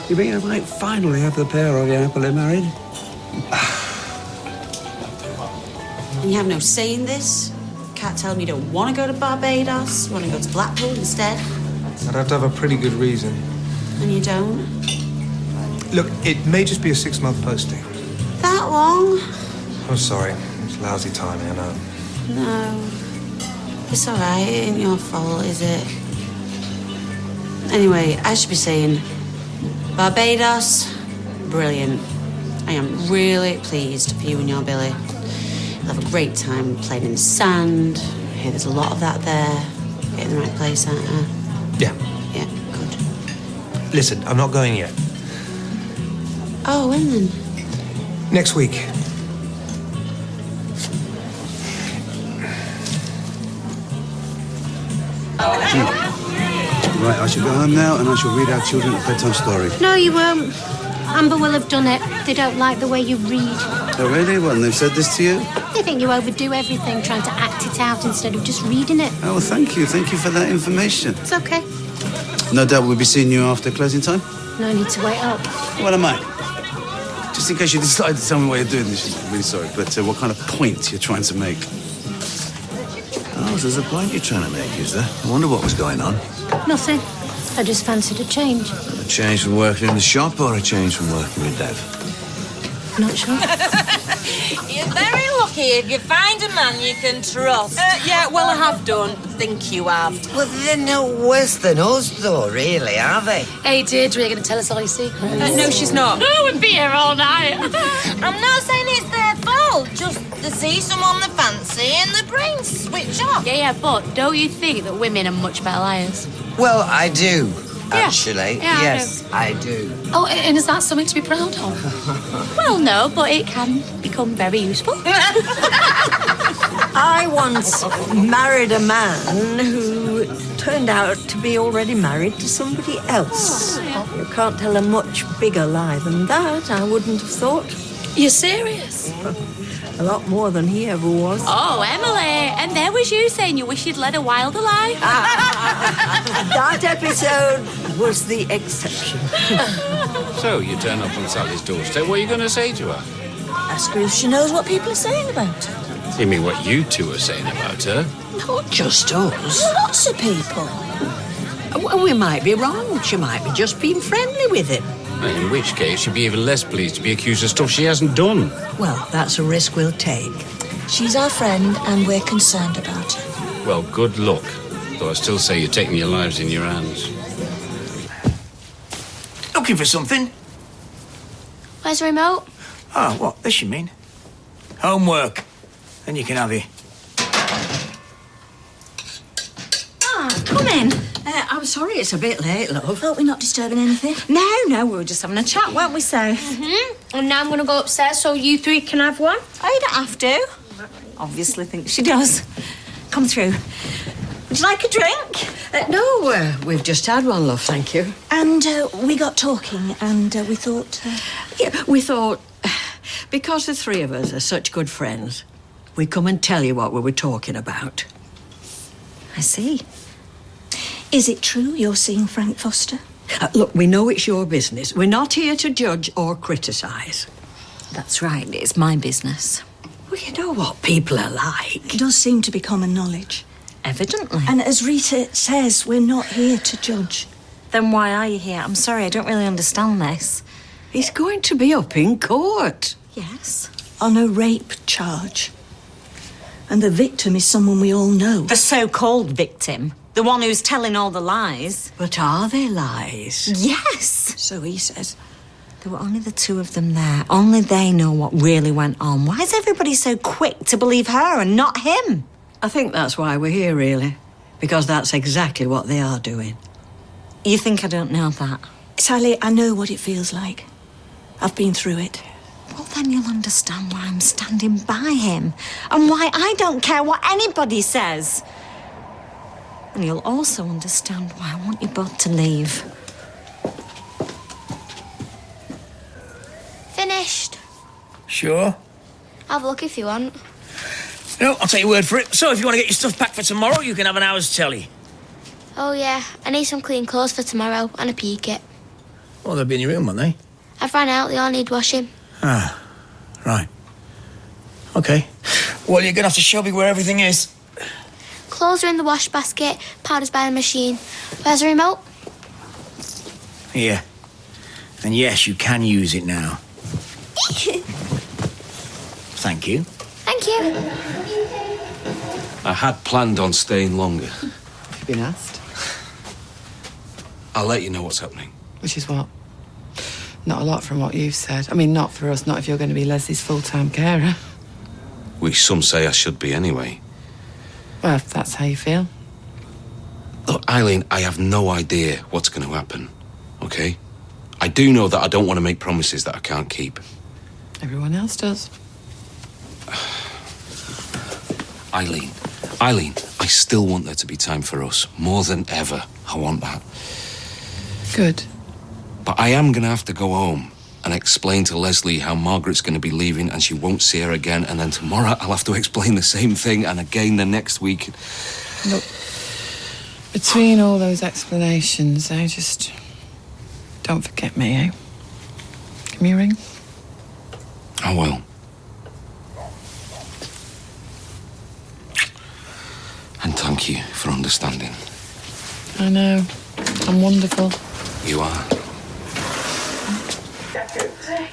You mean I might finally have the pair of you happily married? And you have no say in this? Can't tell me you don't want to go to Barbados, you want to go to Blackpool instead, I'd have to have a pretty good reason. and you don't? Look, it may just be a 6-month posting. That long? I'm sorry. It's lousy timing, I know. No. It's all right. It ain't your fault, is it? Anyway, I should be saying, Barbados, brilliant. I am really pleased for you and your Billy. You'll have a great time playing in the sand. I hear there's a lot of that there. You're in the right place, aren't you? Yeah. Yeah, good. Listen, I'm not going yet. Oh, when then? Next week. Right, I shall go home now and I shall read our children a bedtime story. No, you won't. Amber will have done it. They don't like the way you read. Oh, really? Well, and they've said this to you? They think you overdo everything, trying to act it out instead of just reading it. Oh, well, thank you. Thank you for that information. It's okay. No doubt we'll be seeing you after closing time. No need to wait up. What am I? Just in case you decide to tell me why you're doing this, I'm really sorry, but what kind of point you're trying to make? Oh, there's a point you're trying to make, is there? I wonder what was going on. Nothing. I just fancied a change. A change from working in the shop or a change from working with Dev? Not sure. You're very lucky if you find a man you can trust. Yeah, well, I have done. Think you have. Well, they're no worse than us, though, really, are they? Hey, Deirdre, you're going to tell us all your secrets? No, she's not. No, and be here all night. I'm not saying it's their fault. Just they see someone they fancy and their brains switch off. Yeah, but don't you think that women are much better liars? Well, I do, actually. Yeah, I yes, I do. Oh, and is that something to be proud of? Well, no, but it can become very useful. I once married a man who turned out to be already married to somebody else. You can't tell a much bigger lie than that, I wouldn't have thought. You're serious? A lot more than he ever was. Oh, Emily, and there was you saying you wish you'd led a wilder life. That episode was the exception. So, you turn up on Sally's doorstep. What are you going to say to her? Ask her if she knows what people are saying about her. You mean what you two are saying about her? Not just us. Lots of people. Well, we might be wrong. She might be just being friendly with him. In which case, she'd be even less pleased to be accused of stuff she hasn't done. Well, that's a risk we'll take. She's our friend and we're concerned about her. Well, good luck. Though I still say you're taking your lives in your hands. Looking for something? Where's the remote? Oh, what? This you mean? Homework. Then you can have it. Come in. I'm sorry it's a bit late, love. Hope we're not disturbing anything. No, we were just having a chat, weren't we, Soph? And now I'm going to go upstairs so you three can have one. Oh, you don't have to. Obviously thinks she does. Come through. Would you like a drink? No, we've just had one, love, thank you. And we got talking and we thought... Yeah, we thought, because the three of us are such good friends, we'd come and tell you what we were talking about. I see. Is it true you're seeing Frank Foster? Look, we know it's your business. We're not here to judge or criticise. That's right, it's my business. Well, you know what people are like. It does seem to be common knowledge. Evidently. And as Rita says, we're not here to judge. Then why are you here? I'm sorry, I don't really understand this. He's going to be up in court. Yes. On a rape charge. And the victim is someone we all know. The so-called victim. The one who's telling all the lies. But are they lies? Yes. So he says. There were only the two of them there. Only they know what really went on. Why is everybody so quick to believe her and not him? I think that's why we're here, really. Because that's exactly what they are doing. You think I don't know that? Sally, I know what it feels like. I've been through it. Well, then you'll understand why I'm standing by him. And why I don't care what anybody says. And you'll also understand why I want you both to leave. Finished. Sure. Have a look if you want. No, I'll take your word for it. So if you want to get your stuff packed for tomorrow, you can have an hour's telly. Oh, yeah. I need some clean clothes for tomorrow and a pea kit. Well, they'll be in your room, won't they? I've run out. They all need washing. Ah, right. OK. Well, you're going to have to show me where everything is. Clothes are in the wash basket. Powder's by the machine. Where's the remote? Here. And yes, you can use it now. Thank you. Thank you. I had planned on staying longer. You've been asked. I'll let you know what's happening. Which is what? Not a lot from what you've said. I mean, not for us, not if you're going to be Leslie's full-time carer. Which some say I should be anyway. Well, if that's how you feel. Look, Eileen, I have no idea what's going to happen, OK? I do know that I don't want to make promises that I can't keep. Everyone else does. Eileen, I still want there to be time for us. More than ever, I want that. Good. But I am going to have to go home and explain to Leslie how Margaret's going to be leaving and she won't see her again. And then tomorrow I'll have to explain the same thing and again the next week. Look, between all those explanations, just don't forget me, eh? Give me a ring. I will. And thank you for understanding. I know. I'm wonderful. You are.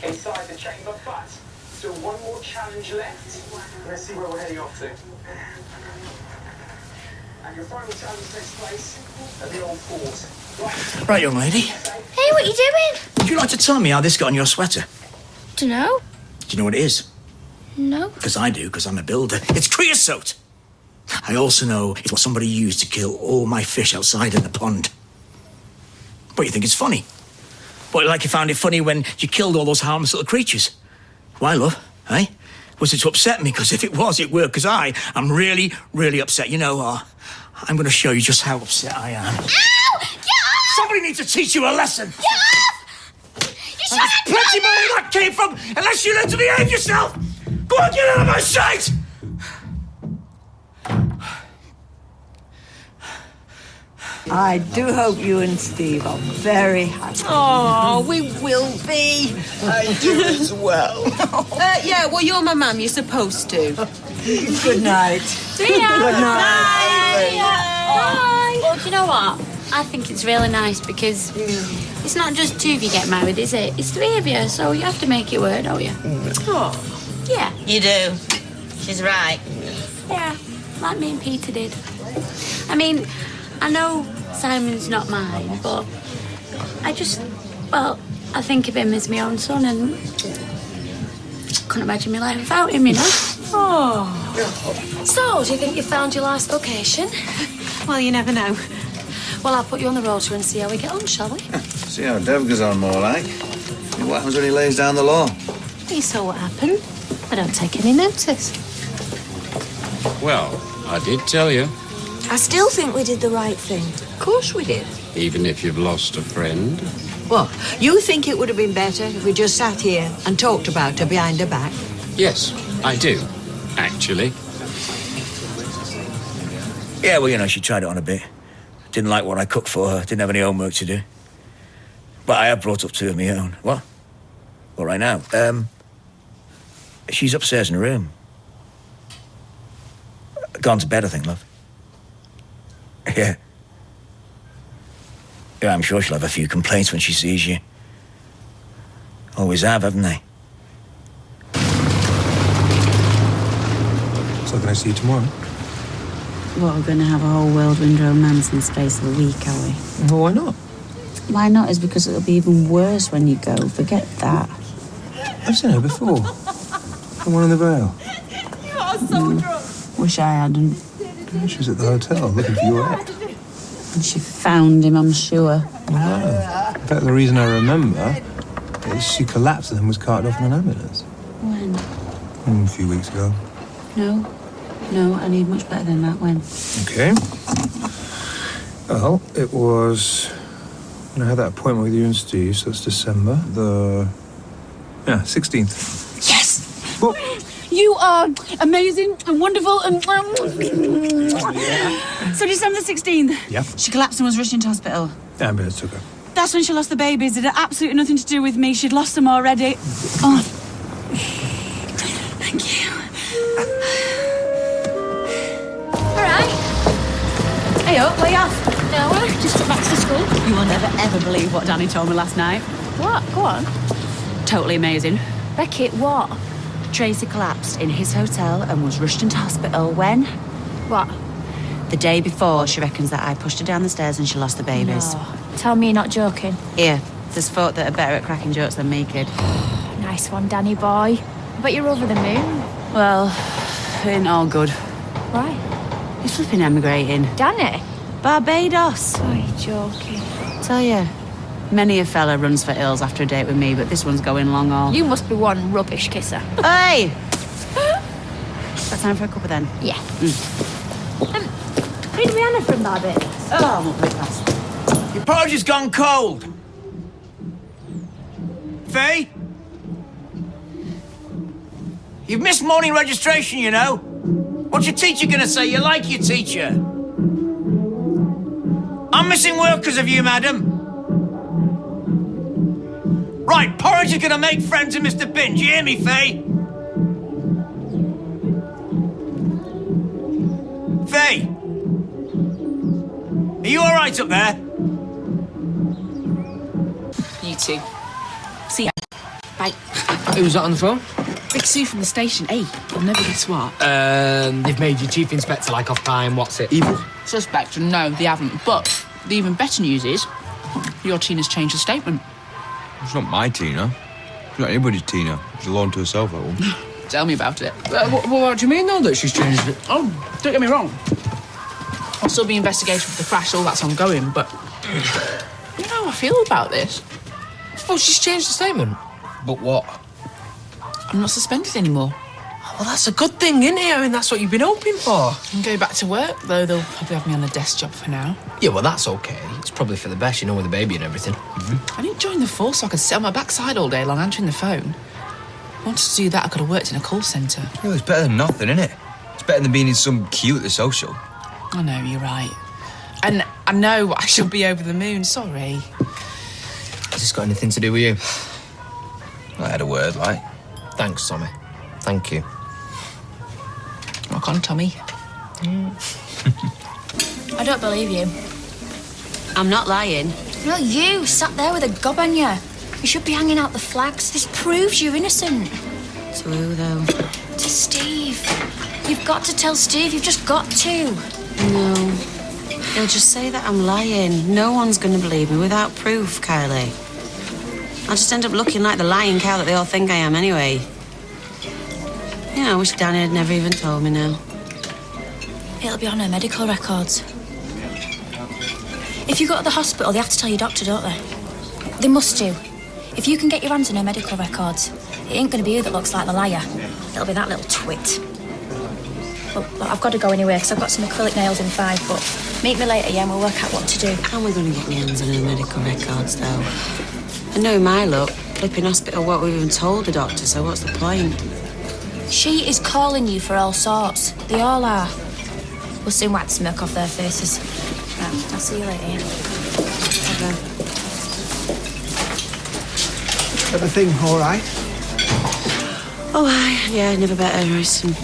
Inside the chamber, but still one more challenge left. Let's see where we're heading off to. And your final challenge takes place at the old fort. Right, young lady. Hey, what you doing? Would you like to tell me how this got on your sweater? Dunno. Do you know what it is? No. Because I do, because I'm a builder. It's creosote. I also know it's what somebody used to kill all my fish outside in the pond. But you think it's funny? But like you found it funny when you killed all those harmless little creatures. Why, love? Eh? Was it to upset me? Because if it was, it worked. Because I'm really, really upset. You know, I'm going to show you just how upset I am. Ow! Get off! Somebody needs to teach you a lesson. Get off! You There's plenty more where that came from, unless you learn to behave yourself. Go on, get out of my sight! I do hope you and Steve are very happy. Oh, we will be. I do as well. Yeah, well, you're my mum. You're supposed to. Good night. See ya. Good night. Bye. Well, do you know what? I think it's really nice because it's not just two of you get married, is it? It's three of you, so you have to make it work, don't you? Oh, yeah. You do. She's right. Yeah, like me and Peter did. I mean, I know Simon's not mine, but I think of him as my own son and couldn't imagine my life without him, you know? Oh. So, do you think you found your life's vocation? Well, you never know. Well, I'll put you on the road and see how we get on, shall we? See how Dev goes on, more like. What happens when he lays down the law? You saw what happened. I don't take any notice. Well, I did tell you. I still think we did the right thing. Of course we did. Even if you've lost a friend. Well, you think it would have been better if we just sat here and talked about her behind her back? Yes, I do, actually. Yeah, well, you know, she tried it on a bit. Didn't like what I cooked for her. Didn't have any homework to do. But I have brought up two of my own. What? Well, right now, she's upstairs in her room. Gone to bed, I think, love. Yeah. Yeah, I'm sure she'll have a few complaints when she sees you. Always have, haven't they? So can I see you tomorrow? What, we're going to have a whole whirlwind romance in the space of a week, are we? Well, why not? Why not? Is because it'll be even worse when you go. Forget that. I've seen her before. The one in the Vale. You are so drunk. Wish I hadn't. She was at the hotel looking for your ex. And she found him, I'm sure. No. In fact, the reason I remember is she collapsed and was carted off in an ambulance. When? A few weeks ago. No, I need much better than that. When? Okay. Well, it was when I had that appointment with you and Steve, so it's December the 16th. Yes! Well, You are amazing and wonderful and... So December 16th. Yeah. She collapsed and was rushed into hospital. The ambulance took her. That's when she lost the babies. It had absolutely nothing to do with me. She'd lost them already. Oh. Thank you. All right. Hey, up, where you off? Nowhere, just back to school. You will never, ever believe what Danny told me last night. What? Go on. Totally amazing. Beckett, what? Tracy collapsed in his hotel and was rushed into hospital when? What? The day before, she reckons that I pushed her down the stairs and she lost the babies. No. Tell me you're not joking. Here, there's folk that are better at cracking jokes than me, kid. Nice one, Danny boy. I bet you're over the moon. Well, it ain't all good. Why? He's flipping emigrating. Danny? Barbados. Oh, you're joking. Tell you, many a fella runs for ills after a date with me, but this one's going long haul. You must be one rubbish kisser. Hey! Got time for a cuppa then? Yeah. Read Rihanna from Barbados. Oh, I'm up with that. Your porridge has gone cold. Faye? You've missed morning registration, you know. What's your teacher gonna say? You like your teacher. I'm missing work because of you, madam. Right, porridge is gonna make friends with Mr. Bin. Do you hear me, Faye? Faye? Are you all right up there? You two. See ya. Bye. Who was that on the phone? Big Sue from the station. Hey, you'll never guess what. They've made you chief inspector like off time. What's it? Evil? Suspect, no, they haven't. But the even better news is your Tina's changed her statement. It's not my Tina. It's not anybody's Tina. She's alone to herself, that one. Tell me about it. What do you mean, though, that she's changed it? Oh, don't get me wrong. I'll still be investigating for the crash, all that's ongoing, but you know how I feel about this. Oh, she's changed the statement. But what? I'm not suspended anymore. Well, that's a good thing, isn't it? I mean, that's what you've been hoping for. I can go back to work, though they'll probably have me on a desk job for now. Yeah, well, that's okay. It's probably for the best, you know, with the baby and everything. I didn't join the force so I could sit on my backside all day long answering the phone. wanted to do that, I could have worked in a call centre. Well, it's better than nothing, isn't it? It's better than being in some queue at the social. I know, you're right. And I know I shall be over the moon, sorry. Has this got anything to do with you? I had a word, like. Thanks, Tommy. Thank you. Rock on, Tommy. I don't believe you. I'm not lying. Well, you sat there with a gob on you. You should be hanging out the flags. This proves you're innocent. To who, though? To Steve. You've got to tell Steve. You've just got to. No. He'll just say that I'm lying. No one's going to believe me without proof, Kylie. I'll just end up looking like the lying cow that they all think I am anyway. Yeah, I wish Danny had never even told me now. It'll be on her medical records. If you go to the hospital, they have to tell your doctor, don't they? They must do. If you can get your hands on her medical records, it ain't going to be you that looks like the liar. It'll be that little twit. Well, look, I've got to go anyway, because I've got some acrylic nails in 5, but meet me later, yeah, and we'll work out what to do. How am I going to get my hands on her medical records, though? I know my luck. Flipping hospital won't have even told the doctor, so what's the point? She is calling you for all sorts. They all are. We'll soon wipe the smirk off their faces. I'll see you later, yeah? Okay. Everything all right? Oh, aye. Yeah, never better, Harrison.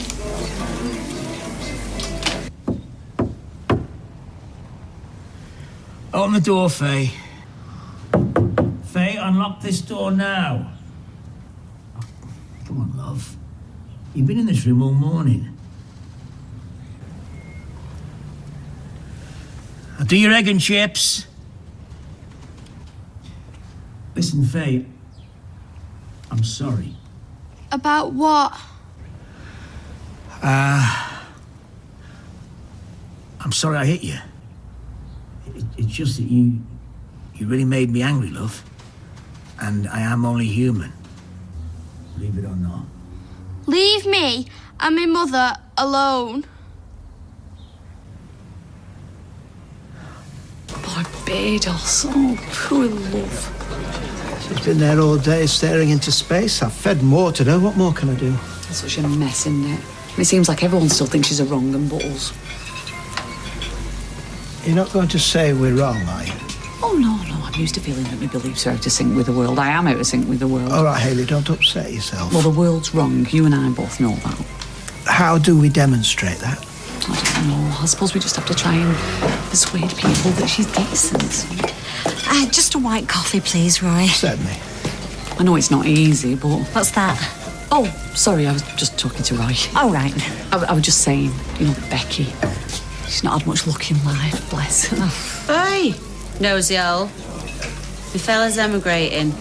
Open the door, Faye. Faye, unlock this door now. Come on, love. You've been in this room all morning. I'll do your egg and chips. Listen, Faye. I'm sorry. About what? I'm sorry I hit you. It's just that you really made me angry, love. And I am only human. Believe it or not. Leave me and my mother alone. Barbados. Oh, poor love. She's been there all day staring into space. I've fed and watered her. What more can I do? It's such a mess, isn't it? It seems like everyone still thinks she's a wrong and buttles. You're not going to say we're wrong, are you? Oh, no. I'm used to feeling that my beliefs are out of sync with the world. I am out of sync with the world. All right, Hayley, don't upset yourself. Well, the world's wrong. You and I both know that. How do we demonstrate that? I don't know. I suppose we just have to try and persuade people that she's decent. Just a white coffee, please, Roy. Certainly. I know it's not easy, but... What's that? Oh, sorry, I was just talking to Roy. Oh, right. I was just saying, you know, Becky. She's not had much luck in life, bless her. Hey, nosy owl. The fella's emigrating.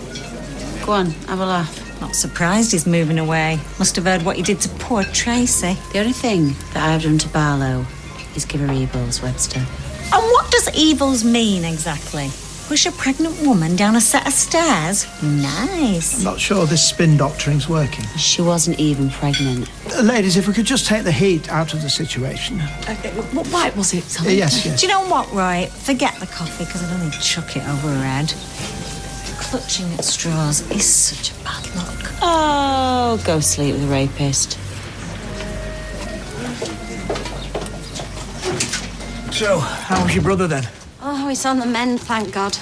Go on, have a laugh. Not surprised he's moving away. Must have heard what you did to poor Tracy. The only thing that I've done to Barlow is give her evils, Webster. And what does evils mean, exactly? Push a pregnant woman down a set of stairs? Nice. I'm not sure this spin doctoring's working. She wasn't even pregnant. Ladies, if we could just take the heat out of the situation. What white was it, Sally? Yes. Do you know what, Roy? Forget the coffee, because I'd only chuck it over her head. Clutching at straws is such a bad luck. Oh, go sleep with a rapist. So, how was your brother then? Oh, he's on the mend, thank God.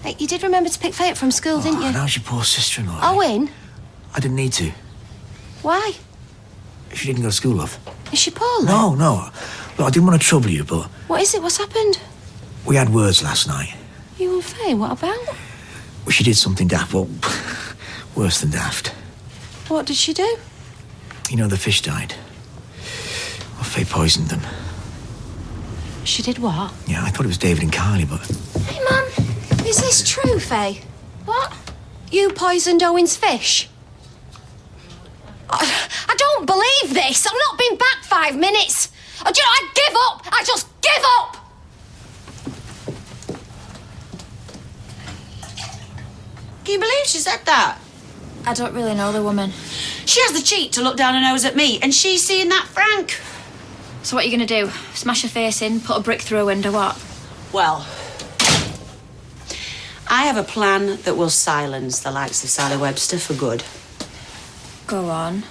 Hey, you did remember to pick Faye up from school, didn't you? And how's your poor sister-in-law? Owen? I didn't need to. Why? She didn't go to school, love. Is she poorly? No. Look, I didn't want to trouble you, but What is it? What's happened? we had words last night. You and Faye, what about? Well, she did something daft. Well, worse than daft. What did she do? You know, the fish died. Well, Faye poisoned them. She did what? Yeah, I thought it was David and Carly, but... Hey, Mum, is this true, Faye? What? You poisoned Owen's fish? I don't believe this. I've not been back 5 minutes. Oh, do you know, I give up. I just give up. Can you believe she said that? I don't really know the woman. She has the cheek to look down her nose at me, and she's seeing that Frank. So what are you going to do? Smash her face in, put a brick through a window, what? Well, I have a plan that will silence the likes of Sally Webster for good. Go on.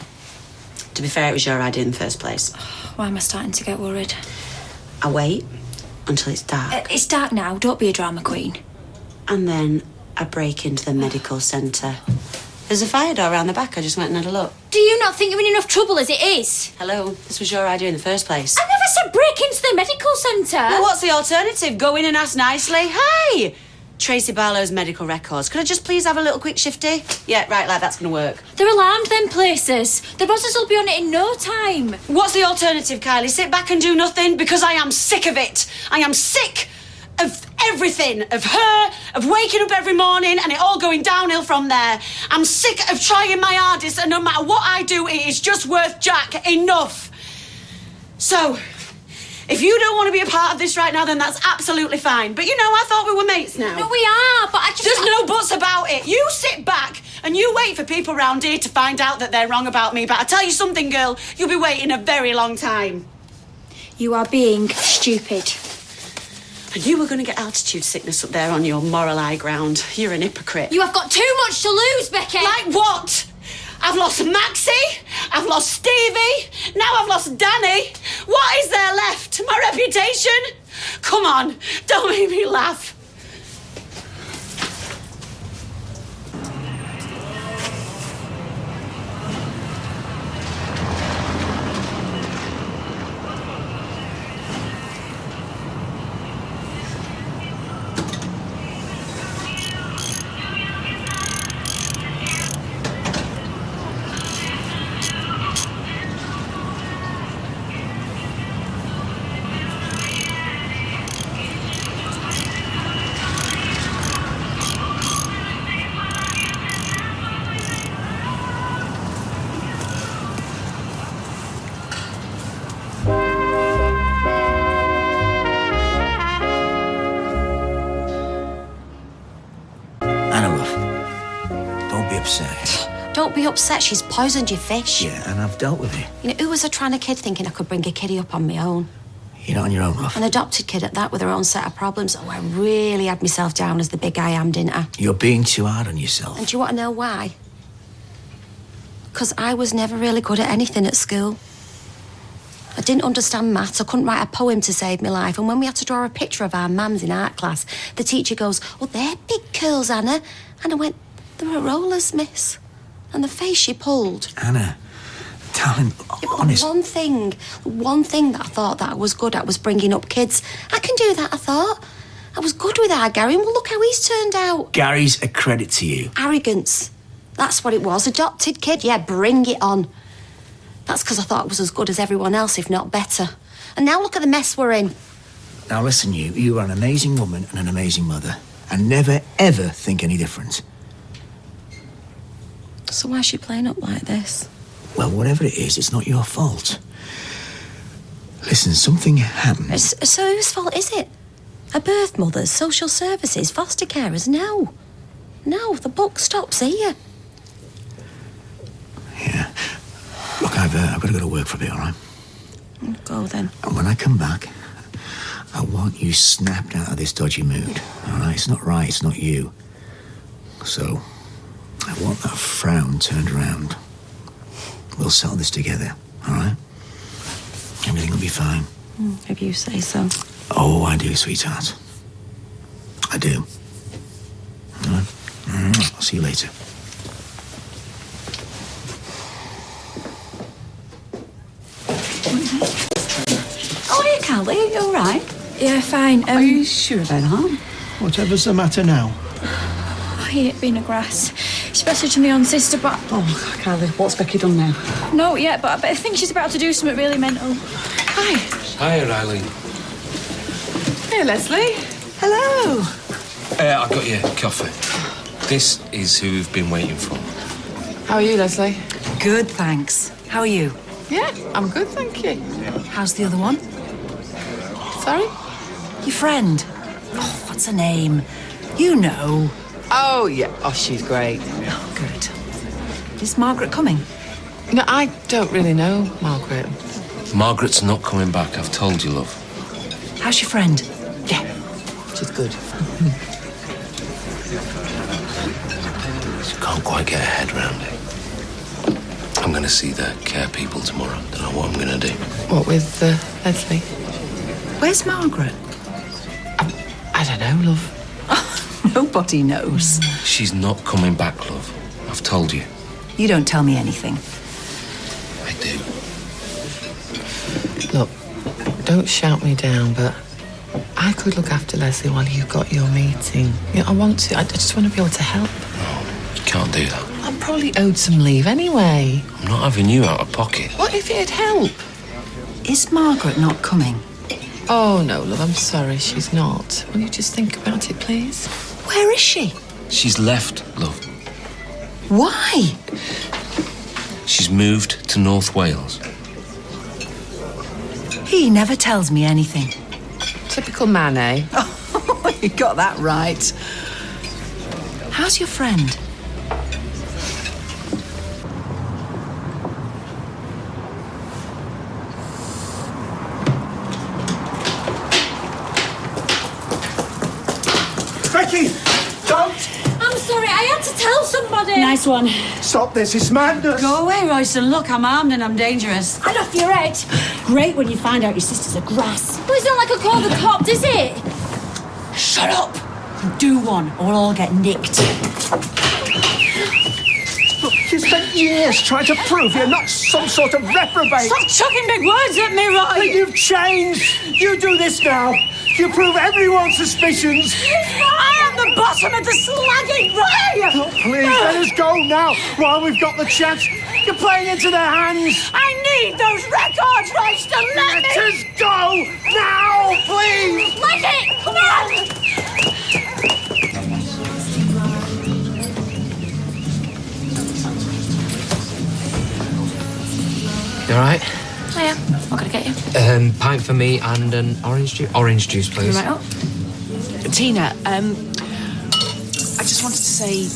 To be fair, it was your idea in the first place. Why am I starting to get worried? I wait until it's dark. It's dark now. Don't be a drama queen. And then I break into the medical centre. There's a fire door around the back. I just went and had a look. Do you not think you're in enough trouble as it is? Hello, this was your idea in the first place. I never said break into the medical centre. Well, what's the alternative? Go in and ask nicely. Hey, Tracy Barlow's medical records. Could I just please have a little quick shifty? Yeah, right, like that's going to work. They're alarmed, them places. The bosses will be on it in no time. What's the alternative, Kylie? Sit back and do nothing? Because I am sick of it. I am sick of everything. Of her, of waking up every morning and it all going downhill from there. I'm sick of trying my hardest and no matter what I do, it is just worth Jack. Enough. So, if you don't want to be a part of this right now, then that's absolutely fine. But you know, I thought we were mates now. No, we are, but I just... There's no buts about it. You sit back and you wait for people round here to find out that they're wrong about me. But I tell you something, girl, you'll be waiting a very long time. You are being stupid. And you were going to get altitude sickness up there on your moral high ground. You're an hypocrite. You have got too much to lose, Becky. Like what? I've lost Maxie, I've lost Stevie, now I've lost Danny. What is there left? My reputation? Come on, don't make me laugh. Don't be upset, she's poisoned your fish. Yeah, and I've dealt with it. You know, who was I trying a kid thinking I could bring a kiddie up on my own? You're not on your own, love. An adopted kid at that with her own set of problems. Oh, I really had myself down as the big I am, didn't I? You're being too hard on yourself. And do you want to know why? Because I was never really good at anything at school. I didn't understand maths. I couldn't write a poem to save my life. And when we had to draw a picture of our mums in art class, the teacher goes, "Oh, they're big curls, Anna." And I went, "They were rollers, miss." And the face she pulled. Anna, darling, honest. One thing that I thought that I was good at was bringing up kids. I can do that, I thought. I was good with our Gary, and well, look how he's turned out. Gary's a credit to you. Arrogance. That's what it was. Adopted kid, yeah, bring it on. That's because I thought I was as good as everyone else, if not better. And now look at the mess we're in. Now listen, you are an amazing woman and an amazing mother. And never, ever think any different. So why is she playing up like this? Well, whatever it is, it's not your fault. Listen, something happened. So whose fault is it? A birth mother's, social services, foster carers? No. No, the buck stops here. Yeah. Look, I've got to go to work for a bit, all right? Go then. And when I come back, I want you snapped out of this dodgy mood, all right? It's not right, it's not you. So, I want that frown turned around. We'll settle this together, all right? Everything will be fine. If you say so. Oh, I do, sweetheart. I do. All right? I'll see you later. Oh, here, Callie, are you all right? Yeah, fine. Are you sure then, huh? Whatever's the matter now? I hate being a grass. She's messaging me on sister, but... Oh, Callie, what's Becky done now? No, yet, but I think she's about to do something really mental. Hi. Hi, Riley. Hey, Leslie. Hello. I got you coffee. This is who we've been waiting for. How are you, Leslie? Good, thanks. How are you? Yeah, I'm good, thank you. How's the other one? Sorry? Your friend. Oh, what's her name? You know. Oh, yeah. Oh, she's great. Oh, good. Is Margaret coming? No, I don't really know, Margaret. Margaret's not coming back, I've told you, love. How's your friend? Yeah, she's good. She can't quite get her head round it. I'm going to see the care people tomorrow. Don't know what I'm going to do. What, with Leslie? Where's Margaret? I don't know, love. Nobody knows. She's not coming back, love. I've told you. You don't tell me anything. I do. Look, don't shout me down, but I could look after Leslie while you've got your meeting. You know, I want to. I just want to be able to help. No, you can't do that. I'm probably owed some leave anyway. I'm not having you out of pocket. What if it'd help? Is Margaret not coming? Oh, no, love, I'm sorry, she's not. Will you just think about it, please? Where is she? She's left, love. Why? She's moved to North Wales. He never tells me anything. Typical man, eh? Oh, you got that right. How's your friend? Becky, don't! I'm sorry, I had to tell somebody. Nice one. Stop this, it's madness! Go away, Royston. Look, I'm armed and I'm dangerous. I'd off your head. Great when you find out your sister's a grass. Well, it's not like I called the cops, is it? Shut up! Do one, or we'll all get nicked. Look, you spent years trying to prove you're not some sort of reprobate. Stop chucking big words at me, Roy! But you've changed. You do this now. You prove everyone's suspicions. I am the bottom of the slagging, Roy! Oh, please, let us go now while we've got the chance. You're playing into their hands. I need those records, Royston. Let me... Let us go now, please. Let it! Come on! You all right? Oh, yeah. What can I get you? Pint for me and an orange juice. Orange juice, please. Right up. Tina, I just wanted to say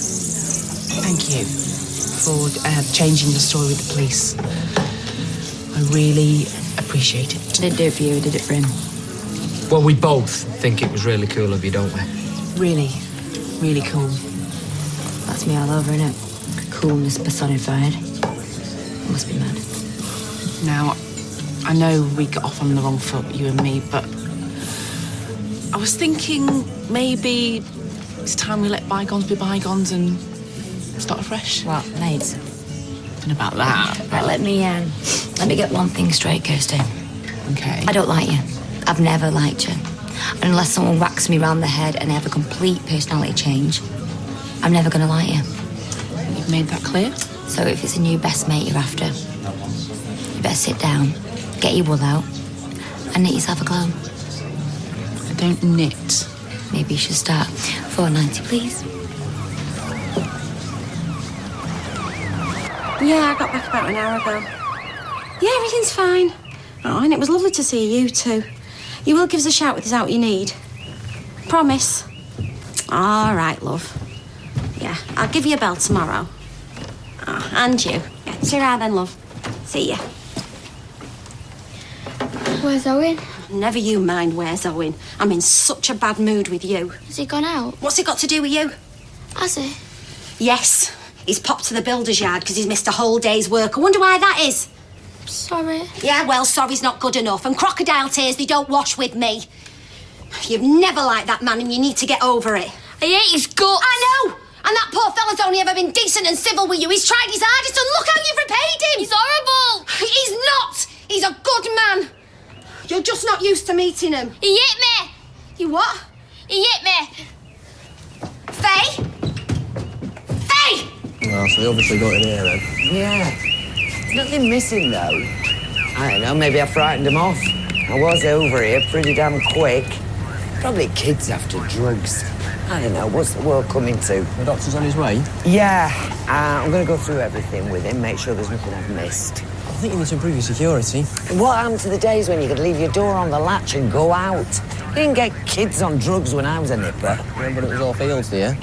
thank you for changing the story with the police. I really appreciate it. I didn't do it for you, I did it for him. Well, we both think it was really cool of you, don't we? Really, really cool. That's me all over, innit? Coolness personified. Must be mad. Now, I know we got off on the wrong foot, you and me, but I was thinking maybe it's time we let bygones be bygones and start afresh. What, mate? Nothing about that. Right, let me get one thing straight, Kirsty. Okay. I don't like you. I've never liked you. Unless someone whacks me round the head and I have a complete personality change, I'm never gonna like you. You've made that clear? So if it's a new best mate you're after, you better sit down, get your wool out, and knit yourself a clone. I don't knit. Maybe you should start. $4.90, please. Yeah, I got back about an hour ago. Yeah, everything's fine. Oh, and it was lovely to see you too. You will give us a shout if there's out you need. Promise. All right, love. Yeah, I'll give you a bell tomorrow. Oh, and you. Yeah, see you then, love. See ya. Where's Owen? Never you mind where's Owen. I'm in such a bad mood with you. Has he gone out? What's it got to do with you? Has he? Yes. He's popped to the builder's yard because he's missed a whole day's work. I wonder why that is. Sorry. Yeah, well, sorry's not good enough. And crocodile tears, they don't wash with me. You've never liked that man and you need to get over it. I hate his guts. I know! And that poor fella's only ever been decent and civil with you. He's tried his hardest and look how you've repaid him! He's horrible! He's not! He's a good man. You're just not used to meeting him. He hit me! You what? He hit me! Faye? Faye! Well, so they obviously got in here then. Yeah. Nothing missing, though. I don't know, maybe I frightened him off. I was over here pretty damn quick. Probably kids after drugs. I don't know, what's the world coming to? The doctor's on his way? Yeah, I'm going to go through everything with him, make sure there's nothing I've missed. I think you need to improve your security. What happened to the days when you could leave your door on the latch and go out? You didn't get kids on drugs when I was a nipper. Remember it was all fields, dear?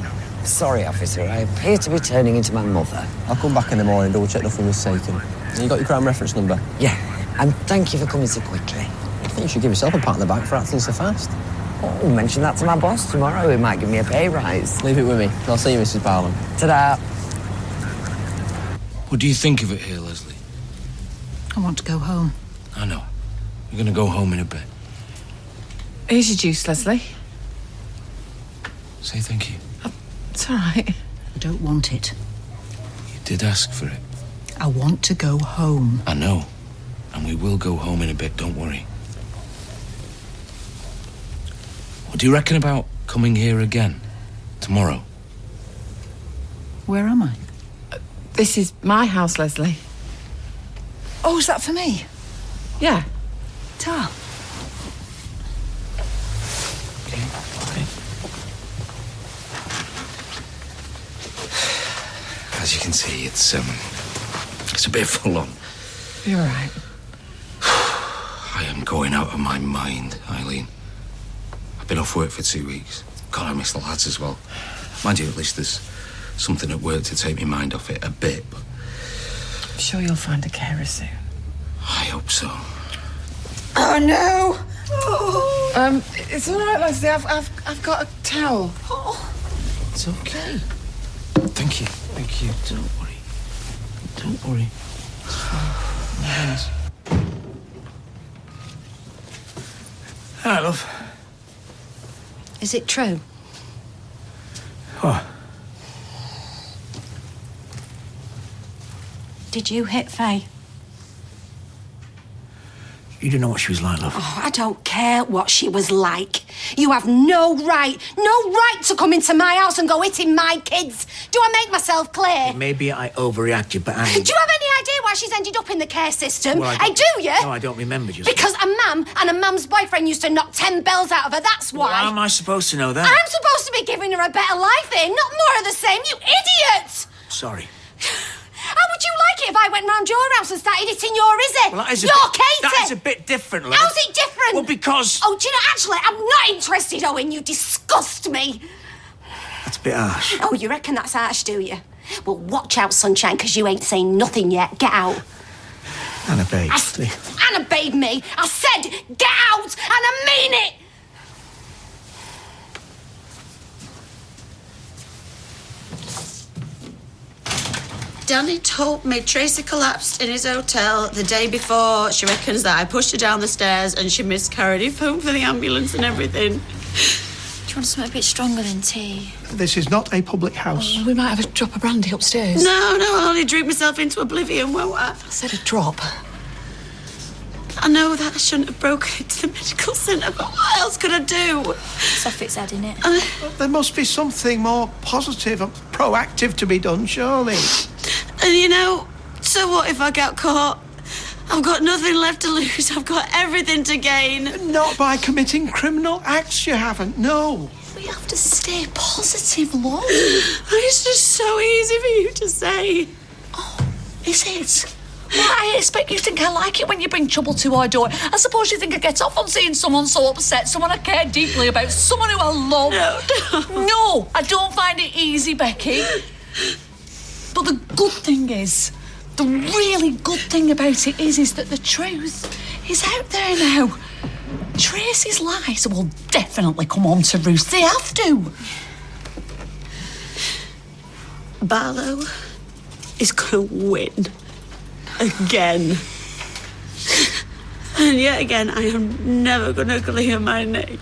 Sorry, officer, I appear to be turning into my mother. I'll come back in the morning, double check nothing was taken. And you got your crime reference number? Yeah, and thank you for coming so quickly. I think you should give yourself a pat on the back for acting so fast. Oh, mention that to my boss tomorrow. He might give me a pay rise. Leave it with me. I'll see you, Mrs. Barlam. Ta-da. What do you think of it here, Leslie? I want to go home. I know. You're going to go home in a bit. Here's your juice, Leslie. Say thank you. It's all right. I don't want it. You did ask for it. I want to go home. I know. And we will go home in a bit, don't worry. What do you reckon about coming here again? Tomorrow? Where am I? This is my house, Leslie. Oh, is that for me? Yeah. Ta. As you can see, it's a bit full on. You're right. I am going out of my mind, Eileen. I've been off work for 2 weeks. God, I miss the lads as well. Mind you, at least there's something at work to take my mind off it a bit, but... I'm sure you'll find a carer soon. I hope so. Oh, no! Oh. It's all right, Leslie. I've got a towel. Oh. It's okay. Thank you. Thank you. Don't worry. Don't worry. It's fine. My hands. Hi, love. Is it true? What? Did you hit Faye? You don't know what she was like, love. Oh, I don't care what she was like. You have no right to come into my house and go hitting my kids. Do I make myself clear? Maybe I overreacted, but I... Do you have any idea why she's ended up in the care system? Well, I do, yeah? No, I don't remember just... Because a mum and a mum's boyfriend used to knock 10 bells out of her, that's why. Well, how am I supposed to know that? I'm supposed to be giving her a better life here, not more of the same, you idiot! Sorry. How would you like it if I went round your house and started hitting your Izzy? Well, that is your Katie! That is a bit different, love. How's it different? Well, because... Oh, do you know, actually, I'm not interested, Owen. You disgust me. That's a bit harsh. Oh, you reckon that's harsh, do you? Well, watch out, sunshine, because you ain't saying nothing yet. Get out. Anna, babe. Anna, babe me. I said get out, and I mean it. Danny told me Tracy collapsed in his hotel the day before. She reckons that I pushed her down the stairs and she miscarried. He phoned for the ambulance and everything. Do you want something a bit stronger than tea? This is not a public house. Oh, we might have a drop of brandy upstairs. No, I'll only drink myself into oblivion, won't I? I said a drop. I know that I shouldn't have broken into the medical centre, but what else could I do? It's off its head, innit? There must be something more positive and proactive to be done, surely. And you know, so what if I get caught? I've got nothing left to lose. I've got everything to gain. Not by committing criminal acts, you haven't, no. We have to stay positive, love. It's just so easy for you to say. Oh, is it? Well, I expect you think I like it when you bring trouble to our door. I suppose you think I get off on seeing someone so upset, someone I care deeply about, someone who I love. No, I don't find it easy, Becky. But the good thing is, the really good thing about it is that the truth is out there now. Tracy's lies will definitely come home to roost. They have to. Barlow is going to win. Again. And yet again, I am never going to clear my name.